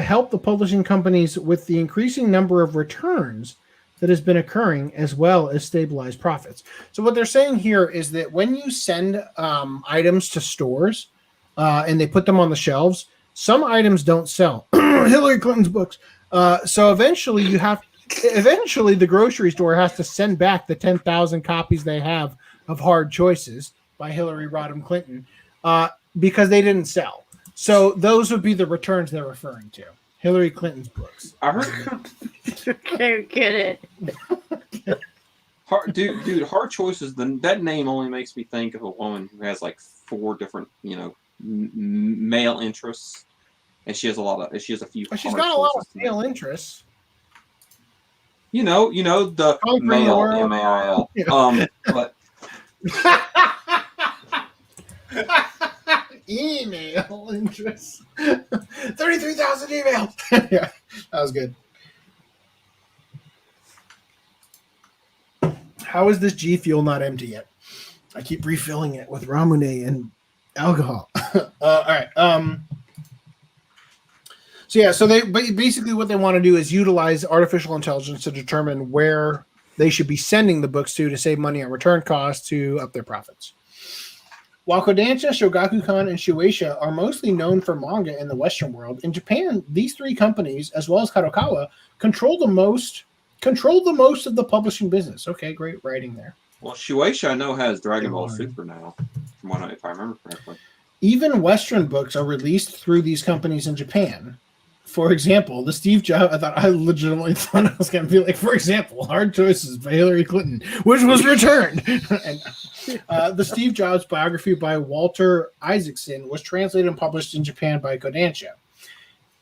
help the publishing companies with the increasing number of returns that has been occurring, as well as stabilize profits. So what they're saying here is that when you send items to stores and they put them on the shelves, some items don't sell. Hillary Clinton's books. So eventually the grocery store has to send back the 10,000 copies they have of Hard Choices by Hillary Rodham Clinton because they didn't sell. So those would be the returns they're referring to. Hillary Clinton's books. I heard. Can't get it. Dude, Hard Choices. That name only makes me think of a woman who has like 4 different, male interests, and she has a few. She's got a lot of male interests. The male MAIL. Yeah. But email interests. 33,000 emails. Yeah, that was good. How is this G Fuel not empty yet? I keep refilling it with Ramune and alcohol. All right. So they basically what they want to do is utilize artificial intelligence to determine where they should be sending the books to save money on return costs to up their profits. While Kodansha, Shogakukan, and Shueisha are mostly known for manga in the Western world, in Japan, these three companies, as well as Kadokawa, control the most of the publishing business. Okay, great writing there. Well, Shueisha I know has Dragon Ball Super now, if I remember correctly. Even Western books are released through these companies in Japan. For example, the Steve Jobs, I legitimately thought I was going to be like, for example, Hard Choices by Hillary Clinton, which was returned. And the Steve Jobs biography by Walter Isaacson was translated and published in Japan by Kodansha.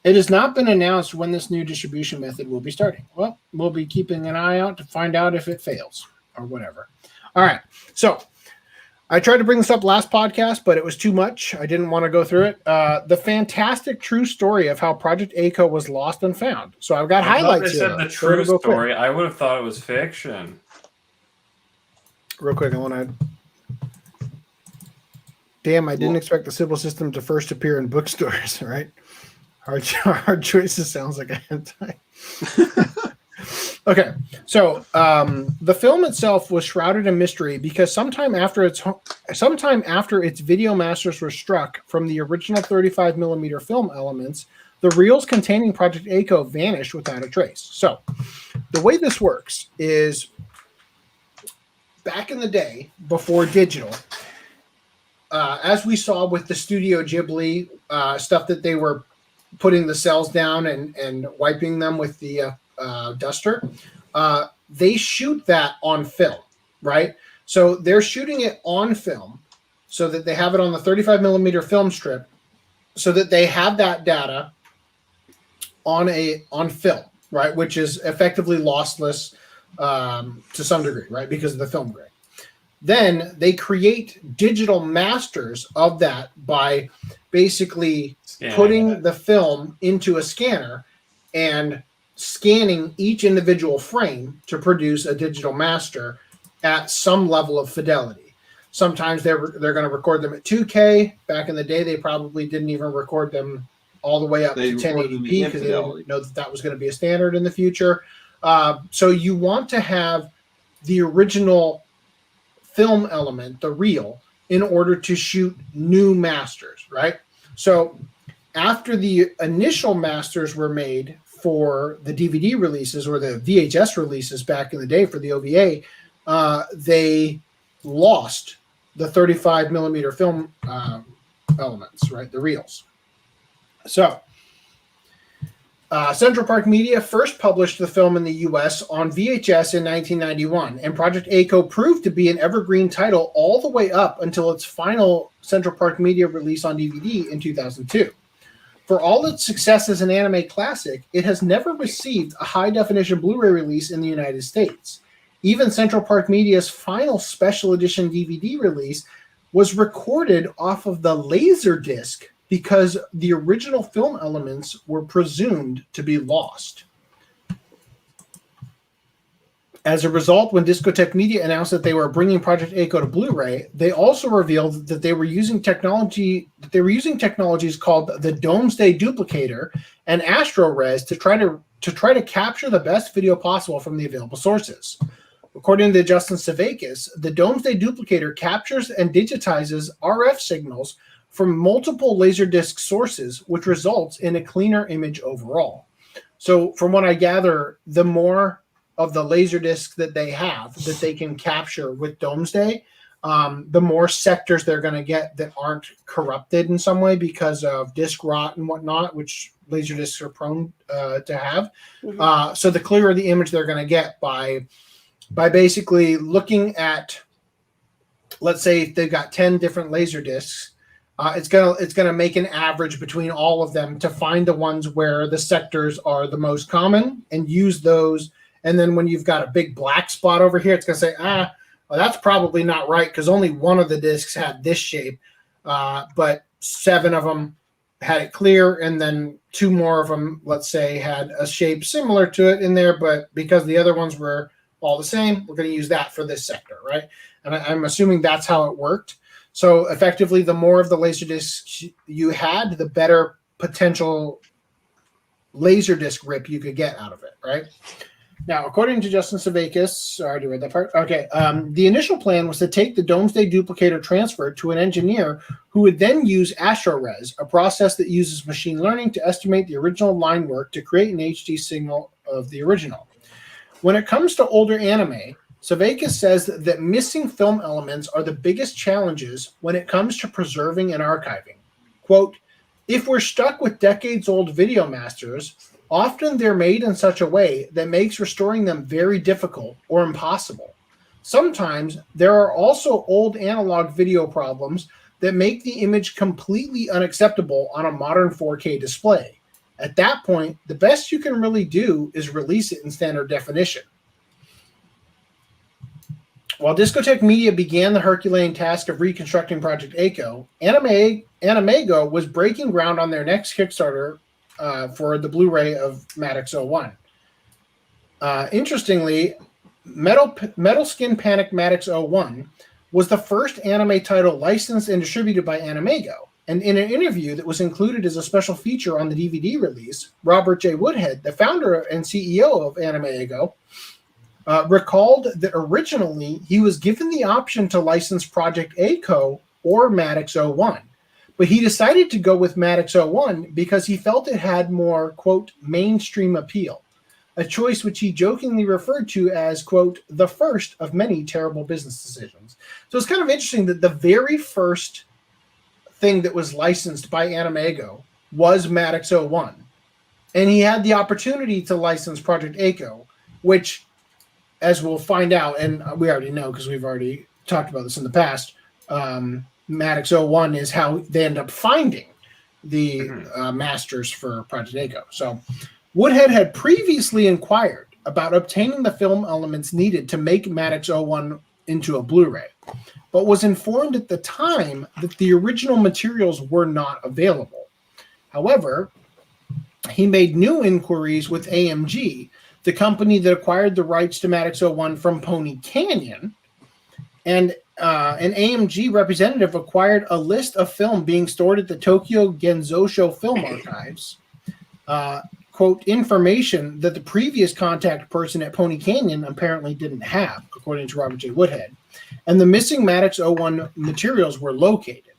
It has not been announced when this new distribution method will be starting. Well, we'll be keeping an eye out to find out if it fails or whatever. All right. So I tried to bring this up last podcast, but it was too much. I didn't want to go through it. The fantastic true story of how Project ACO was lost and found. So I've got I thought highlights they here. said the So it'll true go quick. story. I would have thought it was fiction. Real quick, I want to. Damn, I didn't expect the Sybil system to first appear in bookstores, right? Hard choices sounds like a hentai. Okay, so the film itself was shrouded in mystery because sometime after its video masters were struck from the original 35mm film elements, the reels containing Project ACO vanished without a trace. So the way this works is, back in the day, before digital, as we saw with the Studio Ghibli stuff that they were putting the cells down and wiping them with the duster, they shoot that on film, right? So they're shooting it on film so that they have it on the 35mm film strip so that they have that data on film, right? Which is effectively lossless to some degree, right? Because of the film grain. Then they create digital masters of that by basically putting the film into a scanner and scanning each individual frame to produce a digital master at some level of fidelity. Sometimes they're going to record them at 2K. Back in the day, they probably didn't even record them all the way up to 1080p because they didn't know that was going to be a standard in the future. So you want to have the original film element, the reel, in order to shoot new masters, right? So after the initial masters were made for the DVD releases or the VHS releases back in the day for the OVA, they lost the 35mm film elements, right? The reels. So Central Park Media first published the film in the US on VHS in 1991, and Project ACO proved to be an evergreen title all the way up until its final Central Park Media release on DVD in 2002. For all its success as an anime classic, it has never received a high-definition Blu-ray release in the United States. Even Central Park Media's final special edition DVD release was recorded off of the Laserdisc because the original film elements were presumed to be lost. As a result, when Discotek Media announced that they were bringing Project ACO to Blu-ray, they also revealed that they were using technologies called the Domesday Duplicator and RHYS to try to capture the best video possible from the available sources. According to Justin Savakis, the Domesday Duplicator captures and digitizes RF signals from multiple Laserdisc sources, which results in a cleaner image overall. So from what I gather, the more of the Laserdisc that they have that they can capture with Domesday, the more sectors they're going to get that aren't corrupted in some way because of disc rot and whatnot, which Laserdiscs are prone to have. Mhm. So the clearer the image they're going to get by basically looking at, let's say if they've got 10 different Laserdiscs, it's gonna make an average between all of them to find the ones where the sectors are the most common and use those. And then when you've got a big black spot over here, it's gonna say, well, that's probably not right because only one of the discs had this shape, but 7 of them had it clear, and then 2 more of them, let's say, had a shape similar to it in there, but because the other ones were all the same, we're going to use that for this sector, right? And I'm assuming that's how it worked. So effectively, the more of the Laserdiscs you had, the better potential Laserdisc rip you could get out of it, right? Now, according to Justin Savakis, I already read that part. Okay, the initial plan was to take the Domesday Duplicator transfer to an engineer who would then use RHYS, a process that uses machine learning to estimate the original line work to create an HD signal of the original. When it comes to older anime, Savakis says that missing film elements are the biggest challenges when it comes to preserving and archiving. Quote, if we're stuck with decades-old video masters, often they're made in such a way that makes restoring them very difficult or impossible. Sometimes there are also old analog video problems that make the image completely unacceptable on a modern 4K display. At that point, the best you can really do is release it in standard definition. While Discotech Media began the Herculean task of reconstructing Project Echo, Animego was breaking ground on their next Kickstarter for the Blu-ray of Maddox 01. Interestingly, Metal Skin Panic Maddox 01 was the first anime title licensed and distributed by Animego. And in an interview that was included as a special feature on the DVD release, Robert J. Woodhead, the founder and CEO of Animego, recalled that originally he was given the option to license Project Echo or Maddox 01, but he decided to go with Maddox 01 because he felt it had more, quote, mainstream appeal, a choice which he jokingly referred to as, quote, the first of many terrible business decisions. So it's kind of interesting that the very first thing that was licensed by Animego was Maddox 01, and he had the opportunity to license Project Echo, which, as we'll find out, and we already know because we've already talked about this in the past, Maddox 01 is how they end up finding the masters for Project Echo. So Woodhead had previously inquired about obtaining the film elements needed to make Maddox 01 into a Blu-ray, but was informed at the time that the original materials were not available. However, he made new inquiries with AMG, the company that acquired the rights to Maddox 01 from Pony Canyon, and an AMG representative acquired a list of film being stored at the Tokyo Genzosho Film Archives, quote, information that the previous contact person at Pony Canyon apparently didn't have, according to Robert J. Woodhead. And the missing Maddox 01 materials were located.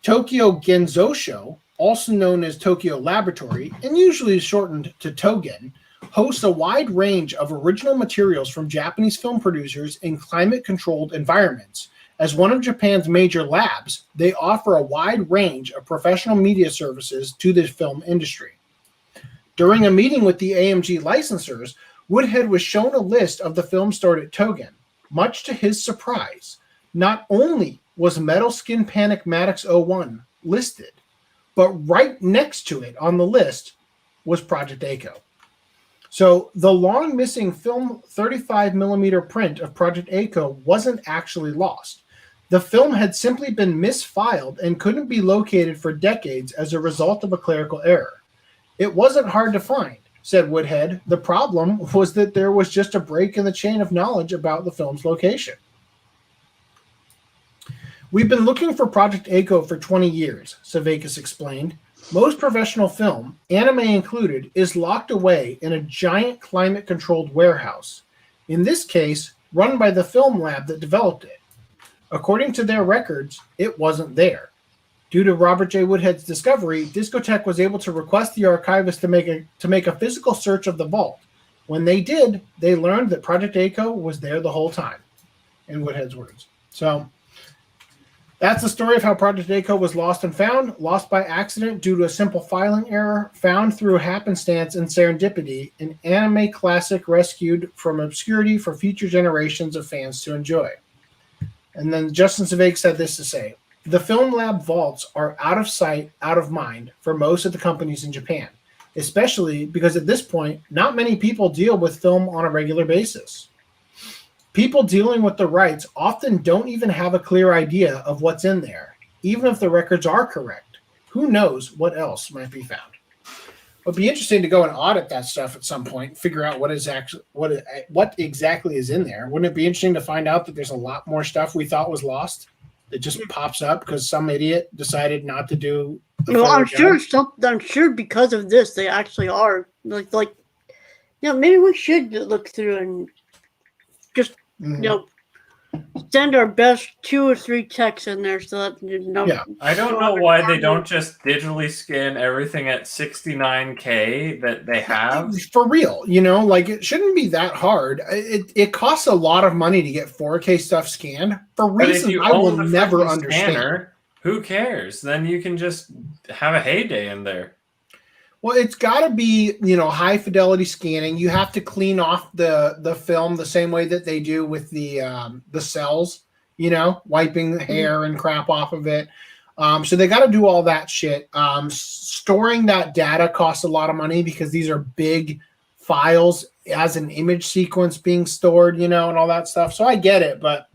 Tokyo Genzosho, also known as Tokyo Laboratory, and usually shortened to Togen, hosts a wide range of original materials from Japanese film producers in climate-controlled environments. As one of Japan's major labs, they offer a wide range of professional media services to the film industry. During a meeting with the AMG licensors, Woodhead was shown a list of the films stored at Togen. Much to his surprise, not only was Metal Skin Panic Maddox 01 listed, but right next to it on the list was Project Echo. So the long missing film 35mm print of Project Echo wasn't actually lost. The film had simply been misfiled and couldn't be located for decades as a result of a clerical error. It wasn't hard to find, said Woodhead. The problem was that there was just a break in the chain of knowledge about the film's location. We've been looking for Project Echo for 20 years, Savakis explained. Most professional film, anime included, is locked away in a giant climate-controlled warehouse. In this case, run by the film lab that developed it. According to their records, it wasn't there. Due to Robert J. Woodhead's discovery, Discotech was able to request the archivist to make a physical search of the vault. When they did, they learned that Project Echo was there the whole time, in Woodhead's words. So that's the story of how Project Echo was lost and found, lost by accident due to a simple filing error, found through happenstance and serendipity, an anime classic rescued from obscurity for future generations of fans to enjoy. And then Justin Savakis had this to say: the film lab vaults are out of sight, out of mind for most of the companies in Japan, especially because at this point, not many people deal with film on a regular basis. People dealing with the rights often don't even have a clear idea of what's in there, even if the records are correct. Who knows what else might be found? It'd be interesting to go and audit that stuff at some point, figure out what exactly is in there. Wouldn't it be interesting to find out that there's a lot more stuff we thought was lost that just pops up because some idiot decided not to do? Well, I'm sure because of this they actually are like maybe we should look through and just send our best 2 or 3 texts in there so that I don't know why they don't just digitally scan everything at 69K that they have. For real, it shouldn't be that hard. It costs a lot of money to get 4K stuff scanned for reasons I will never understand. Scanner, who cares? Then you can just have a heyday in there. Well, it's got to be, high fidelity scanning. You have to clean off the film the same way that they do with the cells, wiping the hair and crap off of it. So they got to do all that shit. Storing that data costs a lot of money because these are big files as an image sequence being stored, and all that stuff. So I get it, but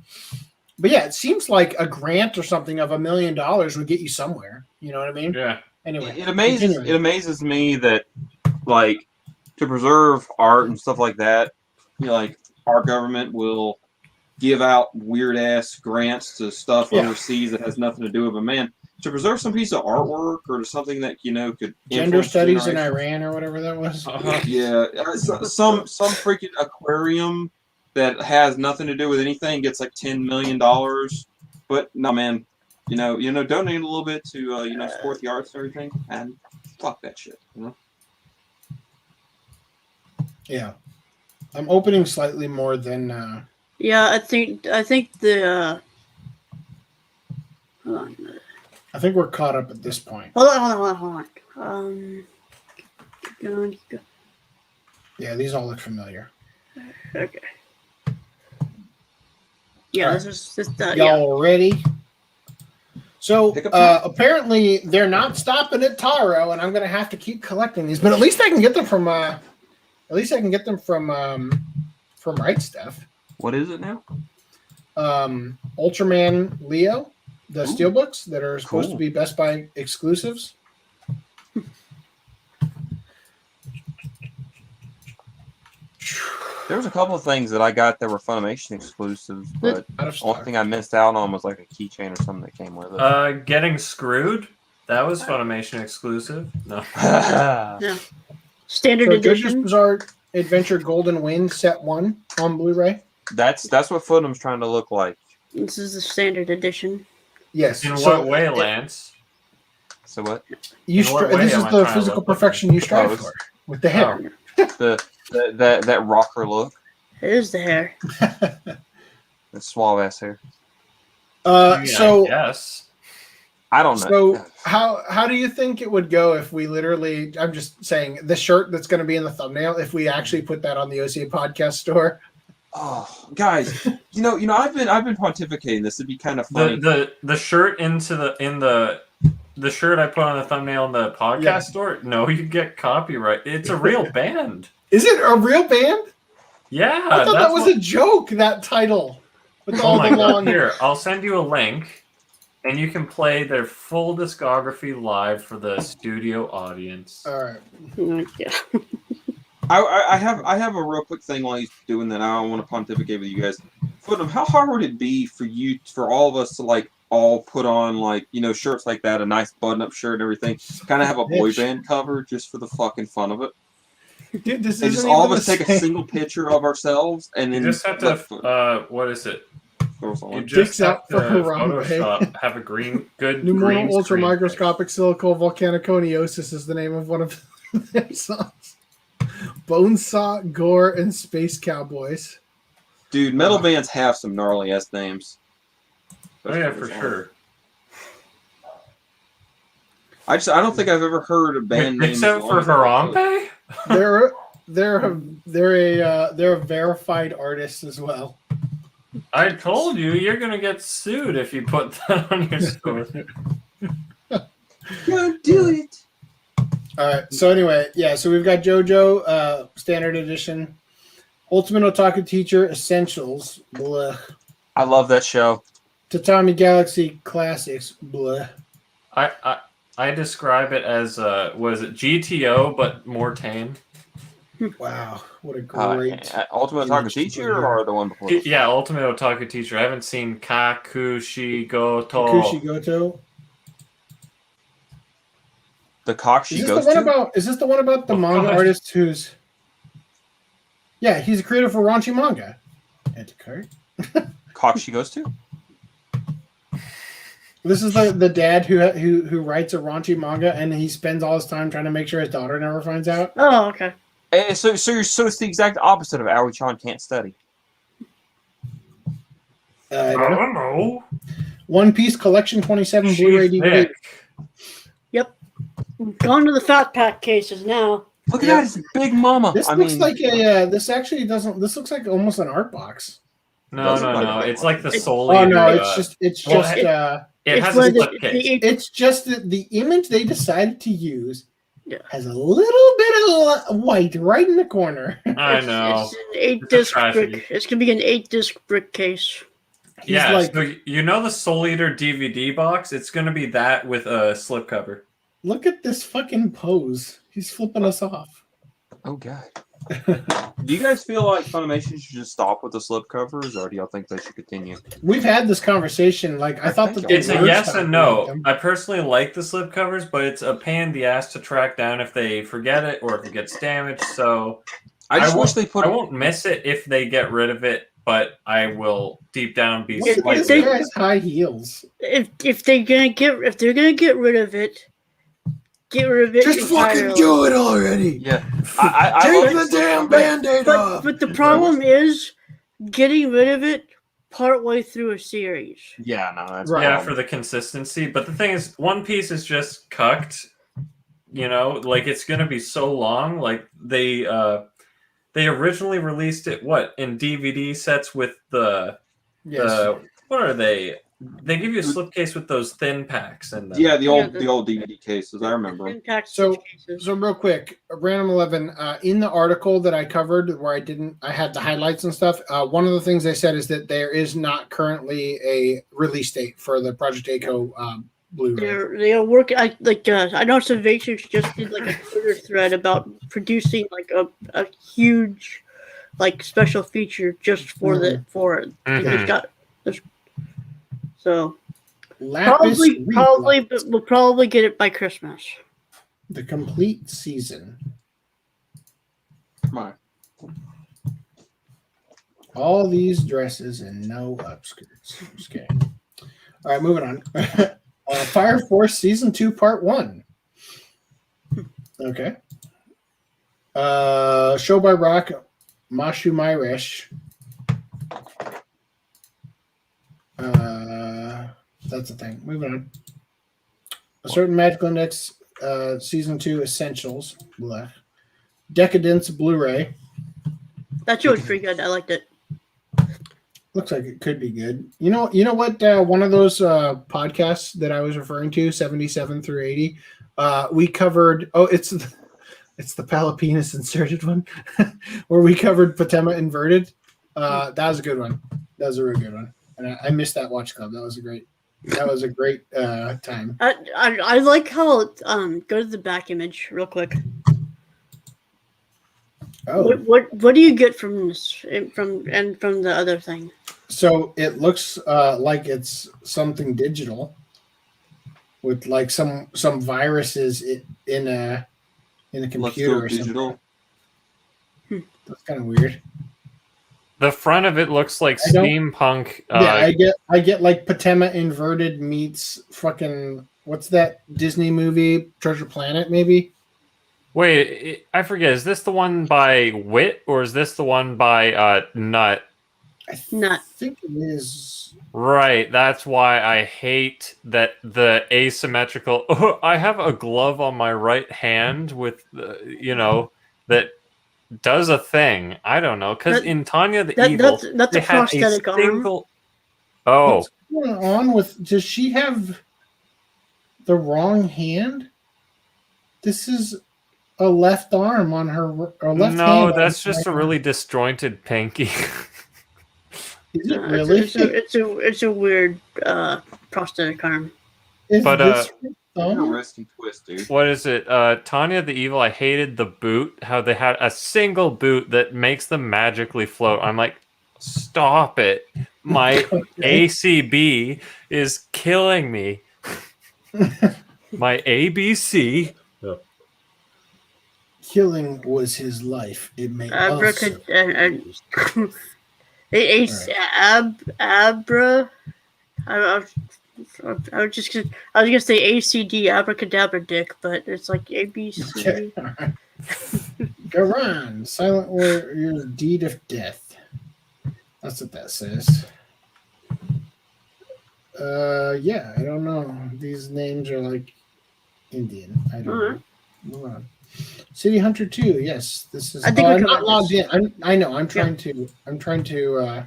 yeah, it seems like a grant or something of $1 million would get you somewhere. You know what I mean? Yeah. Anyway, It amazes me that, like, to preserve art and stuff like that, like, our government will give out weird ass grants to stuff overseas that has nothing to do with it. Man, to preserve some piece of artwork or to something that could gender studies in Iran or whatever that was. Yeah, some freaking aquarium that has nothing to do with anything gets like $10 million. But no, man, donate a little bit to support the arts and everything, and fuck that shit. Yeah, I'm opening slightly more than. Yeah, I think the. Hold on. I think we're caught up at this point. Hold on. Keep going. Yeah, these all look familiar. Okay. Yeah, All right. this is Y'all ready? So apparently they're not stopping at Taro, and I'm gonna have to keep collecting these. But at least I can get them from. Right Stuff. What is it now? Ultraman Leo, the steelbooks that are supposed to be Best Buy exclusives. There was a couple of things that I got that were Funimation exclusives, but the only thing I missed out on was like a keychain or something that came with it. Getting Screwed. That was Funimation exclusive. No. Yeah. Standard So edition. JoJo's Bizarre Adventure Golden Wind Set 1 on Blu-ray. That's what Footham's trying to look like. This is the standard edition. Yes. In what way, Lance? So what? This In is what way am I the trying to physical look like? perfection you strive for with the hair. That rocker look. It is the hair. That suave ass hair. So yes. I don't know. So how do you think it would go if we literally? I'm just saying the shirt that's going to be in the thumbnail. If we actually put that on the OCA Podcast store. Oh, guys, I've been pontificating this. It'd be kind of funny. The shirt the shirt I put on the thumbnail in the podcast store. No, you get copyright. It's a real band. Is it a real band? Yeah, I thought that was a joke. That title. With all the long... Here, I'll send you a link, and you can play their full discography live for the studio audience. All right. Yeah. I have a real quick thing while he's doing that. I don't want to pontificate with you guys. Footnum, how hard would it be for all of us to all put on shirts like that, a nice button-up shirt and everything, kind of have a boy band cover just for the fucking fun of it? Dude, this and just all of us take a single picture of ourselves and then you just have to what is it? You just have to Photoshop, have a good Pneumono green screen ultramicroscopic silicovolcanoconiosis is the name of one of their songs. Bonesaw, Gore, and Space Cowboys. Dude, metal bands have some gnarly ass names. Oh yeah, for sure. I don't think I've ever heard a band name except for Harambe. They're a verified artist as well. I told you you're gonna get sued if you put that on your store. Don't do it. All right. So anyway, so we've got JoJo Standard Edition, Ultimate Otaku Teacher Essentials. Blah. I love that show. Tatami Galaxy Classics. Blah. I describe it as GTO but more tame. Wow, what a great Ultimate Otaku Teacher or the one before? Yeah, Ultimate Otaku Teacher. I haven't seen Kakushigoto. Kakushigoto. The cock she goes to? Is this the one about the manga artist who's... Yeah, he's a creator for raunchy manga. Anticard. Cock she goes to? This is the dad who writes a raunchy manga, and he spends all his time trying to make sure his daughter never finds out. Oh, okay. So it's the exact opposite of Aoi-chan can't study. I don't know. One Piece Collection 27 Blu-ray DVD. Yep. Going to the Fat Pack cases now. Look at that, it's Big Mama. This looks like a. This actually doesn't. This looks like almost an art box. No. It's like the Soul Oh Eater, no! It's just. It has a flip case. It's just that the image they decided to use has a little bit of white right in the corner. I know. It's an 8 It's a disc tragedy. brick. It's gonna be an 8 disc brick case. He's Yeah, like, so you know the Soul Eater DVD box? It's going to be that with a slipcover. look at this fucking pose. He's flipping us off. Oh god. Do you guys feel like Funimation should just stop with the slipcovers, or do y'all think they should continue? We've had this conversation. Like, I thought that It's a were yes stopping and no. with them. I personally like the slipcovers, but it's a pain in the ass to track down if they forget it or if it gets damaged. So I just wish won't- they put. I won't miss it if they get rid of it, but I will deep down be Look at this slightly. guy's high heels. If they're gonna get rid of it, get rid of it. Just fucking entirely. do it already. Yeah, I Take love the damn band-aid off. But the problem is getting rid of it partway through a series. Yeah, no, that's Right. Yeah, for the consistency. But the thing is, One Piece is just cucked. You know, like it's gonna be so long. Like they originally released it in DVD sets with the what are they? They give you a slipcase with those thin packs and Yeah, the old the- DVD cases. I remember. 'em. Impact So- cases. So real quick, Random 11, in the article that I covered where I had the highlights and stuff, one of the things they said is that there is not currently a release date for the Project Echo Blu-ray. They are working. I know Salvations just did like a Twitter thread about producing like a huge like special feature just for it. They just got this. So Lapis probably, Reflux, but we'll probably get it by Christmas. the complete season. Come on. All these dresses and no upskirts. Okay. All right, moving on. Fire Force Season 2 Part 1. Okay. Show by Rock, Mashu Myresh. That's the thing. Moving on. A Certain Magical Index Season 2 Essentials. Blah. Decadence Blu-ray. That show was pretty good. I liked it. Looks like it could be good. You know what? One of those podcasts that I was referring to, 77 through 80, we covered. Oh, it's the Palapenis inserted one, where we covered Patema inverted. That was a good one. That was a real good one, and I missed that watch club. That was a great time. I like how go to the back image real quick. Oh, What do you get from this from the other thing? so it looks like it's something digital with like some viruses in a Let's computer go or something. digital. That's kind of weird. The front of it looks like I don't- steampunk. Yeah, I get like Patema inverted meets fucking what's that Disney movie Treasure Planet maybe? Wait, I forget. Is this the one by Wit or is this the one by Nut? I Not. think it is. Right. That's why I hate that the asymmetrical. Oh, I have a glove on my right hand with, that does a thing. I don't know because That- in Tanya the Evil, that's they a had prosthetic arm. single. Oh, What's going on with? Does she have the wrong hand? This is a left arm on her or left hand. no, on that's her just right a really disjointed pinky. Is it really? It's a weird prosthetic arm. Is But, this her No thumb? risk and twist, dude. What is it? Tanya the Evil, I hated the boot, how they had a single boot that makes them magically float. I'm like, stop it. My Okay. ACB is killing me. My ABC. Killing was his life. It may also. Abra. I was gonna say ACD abracadabra dick, but it's like ABC. Garan, Silent Warrior's Deed of Death. That's what that says. Yeah, I don't know. These names are like Indian. I don't know. Move on. City Hunter 2. Yes, this is. I think I'm we not covered logged this. in. I'm trying to.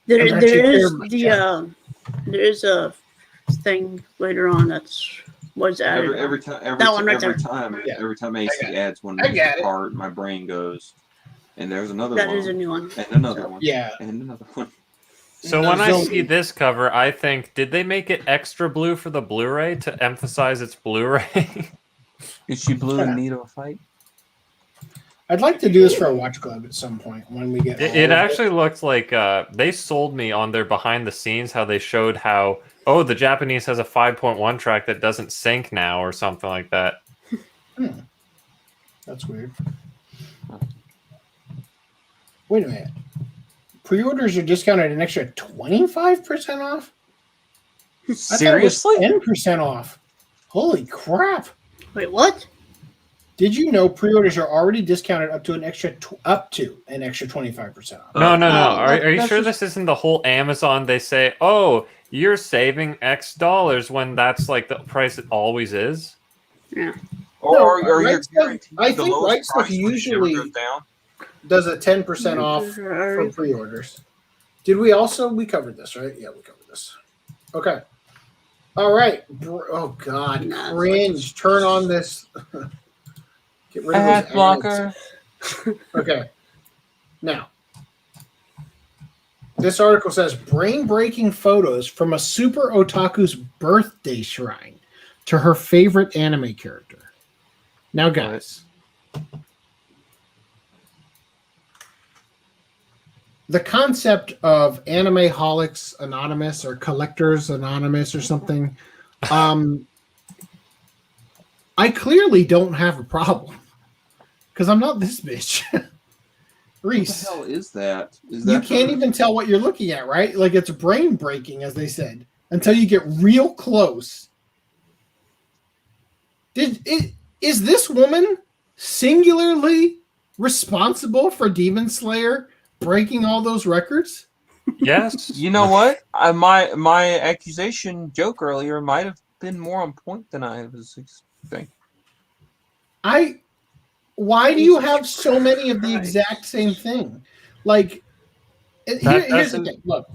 There I'm actually is clear my chat. there is a thing later on that's was added. Every time, That one right every there. time, Yeah. every time AC adds one I get it. part, my brain goes, and there's another That one, is a new one. and another So- one, Yeah. and another one. So No, when I zombie. see this cover, I think, did they make it extra blue for the Blu-ray to emphasize its Blu-ray? Is she blue in need of a fight? I'd like to do this for a watch club at some point when we get. It actually looked like they sold me on their behind the scenes how they showed how the Japanese has a 5.1 track that doesn't sync now or something like that. That's weird. Wait a minute. Pre-orders are discounted an extra 25% off? Seriously? 10% off. Holy crap. Wait, what? Did you know pre-orders are already discounted up to an extra 25% off? No. Are you that's sure just- this isn't the whole Amazon? They say, oh, you're saving X dollars when that's like the price it always is. Yeah. Or No, are you Right Stuff- guaranteed I the think lowest Right Stuff price when it never usually- goes down? Does a 10% off for pre-orders. Did we covered this, right? Yeah, we covered this. Okay. All right. Oh God, Nah, it's cringe. Turn on this. Get rid of Ad those blocker. ads. Okay. Now, this article says brain-breaking photos from a super otaku's birthday shrine to her favorite anime character. Now, guys. The concept of Anime Holics Anonymous or Collectors Anonymous or something, I clearly don't have a problem because I'm not this bitch. Reese, What the hell is that? Is you that can't even tell what you're looking at, right? Like it's brain breaking, as they said, until you get real close. Is this woman singularly responsible for Demon Slayer breaking all those records? Yes. You know what? My accusation joke earlier might have been more on point than I was expecting. Why do you have so many of the exact same thing? Like, here's the thing. Look.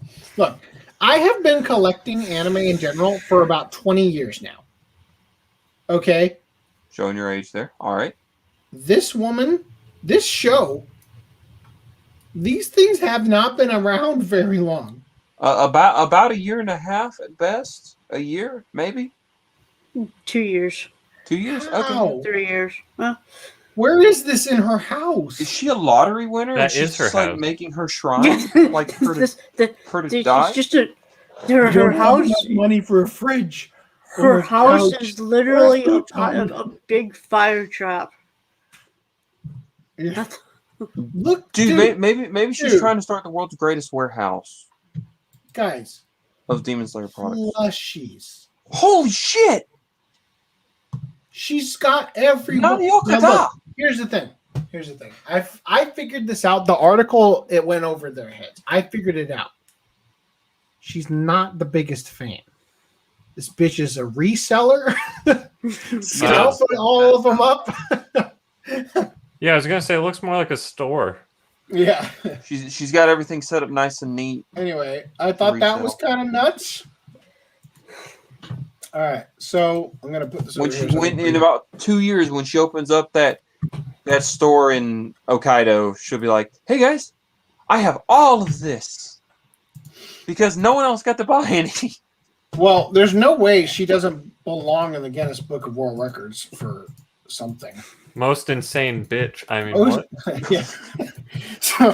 I have been collecting anime in general for about 20 years now. Okay? Showing your age there. All right. This woman, this show, these things have not been around very long. About a year and a half at best. A year, maybe. 2 years. 2 years. How? Okay. 3 years. Well, Where is this in her house? Is she a lottery winner? That and she's is her just like house. making her shrine, like her to, her to die. It's just her I don't have house. enough money for a fridge. Her or a house couch. is literally or a big fire trap. Yeah. Look, Dude, maybe she's Dude. trying to start the world's greatest warehouse guys, of Demon Slayer products. plushies. Holy shit! She's got every. Nani Now, Okada! look, here's the thing. I figured this out. The article, it went over their heads. I figured it out. She's not the biggest fan. This bitch is a reseller. Scalping all of them up. Yeah, I was gonna say it looks more like a store. Yeah. She's got everything set up nice and neat. Anyway, I thought that was kind of nuts. All right, so I'm gonna put this. When over she here so went everybody- in about 2 years, when she opens up that store in Hokkaido, she'll be like, "Hey guys, I have all of this because no one else got to buy any." Well, there's no way she doesn't belong in the Guinness Book of World Records for something. Most insane bitch. I mean, Oh, what? yeah. So,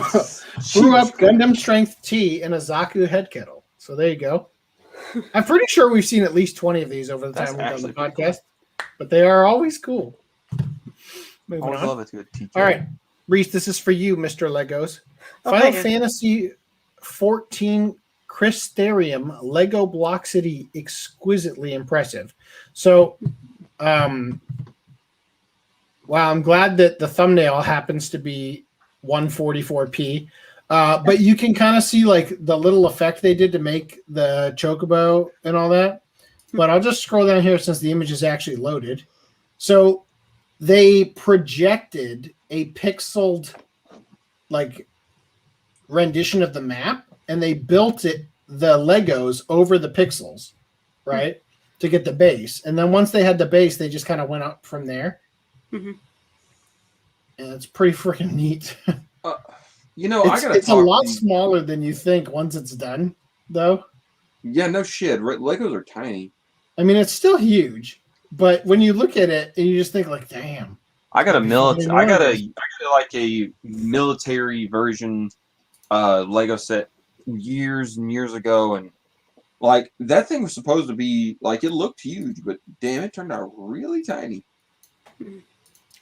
brew up Gundam Strength tea in a Zaku head kettle. So there you go. I'm pretty sure we've seen at least 20 of these over the That's time we've done the actually pretty podcast, but they are always cool. Moving I would on. love it to a TK. All right, Reese, this is for you, Mr. Legos. Okay. Final Fantasy 14 Crystarium Lego Block City, exquisitely impressive. So, wow, I'm glad that the thumbnail happens to be 144p. But you can kind of see like the little effect they did to make the chocobo and all that. But I'll just scroll down here since the image is actually loaded. So they projected a pixeled like rendition of the map and they built the Legos over the pixels, right? to get the base. And then once they had the base, they just kind of went up from there. Mm-hmm. And it's pretty freaking neat. You know, I gotta it's a lot smaller than you think once it's done, though. Yeah, no shit. Legos are tiny. I mean, it's still huge, but when you look at it and you just think like, damn. I got a like a military version Lego set years and years ago, and like that thing was supposed to be like it looked huge, but damn, it turned out really tiny.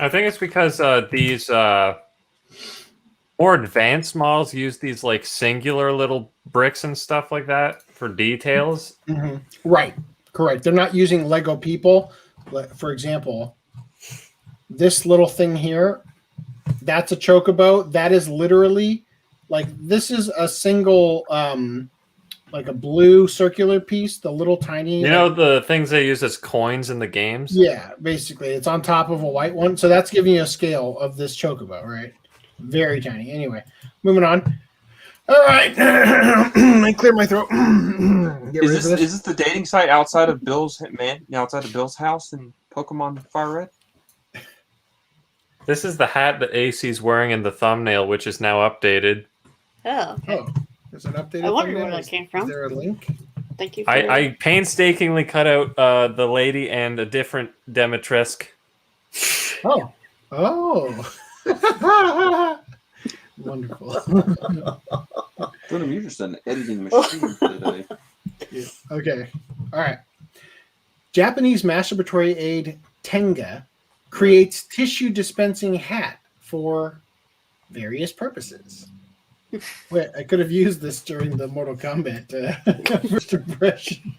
I think it's because these more advanced models use these like singular little bricks and stuff like that for details. Mm-hmm. Right, correct. They're not using Lego people. For example, this little thing here, that's a chocobo. That is literally like this is a single like a blue circular piece, the little tiny. You know the things they use as coins in the games? Yeah, basically. It's on top of a white one. So that's giving you a scale of this chocobo, right? Very tiny. Anyway, moving on. All right. I cleared my throat. Is this the dating site outside of Bill's house in Pokemon Fire Red? This is the hat that AC's wearing in the thumbnail, which is now updated. Oh. Oh, there's an updated. I wonder where that came from. Is there a link? Thank you. For I painstakingly cut out the lady and a different Demetresk. Oh. Wonderful. Put you're just an editing machine today. Yeah. Okay. All right. Japanese masturbatory aid Tenga creates tissue dispensing hat for various purposes. Wait, I could have used this during the Mortal Kombat first impression.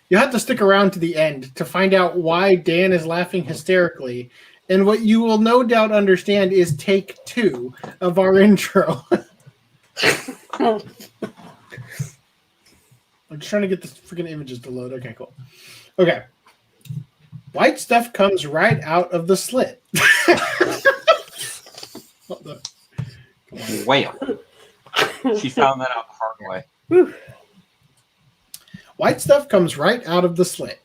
You have to stick around to the end to find out why Dan is laughing hysterically. And what you will no doubt understand is take 2 of our intro. I'm just trying to get the freaking images to load. Okay, cool. Okay. White stuff comes right out of the slit. Wham. She found that out the hard way. Whew. White stuff comes right out of the slit.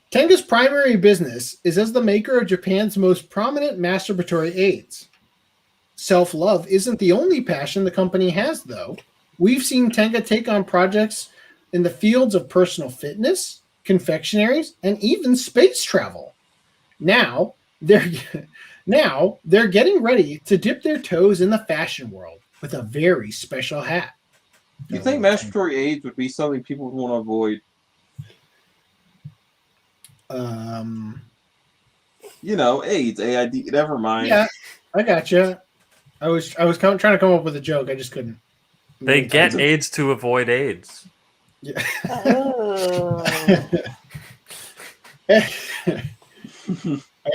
Tenga's primary business is as the maker of Japan's most prominent masturbatory aids. Self-love isn't the only passion the company has, though. We've seen Tenga take on projects in the fields of personal fitness, confectionaries, and even space travel. Now they're getting ready to dip their toes in the fashion world with a very special hat. You think masturbatory aids would be something people would want to avoid? You know, AIDS, AID, never mind. Yeah, I gotcha. I was trying to come up with a joke. I just couldn't. They get AIDS to avoid AIDS. Yeah. Oh.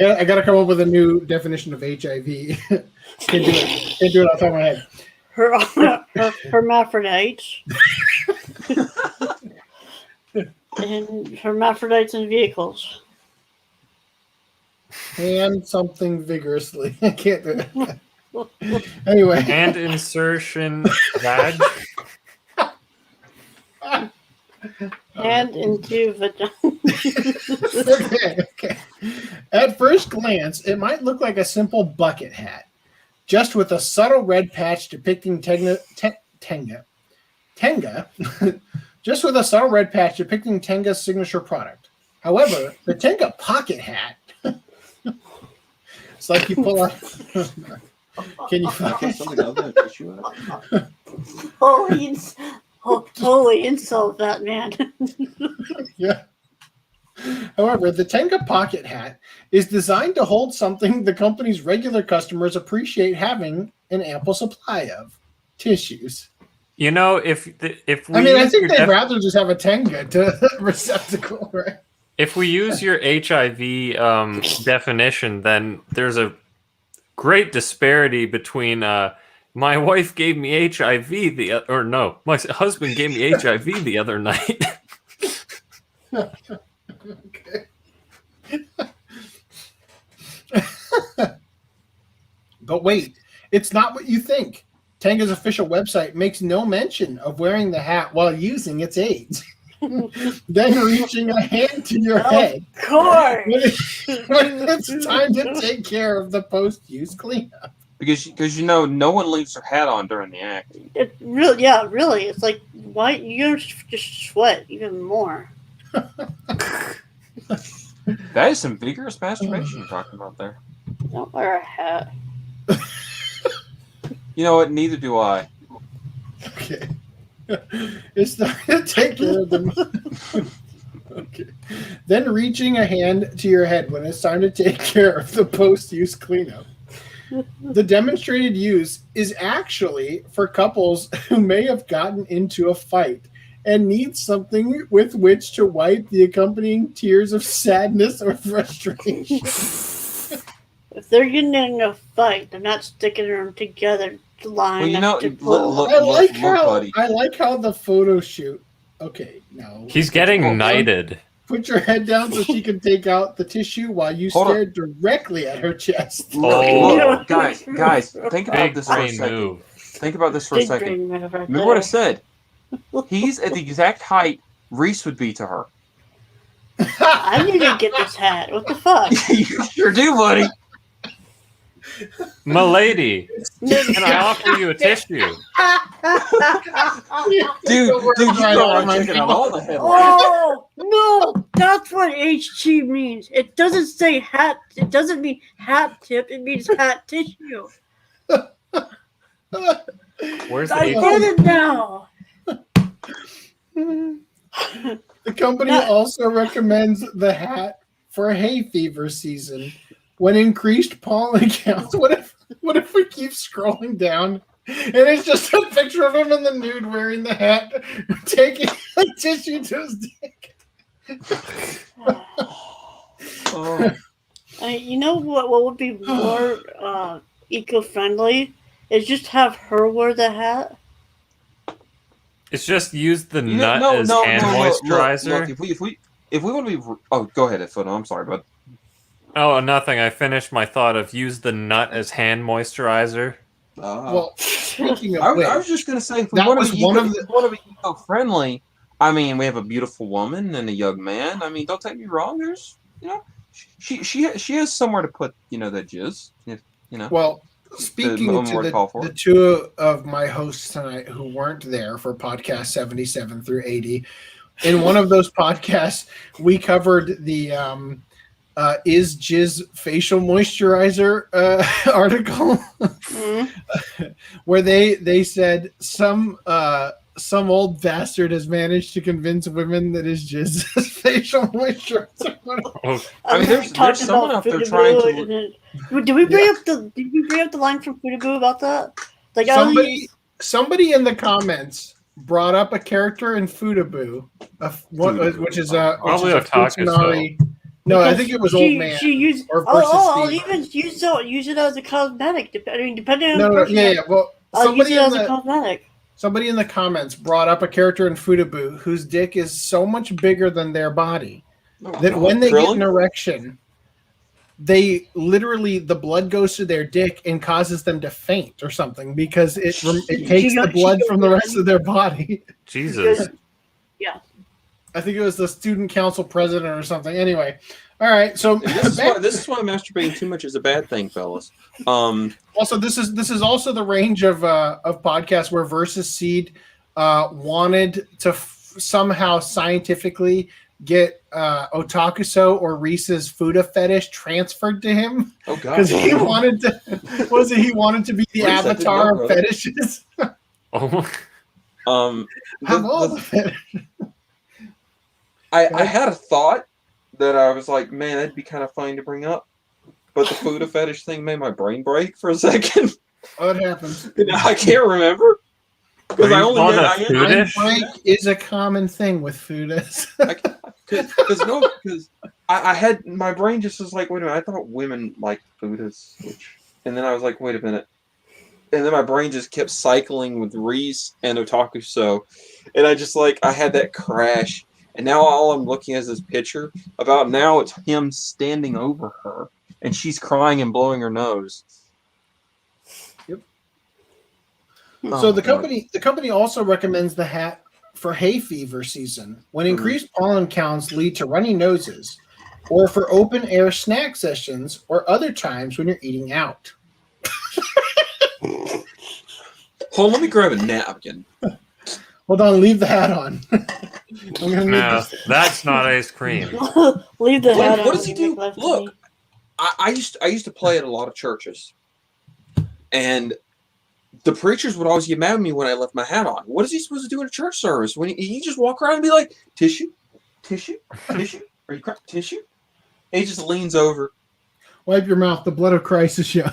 I got to come up with a new definition of HIV. Can't do it off the top of my head. Hermaphrodites. And hermaphrodites in vehicles. And something vigorously. I can't do it. Anyway. Hand insertion vag. Hand into vagina. Okay. At first glance, it might look like a simple bucket hat, just with a subtle red patch depicting Tenga. Just with a subtle red patch depicting Tenga's signature product. However, the Tenga pocket hat, it's like you pull out. Can you fucking holy insult that man. Yeah. However, the Tenga pocket hat is designed to hold something the company's regular customers appreciate having an ample supply of: tissues. You know, if we I think they'd rather just have a Tenga to receptacle, right? If we use your HIV definition, then there's a great disparity between my wife gave me HIV my husband gave me HIV the other night. Okay. But wait, it's not what you think. Tenga's official website makes no mention of wearing the hat while using its aids. then reaching a hand to your Of head course. when it's time to take care of the post-use cleanup. Because no one leaves their hat on during the acting. It really, yeah, really. It's like, why you're just sweat even more. That is some vigorous masturbation you're talking about there. Don't wear a hat. You know what? Neither do I. Okay. It's time to take care of them. Okay. Then reaching a hand to your head when it's time to take care of the post-use cleanup. The demonstrated use is actually for couples who may have gotten into a fight and need something with which to wipe the accompanying tears of sadness or frustration. If they're getting in a fight, they're not sticking them together to line Well, up to look, pull. I like buddy. how the photo shoot. Okay, no. He's getting knighted. Put your head down so she can take out the tissue while you Hold stare directly at her chest. Look, guys, think about Big this for a brain second. move. Think about this for a Big second. brain move right Remember what I there. said? He's at the exact height RHYS would be to her. I need to get this hat. What the fuck? You sure do, buddy. Milady, can I offer you a tissue? Dude, you Right go on around my checking out mouth. all the headlines. Oh no, that's what HT means. It doesn't say hat. It doesn't mean hat tip. It means hat tissue. Where's I the get it now. The company also recommends the hat for hay fever season when increased pollen counts. What if we keep scrolling down and it's just a picture of him in the nude wearing the hat, taking a tissue to his dick? Oh. You know what would be more eco-friendly is just have her wear the hat. It's just use the You nut know- as no, hand no, moisturizer. Look, if we want to be, oh, go ahead, Fono. I'm sorry, bud. Oh, nothing. I finished my thought of use the nut as hand moisturizer. Well, speaking of I which, was just gonna say, if we that want was to be one of the- eco-friendly, I mean, we have a beautiful woman and a young man. I mean, don't take me wrong. There's, she has somewhere to put, that jizz. well, speaking moment to we're called for. the two of my hosts tonight who weren't there for podcast 77 through 80, in one of those podcasts, we covered the is jizz facial moisturizer article where they said some old bastard has managed to convince women that his jizz is facial moisturizer. I mean, there's someone out there trying to. Did we bring up the line from Futaboo about that? Like Somebody in the comments brought up a character in Futaboo, which is Probably which is Otaku, Tsunari. No, I think it was Old Man. She used I'll even use it as a cosmetic. Depending on the person. Well, I'll use it as a cosmetic. Somebody in the comments brought up a character in Futaboo whose dick is so much bigger than their body that when they get an erection, they literally, the blood goes to their dick and causes them to faint or something because it takes the blood from the rest of their body. Jesus. Yeah. I think it was the student council president or something. Anyway, all right. So This is why masturbating too much is a bad thing, fellas. Also, this is also the range of podcasts where Versus Seed wanted to somehow scientifically get Otakuso or Reese's Fuda fetish transferred to him. Oh God! Because he wanted to be the avatar of fetishes. Have all the fetish. I had a thought that I was like, man, that'd be kind of funny to bring up, but the Fuda fetish thing made my brain break for a second. What happens? I can't remember because brain break is a common thing with Fudas. Because I had my brain just was like, wait a minute, I thought women liked Fudas, and then I was like, wait a minute, and then my brain just kept cycling with Reese and Otakuso, and I had that crash. And now all I'm looking at is this picture. About now, it's him standing over her, and she's crying and blowing her nose. Yep. So the company also recommends the hat for hay fever season, when increased pollen counts lead to runny noses, or for open air snack sessions, or other times when you're eating out. Hold on, let me grab a napkin. Hold on, leave the hat on. I'm gonna need No, this. that's not ice cream. Leave the hat on. What does he do? Make life Look, funny. I used to play at a lot of churches, and the preachers would always get mad at me when I left my hat on. What is he supposed to do in a church service? When he just walk around and be like, tissue, tissue, tissue, are you crying? Tissue? And he just leans over. Wipe your mouth. The blood of Christ is showing.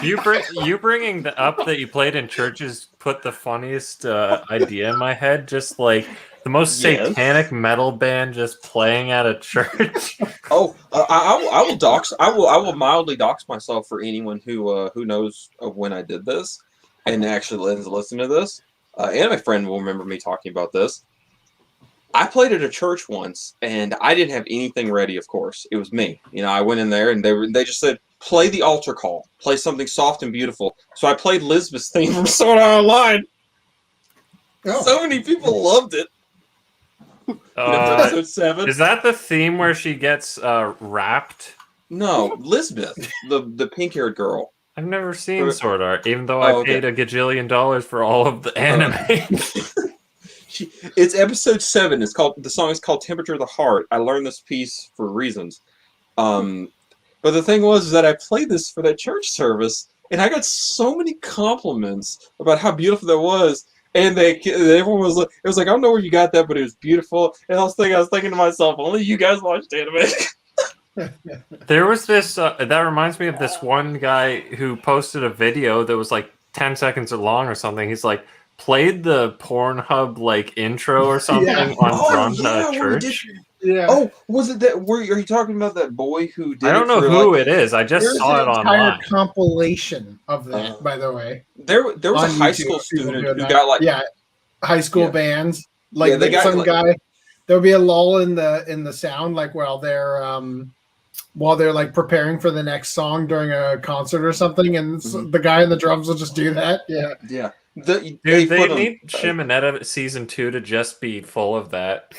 You bringing up that you played in churches put the funniest idea in my head. Just like the most Yes. satanic metal band just playing at a church. Oh, I will dox. I will mildly dox myself for anyone who knows of when I did this, and actually listen to this. And my friend will remember me talking about this. I played at a church once, and I didn't have anything ready. Of course, it was me. You know, I went in there, and they just said, "Play the altar call. Play something soft and beautiful." So I played Lisbeth's theme from Sword Art Online. Oh. So many people loved it. Episode 7. Is that the theme where she gets wrapped? No, Lisbeth, the pink-haired girl. I've never seen Sword Art, even though Oh, I paid a gajillion dollars for all of the anime. It's episode 7. The song is called "Temperature of the Heart." I learned this piece for reasons. But the thing was that I played this for that church service, and I got so many compliments about how beautiful that was. And everyone was like, it was like, I don't know where you got that, but it was beautiful. And I was thinking to myself, only you guys watched anime. There was this, that reminds me of this one guy who posted a video that was like 10 seconds long or something. He's like, played the Pornhub like intro or something on church. Yeah. Oh, was it that? Are you talking about that boy who did? I don't know who it is. I just There's saw it an entire online. compilation of that, by the way. There was a On high YouTube, school people student doing who that. got like high school Yeah. bands. Like Yeah, they got, some like- guy, there'll be a lull in the sound, like while they're like preparing for the next song during a concert or something, and the guy in the drums will just do that. Yeah. Yeah. Dude, they need Shimonetta season 2 to just be full of that.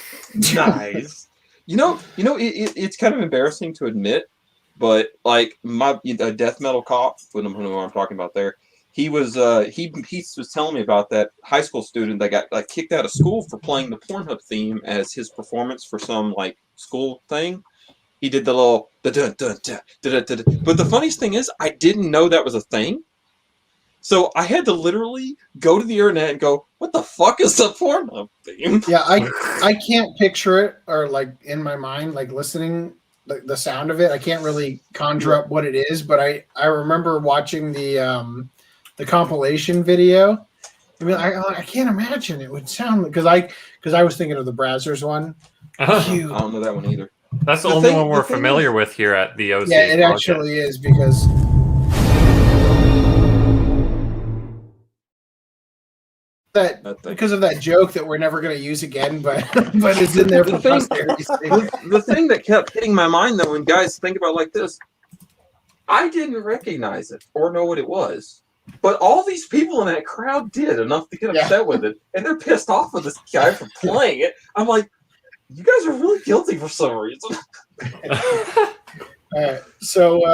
Nice. You know, it's kind of embarrassing to admit, but like my death metal cop, who I'm talking about there, he was telling me about that high school student that got like kicked out of school for playing the Pornhub theme as his performance for some like school thing. He did the little dun dun dun dun dun. But the funniest thing is, I didn't know that was a thing. So I had to literally go to the internet and go, "What the fuck is the Pornhub theme?" Yeah, I can't picture it, or like in my mind, like listening the sound of it. I can't really conjure up what it is, but I remember watching the compilation video. I mean, I can't imagine it would sound because I was thinking of the Brazzers one. I don't know that one either. That's the The only thing- one we're the thing familiar is- with here at the OCA Yeah, it Podcast. actually is because because of that joke that we're never going to use again, but it's in there for The thing- posterity's sake. The thing that kept hitting my mind though, when guys think about it like this, I didn't recognize it or know what it was. But all these people in that crowd did enough to get upset with it, and they're pissed off with this guy for playing it. I'm like, you guys are really guilty for some reason. All right, so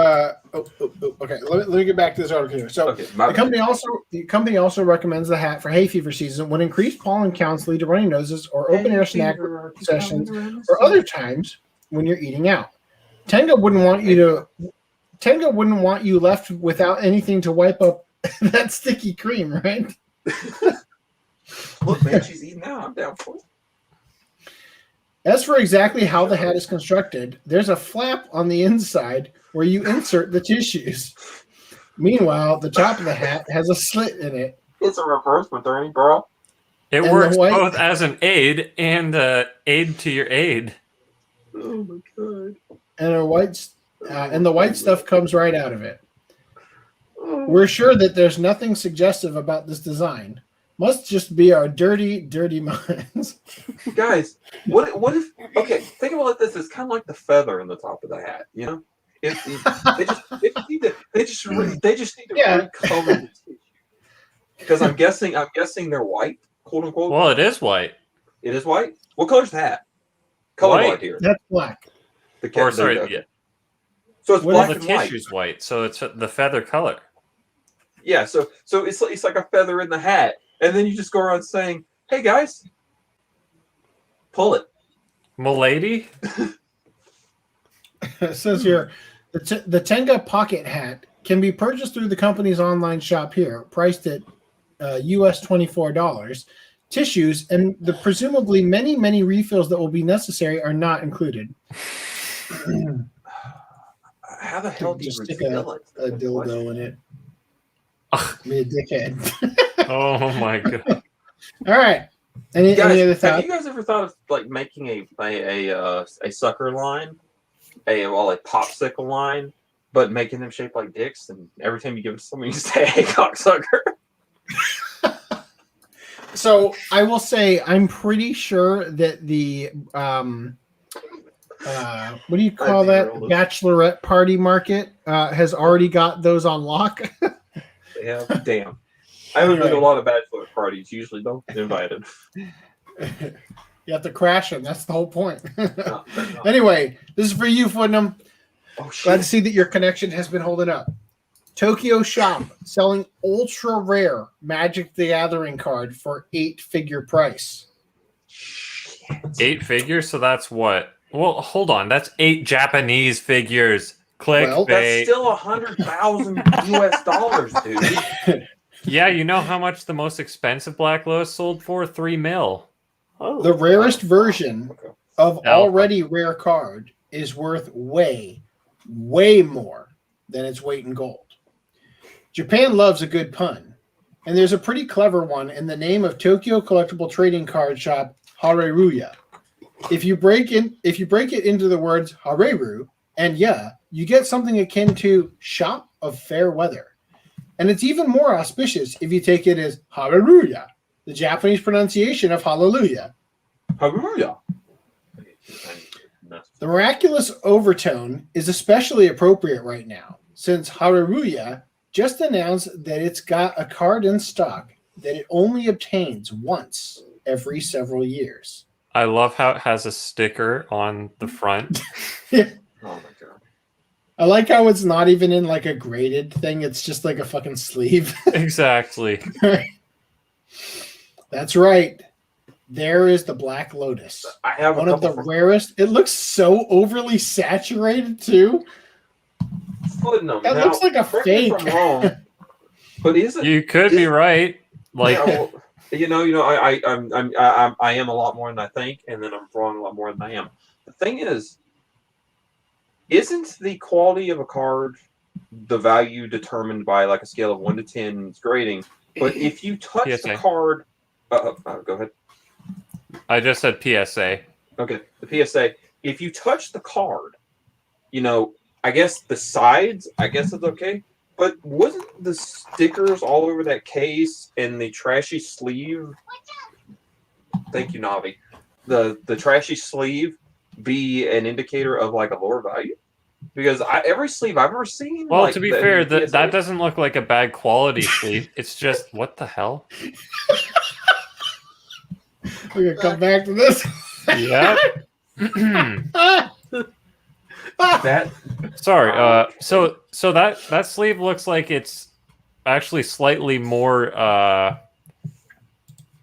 okay, let me get back to this article here. So Okay, my the company also recommends the hat for hay fever season when increased pollen counts lead to runny noses or open air snack sessions or other times when you're eating out. Tenga wouldn't want you left without anything to wipe up that sticky cream, right? Look, man, she's eating now. I'm down for it. As for exactly how the hat is constructed, there's a flap on the inside where you insert the tissues. Meanwhile, the top of the hat has a slit in it. It's a reverse maternity, bro. It And the works white- both as an aid and aid to your aid. Oh my god. And the white stuff comes right out of it. We're sure that there's nothing suggestive about this design. Must just be our dirty, dirty minds. Guys, what if? Okay, think about it like this. It's kind of like the feather in the top of the hat. You know, they just need to Yeah. recolor the tissue. Because I'm guessing they're white, quote unquote. Well, it is white. It is white. What color's the hat? Colorblind White. here. That's black. Or sorry, okay. yeah. So it's What black The and white. tissue's white, so it's the feather color. Yeah. So it's like a feather in the hat, and then you just go around saying, "Hey guys, pull it." Milady? It says here, the Tenga pocket hat can be purchased through the company's online shop here, priced at US $24. Tissues and the presumably many refills that will be necessary are not included. How the hell do you Just stick refill it? a dildo in it. Be a dickhead. Oh my god. All right. Any other Guys, have thoughts? you guys ever thought of like making a sucker line, a popsicle line, but making them shaped like dicks, and every time you give them something, you say, "Hey, cocksucker." So I will say I'm pretty sure that the what do you call that? Bachelorette party market has already got those on lock. They have. Damn. I haven't been to a lot of bachelor parties. Usually, don't get invited. You have to crash them. That's the whole point. No. Anyway, this is for you, Footnum. Oh shit! Glad to see that your connection has been holding up. Tokyo Shop selling ultra rare Magic the Gathering card for 8-figure price. 8 figures, so that's what? Well, hold on. That's 8 Japanese figures. Clickbait. That's still $100,000 dude. Yeah, you know how much the most expensive Black Lotus sold for? $3 million. Oh. The rarest version of Alpha. already rare card is worth way more than its weight in gold. Japan loves a good pun, and there's a pretty clever one in the name of Tokyo collectible trading card shop RHYS. If you break it into the words Hareru and you get something akin to shop of fair weather. And it's even more auspicious if you take it as Hareruya, the Japanese pronunciation of hallelujah. Hallelujah. The miraculous overtone is especially appropriate right now, since Hareruya just announced that it's got a card in stock that it only obtains once every several years. I love how it has a sticker on the front. Oh my god. I like how it's not even in like a graded thing. It's just like a fucking sleeve. Exactly. That's right. There is the Black Lotus. I have One of the rarest. It looks so overly saturated too. That looks like a fake. If I'm wrong, but is it? You could be right. Like, Yeah, well, I am a lot more than I think, and then I'm wrong a lot more than I am. The thing is, isn't the quality of a card the value determined by like a scale of 1 to 10 grading? But if you touch PSA. the card, go ahead. I just said PSA. Okay, the PSA. If you touch the card, I guess the sides, I guess it's okay. But wasn't the stickers all over that case and the trashy sleeve? Thank you, Navi. The trashy sleeve be an indicator of like a lower value? Because every sleeve I've ever seen. Well, like, to be the fair, PSA that doesn't look like a bad quality sleeve. It's just, what the hell? We're gonna come back to this. Yeah. that Sorry. So that sleeve looks like it's actually slightly more.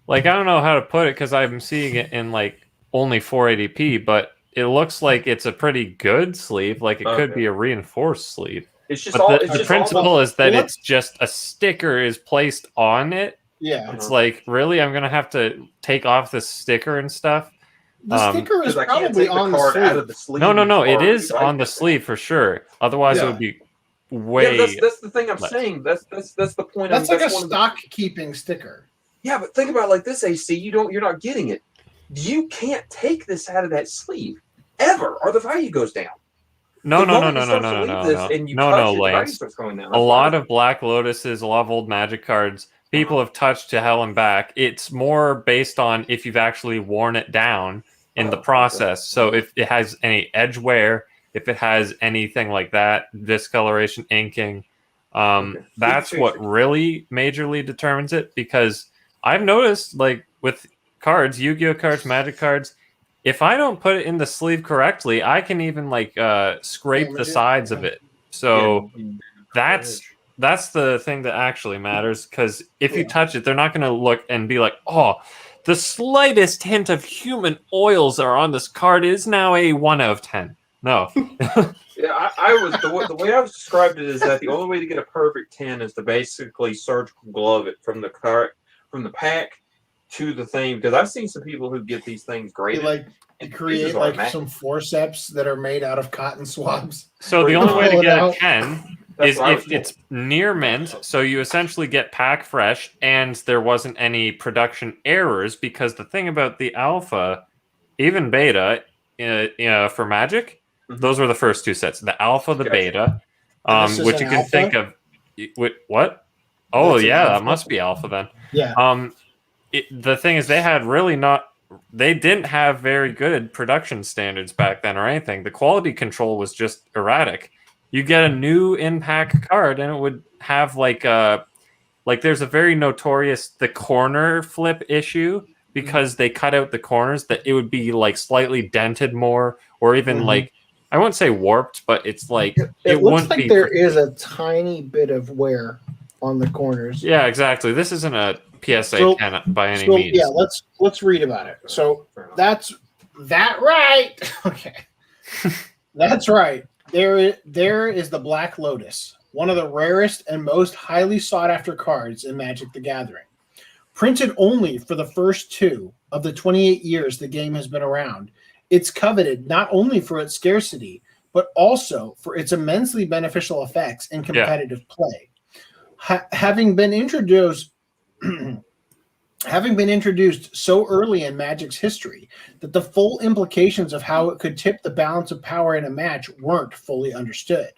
Like, I don't know how to put it because I'm seeing it in like only 480p, but it looks like it's a pretty good sleeve. Like, it could be a reinforced sleeve. It's just But the principle is that it's just a sticker is placed on it. Yeah. It's like, really, I'm gonna have to take off the sticker and stuff. The sticker is because I can't probably take the on card the out sleeve. of the sleeve. No, it or is right on the there. sleeve for sure. Otherwise, it Yeah. would be way. Yeah, that's the thing I'm less. saying. That's the point. That's like a one of the- stock keeping sticker. Yeah, but think about it like this, AC. You're not getting it. You can't take this out of that sleeve ever, or the value goes down. No, The moment you start to leave this and you touch it, the value Lance. starts going down. A lot of Black Lotuses, a lot of old Magic cards, people have touched to hell and back. It's more based on if you've actually worn it down in the process. So if it has any edge wear, if it has anything like that, discoloration, inking, that's what really majorly determines it. Because I've noticed, like, with cards, Yu-Gi-Oh cards, Magic cards, if I don't put it in the sleeve correctly, I can even like scrape the Damage it. sides of it. So Yeah. that's the thing that actually matters, because if you touch it, they're not going to look and be like, oh, the slightest hint of human oils are on this card. It is now a 1 out of 10. No. Yeah, I was the way I was described it is that the only way to get a perfect 10 is to basically surgical glove it from the pack to the thing, because I've seen some people who get these things You graded. like you and create pieces are like immaculate. some forceps that are made out of cotton swabs. So the Pull only way to it get a out. 10 That's is what I was if told. it's near mint, so you essentially get pack fresh and there wasn't any production errors, because the thing about the alpha, even beta, for Magic, those were the first two sets. The alpha, the Gotcha. beta, And this is which an you can alpha? think of. What? Oh, That's an yeah, that alpha? must be alpha then. Yeah. The thing is, they didn't have very good production standards back then or anything. The quality control was just erratic. You get a new in-pack card and it would have like there's a very notorious the corner flip issue, because they cut out the corners, that it would be like slightly dented more, or even like, I wouldn't say warped, but it's like It looks wouldn't like be there is a tiny bit of wear on the corners. Yeah, exactly. This isn't a PSA So- 10 by any So means. yeah, let's read about it. So that's right. Okay. That's right. There is the Black Lotus, one of the rarest and most highly sought after cards in Magic the Gathering. Printed only for the first 2 of the 28 years the game has been around, it's coveted not only for its scarcity, but also for its immensely beneficial effects in competitive play. Having been introduced so early in Magic's history that the full implications of how it could tip the balance of power in a match weren't fully understood.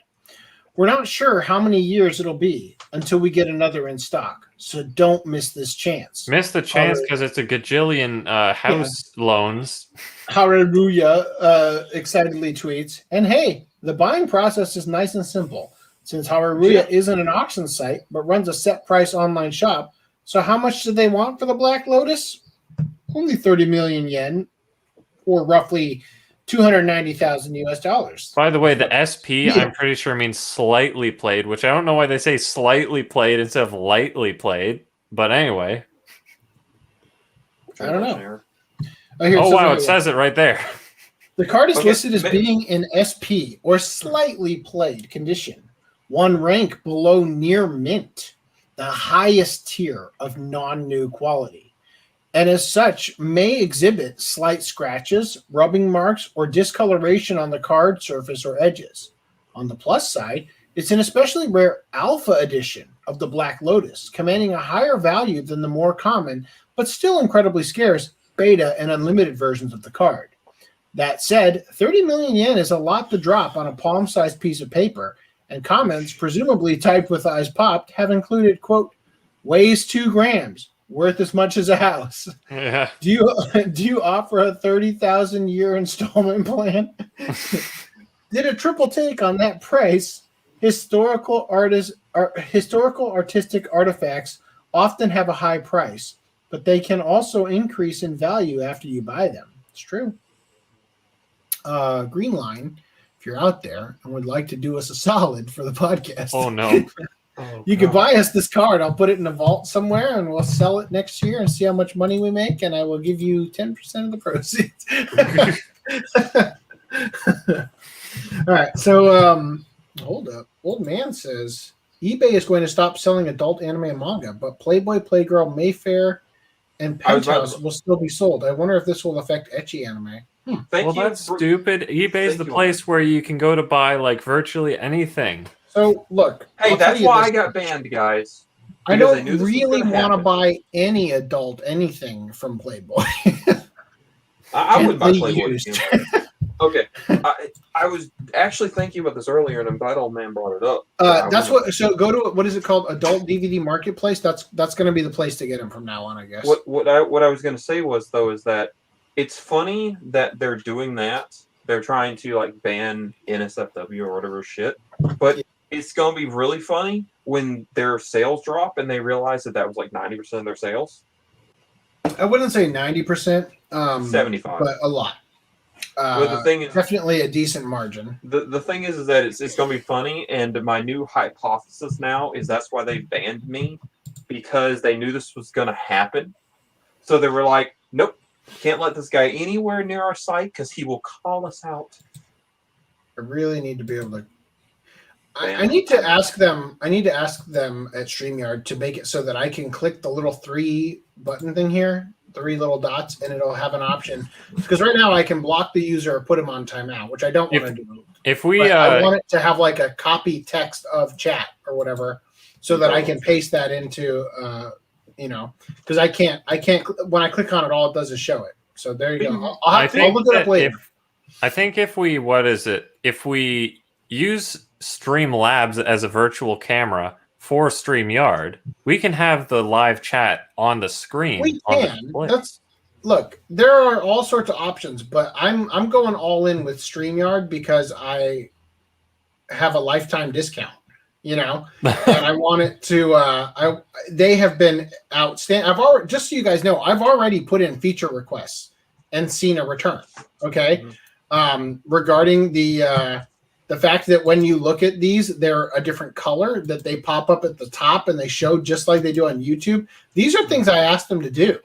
We're not sure how many years it'll be until we get another in stock, so don't miss this chance. Miss the chance because it's a gajillion house loans. Haruya excitedly tweets, and hey, the buying process is nice and simple. Since Haruya isn't an auction site, but runs a set price online shop, so how much do they want for the Black Lotus? Only 30 million yen, or roughly 290,000 US dollars. By the way, the SP, I'm pretty sure means slightly played, which I don't know why they say slightly played instead of lightly played. But anyway. I don't know. Oh, wow, it says it right there. The card is listed as being in SP, or slightly played condition, one rank below near mint, the highest tier of non-new quality, and as such may exhibit slight scratches, rubbing marks, or discoloration on the card surface or edges. On the plus side, it's an especially rare alpha edition of the Black Lotus, commanding a higher value than the more common, but still incredibly scarce, beta and unlimited versions of the card. That said, 30 million yen is a lot to drop on a palm-sized piece of paper, and comments, presumably typed with eyes popped, have included, quote, weighs 2 grams, worth as much as a house. Yeah. Do you offer a 30,000 year installment plan? Did a triple take on that price? Historical artistic artifacts often have a high price, but they can also increase in value after you buy them. It's true. Green Line, if you're out there and would like to do us a solid for the podcast. Oh, no. You can buy us this card. I'll put it in a vault somewhere and we'll sell it next year and see how much money we make, and I will give you 10% of the proceeds. All right. So hold up. Old man says eBay is going to stop selling adult anime and manga, but Playboy, Playgirl, Mayfair, and Penthouse will still be sold. I wonder if this will affect ecchi anime. Well, that's stupid. eBay's the place where you can go to buy like virtually anything. So look, Hey, that's why I got banned, guys. I Because don't knew this was really gonna want to happen. buy any adult anything from Playboy. I would buy Gently Playboy. used. Okay, I was actually thinking about this earlier, and I'm glad old man brought it up. That's what. So go to what is it called? Adult DVD Marketplace. That's going to be the place to get them from now on, I guess. What I was going to say was though is that it's funny that they're doing that. They're trying to like ban NSFW or whatever shit, but it's going to be really funny when their sales drop and they realize that was like 90% of their sales. I wouldn't say 90%, 75. but a lot. But the thing is, Definitely a decent margin. the thing is that it's going to be funny, and my new hypothesis now is that's why they banned me, because they knew this was going to happen. So they were like, nope, can't let this guy anywhere near our site because he will call us out. I really need to be able to. I need to ask them. I need to ask them at StreamYard to make it so that I can click the little 3 button thing here, 3 little dots, and it'll have an option. Because right now I can block the user or put him on timeout, which I don't want to do. If we, I want it to have like a copy text of chat or whatever, so that I can paste that into, because I can't. When I click on it, all it does is show it. So there you go. I'll look it up later. I think if we, if we use Streamlabs as a virtual camera for StreamYard, we can have the live chat on the screen. We can. Look, there are all sorts of options, but I'm going all in with StreamYard because I have a lifetime discount, and I want it to. They have been outstanding. I've already, just so you guys know, I've already put in feature requests and seen a return. Okay, regarding the fact that when you look at these, they're a different color, that they pop up at the top and they show just like they do on YouTube. These are things I asked them to do,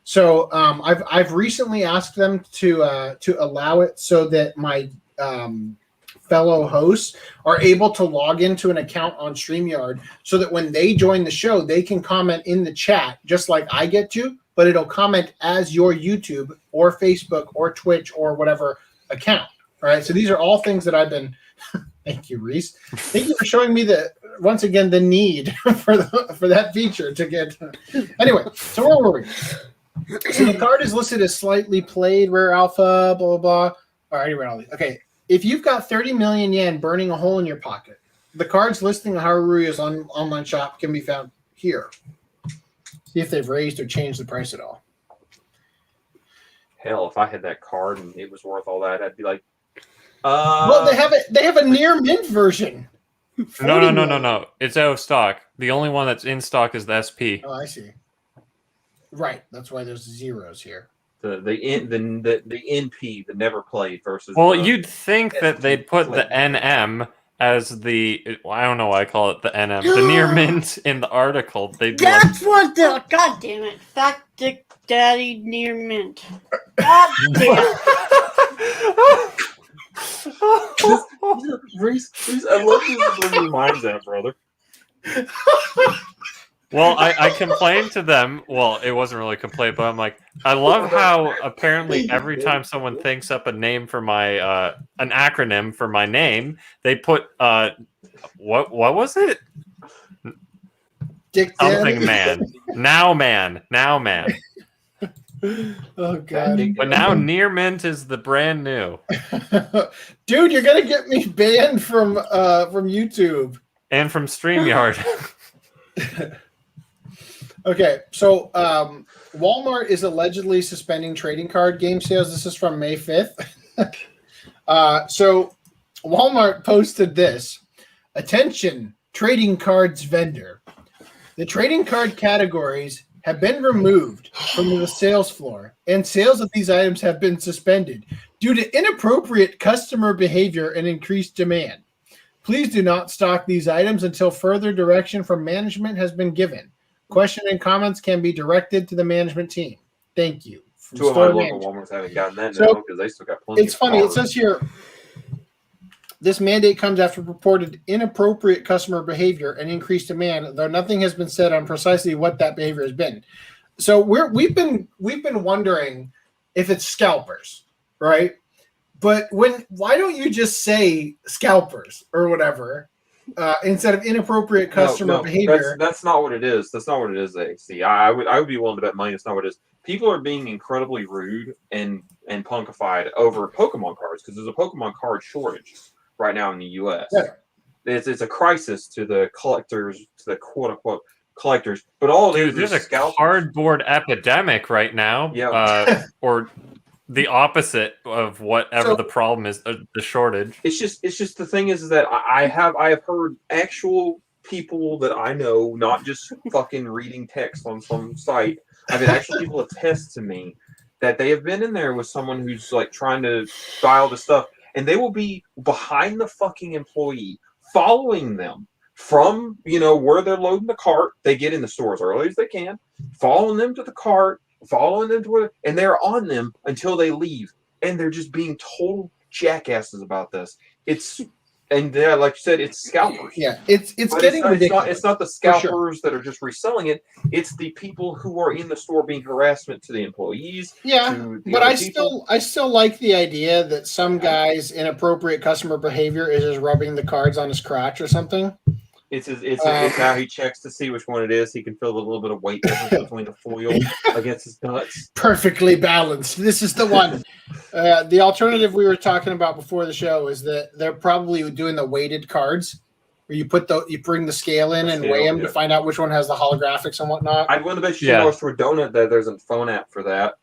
So I've recently asked them to allow it so that my fellow hosts are able to log into an account on StreamYard so that when they join the show, they can comment in the chat just like I get to, but it'll comment as your YouTube or Facebook or Twitch or whatever account. All right, so these are all things that I've been. Thank you, Reese. Thank you for showing me once again the need for that feature to get. Anyway, so where were we? So the card is listed as slightly played, rare alpha, blah blah blah. All right, I read all these. Okay, if you've got 30 million yen burning a hole in your pocket, the cards listing on RHYS online shop can be found here. See if they've raised or changed the price at all. Hell, if I had that card and it was worth all that, I'd be like, well, they have a near mint version. No. It's out of stock. The only one that's in stock is the SP. Oh, I see. Right. That's why there's zeros here. The NP, the never played versus. Well, you'd think that they'd put the NM as the. I don't know why I call it the NM. The near mint in the article. That's what the. God damn it! Fat Dick Daddy near mint. God damn. Reese, I love this when your mind's at, brother. Well, I complained to them. Well, it wasn't really a complaint, but I'm like, I love how apparently every time someone thinks up a name for my an acronym for my name, they put what was it? Dick something man. Now man. Oh god! But now near mint is the brand new. Dude, you're gonna get me banned from YouTube and from StreamYard. Okay, so Walmart is allegedly suspending trading card game sales. This is from May 5th. So Walmart posted this. Attention, trading cards vendor. The trading card categories have been removed from the sales floor, and sales of these items have been suspended due to inappropriate customer behavior and increased demand. Please do not stock these items until further direction from management has been given. Question and comments can be directed to the management team. Thank you. Two of my local Walmarts haven't gotten that now because they still got plenty. It's funny. It says here, this mandate comes after reported inappropriate customer behavior and increased demand, though nothing has been said on precisely what that behavior has been. So we've been wondering if it's scalpers, right? But why don't you just say scalpers or whatever instead of inappropriate customer behavior? That's not what it is. That's not what it is. AC. I would be willing to bet money. That's not what it is. People are being incredibly rude and punkified over Pokemon cards because there's a Pokemon card shortage right now in the U.S. Yeah. It's a crisis to the collectors, to the quote unquote collectors. But all dude, there's a cardboard epidemic right now. Yeah. Or the opposite of whatever the problem is, the shortage. It's just the thing is that I have heard actual people that I know, not just fucking reading text on some site, I've had actual people attest to me that they have been in there with someone who's like trying to buy all this stuff, and they will be behind the fucking employee, following them from where they're loading the cart. They get in the store as early as they can, following them to the cart, following them to where, and they're on them until they leave, and they're just being total jackasses about this. And like you said, it's scalpers. Yeah, it's But getting ridiculous. It's not the scalpers that are just reselling it. It's the people who are in the store being harassment to the employees. Yeah, to the but other I people. still like the idea that some guy's inappropriate customer behavior is just rubbing the cards on his crotch or something. It's how he checks to see which one it is. He can feel a little bit of weight difference between the foil against his nuts. Perfectly balanced. This is the one. The alternative we were talking about before the show is that they're probably doing the weighted cards, where you bring the scale in and weigh them to find out which one has the holographics and whatnot. I'd want to bet you for a donut that there's a phone app for that.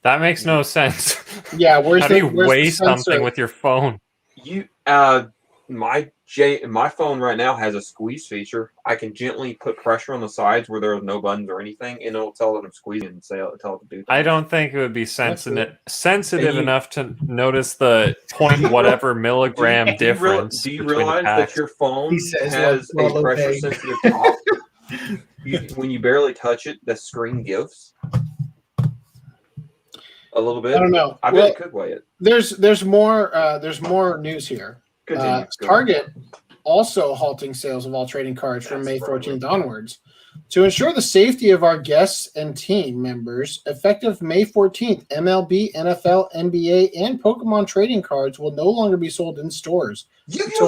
That makes no sense. Yeah, how do you weigh something with your phone? My phone right now has a squeeze feature. I can gently put pressure on the sides where there are no buttons or anything, and it'll tell that I'm squeezing and tell it to do things. I don't think it would be sensitive enough to notice the point whatever milligram difference. Do you realize that your phone has a pressure sensitive top? When you barely touch it, the screen gives a little bit. I don't know. I bet it could weigh it. There's more news here. Target also halting sales of all trading cards from May 14th onwards. To ensure the safety of our guests and team members, effective May 14th, MLB, NFL, NBA, and Pokemon trading cards will no longer be sold in stores.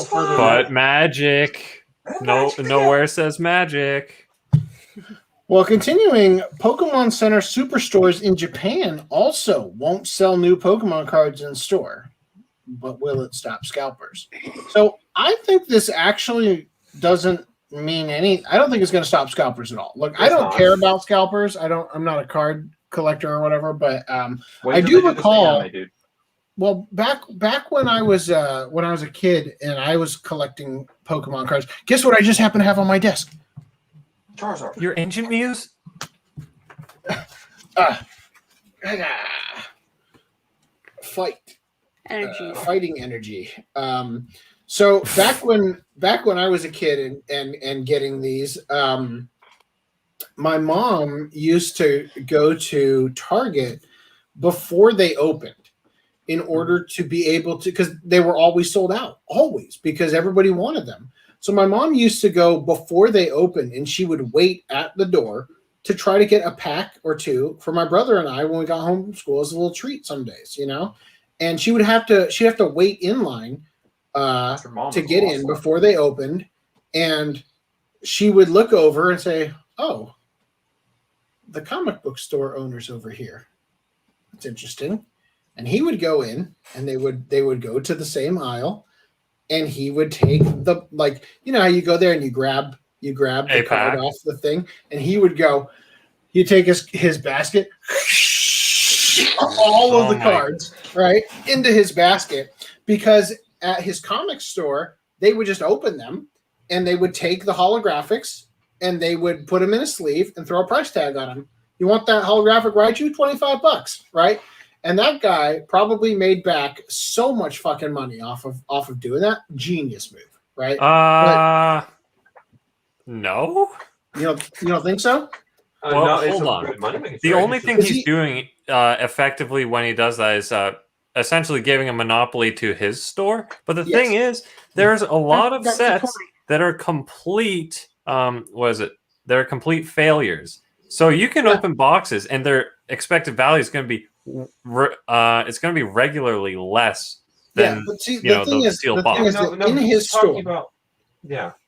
But Magic. Nowhere says Magic. Well, continuing, Pokemon Center superstores in Japan also won't sell new Pokemon cards in store. But will it stop scalpers? So I think this actually doesn't mean any. I don't think it's going to stop scalpers at all. Look, I don't care about scalpers. I'm not a card collector or whatever. But I do recall. Well, back when I was a kid and I was collecting Pokemon cards. Guess what? I just happen to have on my desk. Charizard. Your Ancient Muse. Fight. Energy. Fighting energy. So back when I was a kid and getting these, my mom used to go to Target before they opened in order to be able to, because they were always sold out, always, because everybody wanted them. So my mom used to go before they opened, and she would wait at the door to try to get a pack or two for my brother and I when we got home from school as a little treat some days, And she'd have to wait in line to get in before they opened, and she would look over and say, "Oh, the comic book store owner's over here. That's interesting." And he would go in, and they would go to the same aisle, and he would take the how you go there and you grab the card off the thing, and he'd take his basket. All of the cards right into his basket, because at his comic store they would just open them and they would take the holographics and they would put them in a sleeve and throw a price tag on them. You want that holographic Raichu? $25, right? And that guy probably made back so much fucking money off of doing that. Genius move, right? No. You don't think so? Well, hold on. The only thing he's doing effectively when he does that is essentially giving a monopoly to his store. But the thing is, there's a lot of sets that are complete. They're complete failures. So you can open boxes, and their expected value is going to be regularly less than the steel box. In his store.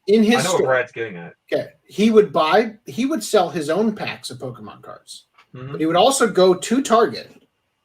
In his I know store, what Brad's getting at. Okay, he would sell his own packs of Pokemon cards, but he would also go to Target,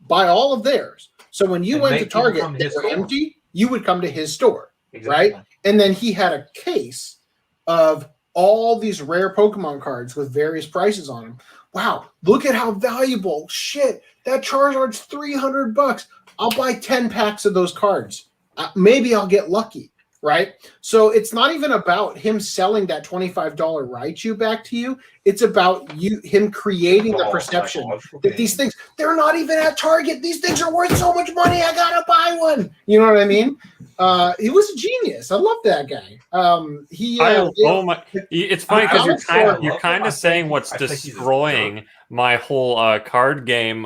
buy all of theirs. So when you went to Target and they were empty, you would come to his store, right? And then he had a case of all these rare Pokemon cards with various prices on them. Wow, look at how valuable! Shit, that Charizard's $300. I'll buy 10 packs of those cards. Maybe I'll get lucky. right? So it's not even about him selling that $25 Raichu back to you. It's about him creating the perception that these things, they're not even at Target. These things are worth so much money. I gotta buy one. You know what I mean? He was a genius. I love that guy. It's funny because you're kind of saying what's destroying my whole card game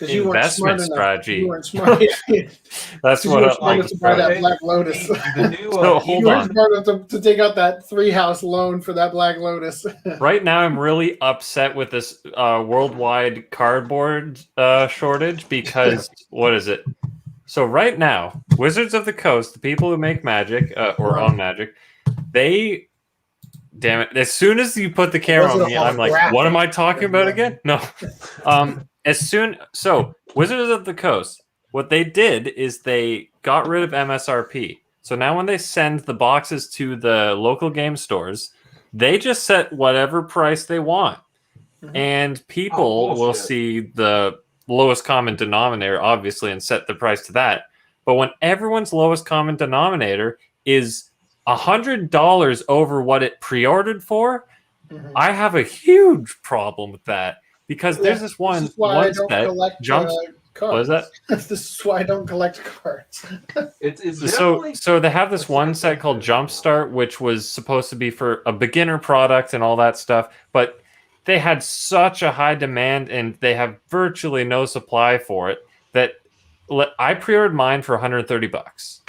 investment strategy. You weren't smart. That's what I like to buy that Black Lotus. Hold on. Smart enough to take out that 3-house loan for that Black Lotus. Right now, I'm really upset with this worldwide cardboard shortage because what is it? So right now, Wizards of the Coast, the people who make Magic or own Magic, they. Damn it! As soon as you put the camera on me, I'm like, "What am I talking about again?" No. So Wizards of the Coast, what they did is they got rid of MSRP. So now when they send the boxes to the local game stores, they just set whatever price they want. And people will see the lowest common denominator, obviously, and set the price to that. But when everyone's lowest common denominator is $100 over what it pre-ordered for, I have a huge problem with that. Because there's this one set. What is that? This is why I don't collect cards. So they have this one set called Jumpstart, which was supposed to be for a beginner product and all that stuff, but they had such a high demand and they have virtually no supply for it that I pre-ordered mine for $130,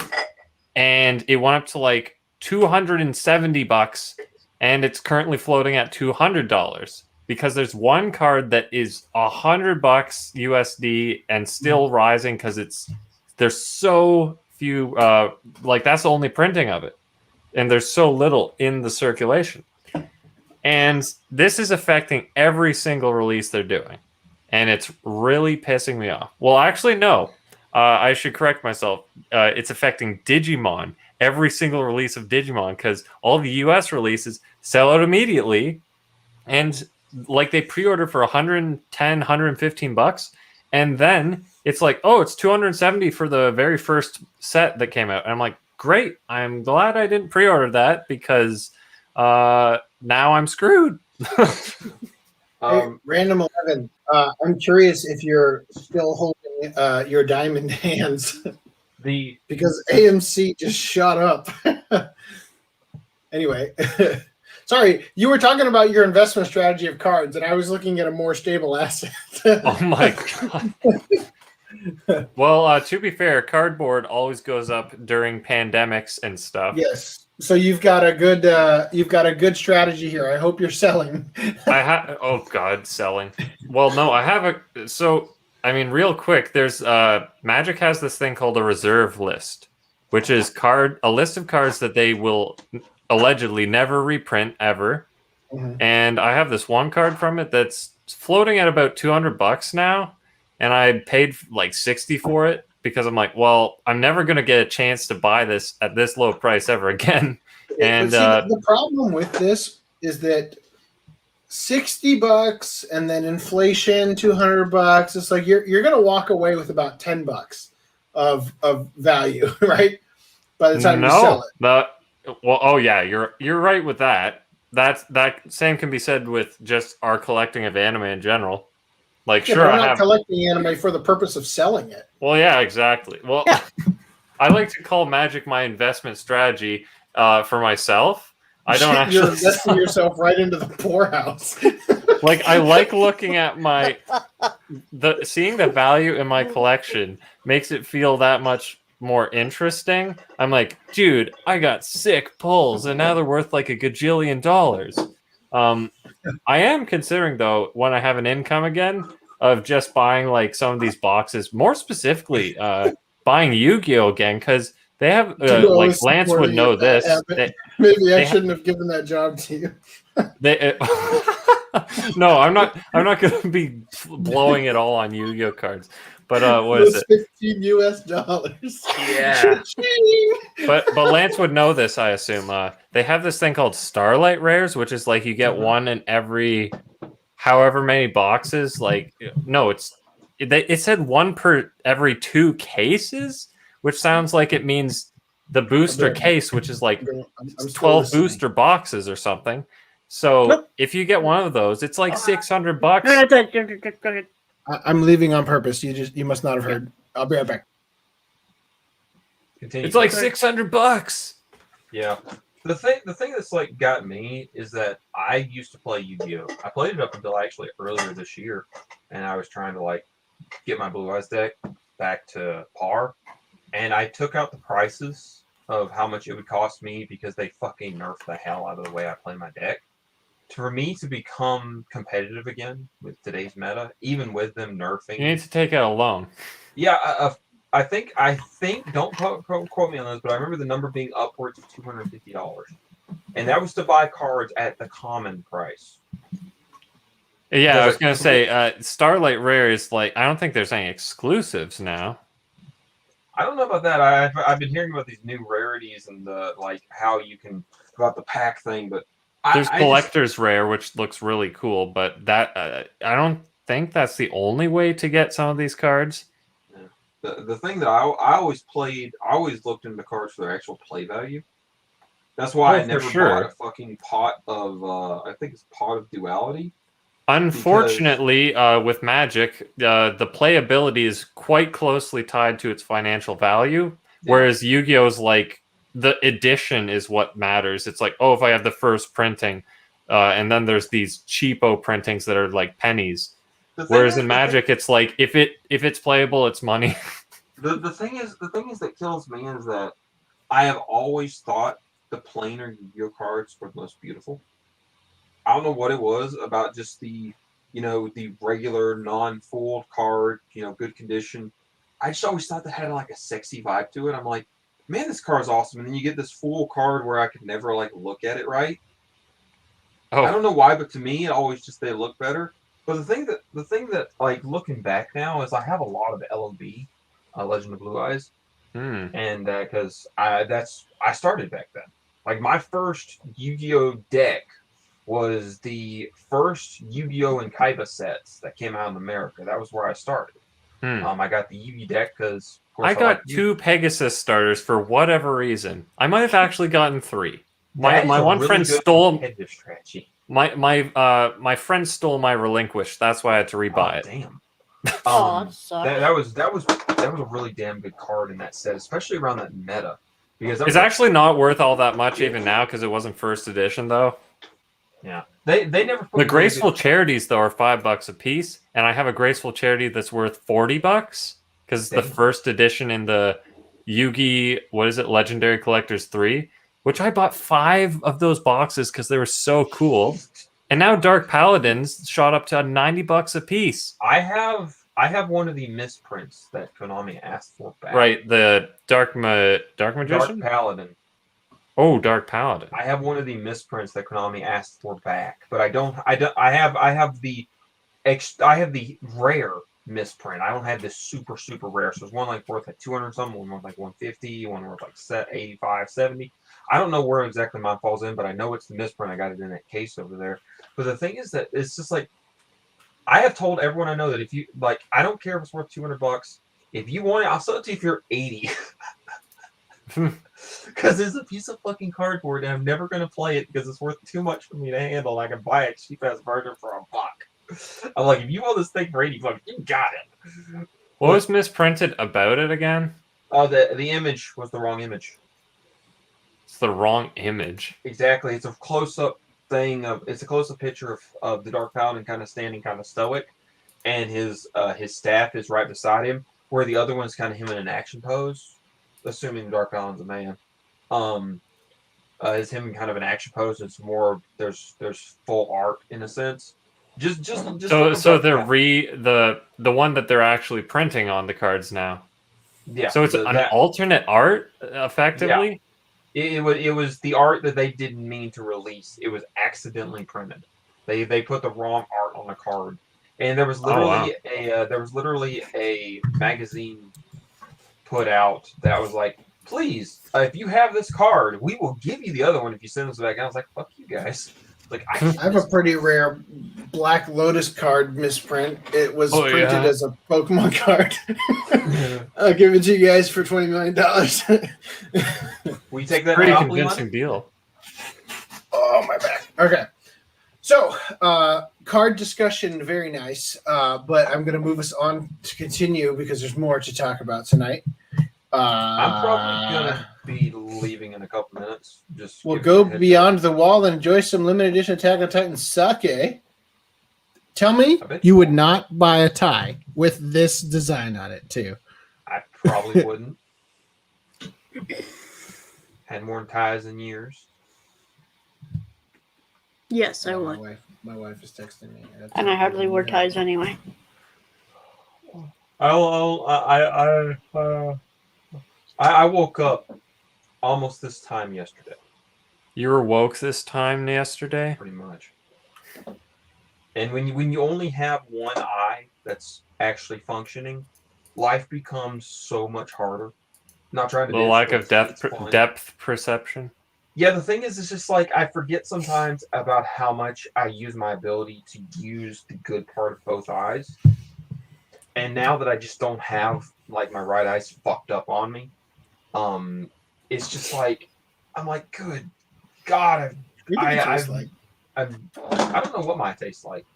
and it went up to like $270, and it's currently floating at $200. Because there's one card that is $100 USD and still rising because there's so few, that's the only printing of it, and there's so little in the circulation, and this is affecting every single release they're doing, and it's really pissing me off. Well, actually, no, I should correct myself. It's affecting Digimon, every single release of Digimon, because all the US releases sell out immediately, and like they pre-order for $110, $115, and then it's like, oh, it's $270 for the very first set that came out. And I'm like, great, I'm glad I didn't pre-order that because now I'm screwed. Hey, Random 11, I'm curious if you're still holding your diamond hands because AMC just shot up. Anyway. Sorry, you were talking about your investment strategy of cards, and I was looking at a more stable asset. Oh my god! Well, to be fair, cardboard always goes up during pandemics and stuff. Yes, so you've got a good strategy here. I hope you're selling. Oh god, selling. Well, no, I have a. So I mean, real quick, there's Magic has this thing called a reserve list, which is a list of cards that they will allegedly never reprint ever. And I have this one card from it that's floating at about $200 now, and I paid like $60 for it because I'm like, well, I'm never going to get a chance to buy this at this low price ever again. And the problem with this is that $60 and then inflation $200, it's like you're going to walk away with about $10 of value, right? By the time you sell it. Well, oh yeah, you're right with that. That same can be said with just our collecting of anime in general. Like, yeah, sure, I'm not collecting anime for the purpose of selling it. Well, yeah, exactly. Well, yeah. I like to call Magic my investment strategy for myself. I don't actually. You're investing yourself right into the poorhouse. Like, I like looking at seeing the value in my collection makes it feel that much more interesting. I'm like, dude, I got sick pulls and now they're worth like $1 gajillion. I am considering, though, when I have an income again, of just buying like some of these boxes, more specifically buying Yu-Gi-Oh again, because they have like Lance would know this. Maybe I shouldn't have given that job to you. No, I'm not going to be blowing it all on Yu-Gi-Oh cards. But what is it? $15. Yeah. but Lance would know this, I assume. They have this thing called Starlight Rares, which is like you get one in every however many boxes. Like, no, it said one per every 2 cases, which sounds like it means the booster I'm case, which is like I'm still 12 listening. booster boxes or something. So Nope. if you get one of those, it's like $600. I'm leaving on purpose. You must not have heard. I'll be right back. Continue. It's like $600. Yeah. The thing that's like got me is that I used to play Yu-Gi-Oh! I played it up until actually earlier this year, and I was trying to like get my Blue Eyes deck back to par, and I took out the prices of how much it would cost me because they fucking nerfed the hell out of the way I play my deck. For me to become competitive again with today's meta, even with them nerfing, You need to take out a loan. yeah, I think don't quote me on this, but I remember the number being upwards of $250, and that was to buy cards at the common price. Yeah, I Does was it- gonna say Starlight Rare is like, I don't think there's any exclusives now. I don't know about that. I've been hearing about these new rarities and the like how you can about the pack thing, but There's I Collector's Rare, which looks really cool, but that I don't think that's the only way to get some of these cards. the thing that I always played, I always looked into cards for their actual play value. That's why Oh, I for never sure. bought a fucking pot of I think it's Pot of Duality. Unfortunately, with Magic, the playability is quite closely tied to its financial value, whereas Yu-Gi-Oh's like the edition is what matters. It's like, oh, if I have the first printing, and then there's these cheapo printings that are like pennies. Whereas in Magic, it's like if it's playable, it's money. The thing is that kills me is that I have always thought the plainer Yu-Gi-Oh cards were the most beautiful. I don't know what it was about just the regular non-fooled card, good condition. I just always thought that had like a sexy vibe to it. I'm like, man, this card's awesome. And then you get this full card where I could never like look at it right. Oh, I don't know why, but to me, it always just they look better. But the thing that like looking back now is I have a lot of LOB, Legend of Blue Eyes, and because I started back then. Like my first Yu-Gi-Oh deck was the first Yu-Gi-Oh and Kaiba sets that came out in America. That was where I started. I got the Yugi deck because I got 2 Pegasus starters for whatever reason. I might have actually gotten 3. My one friend stole strategy. My friend stole my Relinquish. That's why I had to rebuy it. Damn. Oh, that sucks. That was a really damn good card in that set, especially around that meta. Because that It's was actually not worth all that much even now because it wasn't first edition though. yeah. They never put The Graceful Charities though are $5 a piece, and I have a Graceful Charity that's worth $40 because it's the Damn. first edition in the Yugi. What is it? Legendary Collectors 3, which I bought 5 of those boxes because they were so cool. And now Dark Paladins shot up to $90 a piece. I have one of the misprints that Konami asked for back. Right, the Dark Magician. Dark Paladin. Oh, Dark Paladin. I have one of the misprints that Konami asked for back, but I have the rare misprint. I don't have this super rare. So there's one like worth like 200 something, one worth like 150, one worth like 85, 70. I don't know where exactly mine falls in, but I know it's the misprint. I got it in that case over there. But the thing is that it's just like I have told everyone I know that if you like, I don't care if it's worth $200. If you want it, I'll sell it to you if you're 80. Because it's a piece of fucking cardboard, and I'm never going to play it because it's worth too much for me to handle. I can buy a cheap ass version for $1. I'm like, if you want this thing for $80, you got it. What was misprinted about it again? Oh, the image was the wrong image. It's the wrong image. Exactly, it's a close up thing of it's a close up picture of the Dark Paladin kind of standing kind of stoic, and his staff is right beside him, where the other one's kind of him in an action pose. Assuming the Dark Paladin's a man, is him in kind of an action pose. It's more there's full art in a sense. Just so they're the one that they're actually printing on the cards now. Yeah. So it's an alternate art, effectively. Yeah. It was the art that they didn't mean to release. It was accidentally printed. They put the wrong art on the card, and there was literally a magazine put out that was like, please, if you have this card, we will give you the other one if you send us back. And I was like, fuck you guys. Like I have a pretty rare Black Lotus card misprint. It was Oh, printed yeah. as a Pokemon card. I'll give it to you guys for $20 million. we take that Pretty Monopoly convincing money? deal. Oh, my back. Okay. So, card discussion, very nice. But I'm going to move us on to continue because there's more to talk about tonight. I'm probably gonna be leaving in a couple minutes. Just We'll give go you a heads beyond the wall and enjoy some limited edition Attack on Titan sake. Tell me I bet you you would won't. not buy a tie with this design on it, too. up. I probably wouldn't. Had worn ties in years. Yes, I my would. my wife is texting me. That's And I hardly wear ties anyway. I woke up almost this time yesterday, You were woke this time yesterday? pretty much. And when you only have one eye that's actually functioning, life becomes so much harder. Not trying to The bitch, lack but of depth it's fun. depth perception. Yeah, the thing is, it's just like I forget sometimes about how much I use my ability to use the good part of both eyes. And now that I just don't have like my right eye's fucked up on me, it's just like I'm like, good God, I don't know what mine tastes like.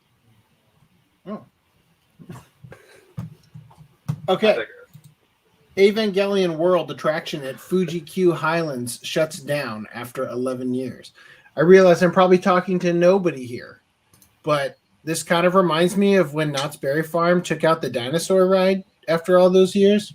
Okay. Evangelion World attraction at Fuji Q Highlands shuts down after 11 years. I realize I'm probably talking to nobody here, but this kind of reminds me of when Knott's Berry Farm took out the dinosaur ride after all those years.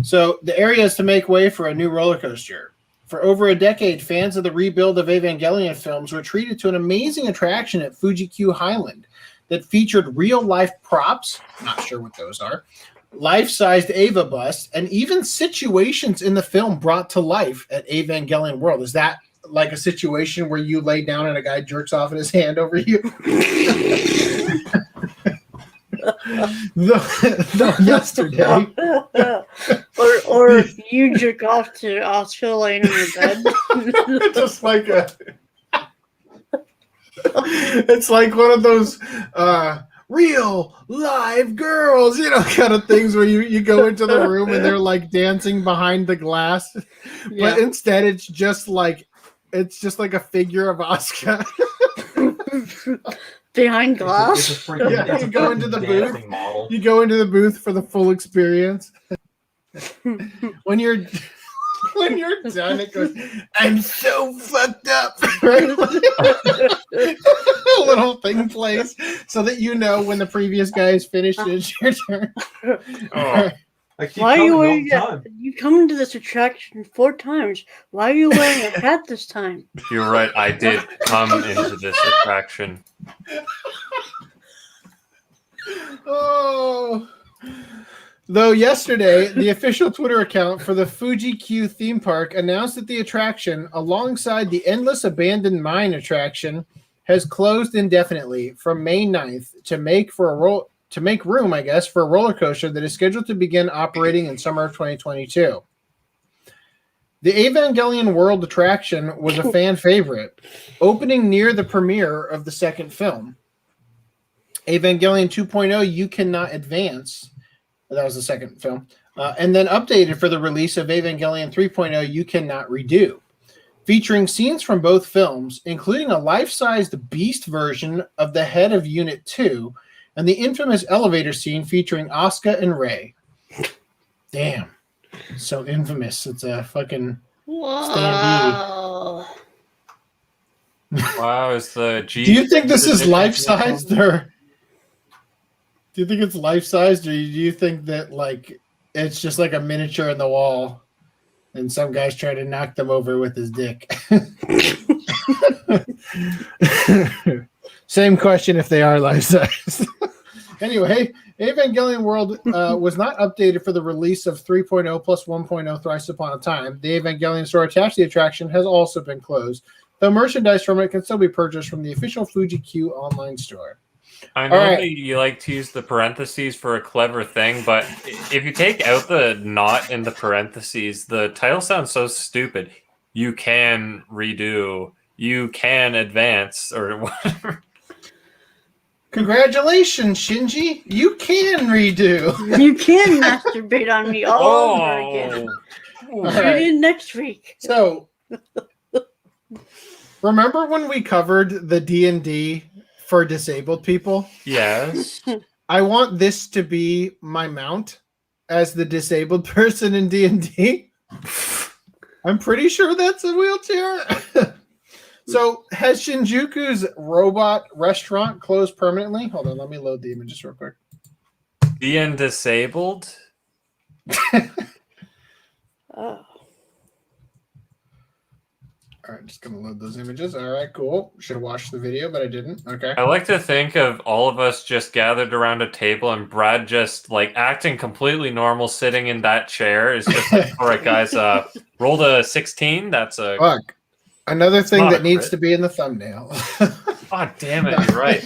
So the area is to make way for a new roller coaster. For over a decade, fans of the rebuild of Evangelion films were treated to an amazing attraction at Fuji Q Highland that featured real-life props, not sure what those are, life-sized Eva busts, and even situations in the film brought to life at Evangelion World. Is that like a situation where you lay down and a guy jerks off in his hand over you? No, yesterday. or you jerk off to Oscar laying in your bed. Just like it's like one of those real live girls, kind of things where you go into the room and they're like dancing behind the glass, but instead it's just like a figure of Asuka. Behind glass. It's a freaking, Yeah, it's you a go freaking into the dancing booth. model. You go into the booth for the full experience. When you're done, it goes, I'm so fucked up. Right? A little thing plays so that you know when the previous guy is finished, it's your turn. Oh. I keep Why are you coming all wearing the time. You come into this attraction 4 times. Why are you wearing a hat this time? You're right. I did come into this attraction. Oh. Though yesterday, the official Twitter account for the Fuji Q theme park announced that the attraction, alongside the Endless Abandoned Mine attraction, has closed indefinitely from May 9th to make room, I guess, for a roller coaster that is scheduled to begin operating in summer of 2022. The Evangelion World attraction was a fan favorite, opening near the premiere of the second film. Evangelion 2.0, You Cannot Advance. That was the second film. And then updated for the release of Evangelion 3.0, You Cannot Redo, featuring scenes from both films, including a life-sized beast version of the head of Unit 2 and the infamous elevator scene featuring Asuka and Rei. Damn. So infamous. It's a fucking Whoa. Wow, is the G? Do you think this is life-sized, or do you think it's life-sized, or do you think that like it's just like a miniature in the wall and some guy's trying to knock them over with his dick? Same question if they are life-sized. Anyway, Evangelion World was not updated for the release of 3.0 plus 1.0 Thrice Upon a Time. The Evangelion store attached to the attraction has also been closed, though merchandise from it can still be purchased from the official Fuji Q online store. I know All right. that you like to use the parentheses for a clever thing, but if you take out the not in the parentheses, the title sounds so stupid. You can redo you can advance or whatever. Congratulations, Shinji. You can redo. You can masturbate on me all over again. Oh. All Tune right. in next week. So, remember when we covered the D&D for disabled people? Yes. I want this to be my mount as the disabled person in D&D. I'm pretty sure that's a wheelchair. So, has Shinjuku's robot restaurant closed permanently? Hold on, let me load the images real quick. Being disabled? Oh. All right, just gonna load those images. All right, cool. Should have watched the video, but I didn't. Okay. I like to think of all of us just gathered around a table and Brad just like acting completely normal, sitting in that chair. Is just like, all right, guys, rolled a 16. That's a Fuck. Another thing not that a needs crit. to be in the thumbnail. God damn it, you're right.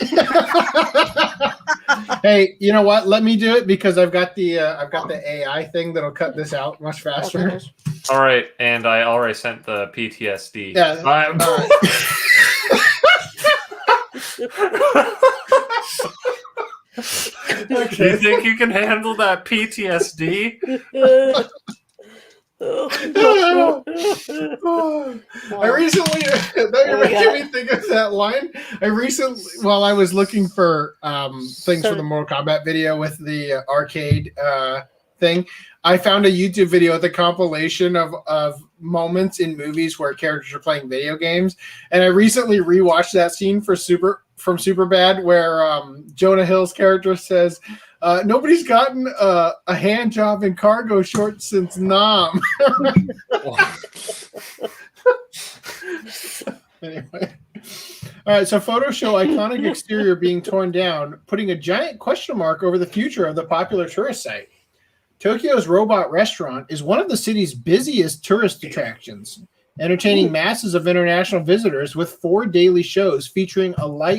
Hey, you know what? Let me do it because I've got the AI thing that'll cut this out much faster. All right, and I already sent the PTSD. Yeah. Do you think you can handle that PTSD? I recently, you're making me think of that line. I recently, while I was looking for things for the Mortal Kombat video with the arcade thing, I found a YouTube video with a compilation of moments in movies where characters are playing video games, and I recently rewatched that scene from Superbad where Jonah Hill's character says, nobody's gotten a hand job in cargo shorts since Nam. Anyway. All right, so photos show iconic exterior being torn down, putting a giant question mark over the future of the popular tourist site. Tokyo's Robot Restaurant is one of the city's busiest tourist attractions, entertaining masses of international visitors with 4 daily shows featuring 4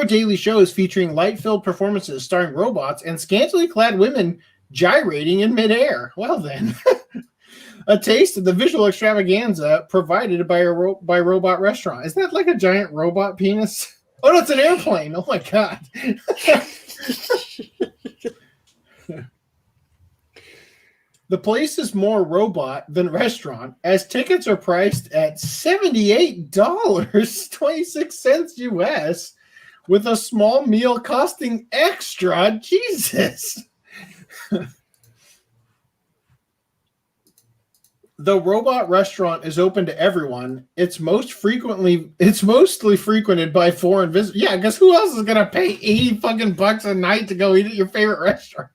daily shows featuring light-filled performances starring robots and scantily clad women gyrating in midair. Well then, a taste of the visual extravaganza provided by Robot Restaurant. Is that like a giant robot penis? Oh no, it's an airplane. Oh my god. The place is more robot than restaurant, as tickets are priced at $78.26 US, with a small meal costing extra. Jesus. The Robot Restaurant is open to everyone. It's mostly frequented by foreign visitors. Yeah, because who else is gonna pay $80 a night to go eat at your favorite restaurant?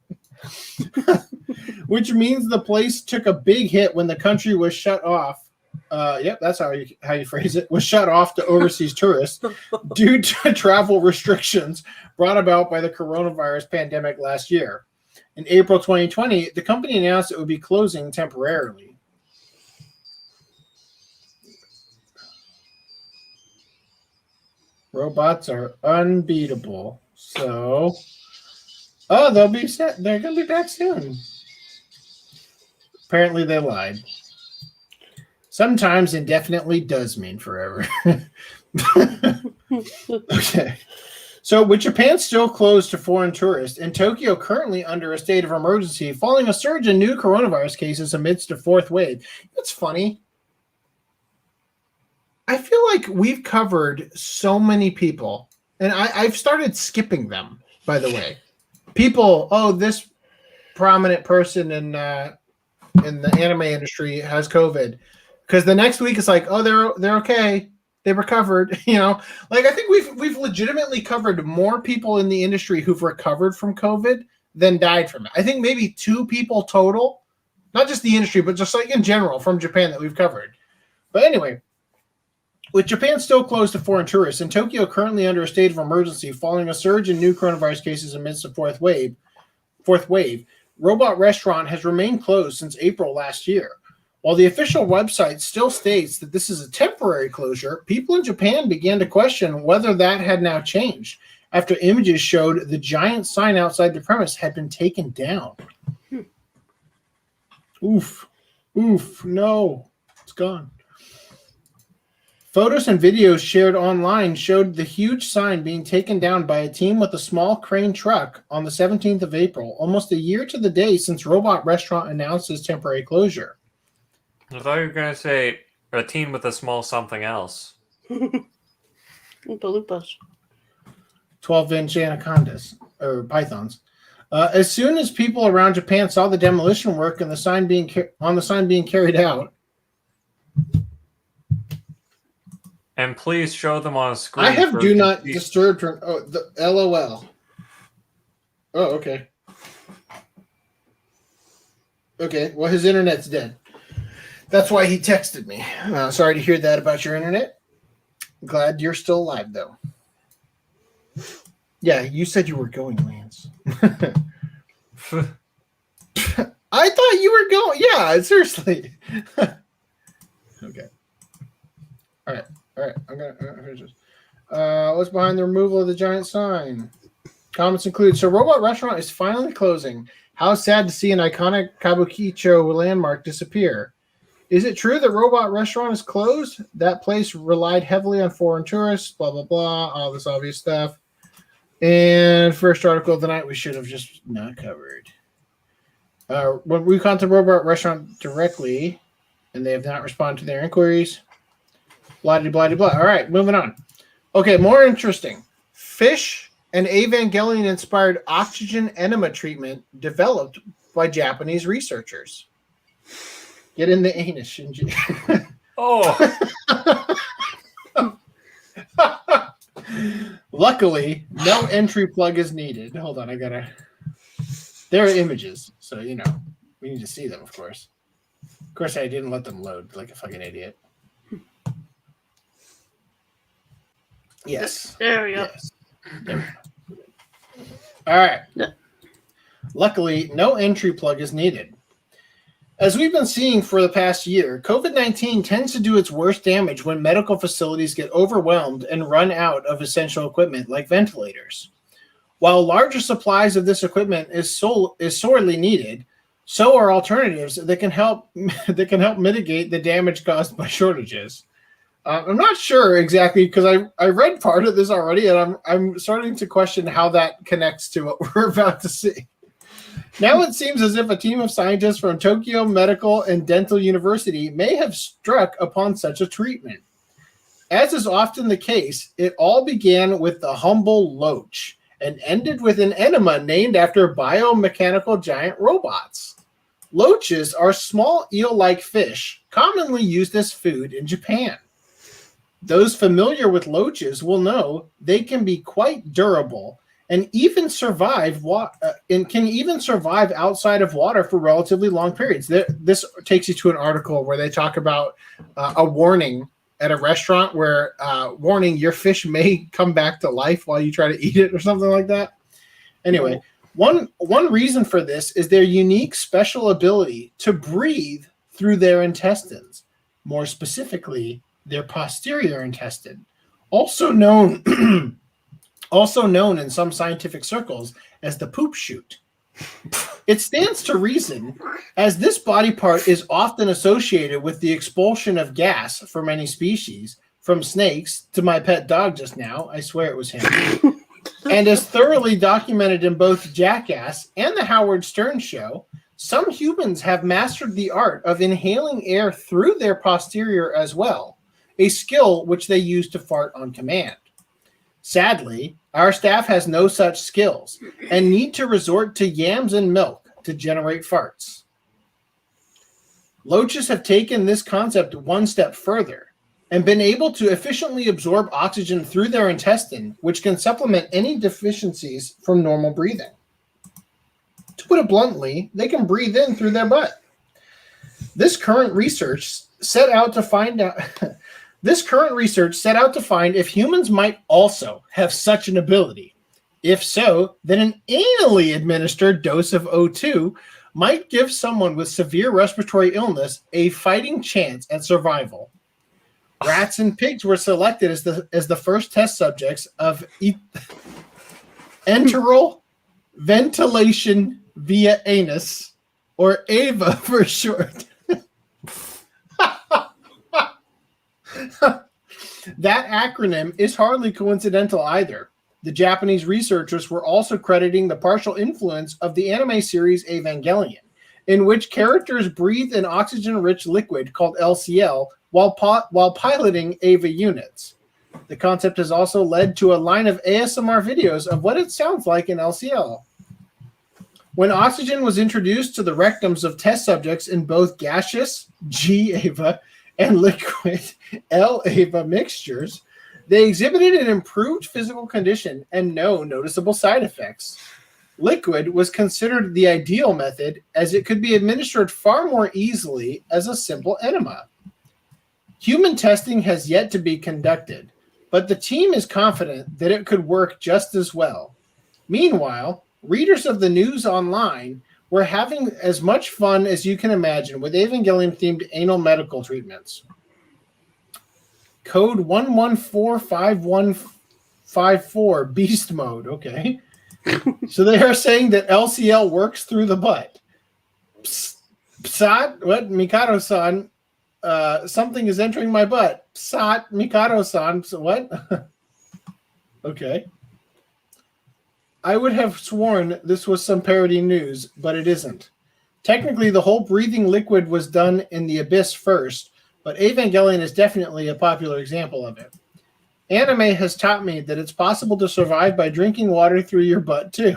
Which means the place took a big hit when the country was shut off. Yep, that's how you phrase it. Was shut off to overseas tourists due to travel restrictions brought about by the coronavirus pandemic last year. In April 2020, the company announced it would be closing temporarily. Robots are unbeatable. So, they'll be set. They're going to be back soon. Apparently, they lied. Sometimes indefinitely does mean forever. Okay. So, with Japan still closed to foreign tourists and Tokyo currently under a state of emergency following a surge in new coronavirus cases amidst a 4th wave. It's funny. I feel like we've covered so many people, and I've started skipping them, by the way. People, this prominent person in the anime industry has COVID. Because the next week it's like, they're okay. They recovered. I think we've legitimately covered more people in the industry who've recovered from COVID than died from it. I think maybe 2 people total, not just the industry, but just like in general from Japan that we've covered. But anyway, with Japan still closed to foreign tourists and Tokyo currently under a state of emergency following a surge in new coronavirus cases amidst the 4th wave, Robot Restaurant has remained closed since April last year. While the official website still states that this is a temporary closure, people in Japan began to question whether that had now changed after images showed the giant sign outside the premise had been taken down. Oof, no. It's gone. Photos and videos shared online showed the huge sign being taken down by a team with a small crane truck on the 17th of April, almost a year to the day since Robot Restaurant announced its temporary closure. I thought you were going to say a team with a small something else. Balupas. 12-inch anacondas, or pythons. As soon as people around Japan saw the demolition work and the sign being carried out, and please show them on a screen. I have do not disturb. The LOL. Oh, okay. Okay, well, his internet's dead. That's why he texted me. Sorry to hear that about your internet. Glad you're still alive, though. Yeah, you said you were going, Lance. I thought you were going. Yeah, seriously. Okay. All right. I'm gonna finish this. What's behind the removal of the giant sign? Comments include: so Robot Restaurant is finally closing. How sad to see an iconic Kabukicho landmark disappear. Is it true that Robot Restaurant is closed? That place relied heavily on foreign tourists. Blah blah blah. All this obvious stuff. And first article of the night we should have just not covered. When we contacted Robot Restaurant directly, and they have not responded to their inquiries. Blah, blah, blah, blah. All right, moving on. Okay, more interesting. Fish and Evangelion-inspired oxygen enema treatment developed by Japanese researchers. Get in the anus, Shinji. Oh. Luckily, no entry plug is needed. Hold on, there are images, so, we need to see them, of course. Of course, I didn't let them load like a fucking idiot. Yes. There we go. Yes. There we go. All right. Luckily, no entry plug is needed. As we've been seeing for the past year, COVID-19 tends to do its worst damage when medical facilities get overwhelmed and run out of essential equipment like ventilators. While larger supplies of this equipment is sorely needed, so are alternatives that can help mitigate the damage caused by shortages. I'm not sure exactly because I read part of this already, and I'm starting to question how that connects to what we're about to see. Now it seems as if a team of scientists from Tokyo Medical and Dental University may have struck upon such a treatment. As is often the case, it all began with the humble loach and ended with an enema named after biomechanical giant robots. Loaches are small eel-like fish commonly used as food in Japan. Those familiar with loaches will know they can be quite durable and even survive outside of water for relatively long periods. This takes you to an article where they talk about a warning at a restaurant where warning your fish may come back to life while you try to eat it or something like that. Anyway, one reason for this is their unique special ability to breathe through their intestines, more specifically their posterior intestine, also known in some scientific circles as the poop chute. It stands to reason, as this body part is often associated with the expulsion of gas for many species, from snakes to my pet dog just now, I swear it was him, and as thoroughly documented in both Jackass and the Howard Stern Show, some humans have mastered the art of inhaling air through their posterior as well, a skill which they use to fart on command. Sadly, our staff has no such skills and need to resort to yams and milk to generate farts. Loaches have taken this concept one step further and been able to efficiently absorb oxygen through their intestine, which can supplement any deficiencies from normal breathing. To put it bluntly, they can breathe in through their butt. This current research set out to find if humans might also have such an ability. If so, then an anally administered dose of O2 might give someone with severe respiratory illness a fighting chance at survival. Rats and pigs were selected as the first test subjects of enteral ventilation via anus, or AVA for short. That acronym is hardly coincidental either. The Japanese researchers were also crediting the partial influence of the anime series Evangelion, in which characters breathe an oxygen-rich liquid called LCL while piloting AVA units. The concept has also led to a line of ASMR videos of what it sounds like in LCL. When oxygen was introduced to the rectums of test subjects in both gaseous G-AVA and liquid L-AVA mixtures, they exhibited an improved physical condition and no noticeable side effects. Liquid was considered the ideal method as it could be administered far more easily as a simple enema. Human testing has yet to be conducted, but the team is confident that it could work just as well. Meanwhile, readers of the news online were having as much fun as you can imagine with Evangelion-themed anal medical treatments. Code 1145154 Beast Mode. Okay. So they are saying that LCL works through the butt. Psat, what? Mikado-san, something is entering my butt. Psat, Mikado-san, what? Okay. I would have sworn this was some parody news, but it isn't. Technically, the whole breathing liquid was done in the abyss first, but Evangelion is definitely a popular example of it. Anime has taught me that it's possible to survive by drinking water through your butt, too.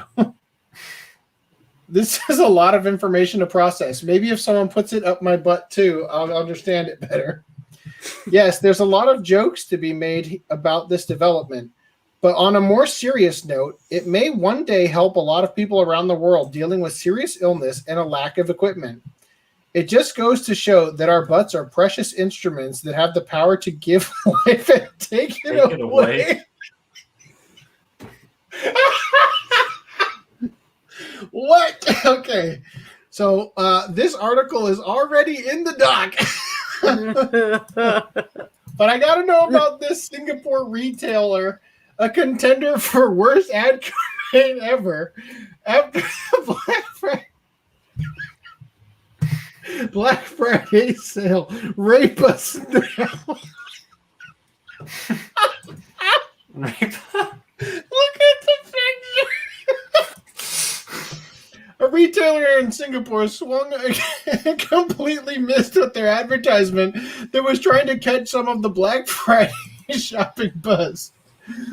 This is a lot of information to process. Maybe if someone puts it up my butt, too, I'll understand it better. Yes, there's a lot of jokes to be made about this development, but on a more serious note, it may one day help a lot of people around the world dealing with serious illness and a lack of equipment. It just goes to show that our butts are precious instruments that have the power to give life and take it away. What? Okay. So this article is already in the doc. But I got to know about this Singapore retailer, a contender for worst ad campaign ever after Black Friday sale. Rape us now. Look at the picture. A retailer in Singapore swung and completely missed with their advertisement that was trying to catch some of the Black Friday shopping buzz.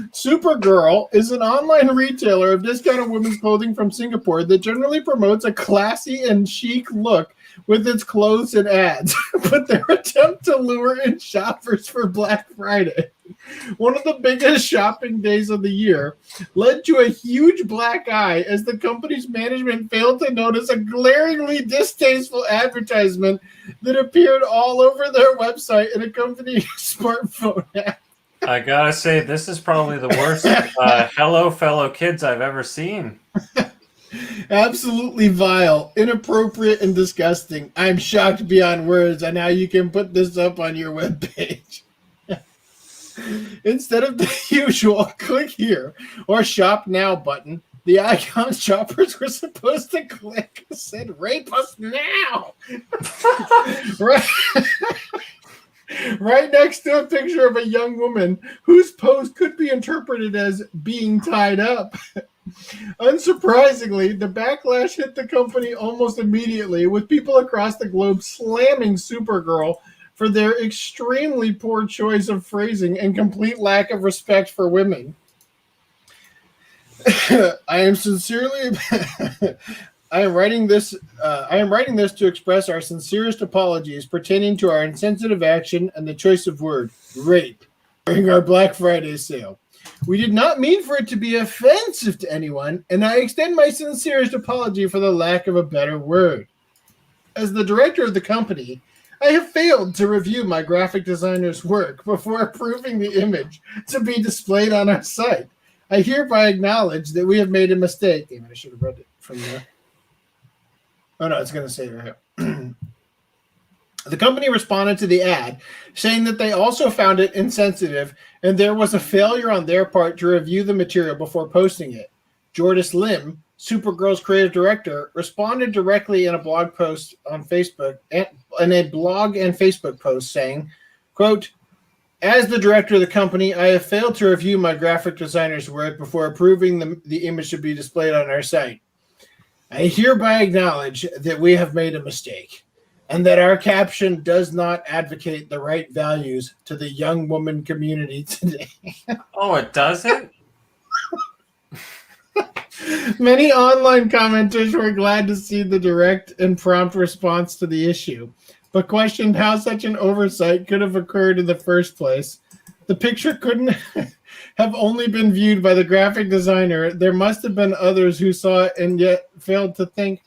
Supergirl is an online retailer of discounted women's clothing from Singapore that generally promotes a classy and chic look with its clothes and ads, but their attempt to lure in shoppers for Black Friday, one of the biggest shopping days of the year, led to a huge black eye as the company's management failed to notice a glaringly distasteful advertisement that appeared all over their website and accompanying smartphone app. I gotta say, this is probably the worst Hello Fellow Kids I've ever seen. Absolutely vile, inappropriate, and disgusting. I'm shocked beyond words on how you can put this up on your webpage. Instead of the usual click here or shop now button, the icon shoppers were supposed to click said rape us now. Right next to a picture of a young woman whose pose could be interpreted as being tied up. Unsurprisingly, the backlash hit the company almost immediately, with people across the globe slamming Supergirl for their extremely poor choice of phrasing and complete lack of respect for women. I am writing this to express our sincerest apologies pertaining to our insensitive action and the choice of word, rape, during our Black Friday sale. We did not mean for it to be offensive to anyone, and I extend my sincerest apology for the lack of a better word. As the director of the company, I have failed to review my graphic designer's work before approving the image to be displayed on our site. I hereby acknowledge that we have made a mistake. Damn it, I should have read it from there. Oh, no, it's going to say it right here. The company responded to the ad, saying that they also found it insensitive and there was a failure on their part to review the material before posting it. Jordis Lim, Supergirl's creative director, responded directly in a blog post on Facebook, in a blog and Facebook post saying, quote, As the director of the company, I have failed to review my graphic designer's work before approving the image to be displayed on our site. I hereby acknowledge that we have made a mistake and that our caption does not advocate the right values to the young woman community today. Oh, it doesn't? Many online commenters were glad to see the direct and prompt response to the issue, but questioned how such an oversight could have occurred in the first place. The picture couldn't have only been viewed by the graphic designer. There must have been others who saw it and yet failed to think,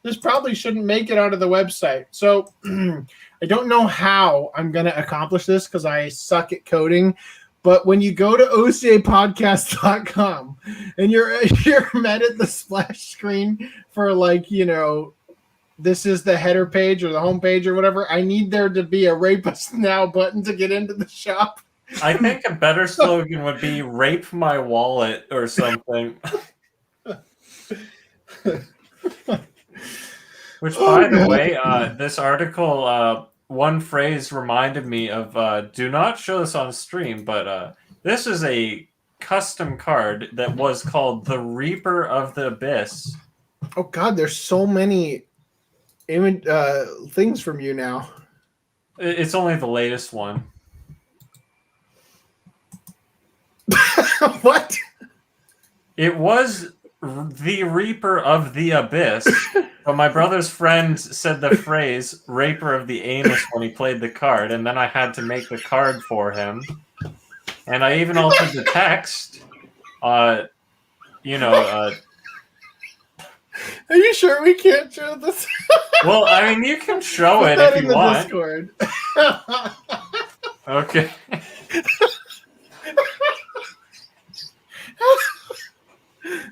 this probably shouldn't make it onto the website. So I don't know how I'm going to accomplish this because I suck at coding. But when you go to OCAPodcast.com and you're met at the splash screen for this is the header page or the home page or whatever, I need there to be a Rape Us Now button to get into the shop. I think a better slogan would be "Rape my wallet" or something. Which, by the way, this article, one phrase reminded me of, do not show this on stream, but this is a custom card that was called the Reaper of the Abyss. Oh, God, there's so many things from you now. It's only the latest one. What? It was the Reaper of the Abyss, but my brother's friend said the phrase "Raper of the Anus" when he played the card, and then I had to make the card for him. And I even altered the text. Are you sure we can't show this? Well, I mean, you can show Put it that if in you the want. Discord. Okay.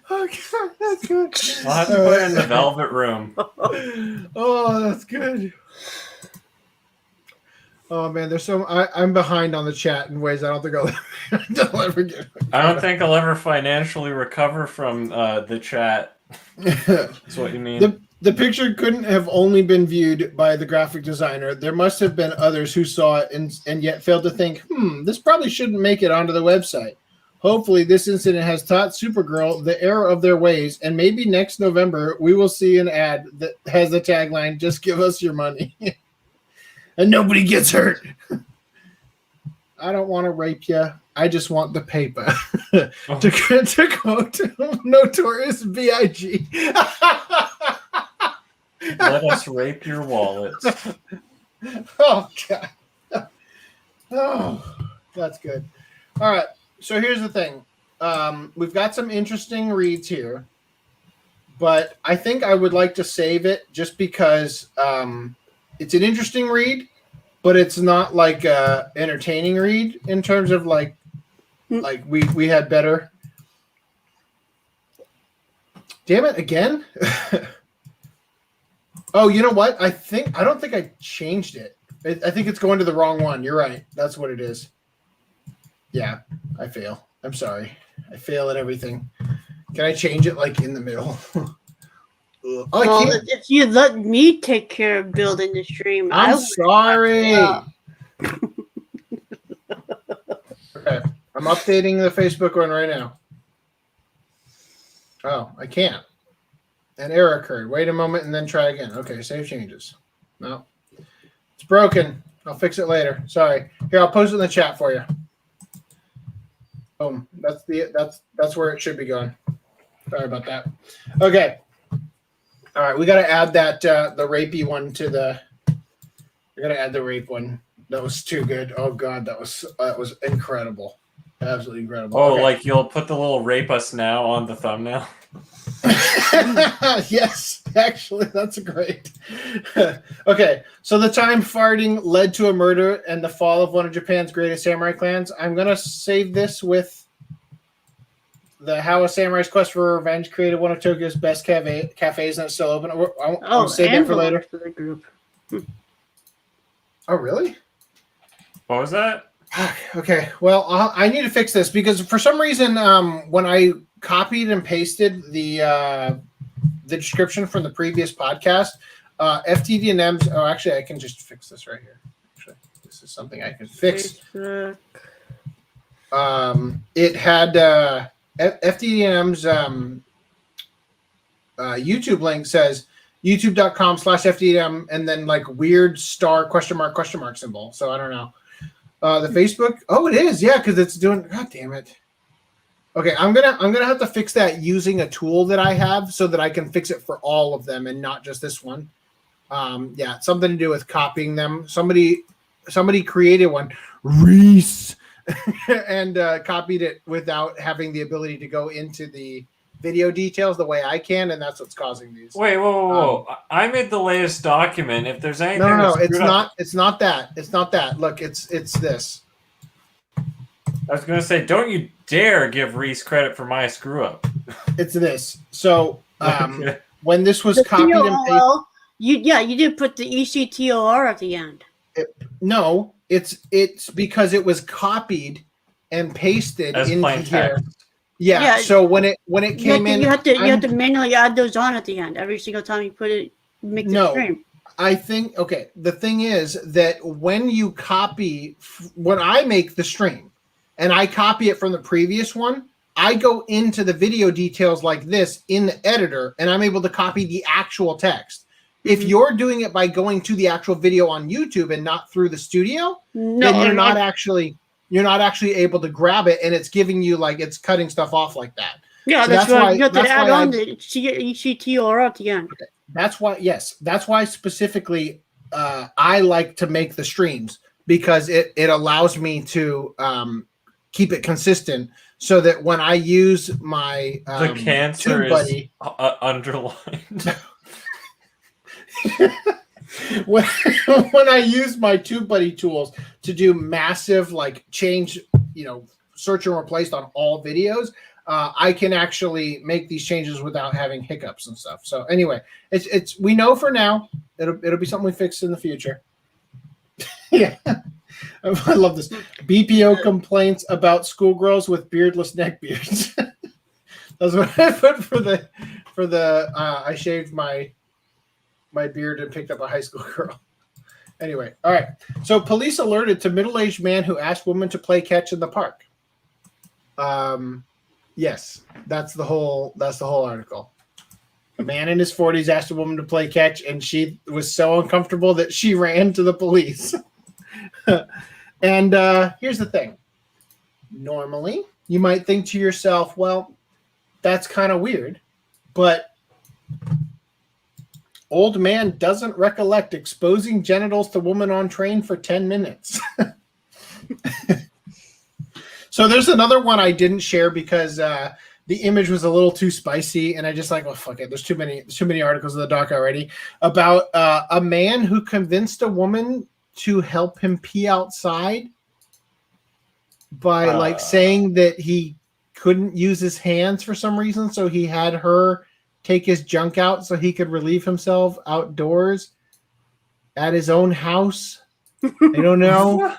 Oh, God, that's good. I'll have to put it in the velvet room. Oh, that's good. Oh, man, there's I'm behind on the chat in ways I don't think I'll ever get. I don't think I'll ever financially recover from the chat. That's what you mean. The picture couldn't have only been viewed by the graphic designer. There must have been others who saw it and yet failed to think, this probably shouldn't make it onto the website. Hopefully, this incident has taught Supergirl the error of their ways, and maybe next November we will see an ad that has the tagline, "Just give us your money." And nobody gets hurt. I don't want to rape you. I just want the paper. To quote Notorious B.I.G. Let us rape your wallets. Oh, God. Oh, that's good. All right. So here's the thing. We've got some interesting reads here, but I think I would like to save it just because it's an interesting read, but it's not like a entertaining read in terms of like we had better. Damn it, again? Oh, you know what? I don't think I changed it. I think it's going to the wrong one. You're right. That's what it is. Yeah, I fail. I'm sorry. I fail at everything. Can I change it like in the middle? Oh, I can't. If you let me take care of building the stream, I'm sorry. Okay, I'm updating the Facebook one right now. Oh, I can't. An error occurred. Wait a moment and then try again. Okay, save changes. No, it's broken. I'll fix it later. Sorry. Here, I'll post it in the chat for you. Boom. That's where it should be going. Sorry about that. Okay. All right, we got to add that the rapey one to the. We got to add the rape one. That was too good. Oh God, that was incredible. Absolutely incredible. Oh, okay. like you'll put the little "Rape Us Now" on the thumbnail. Yes, actually, that's great. Okay, so the time farting led to a murder and the fall of one of Japan's greatest samurai clans. I'm gonna save this with the How a Samurai's Quest for Revenge created one of Tokyo's best cafes and it's still open. I'll save that for later. For the group. Oh, really? What was that? Okay, well, I need to fix this because for some reason, when I copied and pasted the description from the previous podcast, FDDNM's. Oh, actually, I can just fix this right here. Actually, this This is something I can fix. Facebook. It had FDDNM's YouTube link says youtube.com/FDDNM and then like weird star question mark symbol. So I don't know. The Facebook. Oh, it is. Yeah, because it's doing. God damn it. Okay, I'm gonna have to fix that using a tool that I have so that I can fix it for all of them and not just this one. Yeah, something to do with copying them. Somebody created one, RHYS, and copied it without having the ability to go into the video details the way I can, and that's what's causing these. Wait, whoa. I made the latest document. If there's anything, no, it's not. It's not that. It's not that. Look, it's this. I was gonna say, don't you dare give Reese credit for my screw up. It's this. So Okay. when this was The copied and pasted, TOR, you did put the ECTOR at the end. no, it's because it was copied and pasted As into plain here. text. Yeah. Yeah. So when it came in, You have to manually add those on at the end every single time you put it. Make the No. stream. I think the thing is that when you copy, when I make the stream and I copy it from the previous one, I go into the video details like this in the editor and I'm able to copy the actual text. If you're doing it by going to the actual video on YouTube and not through the studio, then you're not actually able to grab it, and it's giving you like it's cutting stuff off like that. Yeah, So that's why you have to that's add why on the ECTOR at the end. That's why specifically I like to make the streams because it allows me to keep it consistent so that when I use my The cancer TubeBuddy, is underlined. when I use my TubeBuddy tools to do massive like change, search and replace on all videos, I can actually make these changes without having hiccups and stuff. So anyway, it's we know for now. It'll be something we fix in the future. Yeah, I love this. BPO complaints about schoolgirls with beardless neckbeards. That's what I put for the. I shaved my beard and picked up a high school girl. Anyway, all right. So police alerted to middle-aged man who asked woman to play catch in the park. Yes, that's the whole article. A man in his 40s asked a woman to play catch, and she was so uncomfortable that she ran to the police. And here's the thing. Normally, you might think to yourself, well, that's kind of weird, but old man doesn't recollect exposing genitals to woman on train for 10 minutes. So there's another one I didn't share because the image was a little too spicy, and I just like, well, fuck it. There's too many articles in the doc already about a man who convinced a woman to help him pee outside by like saying that he couldn't use his hands for some reason, so he had her take his junk out so he could relieve himself outdoors at his own house. I don't know.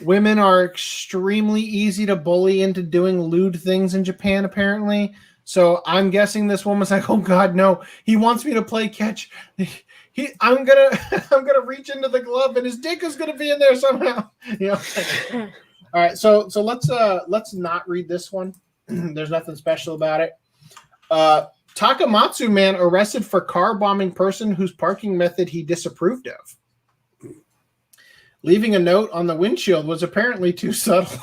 Women are extremely easy to bully into doing lewd things in Japan, apparently. So I'm guessing this woman's like, "Oh God, no! He wants me to play catch. I'm gonna reach into the glove, and his dick is gonna be in there somehow." All right, so let's not read this one. There's nothing special about it. Takamatsu man arrested for car bombing person whose parking method he disapproved of. Leaving a note on the windshield was apparently too subtle.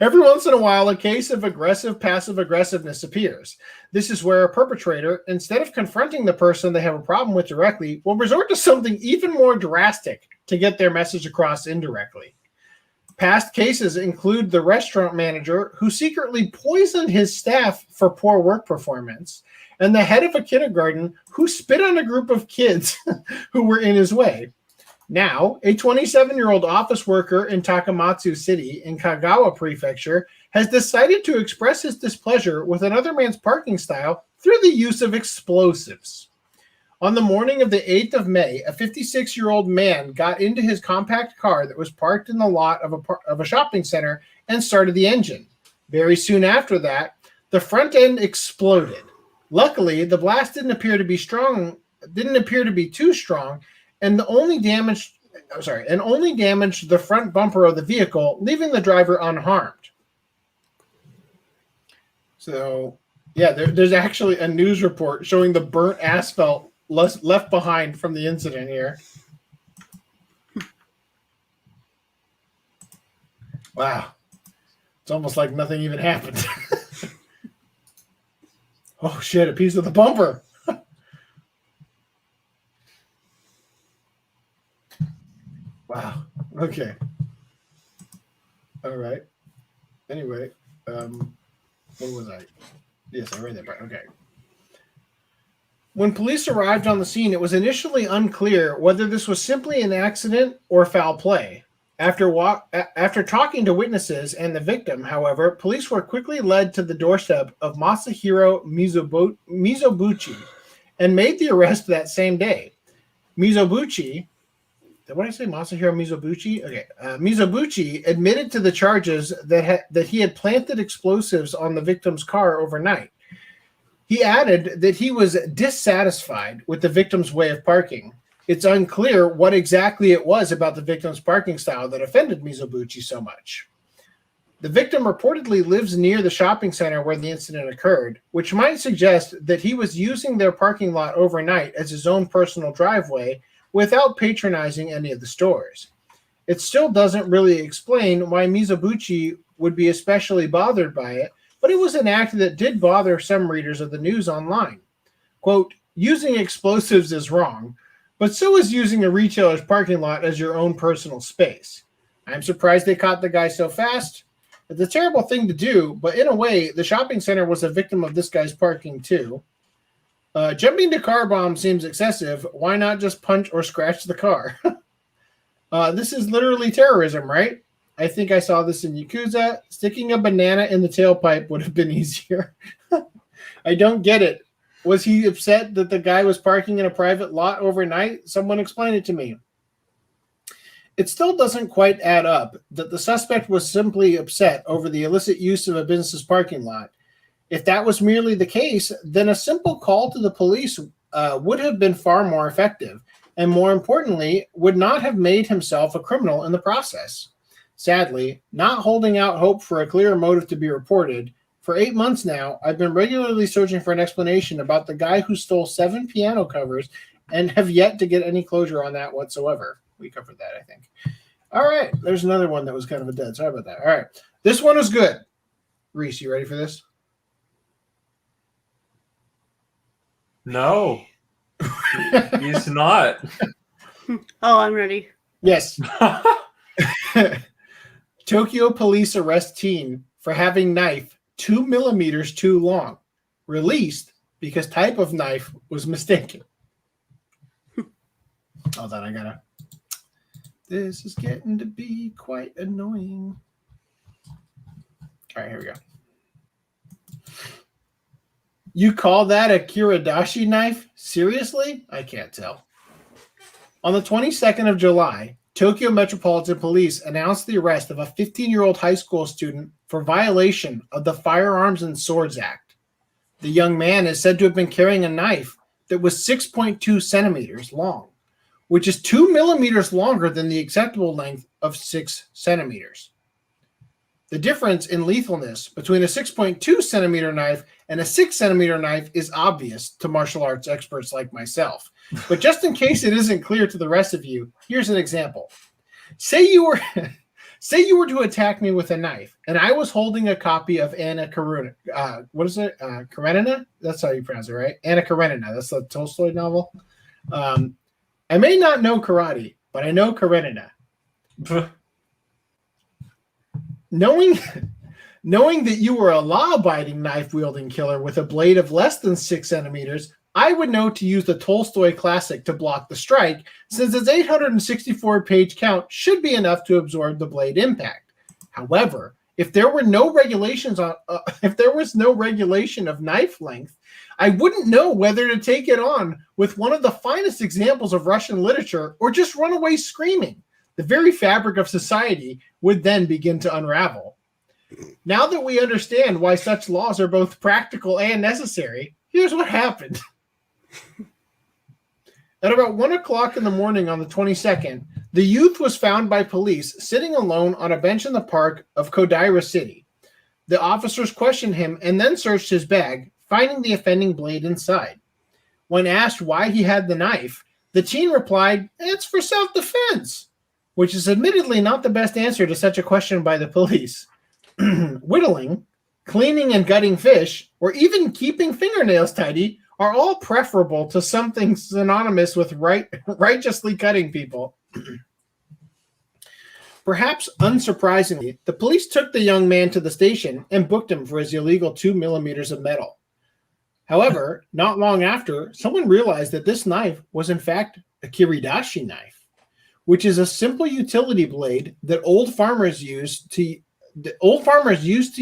Every once in a while, a case of aggressive passive aggressiveness appears. This is where a perpetrator, instead of confronting the person they have a problem with directly, will resort to something even more drastic to get their message across indirectly. Past cases include the restaurant manager who secretly poisoned his staff for poor work performance, and the head of a kindergarten who spit on a group of kids who were in his way. Now, a 27-year-old office worker in Takamatsu City in Kagawa Prefecture has decided to express his displeasure with another man's parking style through the use of explosives. On the morning of the 8th of May, a 56-year-old man got into his compact car that was parked in the lot of a shopping center and started the engine. Very soon after that, the front end exploded. Luckily, the blast didn't appear to be too strong, and only damaged the front bumper of the vehicle, leaving the driver unharmed. So, yeah, there's actually a news report showing the burnt asphalt left behind from the incident here. Wow. It's almost like nothing even happened. Oh, shit, a piece of the bumper. Wow. Okay. All right. Anyway, what was I? Yes, I read that part. Okay. When police arrived on the scene, it was initially unclear whether this was simply an accident or foul play. After talking to witnesses and the victim, however, police were quickly led to the doorstep of Masahiro Mizobuchi and made the arrest that same day. Mizobuchi, what did I say? Masahiro Mizobuchi? Okay. Mizobuchi admitted to the charges that he had planted explosives on the victim's car overnight. He added that he was dissatisfied with the victim's way of parking. It's unclear what exactly it was about the victim's parking style that offended Mizobuchi so much. The victim reportedly lives near the shopping center where the incident occurred, which might suggest that he was using their parking lot overnight as his own personal driveway without patronizing any of the stores. It still doesn't really explain why Mizobuchi would be especially bothered by it, but it was an act that did bother some readers of the news online. Quote, using explosives is wrong, but so is using a retailer's parking lot as your own personal space. I'm surprised they caught the guy so fast. It's a terrible thing to do, but in a way, the shopping center was a victim of this guy's parking too. Jumping to car bombs seems excessive. Why not just punch or scratch the car? This is literally terrorism, right? I think I saw this in Yakuza. Sticking a banana in the tailpipe would have been easier. I don't get it. Was he upset that the guy was parking in a private lot overnight? Someone explain it to me. It still doesn't quite add up that the suspect was simply upset over the illicit use of a business's parking lot. If that was merely the case, then a simple call to the police would have been far more effective, and more importantly, would not have made himself a criminal in the process. Sadly, not holding out hope for a clear motive to be reported, for 8 months now, I've been regularly searching for an explanation about the guy who stole 7 piano covers and have yet to get any closure on that whatsoever. We covered that, I think. All right, there's another one that was kind of a dud. Sorry about that. All right, this one was good. Reese, you ready for this? No. He's not. Oh, I'm ready. Yes. Tokyo police arrest teen for having knife 2 millimeters too long. Released because type of knife was mistaken. Hold on, I gotta. This is getting to be quite annoying. All right, here we go. You call that a Kiradashi knife? Seriously? I can't tell. On the 22nd of July, Tokyo Metropolitan Police announced the arrest of a 15-year-old high school student for violation of the Firearms and Swords Act. The young man is said to have been carrying a knife that was 6.2 centimeters long, which is 2 millimeters longer than the acceptable length of 6 centimeters. The difference in lethalness between a 6.2 centimeter knife and a 6 centimeter knife is obvious to martial arts experts like myself. But just in case it isn't clear to the rest of you, here's an example. Say you were to attack me with a knife, and I was holding a copy of Anna Karenina. Karenina? That's how you pronounce it, right? Anna Karenina. That's the Tolstoy novel. I may not know karate, but I know Karenina. Knowing that you were a law-abiding knife-wielding killer with a blade of less than 6 centimeters, I would know to use the Tolstoy classic to block the strike, since its 864-page count should be enough to absorb the blade impact. However, if there was no regulation of knife length, I wouldn't know whether to take it on with one of the finest examples of Russian literature or just run away screaming. The very fabric of society would then begin to unravel. Now that we understand why such laws are both practical and necessary, here's what happened. At about 1 o'clock in the morning on the 22nd, the youth was found by police sitting alone on a bench in the park of Kodaira City. The officers questioned him and then searched his bag, finding the offending blade inside. When asked why he had the knife, the teen replied, "It's for self-defense," which is admittedly not the best answer to such a question by the police. Whittling, cleaning and gutting fish, or even keeping fingernails tidy are all preferable to something synonymous with righteously cutting people. Perhaps unsurprisingly, the police took the young man to the station and booked him for his illegal 2 millimeters of metal. However, not long after, someone realized that this knife was in fact a kiridashi knife, which is a simple utility blade that old farmers used to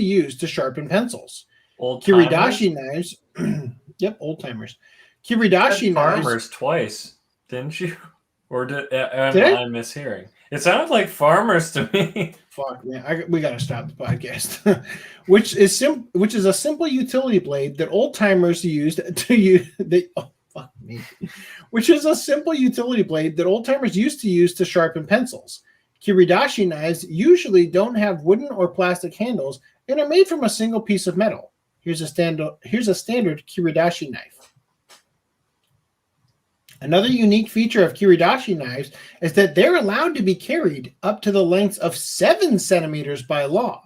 use to sharpen pencils. Kiridashi knives. Yep, old timers. Kiridashi knives. Farmers twice, didn't you? Or did I mishearing? It sounded like farmers to me. Fuck man, we gotta stop the podcast. which is a simple utility blade that old timers used to use. Which is a simple utility blade that old timers used to use to sharpen pencils. Kiridashi knives usually don't have wooden or plastic handles and are made from a single piece of metal. Here's a standard kiridashi knife. Another unique feature of kiridashi knives is that they're allowed to be carried up to the lengths of 7 centimeters by law.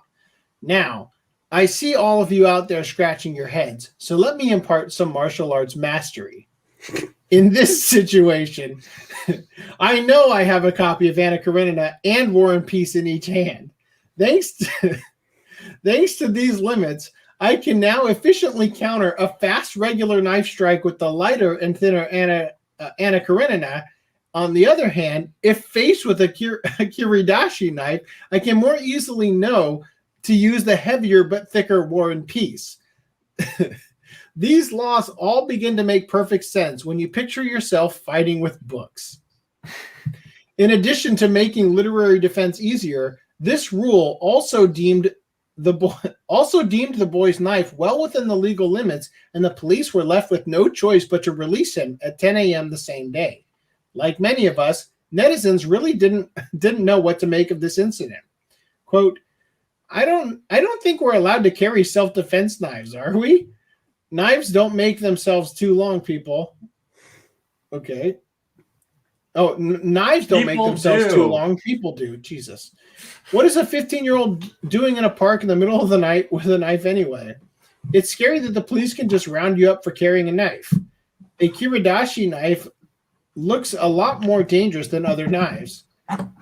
Now, I see all of you out there scratching your heads, so let me impart some martial arts mastery. In this situation, I know I have a copy of Anna Karenina and War and Peace in each hand. Thanks to these limits, I can now efficiently counter a fast regular knife strike with the lighter and thinner Anna Karenina. On the other hand, if faced with a kiridashi knife, I can more easily know to use the heavier but thicker War and Peace. These laws all begin to make perfect sense when you picture yourself fighting with books. In addition to making literary defense easier, this rule also deemed the boy's knife well within the legal limits, and the police were left with no choice but to release him at 10 a.m. the same day. Like many of us, netizens really didn't know what to make of this incident. Quote, I don't think we're allowed to carry self-defense knives, are we? Knives don't make themselves too long, people. Okay. Oh, knives don't make themselves too long. People do. Jesus. What is a 15-year-old doing in a park in the middle of the night with a knife anyway? It's scary that the police can just round you up for carrying a knife. A kiridashi knife looks a lot more dangerous than other knives.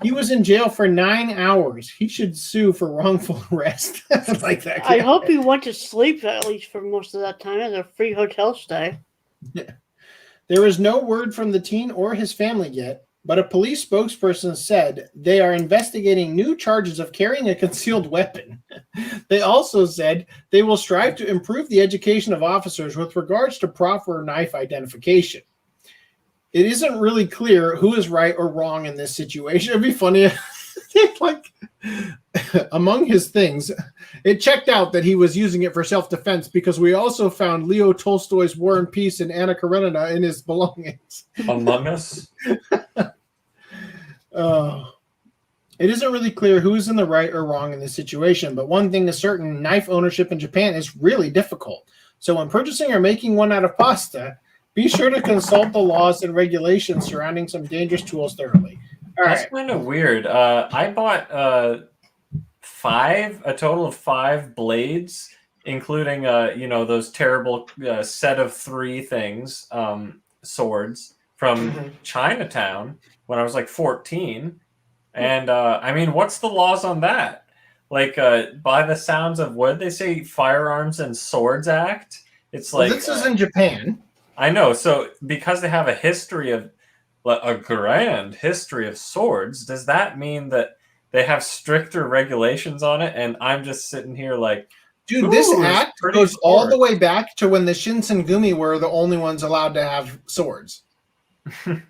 He was in jail for 9 hours. He should sue for wrongful arrest. Like that. I hope he went to sleep at least for most of that time as a free hotel stay. Yeah. There is no word from the teen or his family yet, but a police spokesperson said they are investigating new charges of carrying a concealed weapon. They also said they will strive to improve the education of officers with regards to proper knife identification. It isn't really clear who is right or wrong in this situation. It'd be funny if, like, among his things, it checked out that he was using it for self-defense because we also found Leo Tolstoy's War and Peace and Anna Karenina in his belongings. Among Us? It isn't really clear who's in the right or wrong in this situation, but one thing is certain, knife ownership in Japan is really difficult. So when purchasing or making one out of pasta, be sure to consult the laws and regulations surrounding some dangerous tools thoroughly. All right. That's kind of weird. I bought a total of 5 blades, including those terrible set of 3 things, swords from Chinatown when I was like 14. And I mean, what's the laws on that? Like, by the sounds of what they say, Firearms and Swords Act. It's like this is in Japan. I know. So because they have a grand history of swords, does that mean that they have stricter regulations on it? And I'm just sitting here like, dude, this act goes all the way back to when the Shinsengumi were the only ones allowed to have swords. I'm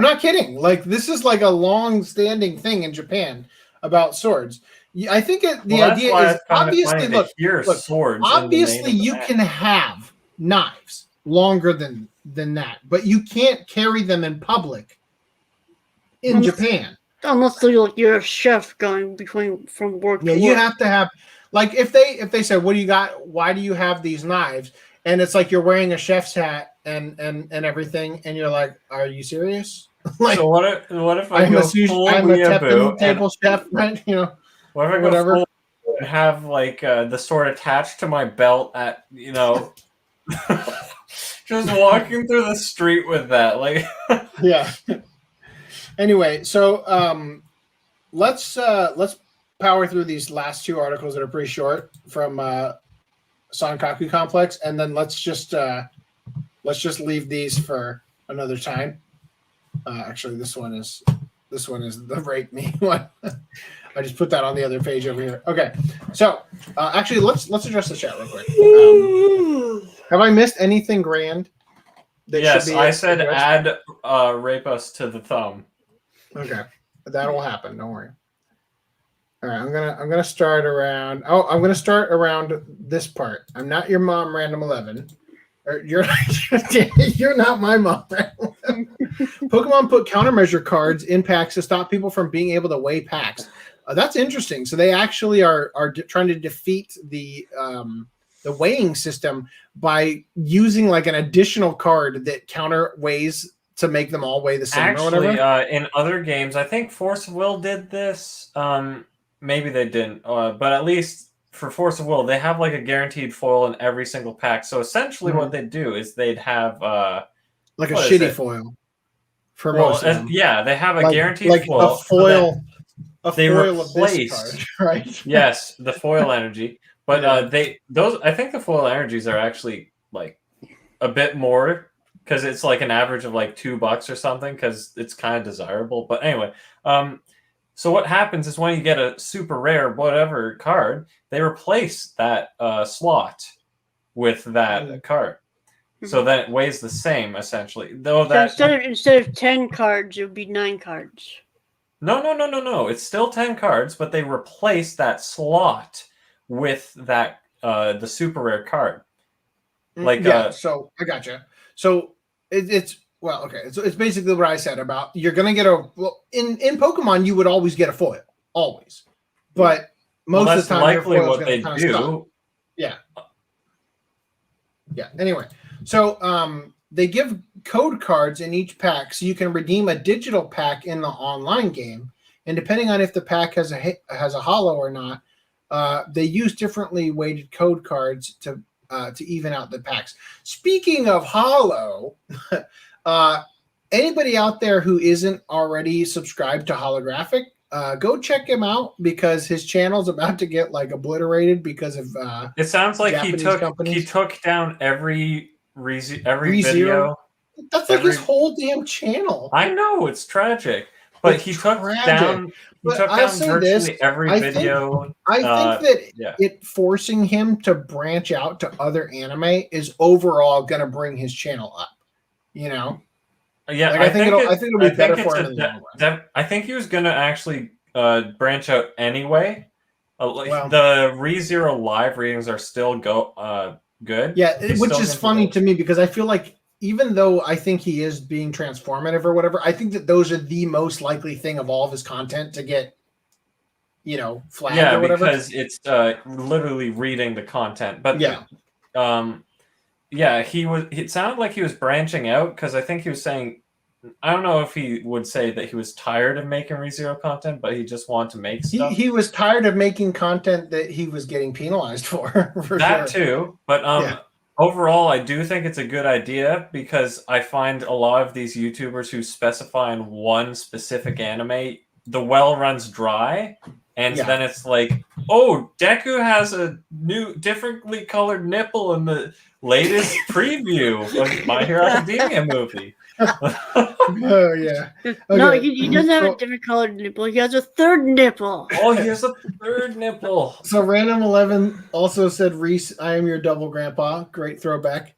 not kidding. Like, this is like a long-standing thing in Japan about swords. I think the idea is obviously, look, swords. Obviously, you can have knives. longer than that, but you can't carry them in public in Japan. Unless you're a chef going from work Yeah, to you work. have to have, like, if they say, what do you got? Why do you have these knives? And it's like you're wearing a chef's hat and everything, and you're like, are you serious? Like, So what if I I'm go a sushi, full I'm a weeaboo Teppen table chef, right? You know, what if I go whatever. full and have like the sword attached to my belt at just walking through the street with that, like Yeah. Anyway, so let's power through these last two articles that are pretty short from Sankaku Complex, and then let's just leave these for another time. Actually, this one is the Rape Me one. I just put that on the other page over here. Okay, so actually, let's address the chat real quick. Have I missed anything grand? yes, I said add rape us to the thumb. Okay, that'll happen. Don't worry. All right, I'm gonna start around. Oh, I'm gonna start around this part. I'm not your mom, Random 11. Or you're not my mom. Pokemon put countermeasure cards in packs to stop people from being able to weigh packs. That's interesting. So they actually are trying to defeat the weighing system by using like an additional card that counter weighs to make them all weigh the same. Actually, or whatever. In other games, I think Force of Will did this. Maybe they didn't, but at least for Force of Will, they have like a guaranteed foil in every single pack. So essentially, what they'd do is they'd have like a shitty foil for most of them. Yeah, they have a guaranteed foil. A foil. They foil of this replaced, card, right? Yes, the foil energy. But I think the foil energies are actually like a bit more because it's like an average of like $2 or something because it's kind of desirable. But anyway, so what happens is when you get a super rare whatever card, they replace that slot with that card. So then it weighs the same essentially. Though that instead of 10 cards, it would be 9 cards. No. It's still 10 cards, but they replace that slot with that the super rare card. Like so I gotcha. So it's basically what I said about you're gonna get in Pokemon you would always get a foil, always, but most of the time likely what they do. Stop. Yeah. Anyway, so they give code cards in each pack, so you can redeem a digital pack in the online game, and depending on if the pack has a holo or not, they use differently weighted code cards to even out the packs. Speaking of holo. Anybody out there who isn't already subscribed to Holographic, go check him out because his channel's about to get like obliterated because of it sounds like Japanese he took down every video. That's like his whole damn channel. I know, it's tragic. But he took down virtually every video. I think that it forcing him to branch out to other anime is overall going to bring his channel up. You know? Yeah, like, I think it'll be better for him in the long run. I think he was going to actually branch out anyway. The ReZero live readings are still good. Yeah, which is funny to me because I feel like even though I think he is being transformative or whatever, I think that those are the most likely thing of all of his content to get, flagged or whatever. Yeah, because it's literally reading the content. But it sounded like he was branching out because I think he was saying, I don't know if he would say that he was tired of making ReZero content, but he just wanted to make stuff. He was tired of making content that he was getting penalized for that sure. Too. But overall, I do think it's a good idea because I find a lot of these YouTubers who specify in one specific anime, the well runs dry. And then it's like, oh, Deku has a new, differently colored nipple in the latest preview of My Hero Academia movie. Oh, yeah. Okay. No, he doesn't have a different colored nipple. He has a third nipple. Oh, he has a third nipple. So Random 11 also said, Reese, I am your double grandpa. Great throwback.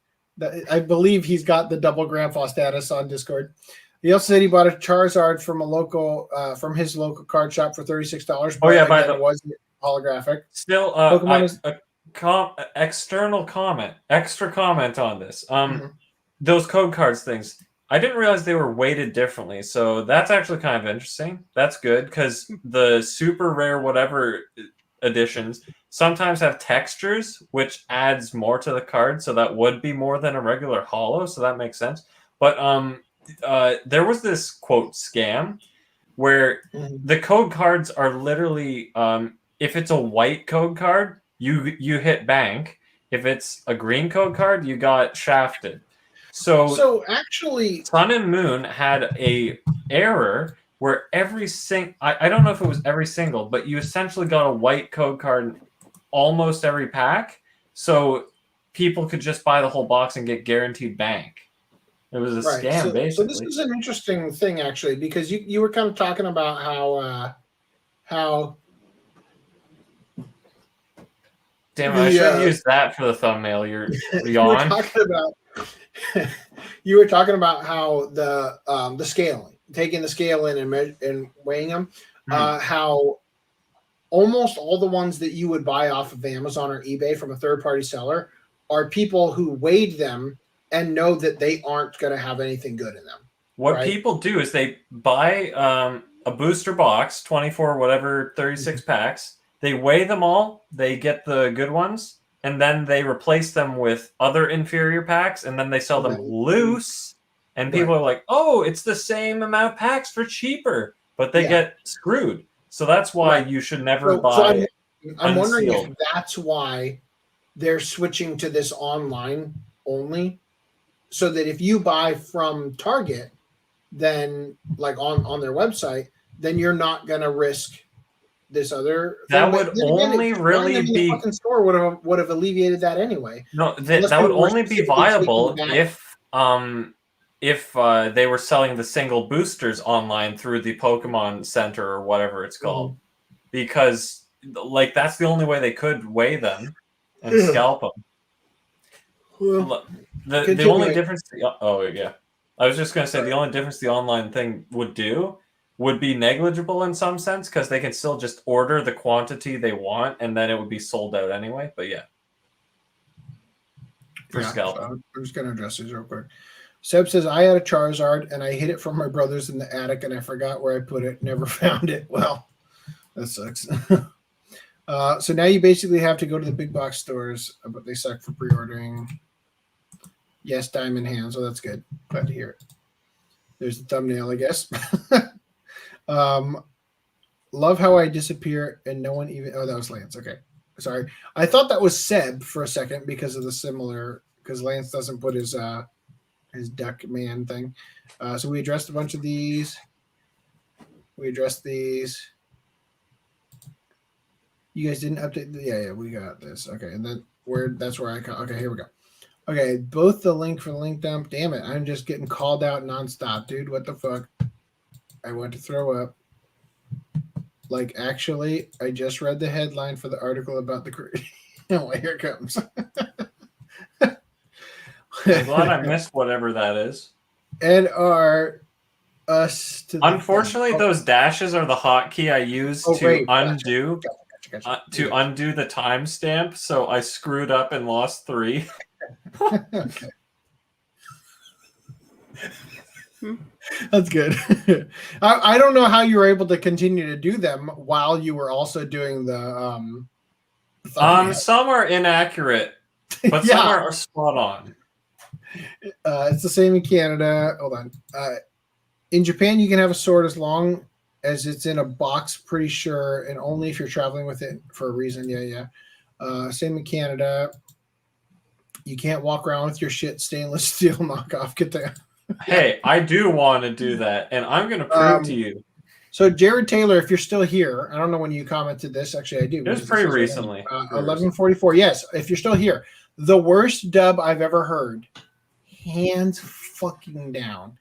I believe he's got the double grandpa status on Discord. He also said he bought a Charizard from from his local card shop for $36. Oh yeah, by the was holographic. Still, extra comment on this. Those code cards things. I didn't realize they were weighted differently, so that's actually kind of interesting. That's good because the super rare whatever editions sometimes have textures, which adds more to the card, so that would be more than a regular holo, so that makes sense. But there was this quote scam where the code cards are literally if it's a white code card, you hit bank. If it's a green code card, you got shafted. So actually, Sun and Moon had a error where I don't know if it was every single, but you essentially got a white code card almost every pack, so people could just buy the whole box and get guaranteed bank. It was a scam, basically. So this is an interesting thing, actually, because you were kind of talking about how Damn it, I should have used that for the thumbnail. You're on. You were talking about how the scaling, taking the scale in and weighing them, how almost all the ones that you would buy off of Amazon or eBay from a third-party seller are people who weighed them and know that they aren't going to have anything good in them. What people do is they buy a booster box, 24, whatever, 36 packs. They weigh them all. They get the good ones. And then they replace them with other inferior packs, and then they sell them loose. And people are like, oh, it's the same amount of packs for cheaper. But they get screwed. So that's why you should never buy I'm wondering if that's why they're switching to this online only. So that if you buy from Target, then like on their website, then you're not going to risk this other that thing. Would only really be the store would have alleviated that anyway. No, that would only be viable if they were selling the single boosters online through the Pokemon Center or whatever it's called, because like that's the only way they could weigh them and scalp them. Well, the only difference. I was just gonna say the only difference the online thing would be negligible in some sense because they can still just order the quantity they want and then it would be sold out anyway. But scalp. I'm just going to address these real quick. Seb says, I had a Charizard and I hid it from my brothers in the attic and I forgot where I put it. Never found it. Well, that sucks. So now you basically have to go to the big box stores, but they suck for pre-ordering. Yes, Diamond Hands. So that's good. Glad to hear it. There's the thumbnail, I guess. Love how I disappear and no one even. Oh, that was Lance. Okay, sorry. I thought that was Seb for a second because of the similar. Because Lance doesn't put his duck man thing. So we addressed a bunch of these. We addressed these. You guys didn't update. Yeah, we got this. Okay, and then that's where I. Okay, here we go. Okay, both the link for the link dump. Damn it, I'm just getting called out nonstop, dude. What the fuck? I want to throw up. Like, actually, I just read the headline for the article about the. Oh, here it comes. I'm glad I missed whatever that is. And us to. Unfortunately, those dashes are the hotkey I use to undo. Gotcha. To undo the timestamp, so I screwed up and lost 3. Okay. That's good. I don't know how you were able to continue to do them while you were also doing the some are inaccurate, but some are spot on. It's the same in Canada. Hold on. In Japan, you can have a sword as long as it's in a box, pretty sure, and only if you're traveling with it for a reason. Same in Canada. You can't walk around with your shit stainless steel knockoff. Get that. Hey, I do want to do that, and I'm going to prove to you. So, Jared Taylor, if you're still here, I don't know when you commented this. Actually, I do. It was pretty recently. 11:44. Yes, if you're still here. The worst dub I've ever heard, hands fucking down,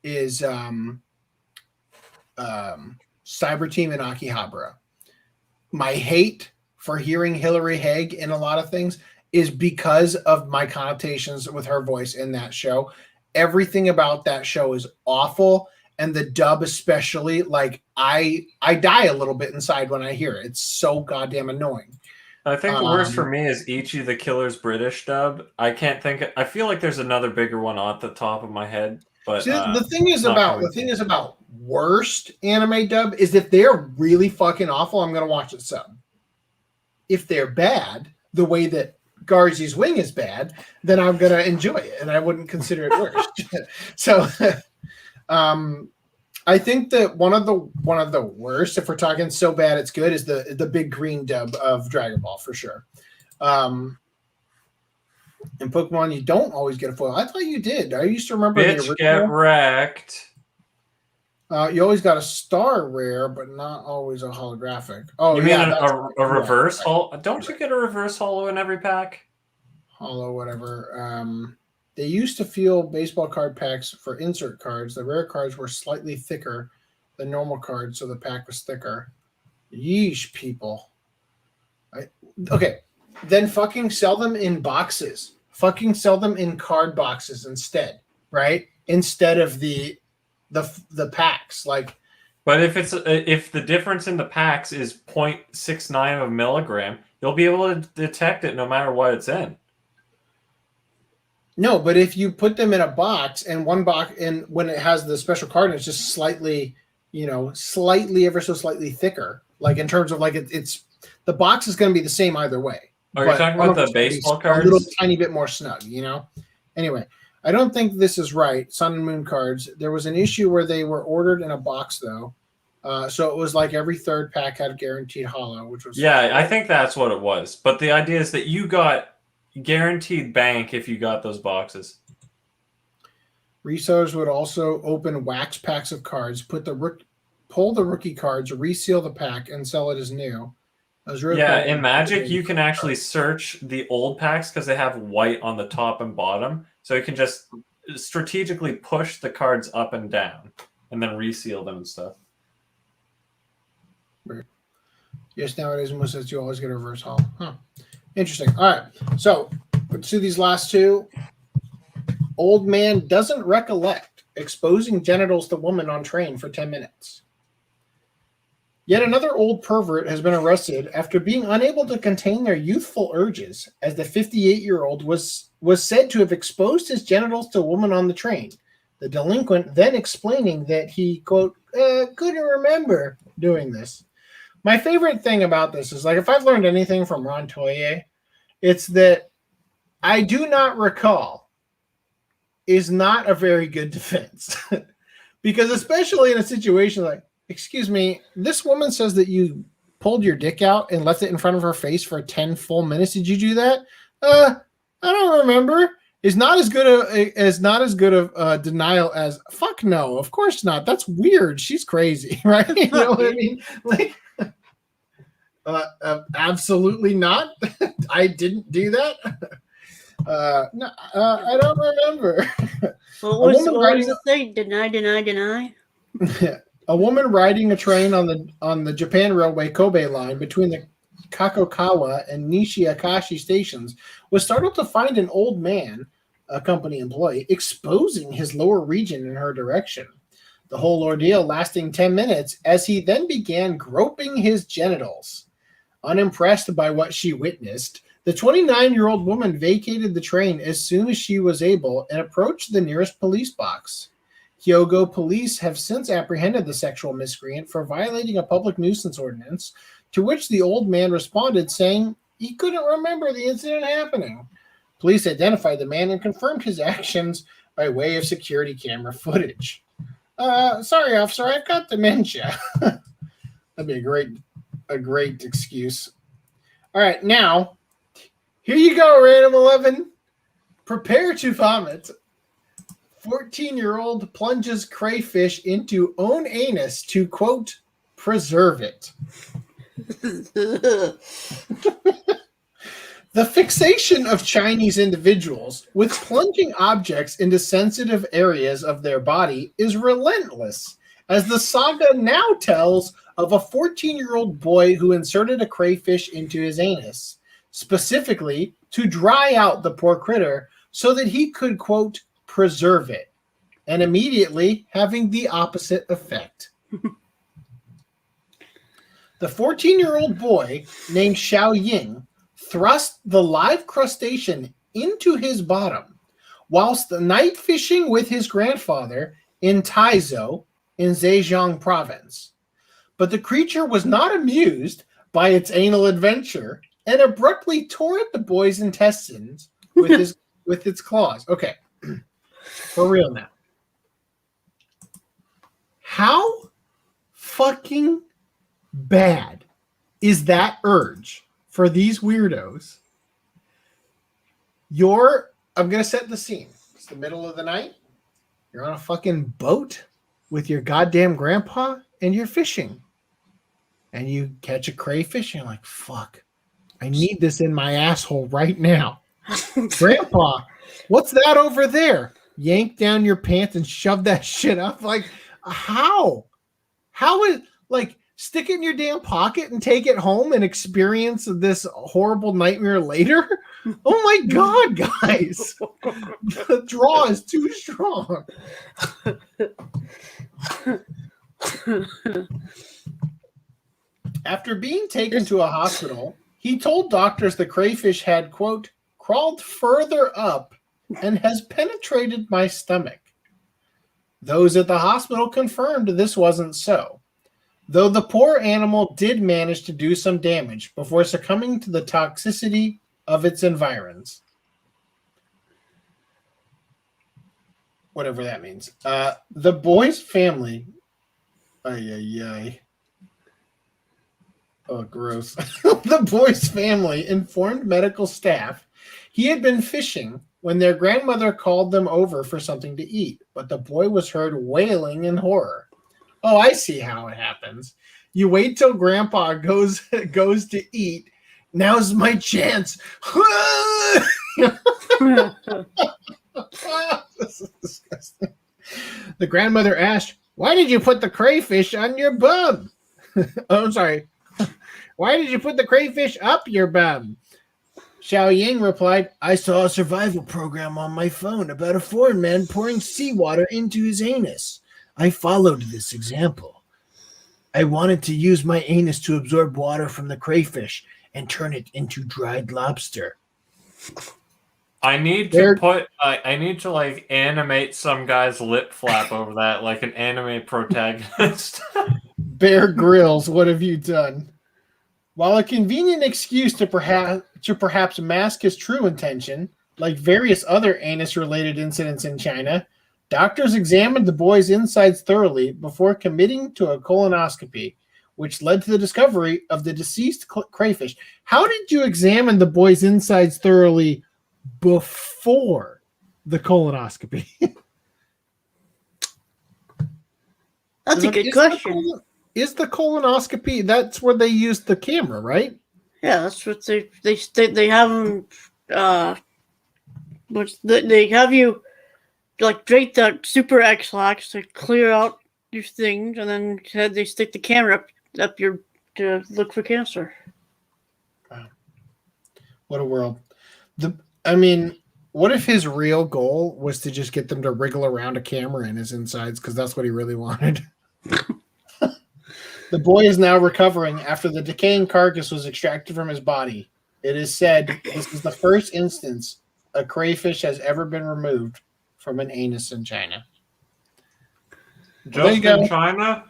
is Cyber Team and Akihabara. My hate for hearing Hilary Haig in a lot of things is because of my connotations with her voice in that show. Everything about that show is awful, and the dub especially. Like I die a little bit inside when I hear it. It's so goddamn annoying. I think the worst for me is Ichi the Killer's British dub. I can't think. I feel like there's another bigger one at the top of my head. But See, the thing is not about coming to me. worst anime dub is if they're really fucking awful, I'm gonna watch it sub. If they're bad, the way that Garzy's Wing is bad, then I'm gonna enjoy it, and I wouldn't consider it worst. So, I think that one of the worst, if we're talking so bad it's good, is the big green dub of Dragon Ball for sure. In Pokemon, you don't always get a foil. I thought you did. I used to remember the Bitch, original. get wrecked. You always got a star rare, but not always a holographic. Oh, You mean yeah, a reverse right. holo? Don't you get a reverse holo in every pack? Holo, whatever. They used to feel baseball card packs for insert cards. The rare cards were slightly thicker than normal cards, so the pack was thicker. Yeesh, people. Okay, then fucking sell them in boxes. Fucking sell them in card boxes instead, right? Instead of the packs. Like, But if the difference in the packs is 0.69 of a milligram, you'll be able to detect it no matter what it's in. no, but if you put them in a box and one box, and when it has the special card, it's just slightly, ever so slightly thicker. Like in terms of like it's the box is going to be the same either way. Are you But talking one about of the it's gonna be baseball a little cards? tiny bit more snug, Anyway, I don't think this is right. Sun and Moon cards. There was an issue where they were ordered in a box though, so it was like every third pack had a guaranteed holo, which was Yeah, I think that's what it was. But the idea is that you got guaranteed bank if you got those boxes. Resellers would also open wax packs of cards, pull the rookie cards, reseal the pack, and sell it as new. Yeah, in Magic, you can actually search the old packs because they have white on the top and bottom. So you can just strategically push the cards up and down and then reseal them and stuff. Yes, nowadays most says you always get a reverse haul. Huh. Interesting. All right. So let's do these last two. Old man doesn't recollect exposing genitals to woman on train for 10 minutes. Yet another old pervert has been arrested after being unable to contain their youthful urges, as the 58-year-old was said to have exposed his genitals to a woman on the train. The delinquent then explaining that he, quote, couldn't remember doing this. My favorite thing about this is, like, if I've learned anything from Ron Toye, it's that I do not recall is not a very good defense. Because especially in a situation like, excuse me, this woman says that you pulled your dick out and left it in front of her face for 10 full minutes. Did you do that? I don't remember. Is not as good of denial as fuck no, of course not. That's weird. She's crazy, right? You know what I mean? Like, absolutely not. I didn't do that. No, I don't remember. What was the thing? Deny. A woman riding a train on the Japan Railway Kobe line between the Kakokawa and Nishiakashi stations was startled to find an old man, a company employee, exposing his lower region in her direction. The whole ordeal lasting 10 minutes as he then began groping his genitals. Unimpressed by what she witnessed, the 29-year-old woman vacated the train as soon as she was able and approached the nearest police box. Hyogo police have since apprehended the sexual miscreant for violating a public nuisance ordinance, to which the old man responded saying he couldn't remember the incident happening. Police identified the man and confirmed his actions by way of security camera footage. Sorry, officer, I've got dementia. That'd be a great excuse. All right, now, here you go, Random 11. Prepare to vomit. 14-year-old plunges crayfish into own anus to, quote, preserve it. The fixation of Chinese individuals with plunging objects into sensitive areas of their body is relentless, as the saga now tells of a 14-year-old boy who inserted a crayfish into his anus, specifically to dry out the poor critter so that he could, quote, preserve it, and immediately having the opposite effect. The 14-year-old boy named Xiao Ying thrust the live crustacean into his bottom whilst night fishing with his grandfather in Taizhou in Zhejiang province. But the creature was not amused by its anal adventure and abruptly tore at the boy's intestines with its claws. Okay, for real now. How fucking bad is that urge for these weirdos? I'm going to set the scene. It's the middle of the night. You're on a fucking boat with your goddamn grandpa and you're fishing. And you catch a crayfish and you're like, fuck, I need this in my asshole right now. Grandpa, what's that over there? Yank down your pants and shove that shit up. Like, how? How is, like, stick it in your damn pocket and take it home and experience this horrible nightmare later? Oh my God, guys. The draw is too strong. After being taken to a hospital, he told doctors the crayfish had, quote, crawled further up and has penetrated my stomach. Those at the hospital confirmed this wasn't so, though the poor animal did manage to do some damage before succumbing to the toxicity of its environs. Whatever that means. The boy's family... Oh, gross. The boy's family informed medical staff he had been fishing when their grandmother called them over for something to eat, but the boy was heard wailing in horror. Oh, I see how it happens. You wait till grandpa goes to eat. Now's my chance. This is disgusting. The grandmother asked, "Why did you put the crayfish on your bum?" Oh, I'm sorry. "Why did you put the crayfish up your bum?" Xiao Ying replied, "I saw a survival program on my phone about a foreign man pouring seawater into his anus. I followed this example. I wanted to use my anus to absorb water from the crayfish and turn it into dried lobster." I need to I need to like animate some guy's lip flap over that, like an anime protagonist. Bear Grylls, what have you done? While a convenient excuse to perhaps mask his true intention, like various other anus-related incidents in China, doctors examined the boy's insides thoroughly before committing to a colonoscopy, which led to the discovery of the deceased crayfish. How did you examine the boy's insides thoroughly before the colonoscopy? That's a good question. Is the colonoscopy, that's where they use the camera, right? Yeah, that's what they have them. They have you like drink that super X-Lax to clear out your things, and then they stick the camera up your to look for cancer. Wow. What a world. What if his real goal was to just get them to wriggle around a camera in his insides because that's what he really wanted? The boy is now recovering after the decaying carcass was extracted from his body. It is said this is the first instance a crayfish has ever been removed from an anus in China. Just in China?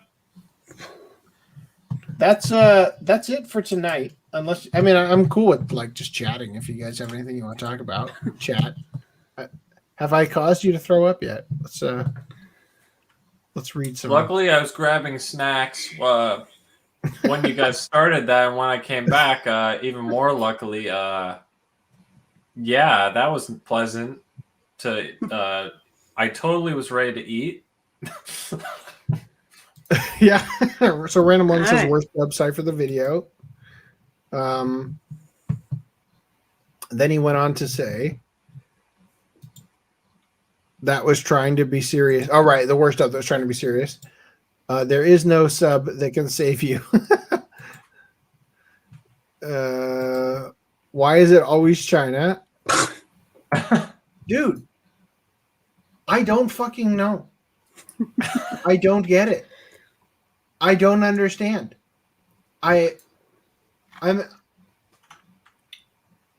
That's it for tonight. Unless I'm cool with like just chatting. If you guys have anything you want to talk about, chat. Have I caused you to throw up yet? Let's read some. Luckily, I was grabbing snacks when you guys started that, and when I came back, even more luckily, yeah, that was pleasant. I totally was ready to eat. Yeah. So Random One says worst website for the video. Then he went on to say that was trying to be serious. All right, the worst stuff that was trying to be serious. There is no sub that can save you. Why is it always China? Dude, I don't fucking know. I don't get it. I don't understand.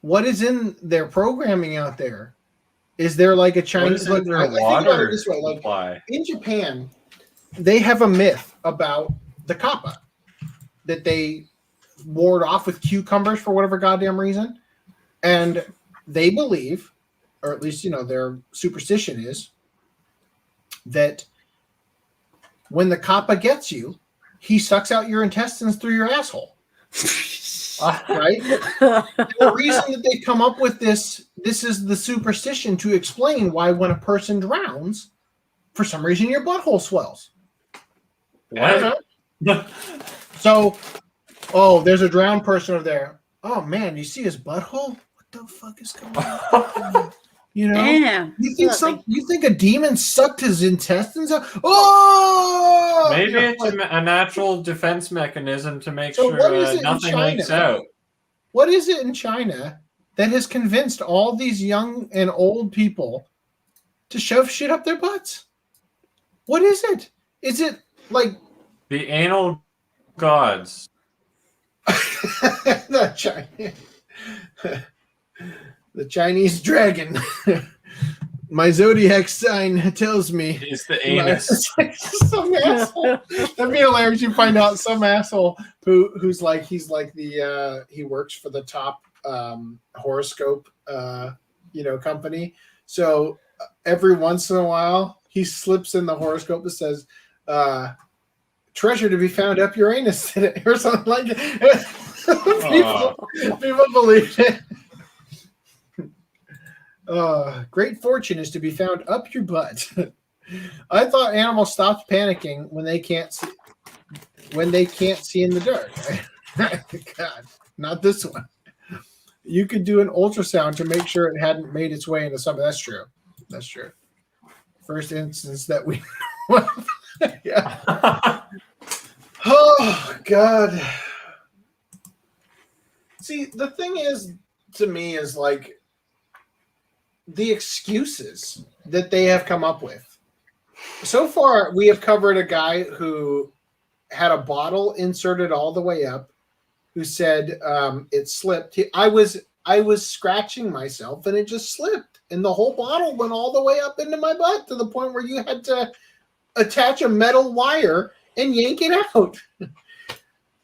what is in their programming out there? Is there like a Chinese? Look, I think about it this way: like supply? in Japan, they have a myth about the kappa that they ward off with cucumbers for whatever goddamn reason, and they believe, or at least their superstition is that when the kappa gets you, he sucks out your intestines through your asshole. Right? The reason that they come up with this is the superstition to explain why when a person drowns, for some reason your butthole swells. What? So, there's a drowned person over there. Oh man, you see his butthole? What the fuck is going on? Damn. You think a demon sucked his intestines out? Oh, Maybe it's a natural defense mechanism to make So sure what is it in nothing China? leaks out. What is it in China that has convinced all these young and old people to shove shit up their butts? What is it? Is it like The anal gods. the Chinese dragon? My zodiac sign tells me It's the anus. some asshole. That'd be hilarious. You find out some asshole who's like he works for the top horoscope company. So every once in a while he slips in the horoscope that says treasure to be found up your anus today or something like it. People believe it. Great fortune is to be found up your butt. I thought animals stopped panicking when they can't see in the dark. God, not this one. You could do an ultrasound to make sure it hadn't made its way into something. That's true. First instance that we. Yeah. Oh God. See, the thing is, to me, is like the excuses that they have come up with. So far, we have covered a guy who had a bottle inserted all the way up, who said it slipped. I was scratching myself and it just slipped, and the whole bottle went all the way up into my butt to the point where you had to attach a metal wire and yank it out.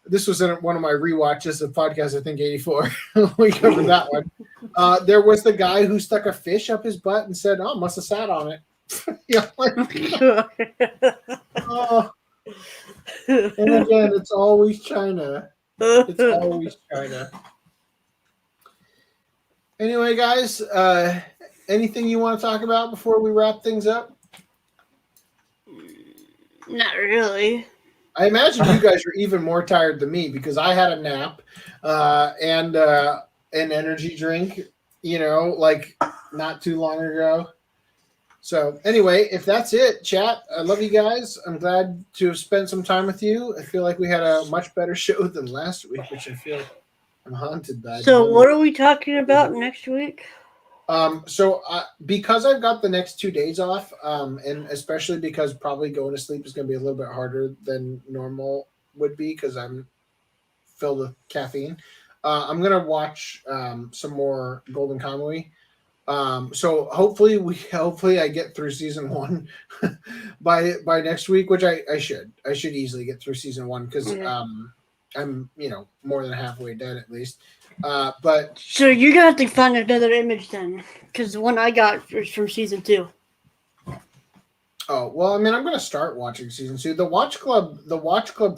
This was in one of my rewatches of podcast, I think 84. We covered that one. There was the guy who stuck a fish up his butt and said, "Oh, must have sat on it." And again, it's always China. It's always China. Anyway, guys, anything you want to talk about before we wrap things up? Not really. I imagine you guys are even more tired than me because I had a nap and an energy drink, like not too long ago. So anyway, if that's it, chat, I love you guys. I'm glad to have spent some time with you. I feel like we had a much better show than last week, which I feel I'm haunted by. So what are we talking about next week? Because I've got the next 2 days off, and especially because probably going to sleep is going to be a little bit harder than normal would be because I'm filled with caffeine. I'm going to watch some more Golden Kamuy. So hopefully I get through season 1 by next week, which I should easily get through season 1 because I'm more than halfway done at least. But so you're gonna have to find another image then, because the one I got is from season 2. Oh well, I mean, I'm gonna start watching season 2. The watch club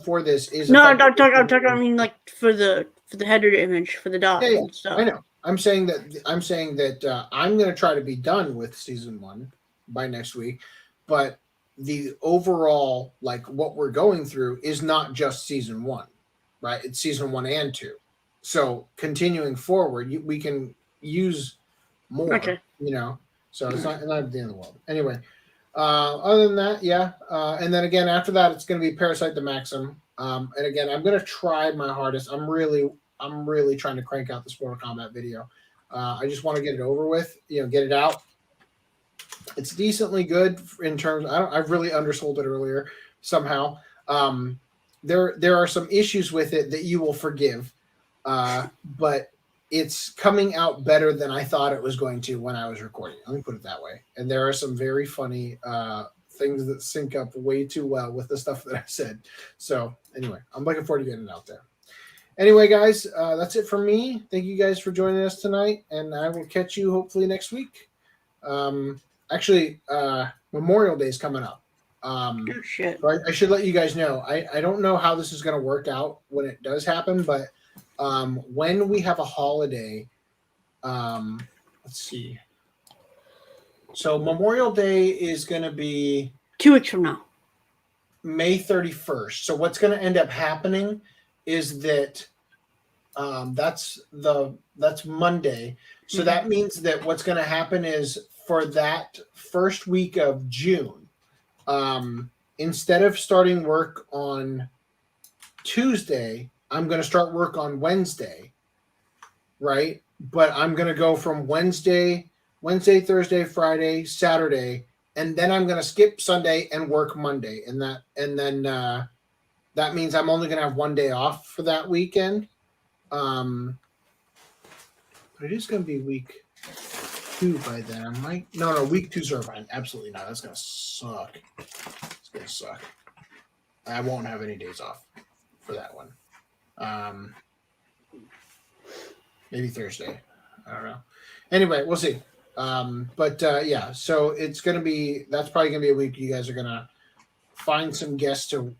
for this is I'm talking. I mean, like for the header image for the dog. Yeah, And stuff. I know. I'm saying that I'm gonna try to be done with season 1 by next week, but the overall like what we're going through is not just season 1, right? It's season 1 and 2. So continuing forward, we can use more, so it's not the end of the world. Anyway, other than that, yeah. And then again, after that, it's going to be Parasite the Maxim. And again, I'm going to try my hardest. I'm really trying to crank out this Mortal Kombat video. I just want to get it over with, get it out. It's decently good in terms. I've really undersold it earlier somehow. There are some issues with it that you will forgive. But it's coming out better than I thought it was going to when I was recording. Let me put it that way. And there are some very funny things that sync up way too well with the stuff that I said. So anyway, I'm looking forward to getting it out there. Anyway, guys, that's it from me. Thank you guys for joining us tonight, and I will catch you hopefully next week. Actually, Memorial Day is coming up. Oh, shit. So I should let you guys know. I don't know how this is going to work out when it does happen, but when we have a holiday, let's see. So Memorial Day is going to be 2 weeks from now. May 31st. So what's going to end up happening is that that's Monday. So that means that what's going to happen is for that first week of June, instead of starting work on Tuesday, I'm going to start work on Wednesday, right? But I'm going to go from Wednesday, Thursday, Friday, Saturday, and then I'm going to skip Sunday and work Monday. And then that means I'm only going to have one day off for that weekend. But it is going to be week 2 by then. No, week 2's Irvine. Absolutely not. That's going to suck. It's going to suck. I won't have any days off for that one. Maybe Thursday. I don't know. Anyway, we'll see. Yeah, so it's going to be, that's probably going to be a week you guys are going to find some guests to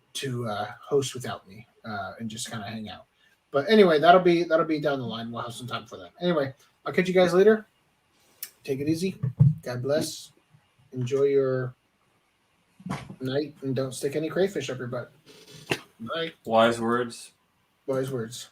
host without me and just kind of hang out. But anyway, that'll be down the line. We'll have some time for that. Anyway, I'll catch you guys later. Take it easy. God bless. Enjoy your night and don't stick any crayfish up your butt. Bye. Wise words. Wise words.